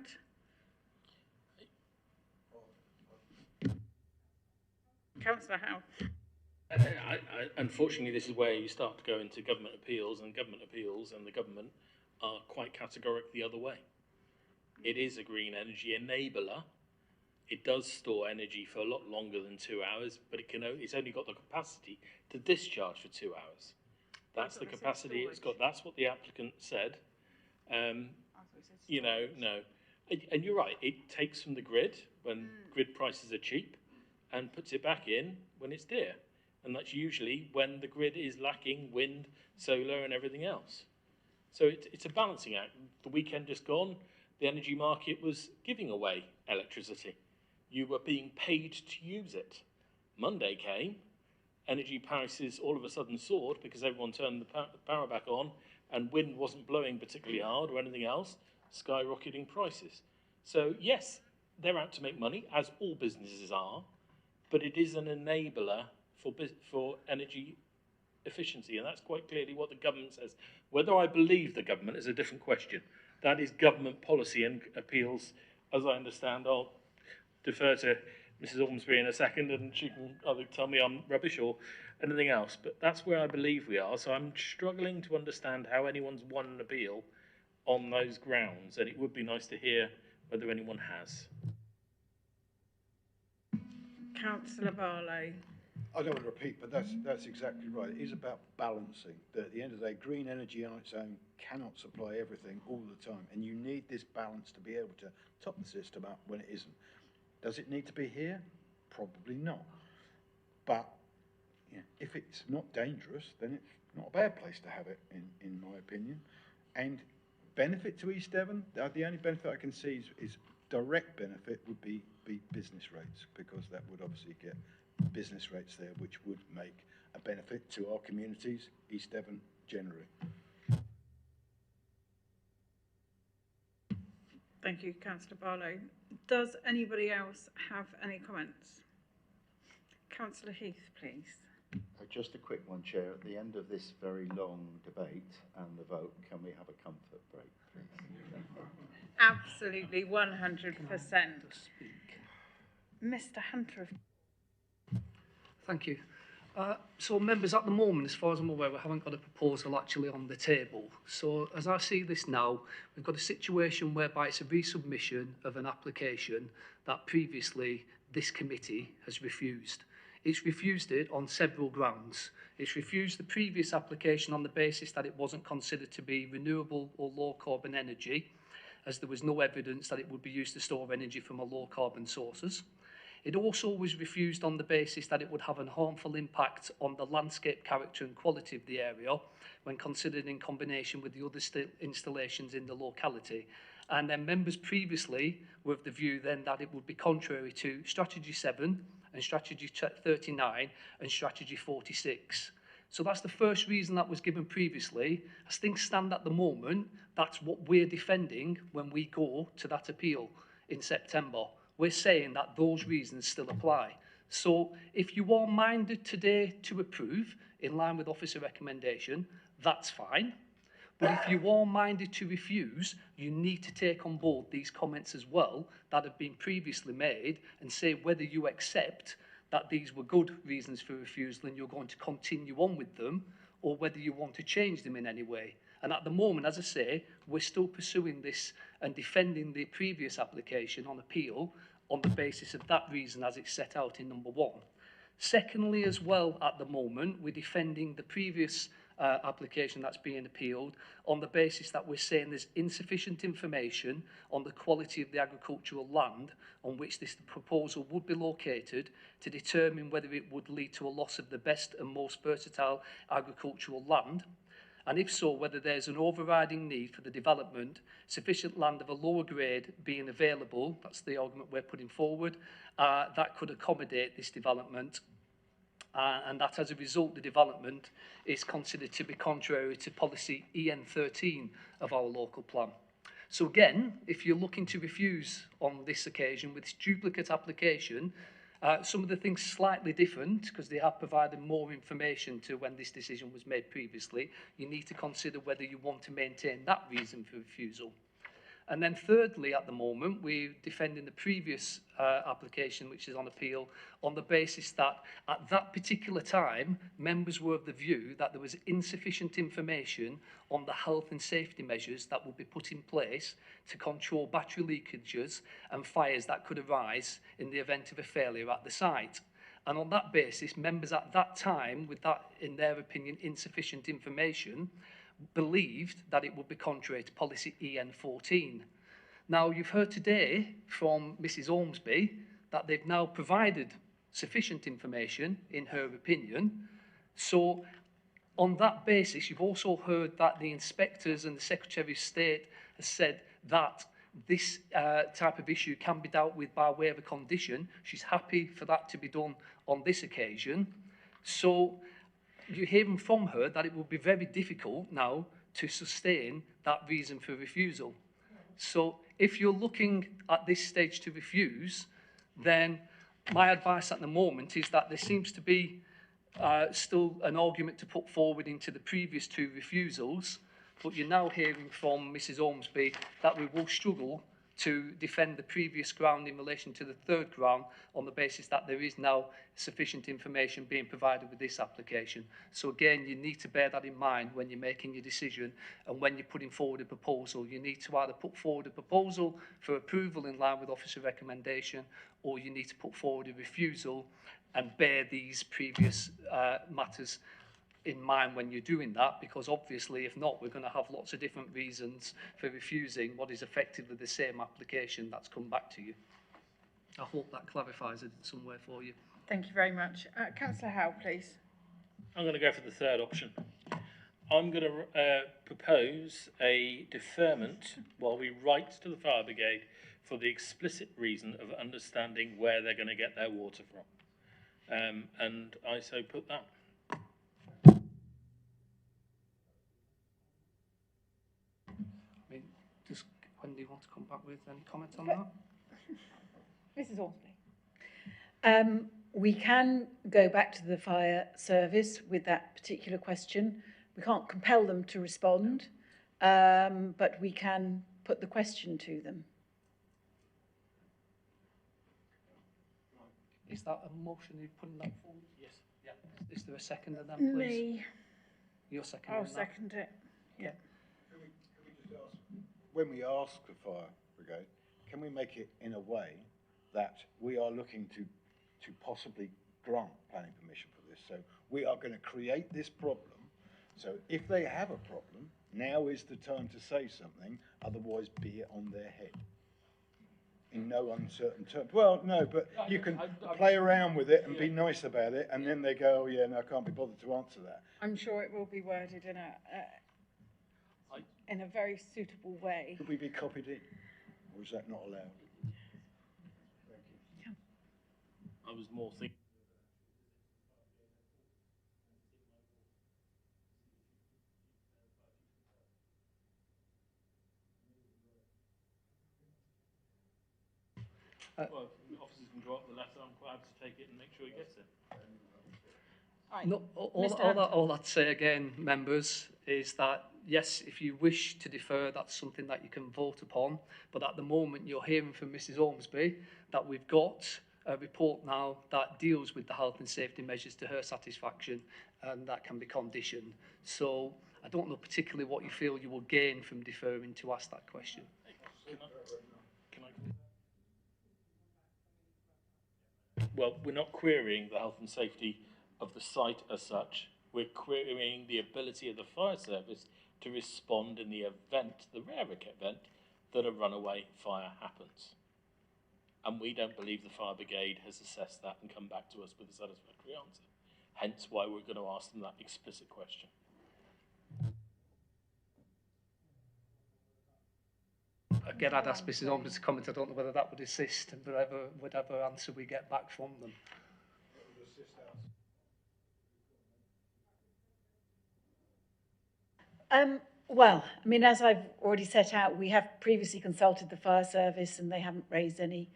Councillor Howe. Unfortunately, this is where you start to go into government appeals, and the government are quite categoric the other way. It is a green energy enabler. It does store energy for a lot longer than 2 hours, but it's only got the capacity to discharge for 2 hours. That's the capacity it's got. That's what the applicant said. You know, no. And you're right, it takes from the grid when grid prices are cheap and puts it back in when it's dear. And that's usually when the grid is lacking wind, solar and everything else. So it's a balancing act. The weekend just gone, the energy market was giving away electricity. You were being paid to use it. Monday came, energy prices all of a sudden soared because everyone turned the power back on and wind wasn't blowing particularly hard or anything else, skyrocketing prices. So yes, they're out to make money, as all businesses are, but it is an enabler for energy efficiency, and that's quite clearly what the government says. Whether I believe the government is a different question. That is government policy and appeals, as I understand. I'll defer to Mrs. Ormsby in a second, and she can either tell me I'm rubbish or anything else, but that's where I believe we are. So I'm struggling to understand how anyone's won an appeal on those grounds, and it would be nice to hear whether anyone has. Councillor Barlow. I don't want to repeat, but that's exactly right. It is about balancing. That at the end of the day, green energy on its own cannot supply everything all the time, and you need this balance to be able to top the system up when it isn't. Does it need to be here? Probably not. But if it's not dangerous, then it's not a bad place to have it, in my opinion. And benefit to East Devon, the only benefit I can see is direct benefit would be business rates, because that would obviously get business rates there, which would make a benefit to our communities, East Devon generally. Thank you, Councillor Barlow. Does anybody else have any comments? Councillor Heath, please. Just a quick one, Chair. At the end of this very long debate and the vote, can we have a comfort break, please? Absolutely, 100%. Mr. Hunter. Thank you. So members, at the moment, as far as I'm aware, we haven't got a proposal actually on the table. So as I see this now, we've got a situation whereby it's a resubmission of an application that previously this committee has refused. It's refused it on several grounds. It's refused the previous application on the basis that it wasn't considered to be renewable or low carbon energy, as there was no evidence that it would be used to store energy from a low carbon sources. It also was refused on the basis that it would have a harmful impact on the landscape character and quality of the area when considered in combination with the other installations in the locality. And then members previously were of the view then that it would be contrary to Strategy 7 and Strategy 39 and Strategy 46. So that's the first reason that was given previously. As things stand at the moment, that's what we're defending when we go to that appeal in September. We're saying that those reasons still apply. So if you are minded today to approve in line with officer recommendation, that's fine. But if you are minded to refuse, you need to take on board these comments as well that have been previously made and say whether you accept that these were good reasons for refusal and you're going to continue on with them, or whether you want to change them in any way. And at the moment, as I say, we're still pursuing this and defending the previous application on appeal on the basis of that reason as it's set out in number 1. Secondly, as well, at the moment, we're defending the previous application that's being appealed on the basis that we're saying there's insufficient information on the quality of the agricultural land on which this proposal would be located to determine whether it would lead to a loss of the best and most versatile agricultural land, and if so, whether there's an overriding need for the development, sufficient land of a lower grade being available, that's the argument we're putting forward, that could accommodate this development, and that as a result the development is considered to be contrary to policy EN13 of our local plan. So again, if you're looking to refuse on this occasion with this duplicate application, some of the things slightly different because they have provided more information to when this decision was made previously. You need to consider whether you want to maintain that reason for refusal. And then thirdly, at the moment, we're defending the previous application, which is on appeal, on the basis that at that particular time, members were of the view that there was insufficient information on the health and safety measures that would be put in place to control battery leakages and fires that could arise in the event of a failure at the site. And on that basis, members at that time, with that, in their opinion, insufficient information, believed that it would be contrary to policy EN14. Now, you've heard today from Mrs. Ormsby that they've now provided sufficient information, in her opinion. So, on that basis, you've also heard that the inspectors and the Secretary of State has said that this type of issue can be dealt with by way of a condition. She's happy for that to be done on this occasion. So, you're hearing from her that it will be very difficult now to sustain that reason for refusal. So if you're looking at this stage to refuse, then my advice at the moment is that there seems to be still an argument to put forward into the previous 2 refusals, but you're now hearing from Mrs. Ormsby that we will struggle to defend the previous ground in relation to the 3rd ground on the basis that there is now sufficient information being provided with this application. So again, you need to bear that in mind when you're making your decision, and when you're putting forward a proposal, you need to either put forward a proposal for approval in line with officer recommendation, or you need to put forward a refusal and bear these previous matters in mind when you're doing that, because obviously if not, we're going to have lots of different reasons for refusing what is effectively the same application that's come back to you. I hope that clarifies it somewhere for you. Thank you very much. Councillor Howe, please. I'm going to go for the 3rd option. I'm going to propose a deferment while we write to the fire brigade for the explicit reason of understanding where they're going to get their water from. And I so put that. When do you want to come back with any comments on that? Mrs. Ormsby. We can go back to the fire service with that particular question. We can't compel them to respond, but we can put the question to them. Is that a motion you're putting that forward? Yes. Yeah. Is there a second of them, please? Me. You're second. I'll second it. Yeah. Can we just ask, when we ask the fire brigade, can we make it in a way that we are looking to possibly grant planning permission for this? So we are going to create this problem. So if they have a problem, now is the time to say something, otherwise be it on their head. In no uncertain terms. Well, no, but you can play around with it and be nice about it, and then they go, oh yeah, no, I can't be bothered to answer that. I'm sure it will be worded in a very suitable way. Could we be copied in, or is that not allowed? Thank you. I was more thinking. Well, if the officers can draw up the letter, I'm quite happy to take it and make sure he gets it. No, all I'd say again, members, is that yes, if you wish to defer, that's something that you can vote upon. But at the moment, you're hearing from Mrs. Ormsby that we've got a report now that deals with the health and safety measures to her satisfaction, and that can be conditioned. So I don't know particularly what you feel you will gain from deferring to ask that question. Well, we're not querying the health and safety of the site as such. We're querying the ability of the fire service to respond in the event, the rare event, that a runaway fire happens. And we don't believe the fire brigade has assessed that and come back to us with a satisfactory answer. Hence why we're going to ask them that explicit question. Again, I'd ask Mrs. Holmes to comment. I don't know whether that would assist, and whatever answer we get back from them. Well, I mean, as I've already set out, we have previously consulted the fire service, and they haven't raised any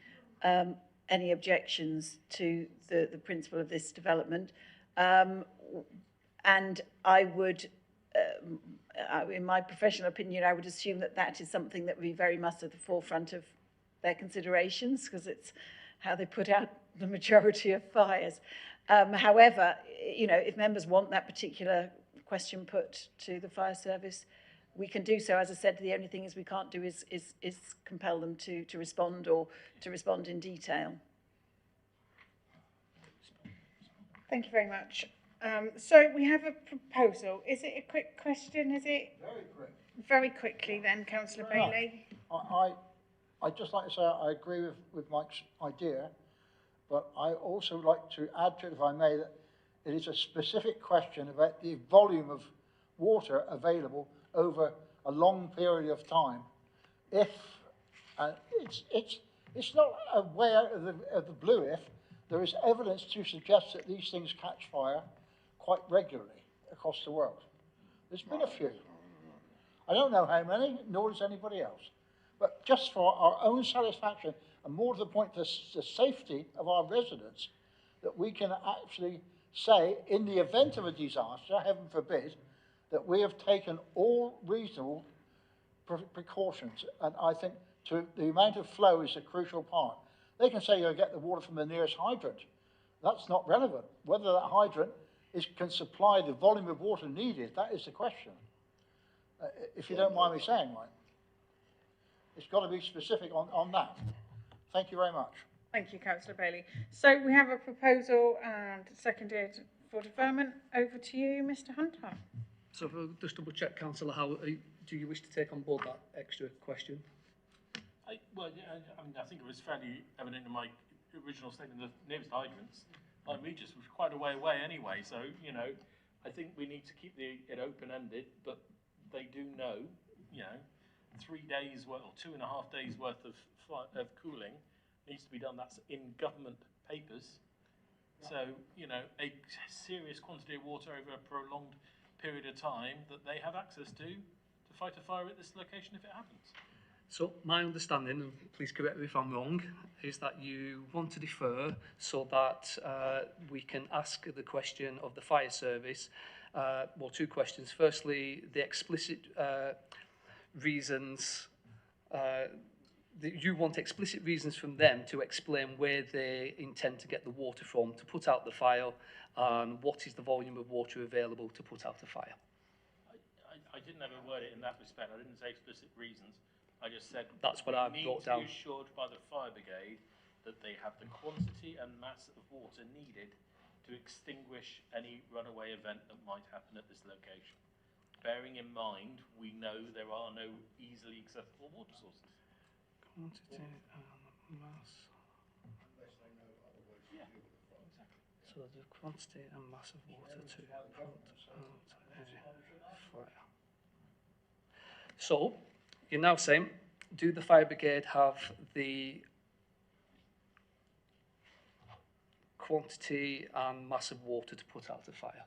objections to the principle of this development. And I would, in my professional opinion, I would assume that that is something that would be very much at the forefront of their considerations, because it's how they put out the majority of fires. However, you know, if members want that particular question put to the fire service, we can do so. As I said, the only thing is we can't do is compel them to respond or to respond in detail. Thank you very much. So we have a proposal. Is it a quick question? Is it? Very quick. Very quickly then, Councillor Bailey. I'd just like to say I agree with Mike's idea, but I also like to add to it, if I may, that it is a specific question about the volume of water available over a long period of time. If it's not a way out of the blue, if there is evidence to suggest that these things catch fire quite regularly across the world. There's been a few. I don't know how many, nor does anybody else. But just for our own satisfaction, and more to the point, the safety of our residents, that we can actually say, in the event of a disaster, heaven forbid, that we have taken all reasonable precautions. And I think the amount of flow is a crucial part. They can say you'll get the water from the nearest hydrant. That's not relevant. Whether that hydrant can supply the volume of water needed, that is the question. If you don't mind me saying, Mike. It's got to be specific on that. Thank you very much. Thank you, Councillor Bailey. So we have a proposal and seconded for deferment. Over to you, Mr. Hunter. So if I just double check, Councillor Howard, do you wish to take on board that extra question? I think it was fairly evident in my original statement, the nearest hydrants, like Regis, was quite a way away anyway. So, you know, I think we need to keep it open-ended, but they do know, you know, 3 days, well, 2.5 days worth of cooling needs to be done. That's in government papers. So, you know, a serious quantity of water over a prolonged period of time that they have access to fight a fire at this location if it happens. So my understanding, and please correct me if I'm wrong, is that you want to defer so that we can ask the question of the fire service. Well, two questions. Firstly, the explicit reasons, you want explicit reasons from them to explain where they intend to get the water from to put out the fire, and what is the volume of water available to put out the fire. I didn't ever word it in that respect. I didn't say explicit reasons. I just said that's what I brought down. Need to be assured by the fire brigade that they have the quantity and mass of water needed to extinguish any runaway event that might happen at this location. Bearing in mind, we know there are no easily accessible water sources. Quantity and mass. Yeah, exactly. So the quantity and mass of water to put out fire. So, you're now saying, do the fire brigade have the quantity and mass of water to put out a fire?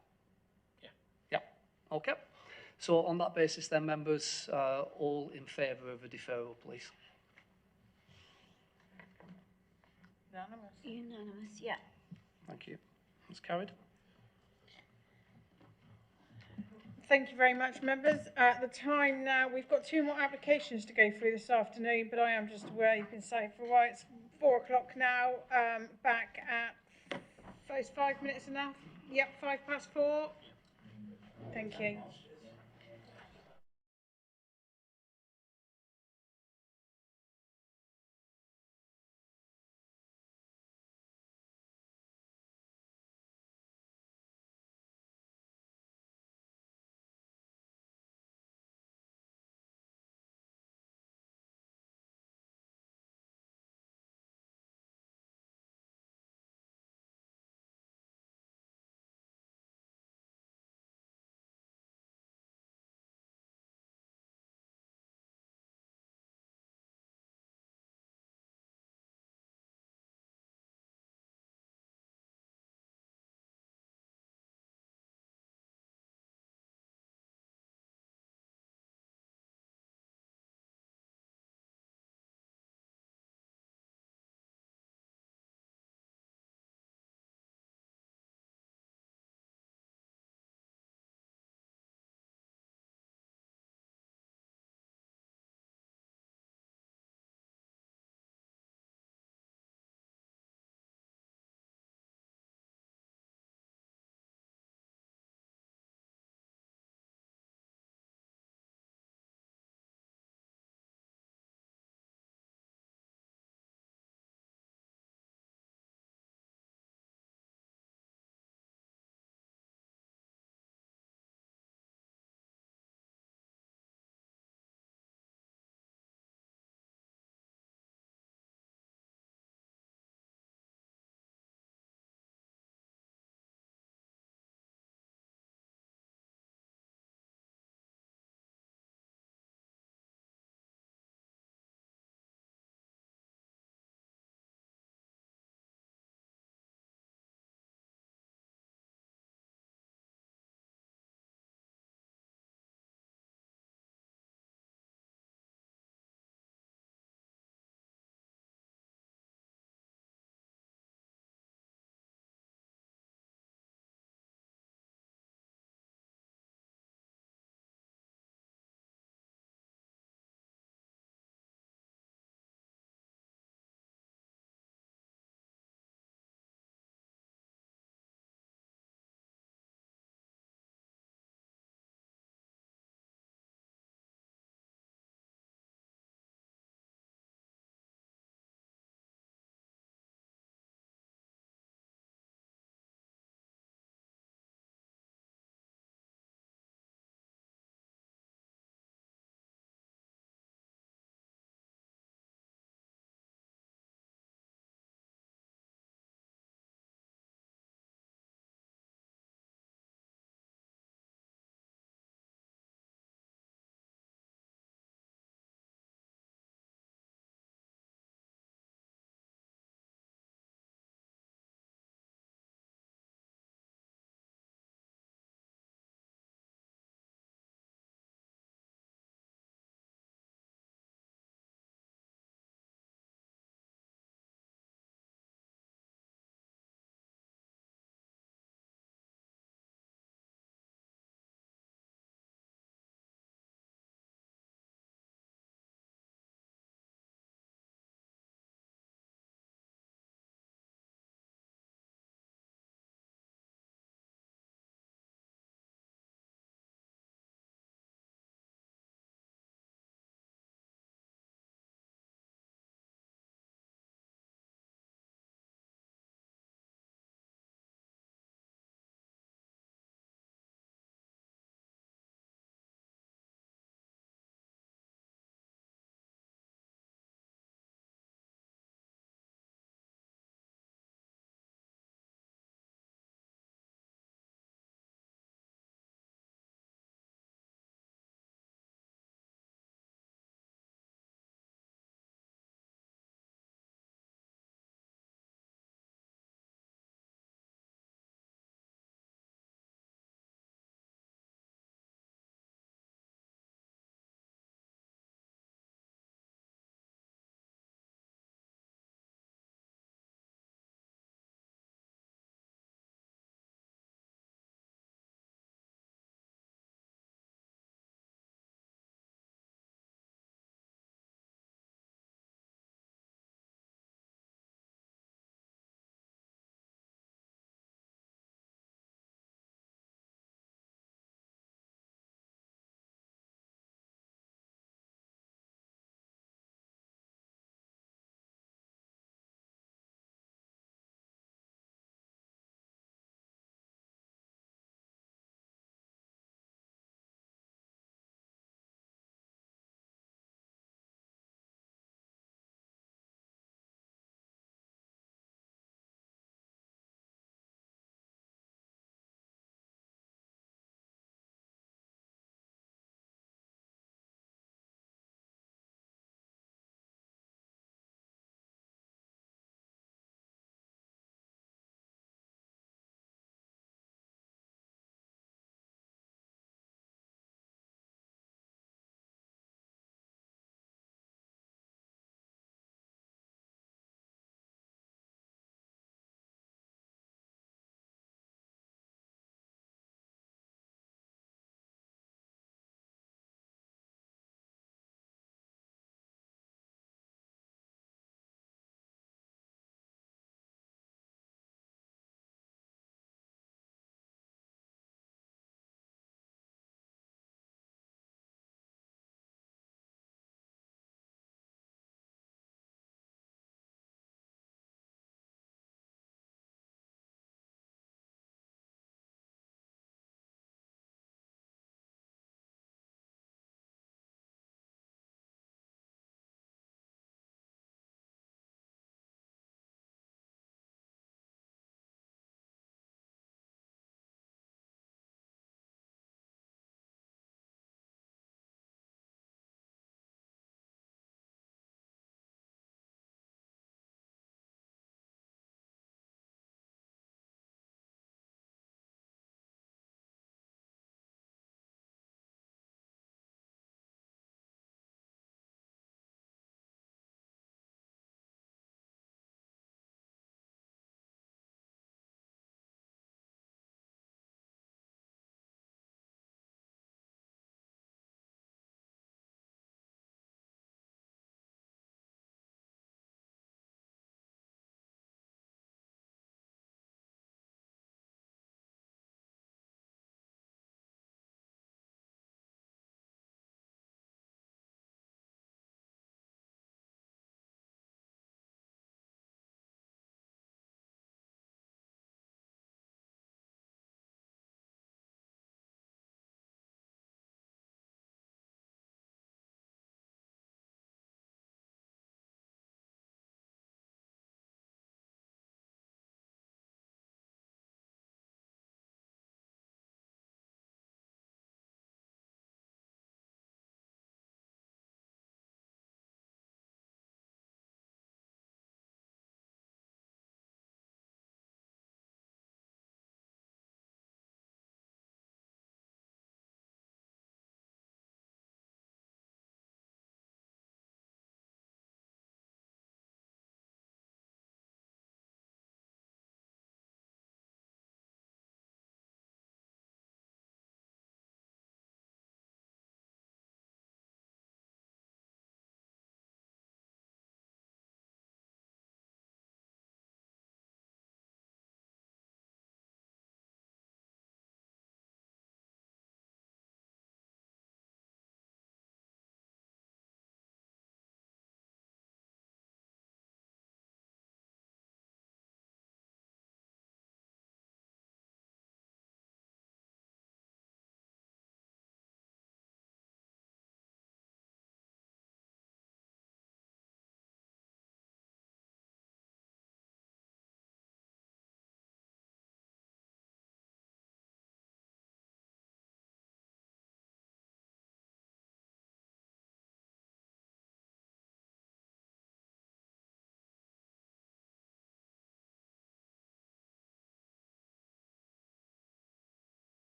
Yeah. Yeah, okay. So on that basis then, members, all in favour of a deferral, please. Unanimous. Unanimous, yeah. Thank you. It's carried. Thank you very much, members. At the time now, we've got 2 more applications to go through this afternoon, but I am just aware you've been saying for a while it's 4 o'clock now, back at, is 5 minutes enough? Yep, 4:05. Thank you.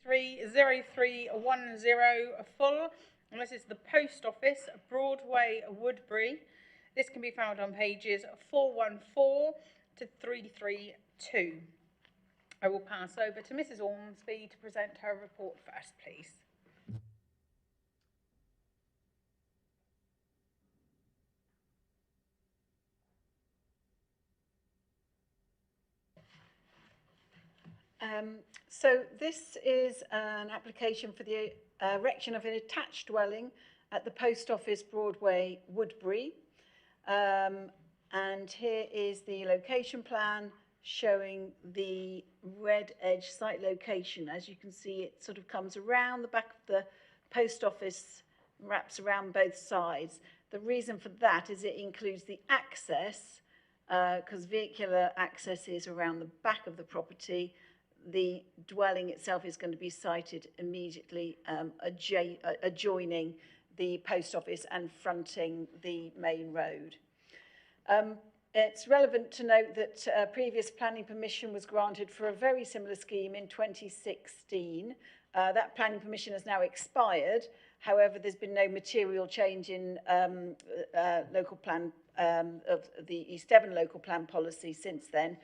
30310 full, and this is the Post Office, Broadway, Woodbury. This can be found on pages 414 to 332. I will pass over to Mrs. Ormsby to present her report first, please. So this is an application for the erection of an attached dwelling at the Post Office, Broadway, Woodbury. And here is the location plan showing the red edge site location. As you can see, it sort of comes around the back of the post office, wraps around both sides. The reason for that is it includes the access, because vehicular access is around the back of the property. The dwelling itself is going to be sited immediately adjoining the post office and fronting the main road. It's relevant to note that previous planning permission was granted for a very similar scheme in 2016. That planning permission has now expired. However, there's been no material change in local plan of the East Devon local plan policy since then.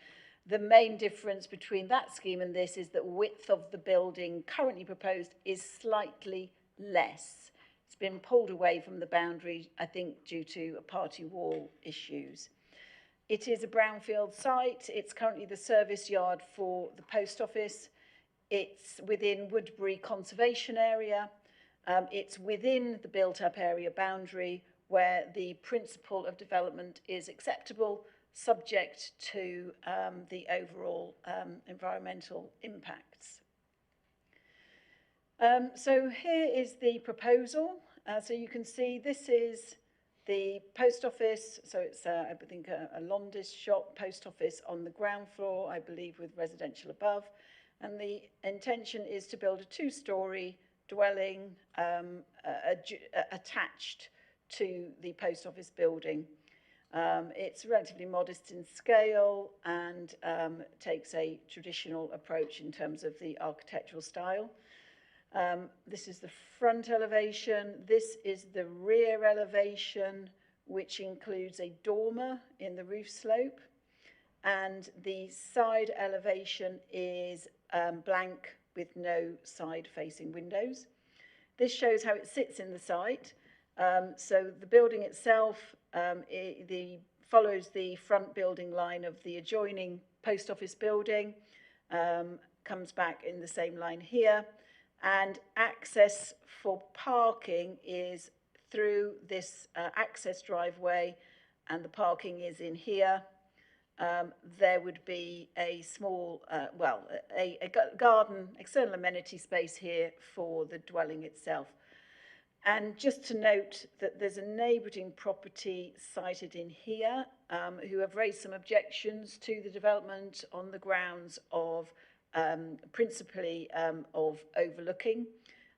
The main difference between that scheme and this is that width of the building currently proposed is slightly less. It's been pulled away from the boundary, I think, due to party wall issues. It is a brownfield site. It's currently the service yard for the post office. It's within Woodbury Conservation Area. It's within the built-up area boundary where the principle of development is acceptable, subject to the overall environmental impacts. So here is the proposal. So you can see this is the post office. So it's, I think, a Londis shop post office on the ground floor, I believe, with residential above. And the intention is to build a two-storey dwelling attached to the post office building. It's relatively modest in scale and takes a traditional approach in terms of the architectural style. This is the front elevation. This is the rear elevation, which includes a dormer in the roof slope. And the side elevation is blank with no side-facing windows. This shows how it sits in the site. So the building itself follows the front building line of the adjoining post office building, comes back in the same line here, and access for parking is through this access driveway, and the parking is in here. There would be a small, a garden, external amenity space here for the dwelling itself. And just to note that there's a neighbouring property cited in here who have raised some objections to the development on the grounds of principally of overlooking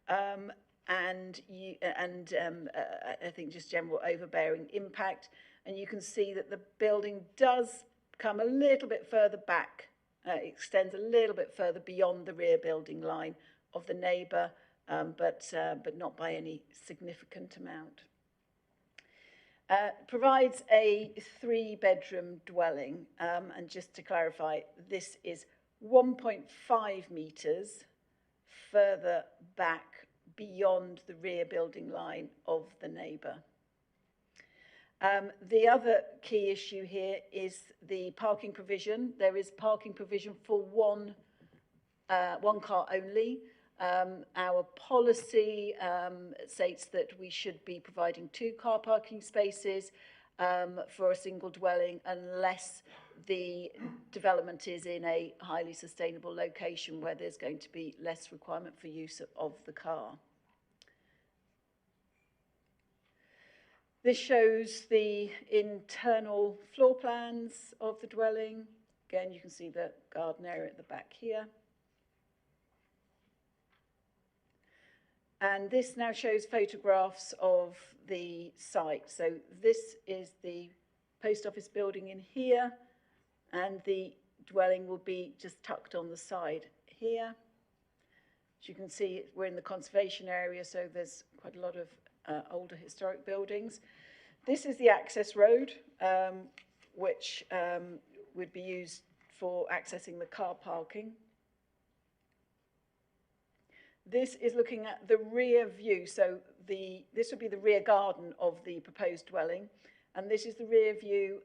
and I think just general overbearing impact. And you can see that the building does come a little bit further back, extends a little bit further beyond the rear building line of the neighbour, but not by any significant amount. Provides a 3-bedroom dwelling, and just to clarify, this is 1.5 metres further back beyond the rear building line of the neighbour. The other key issue here is the parking provision. There is parking provision for one car only. Our policy states that we should be providing 2 car parking spaces for a single dwelling unless the development is in a highly sustainable location where there's going to be less requirement for use of the car. This shows the internal floor plans of the dwelling. Again, you can see the garden area at the back here. And this now shows photographs of the site. So this is the post office building in here, and the dwelling will be just tucked on the side here. As you can see, we're in the conservation area, so there's quite a lot of older historic buildings. This is the access road, which would be used for accessing the car parking. This is looking at the rear view, so this would be the rear garden of the proposed dwelling, and this is the rear view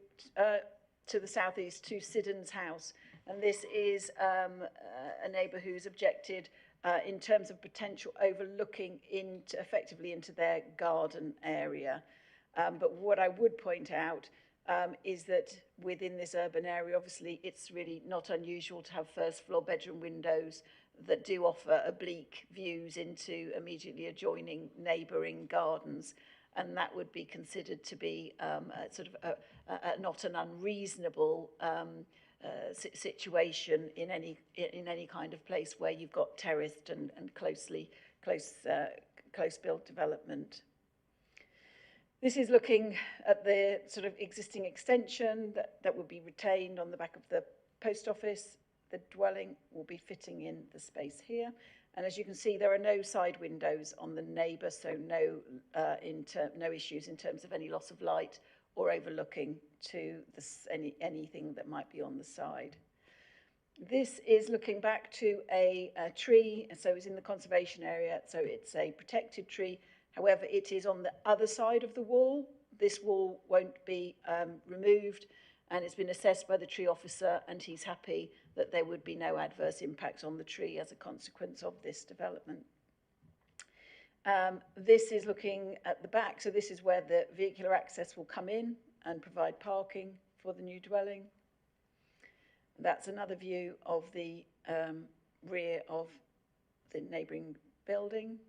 to the southeast to Siddon's house. And this is a neighbour who's objected in terms of potential overlooking effectively into their garden area. But what I would point out is that within this urban area, obviously, it's really not unusual to have first floor bedroom windows that do offer oblique views into immediately adjoining neighbouring gardens. And that would be considered to be not an unreasonable situation in any kind of place where you've got terraced and close built development. This is looking at the sort of existing extension that would be retained on the back of the post office. The dwelling will be fitting in the space here. And as you can see, there are no side windows on the neighbour, so no issues in terms of any loss of light or overlooking to anything that might be on the side. This is looking back to a tree, so it's in the conservation area, so it's a protected tree. However, it is on the other side of the wall. This wall won't be removed, and it's been assessed by the tree officer, and he's happy that there would be no adverse impact on the tree as a consequence of this development. This is looking at the back, so this is where the vehicular access will come in and provide parking for the new dwelling. That's another view of the rear of the neighbouring building.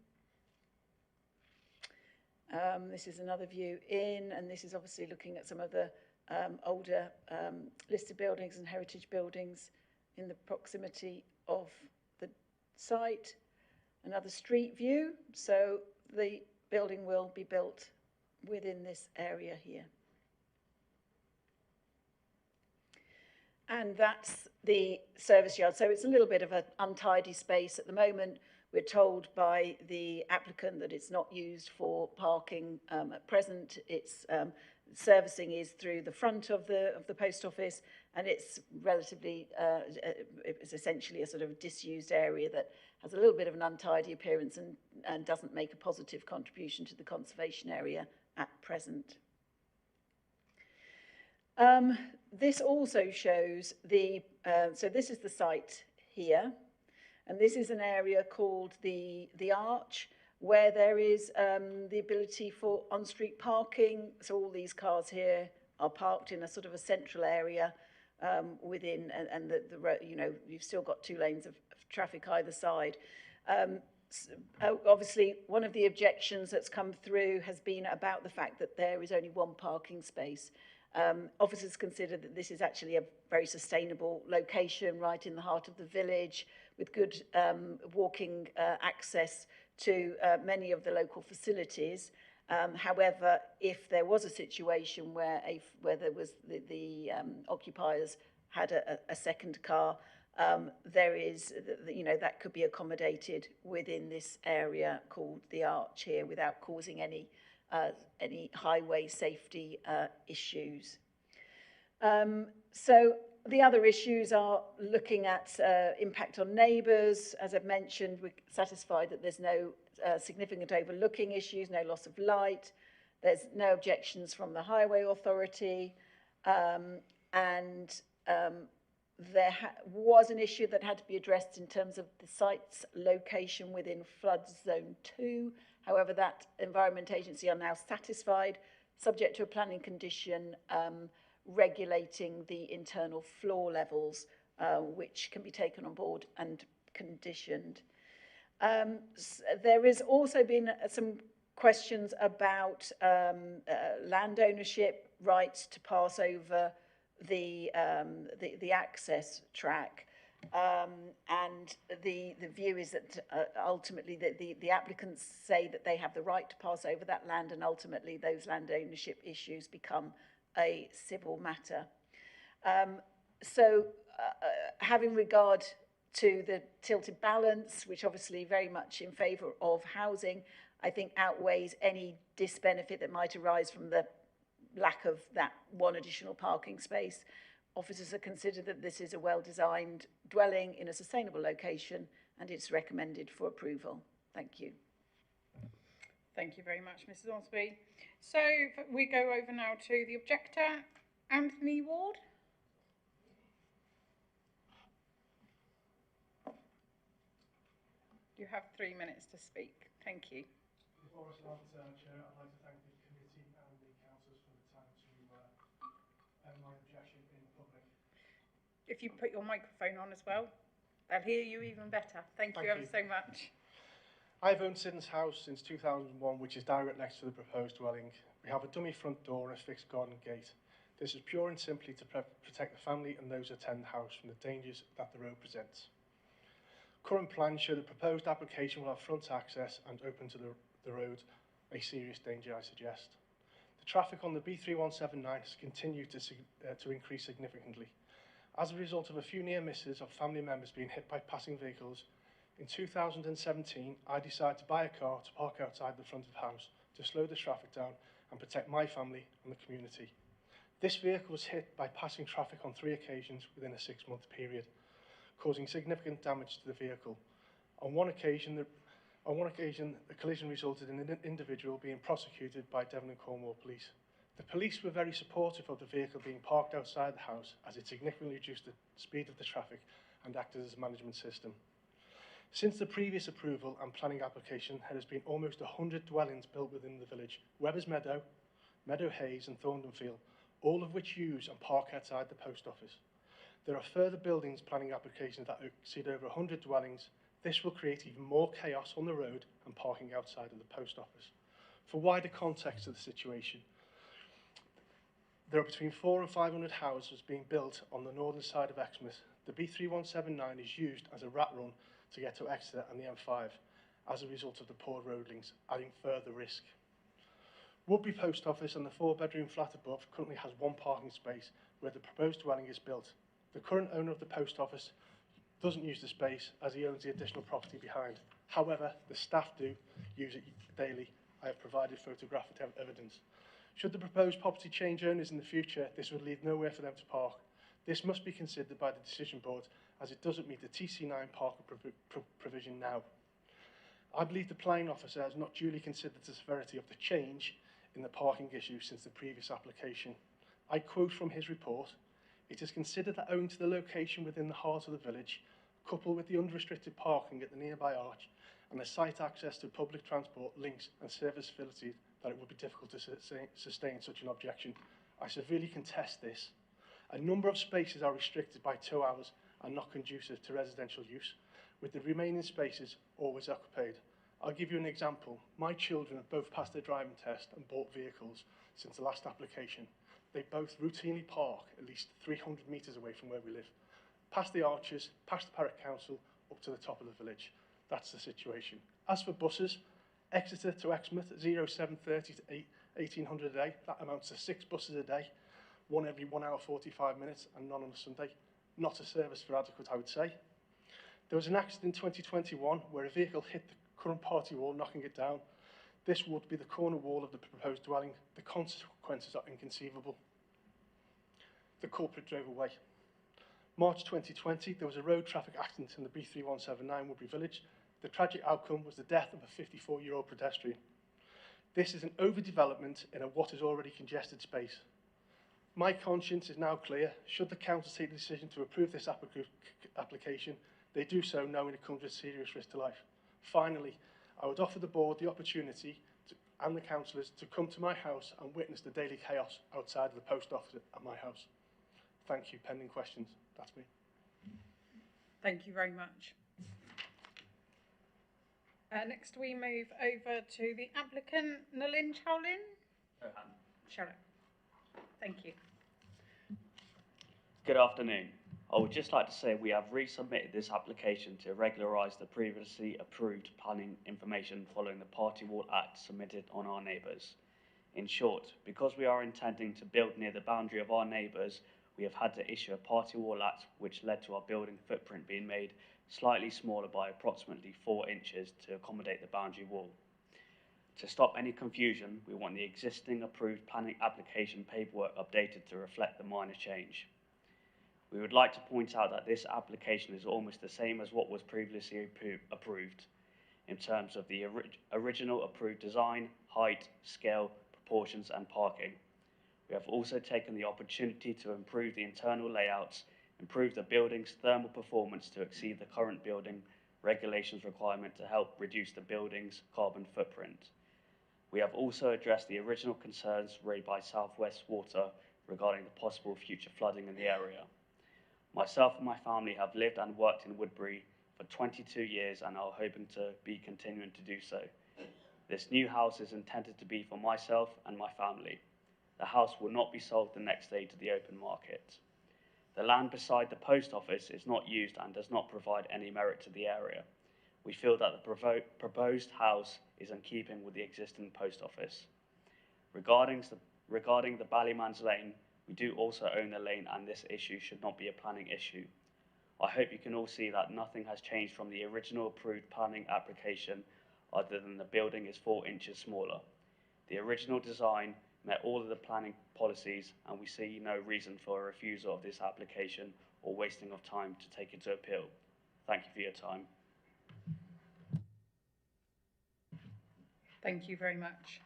This is another view in, and this is obviously looking at some of the older listed buildings and heritage buildings in the proximity of the site. Another street view, so the building will be built within this area here. And that's the service yard. So it's a little bit of an untidy space at the moment. We're told by the applicant that it's not used for parking at present. It's servicing is through the front of the post office, and it's relatively it's essentially a sort of disused area that has a little bit of an untidy appearance and doesn't make a positive contribution to the conservation area at present. This also shows so this is the site here, and this is an area called the Arch, where there is the ability for on-street parking. So all these cars here are parked in a sort of a central area within, and the you know, you've still got 2 lanes of traffic either side. Obviously, one of the objections that's come through has been about the fact that there is only 1 parking space. Officers consider that this is actually a very sustainable location right in the heart of the village with good walking access to many of the local facilities. However, if there was a situation where there was the occupiers had a second car, there is, you know, that could be accommodated within this area called the Arch here without causing any highway safety issues. So the other issues are looking at impact on neighbours. As I've mentioned, we're satisfied that there's no significant overlooking issues, no loss of light. There's no objections from the highway authority. There was an issue that had to be addressed in terms of the site's location within flood zone 2. However, that Environment Agency are now satisfied, subject to a planning condition regulating the internal floor levels, which can be taken on board and conditioned. There has also been some questions about land ownership rights to pass over the access track. And the view is that ultimately the applicants say that they have the right to pass over that land, and ultimately those land ownership issues become a civil matter. Having regard to the tilted balance, which obviously very much in favour of housing, I think outweighs any disbenefit that might arise from the lack of that one additional parking space. Officers are considered that this is a well-designed dwelling in a sustainable location, and it's recommended for approval. Thank you. Thank you very much, Mrs. Ormsby. So we go over now to the objector, Anthony Ward. You have 3 minutes to speak. Thank you. Before I start, Chair, I'd like to thank the committee and the councillors for the time to end my objection in public. If you put your microphone on as well, they'll hear you even better. Thank you ever so much. I've owned Siddons House since 2001, which is direct next to the proposed dwelling. We have a dummy front door and a fixed garden gate. This is pure and simply to protect the family and those who attend the house from the dangers that the road presents. Current plans show the proposed application will have front access and open to the road, a serious danger, I suggest. The traffic on the B3179 has continued to increase significantly. As a result of a few near misses of family members being hit by passing vehicles, in 2017, I decided to buy a car to park outside the front of the house to slow the traffic down and protect my family and the community. This vehicle was hit by passing traffic on 3 occasions within a 6-month period, causing significant damage to the vehicle. On one occasion, the collision resulted in an individual being prosecuted by Devon and Cornwall Police. The police were very supportive of the vehicle being parked outside the house as it significantly reduced the speed of the traffic and acted as a management system. Since the previous approval and planning application, there has been almost 100 dwellings built within the village, Webbers Meadow, Meadow Hayes and Thorndenfield, all of which use and park outside the post office. There are further buildings planning applications that exceed over 100 dwellings. This will create even more chaos on the road and parking outside of the post office. For wider context of the situation, there are between 400 and 500 houses being built on the northern side of Exmouth. The B3179 is used as a rat run to get to Exeter and the M5 as a result of the poor road links, adding further risk. Woodbury Post Office and the 4-bedroom flat above currently has 1 parking space where the proposed dwelling is built. The current owner of the post office doesn't use the space as he owns the additional property behind. However, the staff do use it daily. I have provided photographic evidence. Should the proposed property change owners in the future, this would leave nowhere for them to park. This must be considered by the decision board as it doesn't meet the TC9 parking provision now. I believe the planning officer has not duly considered the severity of the change in the parking issue since the previous application. I quote from his report, "It is considered that owing to the location within the heart of the village, coupled with the unrestricted parking at the nearby arch and the site access to public transport, links and service facilities, that it would be difficult to sustain such an objection. I severely contest this. A number of spaces are restricted by 2 hours and not conducive to residential use, with the remaining spaces always occupied. I'll give you an example. My children have both passed their driving test and bought vehicles since the last application. They both routinely park at least 300 metres away from where we live, past the arches, past the Parrot Council, up to the top of the village. That's the situation. As for buses, Exeter to Exmouth, 0730 to 1800 a day. That amounts to 6 buses a day, 1 every 1 hour 45 minutes and none on a Sunday. Not a service for adequate, I would say. There was an accident in 2021 where a vehicle hit the current party wall, knocking it down. This would be the corner wall of the proposed dwelling. The consequences are inconceivable. The culprit drove away. March 2020, there was a road traffic accident in the B3179 Woodbury Village. The tragic outcome was the death of a 54-year-old pedestrian. This is an overdevelopment in what is already congested space. My conscience is now clear. Should the council take the decision to approve this application, they do so knowing it comes with serious risk to life. Finally, I would offer the board the opportunity and the councillors to come to my house and witness the daily chaos outside of the post office at my house. Thank you. Pending questions. That's me. Thank you very much. Next we move over to the applicant, Nalin Chowlin. Charlotte. Thank you. Good afternoon. I would just like to say we have resubmitted this application to regularise the previously approved planning information following the Party Wall Act submitted on our neighbours. In short, because we are intending to build near the boundary of our neighbours, we have had to issue a Party Wall Act which led to our building footprint being made slightly smaller by approximately 4 inches to accommodate the boundary wall. To stop any confusion, we want the existing approved planning application paperwork updated to reflect the minor change. We would like to point out that this application is almost the same as what was previously approved in terms of the original approved design, height, scale, proportions and parking. We have also taken the opportunity to improve the internal layouts, improve the building's thermal performance to exceed the current building regulations requirement to help reduce the building's carbon footprint. We have also addressed the original concerns raised by South West Water regarding the possible future flooding in the area. Myself and my family have lived and worked in Woodbury for 22 years and are hoping to be continuing to do so. This new house is intended to be for myself and my family. The house will not be sold the next day to the open market. The land beside the post office is not used and does not provide any merit to the area. We feel that the proposed house is in keeping with the existing post office. Regarding the Ballymans Lane, we do also own the lane and this issue should not be a planning issue. I hope you can all see that nothing has changed from the original approved planning application other than the building is 4 inches smaller. The original design met all of the planning policies and we see no reason for a refusal of this application or wasting of time to take it to appeal. Thank you for your time. Thank you very much.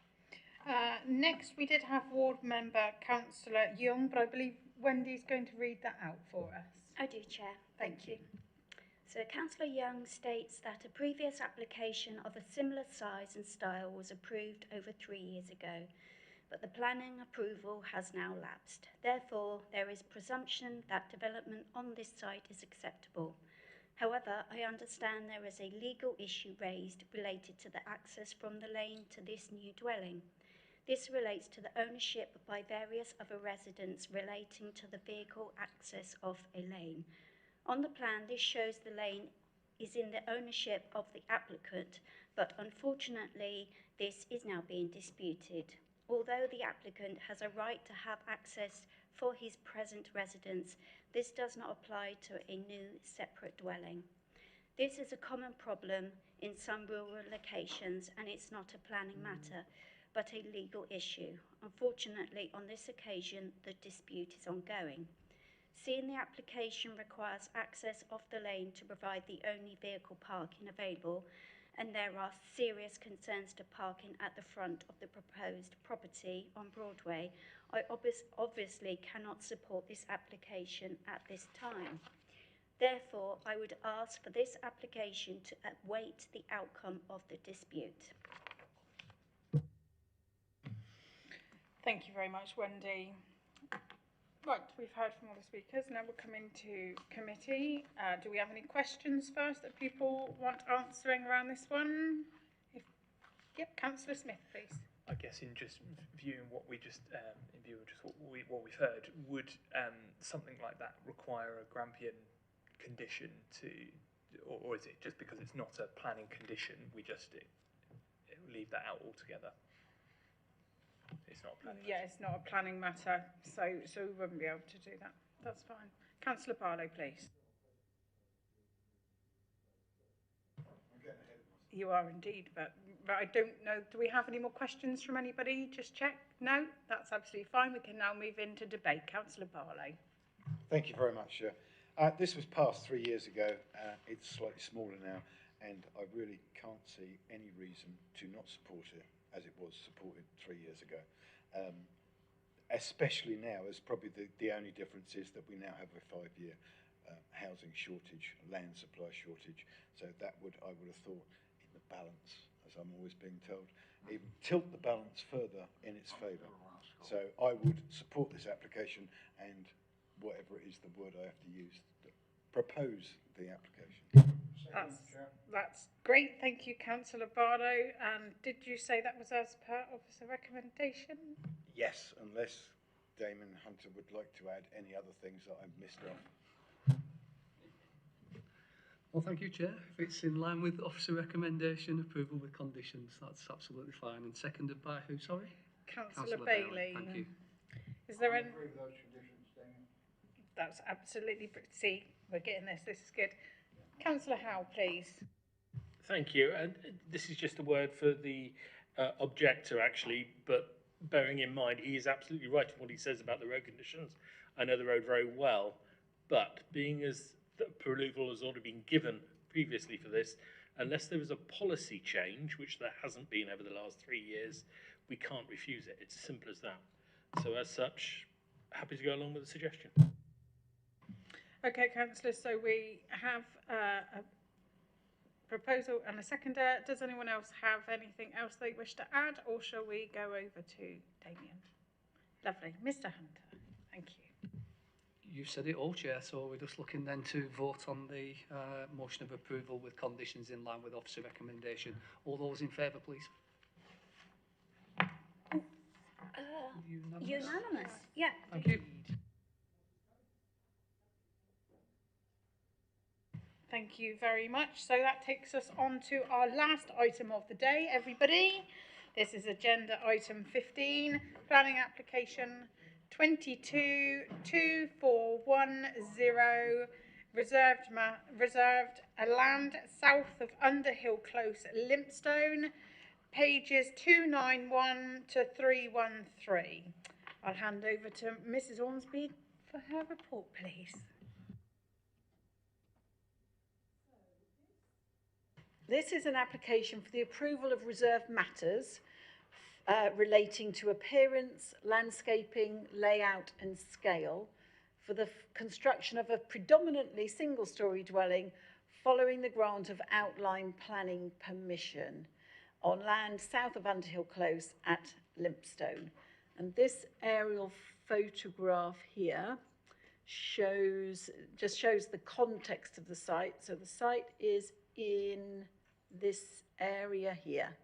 Next, we did have ward member Councillor Young, but I believe Wendy's going to read that out for us. I do, Chair. Thank you. So Councillor Young states that a previous application of a similar size and style was approved over 3 years ago, but the planning approval has now lapsed. Therefore, there is presumption that development on this site is acceptable. However, I understand there is a legal issue raised related to the access from the lane to this new dwelling. This relates to the ownership by various other residents relating to the vehicle access of a lane. On the plan, this shows the lane is in the ownership of the applicant, but unfortunately, this is now being disputed. Although the applicant has a right to have access for his present residence, this does not apply to a new separate dwelling. This is a common problem in some rural locations and it's not a planning matter, but a legal issue. Unfortunately, on this occasion, the dispute is ongoing. Seeing the application requires access off the lane to provide the only vehicle parking available, and there are serious concerns to parking at the front of the proposed property on Broadway, I obviously cannot support this application at this time. Therefore, I would ask for this application to await the outcome of the dispute. Thank you very much, Wendy. Right, we've heard from all the speakers. Now we're coming to committee. Do we have any questions first that people want answering around this one? Yep, Councillor Smith, please. I guess in just viewing what we just what we've heard, would something like that require a Grampian condition to, or is it just because it's not a planning condition, we just leave that out altogether? It's not a planning Yeah, it's not a planning matter, so we wouldn't be able to do that. That's fine. Councillor Barlow, please. You are indeed, but I don't know. Do we have any more questions from anybody? Just check. No, that's absolutely fine. We can now move into debate. Councillor Barlow. Thank you very much, Chair. This was passed 3 years ago. It's slightly smaller now, and I really can't see any reason to not support it as it was supported 3 years ago. Especially now, as probably the only difference is that we now have a 5-year housing shortage, land supply shortage. So that I would have thought, in the balance, as I'm always being told, even tilt the balance further in its favour. So I would support this application and whatever it is the word I have to use, propose the application. That's great. Thank you, Councillor Barlow. And did you say that was as per officer recommendation? Yes, unless Damon Hunter would like to add any other things that I've missed off. Well, thank you, Chair. If it's in line with officer recommendation, approval with conditions, that's absolutely fine. And seconded by who, sorry? Councillor Bailey. Thank you. Is there any? That's absolutely. See, we're getting this. This is good. Councillor Howe, please. Thank you. And this is just a word for the objector, actually, but bearing in mind he is absolutely right in what he says about the road conditions. I know the road very well, but being as the approval has already been given previously for this, unless there is a policy change, which there hasn't been over the last 3 years, we can't refuse it. It's as simple as that. So as such, happy to go along with the suggestion. Okay, councillors, so we have a proposal and a seconder. Does anyone else have anything else they wish to add, or shall we go over to Damien? Lovely. Mr. Hunter, thank you. You said it all, Chair, so we're just looking then to vote on the motion of approval with conditions in line with officer recommendation. All those in favour, please. Unanimous, yeah. Thank you. Thank you very much. So that takes us on to our last item of the day, everybody. This is agenda item 15, planning application 222410, reserved a land south of Underhill Close, Limpstone, pages 291 to 313. I'll hand over to Mrs. Ormsby for her report, please. This is an application for the approval of reserved matters relating to appearance, landscaping, layout and scale for the construction of a predominantly single-storey dwelling following the grant of outline planning permission on land south of Underhill Close at Limpstone. And this aerial photograph here shows the context of the site. So the site is in this area here.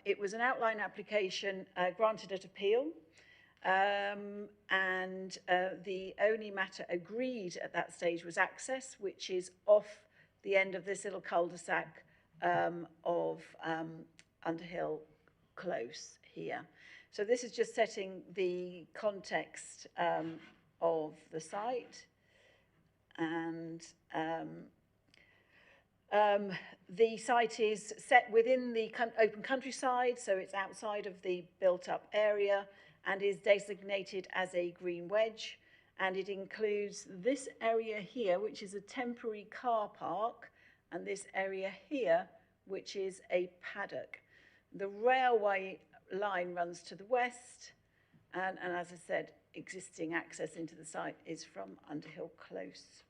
It was an outline application granted at appeal, and the only matter agreed at that stage was access, which is off the end of this little cul-de-sac of Underhill Close here. So this is just setting the context of the site, and the site is set within the open countryside, so it's outside of the built-up area and is designated as a green wedge, and it includes this area here, which is a temporary car park, and this area here, which is a paddock. The railway line runs to the west, and as I said, existing access into the site is from Underhill Close.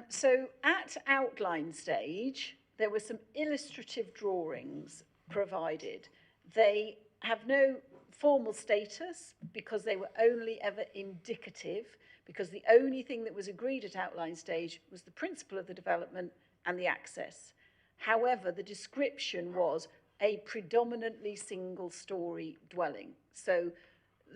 So at outline stage, there were some illustrative drawings provided. They have no formal status because they were only ever indicative, because the only thing that was agreed at outline stage was the principle of the development and the access. However, the description was a predominantly single-storey dwelling. So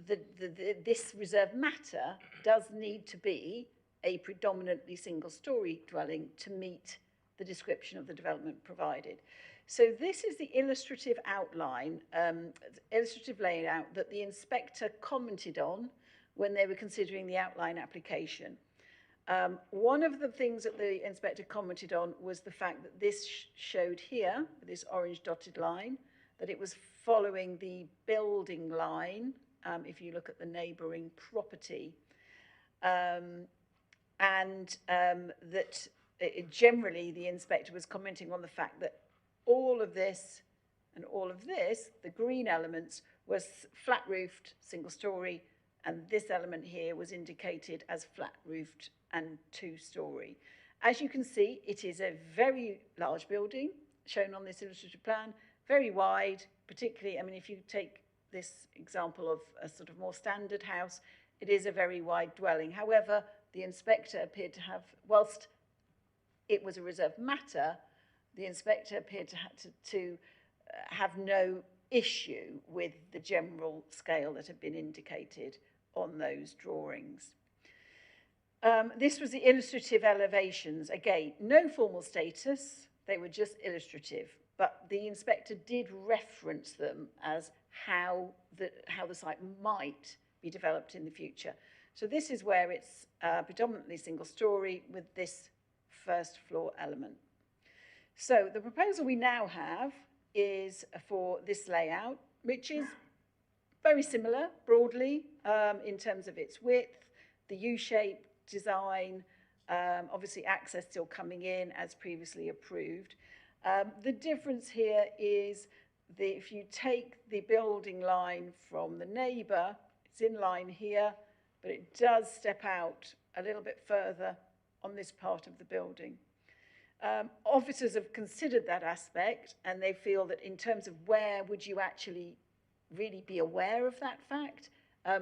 this reserved matter does need to be a predominantly single-storey dwelling to meet the description of the development provided. So this is the illustrative outline, illustrative layout that the inspector commented on when they were considering the outline application. One of the things that the inspector commented on was the fact that this showed here, this orange dotted line, that it was following the building line, if you look at the neighbouring property. That generally the inspector was commenting on the fact that all of this and all of this, the green elements, was flat-roofed, single-storey, and this element here was indicated as flat-roofed and two-storey. As you can see, it is a very large building, shown on this illustrative plan, very wide, particularly, I mean, if you take this example of a sort of more standard house, it is a very wide dwelling. However, the inspector appeared to have, whilst it was a reserved matter, the inspector appeared to have no issue with the general scale that had been indicated on those drawings. This was the illustrative elevations. Again, no formal status, they were just illustrative, but the inspector did reference them as how the site might be developed in the future. So this is where it's predominantly single story with this first floor element. So the proposal we now have is for this layout, which is very similar broadly in terms of its width, the U-shape design, obviously access still coming in as previously approved. The difference here is if you take the building line from the neighbour, it's in line here, but it does step out a little bit further on this part of the building. Officers have considered that aspect, and they feel that in terms of where would you actually really be aware of that fact,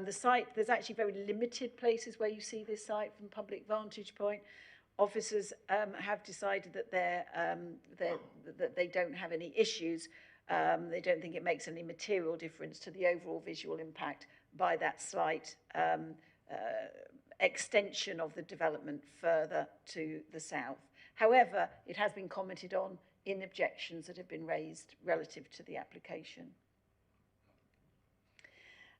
the site, there's actually very limited places where you see this site from public vantage point. Officers have decided that that they don't have any issues. They don't think it makes any material difference to the overall visual impact by that slight extension of the development further to the south. However, it has been commented on in objections that have been raised relative to the application.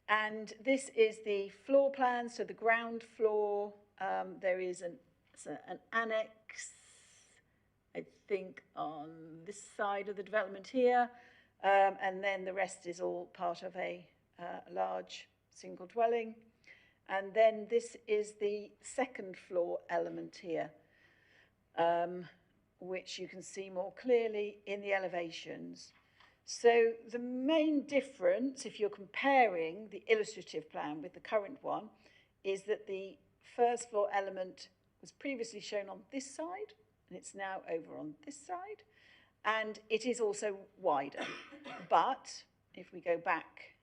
And this is the floor plan. So the ground floor, there is an annex, I think, on this side of the development here. And then the rest is all part of a large single dwelling. And then this is the second floor element here, which you can see more clearly in the elevations. So the main difference, if you're comparing the illustrative plan with the current one, is that the first floor element was previously shown on this side, and it's now over on this side. And it is also wider. But if we go back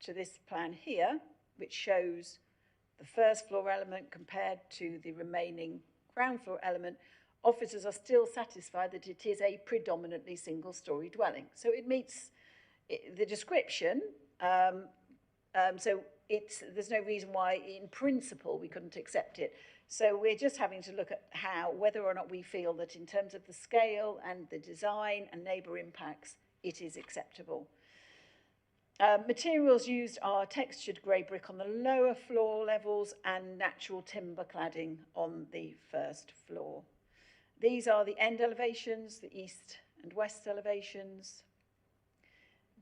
to this plan here, which shows the first floor element compared to the remaining ground floor element, officers are still satisfied that it is a predominantly single-storey dwelling. So it meets the description. So there's no reason why, in principle, we couldn't accept it. So we're just having to look at whether or not we feel that in terms of the scale and the design and neighbour impacts, it is acceptable. Materials used are textured grey brick on the lower floor levels and natural timber cladding on the first floor. These are the end elevations, the east and west elevations.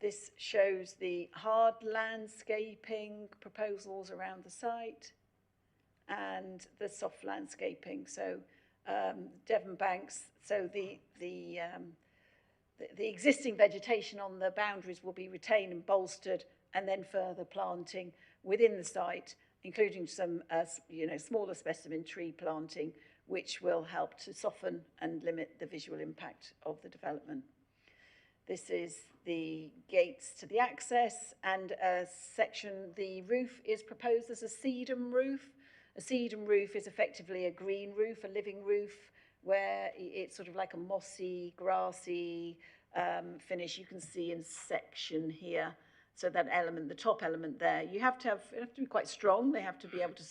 This shows the hard landscaping proposals around the site and the soft landscaping. So Devon Banks, so the existing vegetation on the boundaries will be retained and bolstered, and then further planting within the site, including some smaller specimen tree planting, which will help to soften and limit the visual impact of the development. This is the gates to the access, and a section, the roof is proposed as a sedum roof. A sedum roof is effectively a green roof, a living roof, where it's sort of like a mossy, grassy finish. You can see in section here. So that element, the top element there, you have to be quite strong. They have to be able to,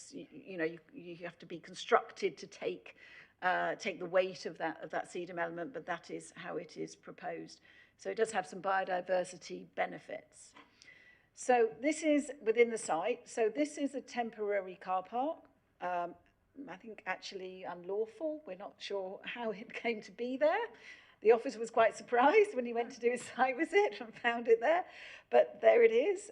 you have to be constructed to take the weight of that sedum element, but that is how it is proposed. So it does have some biodiversity benefits. So this is within the site. So this is a temporary car park. I think actually unlawful. We're not sure how it came to be there. The officer was quite surprised when he went to do his site visit and found it there, but there it is.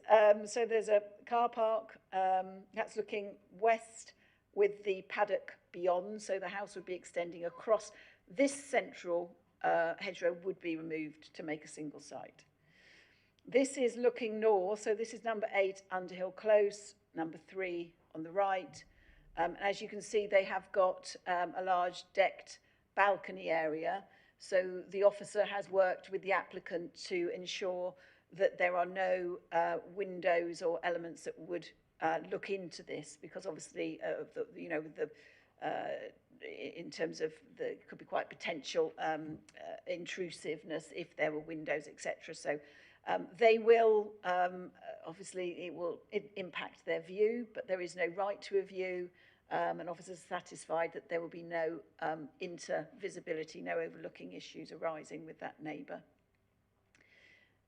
So there's a car park that's looking west with the paddock beyond, so the house would be extending across. This central hedgerow would be removed to make a single site. This is looking north, so this is number 8 Underhill Close, number 3 on the right. As you can see, they have got a large decked balcony area. So the officer has worked with the applicant to ensure that there are no windows or elements that would look into this, because obviously, in terms of it could be quite potential intrusiveness if there were windows, etc. So they will, obviously, it will impact their view, but there is no right to a view. And officers are satisfied that there will be no inter-visibility, no overlooking issues arising with that neighbour.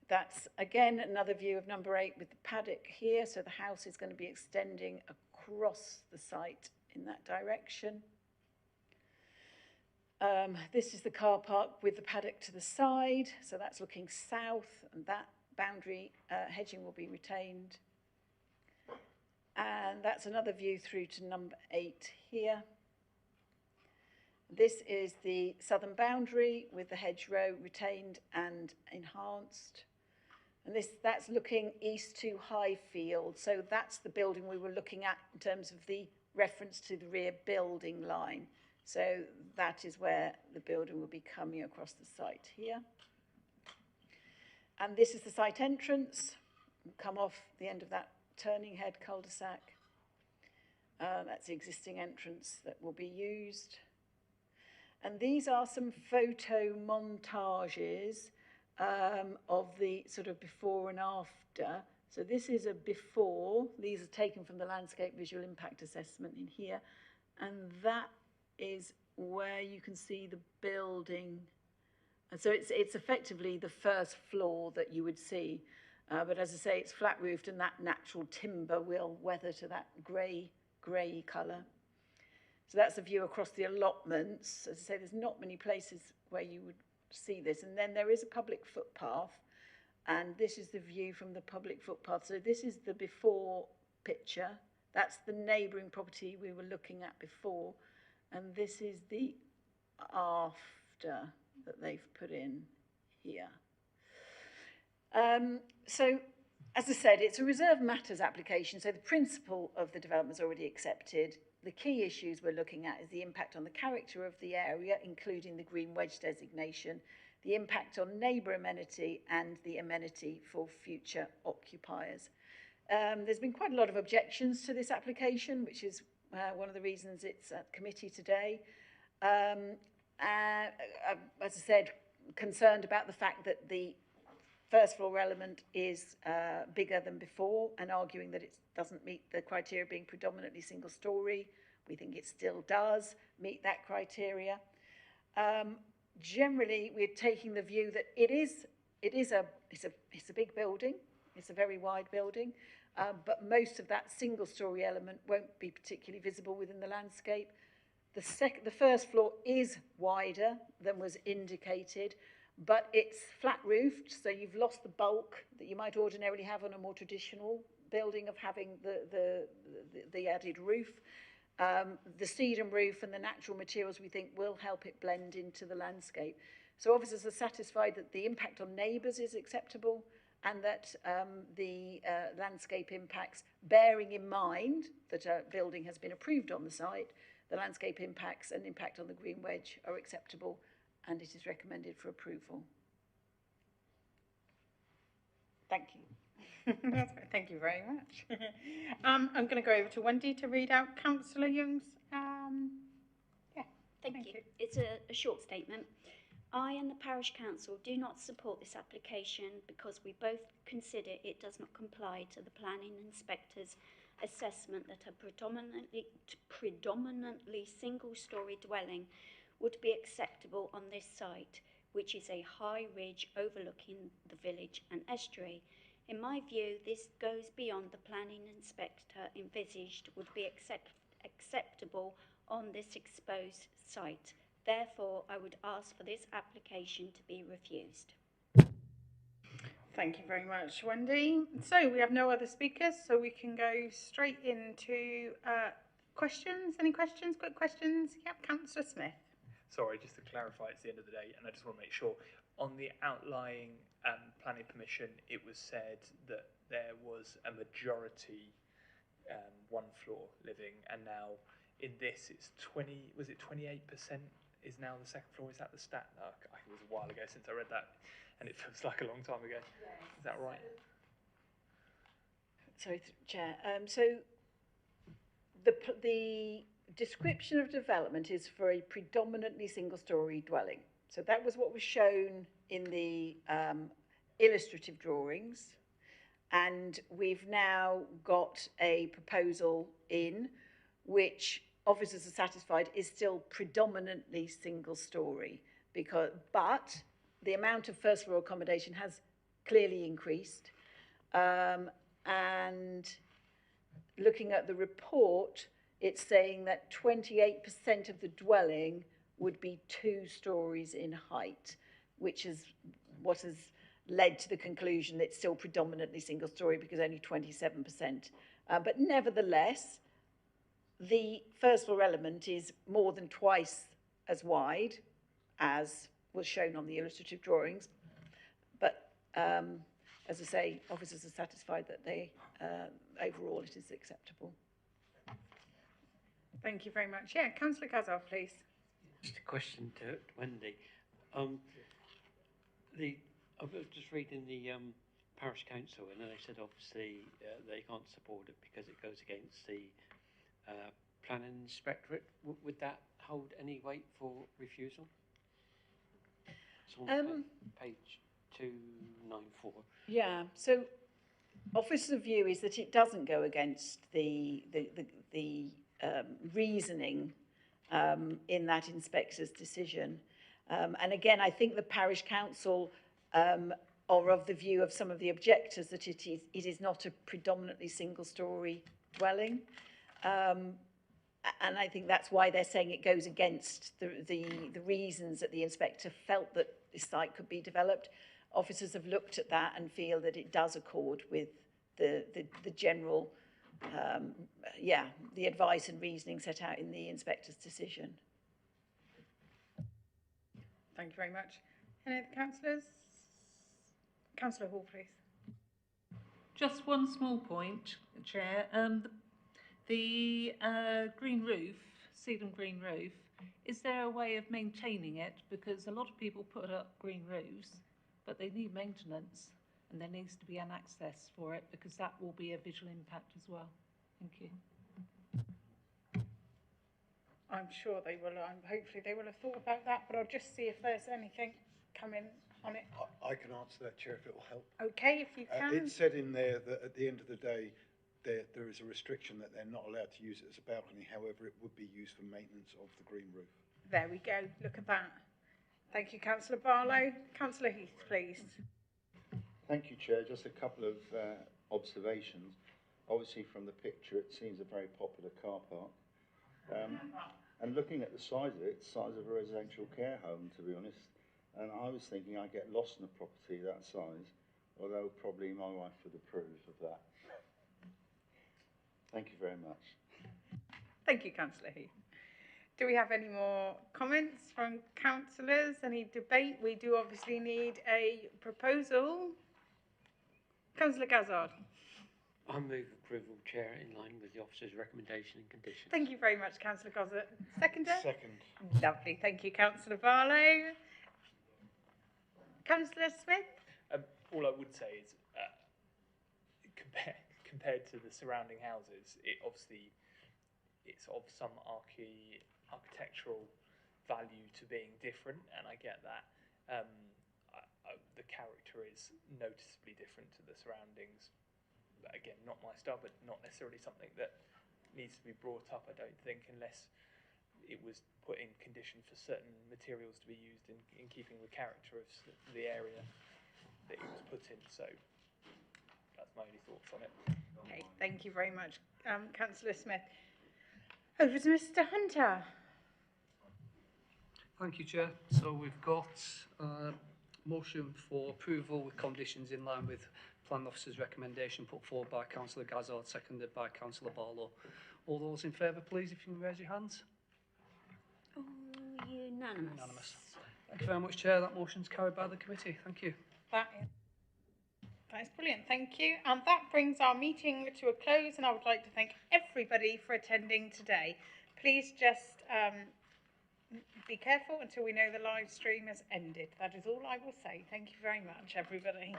That's, again, another view of number 8 with the paddock here. So the house is going to be extending across the site in that direction. This is the car park with the paddock to the side, so that's looking south, and that boundary hedging will be retained. And that's another view through to number 8 here. This is the southern boundary with the hedgerow retained and enhanced. And that's looking east to Highfield. So that's the building we were looking at in terms of the reference to the rear building line. So that is where the building will be coming across the site here. And this is the site entrance. We'll come off the end of that turning head cul-de-sac. That's the existing entrance that will be used. And these are some photo montages of the sort of before and after. So this is a before. These are taken from the landscape visual impact assessment in here. And that is where you can see the building. And so it's effectively the first floor that you would see. But as I say, it's flat roofed, and that natural timber will weather to that grey colour. So that's a view across the allotments. As I say, there's not many places where you would see this. And then there is a public footpath, and this is the view from the public footpath. So this is the before picture. That's the neighbouring property we were looking at before. And this is the after that they've put in here. So, as I said, it's a reserve matters application, so the principle of the development is already accepted. The key issues we're looking at is the impact on the character of the area, including the green wedge designation, the impact on neighbour amenity, and the amenity for future occupiers. There's been quite a lot of objections to this application, which is one of the reasons it's at committee today. As I said, concerned about the fact that the first floor element is bigger than before, and arguing that it doesn't meet the criteria of being predominantly single story. We think it still does meet that criteria. Generally, we're taking the view that it's a big building. It's a very wide building, but most of that single story element won't be particularly visible within the landscape. The first floor is wider than was indicated, but it's flat roofed, so you've lost the bulk that you might ordinarily have on a more traditional building of having the added roof. The sedum roof and the natural materials, we think, will help it blend into the landscape. So officers are satisfied that the impact on neighbours is acceptable, and that the landscape impacts, bearing in mind that a building has been approved on the site, the landscape impacts and impact on the green wedge are acceptable, and it is recommended for approval. Thank you. That's right. Thank you very much. I'm going to go over to Wendy to read out Councillor Young's. Thank you. It's a short statement. I and the Parish Council do not support this application because we both consider it does not comply to the planning inspector's assessment that a predominantly single-storey dwelling would be acceptable on this site, which is a high ridge overlooking the village and estuary. In my view, this goes beyond the planning inspector envisaged would be acceptable on this exposed site. Therefore, I would ask for this application to be refused. Thank you very much, Wendy. So we have no other speakers, so we can go straight into questions. Any questions? Quick questions? Yep, Councillor Smith. Sorry, just to clarify, it's the end of the day, and I just want to make sure, on the outlying planning permission, it was said that there was a majority one floor living, and now in this it's 28% is now the second floor. Is that the stat? No, it was a while ago since I read that, and it feels like a long time ago. Is that right? Sorry, Chair. So the description of development is for a predominantly single-storey dwelling. So that was what was shown in the illustrative drawings, and we've now got a proposal in which officers are satisfied is still predominantly single-storey, but the amount of first floor accommodation has clearly increased, and looking at the report, it's saying that 28% of the dwelling would be 2 stories in height, which is what has led to the conclusion that it's still predominantly single story because only 27%. But nevertheless, the first floor element is more than twice as wide as was shown on the illustrative drawings. But as I say, officers are satisfied that they, overall it is acceptable. Thank you very much. Yeah, Councillor Gazard, please. Just a question to Wendy. I was just reading the parish council, and they said obviously they can't support it because it goes against the planning inspectorate. Would that hold any weight for refusal? It's on page 294. Yeah, so officer's view is that it doesn't go against the reasoning in that inspector's decision. And again, I think the parish council are of the view of some of the objectors that it is not a predominantly single-storey dwelling. And I think that's why they're saying it goes against the reasons that the inspector felt that this site could be developed. Officers have looked at that and feel that it does accord with the general, the advice and reasoning set out in the inspector's decision. Thank you very much. Any other councillors? Councillor Hall, please. Just one small point, Chair. The green roof, Sedum green roof, is there a way of maintaining it? Because a lot of people put up green roofs, but they need maintenance, and there needs to be an access for it, because that will be a visual impact as well. Thank you. I'm sure they will. Hopefully they will have thought about that, but I'll just see if there's anything coming on it. I can answer that, Chair, if it will help. Okay, if you can. It said in there that at the end of the day, there is a restriction that they're not allowed to use it as a balcony. However, it would be used for maintenance of the green roof. There we go. Look at that. Thank you, Councillor Barlow. Councillor Heath, please. Thank you, Chair. Just a couple of observations. Obviously, from the picture, it seems a very popular car park. And looking at the size of it, it's the size of a residential care home, to be honest. And I was thinking I'd get lost in a property that size, although probably my wife would approve of that. Thank you very much. Thank you, Councillor Heath. Do we have any more comments from councillors? Any debate? We do obviously need a proposal. Councillor Gazard. I move approval, Chair, in line with the officer's recommendation and conditions. Thank you very much, Councillor Gazard. Seconder? Second. Lovely. Thank you, Councillor Barlow. Councillor Smith? All I would say is, compared to the surrounding houses, it's of some architectural value to being different, and I get that. The character is noticeably different to the surroundings. But again, not my style, but not necessarily something that needs to be brought up, I don't think, unless it was put in condition for certain materials to be used in keeping the character of the area that it was put in. So that's my only thoughts on it. Okay, thank you very much, Councillor Smith. Over to Mr. Hunter. Thank you, Chair. So we've got a motion for approval with conditions in line with Planning Officer's recommendation put forward by Councillor Gazard, seconded by Councillor Barlow. All those in favour, please, if you can raise your hands. Oh, unanimous. Unanimous. Thank you very much, Chair. That motion's carried by the committee. Thank you. That is brilliant. Thank you. And that brings our meeting to a close, and I would like to thank everybody for attending today. Please just be careful until we know the live stream has ended. That is all I will say. Thank you very much, everybody.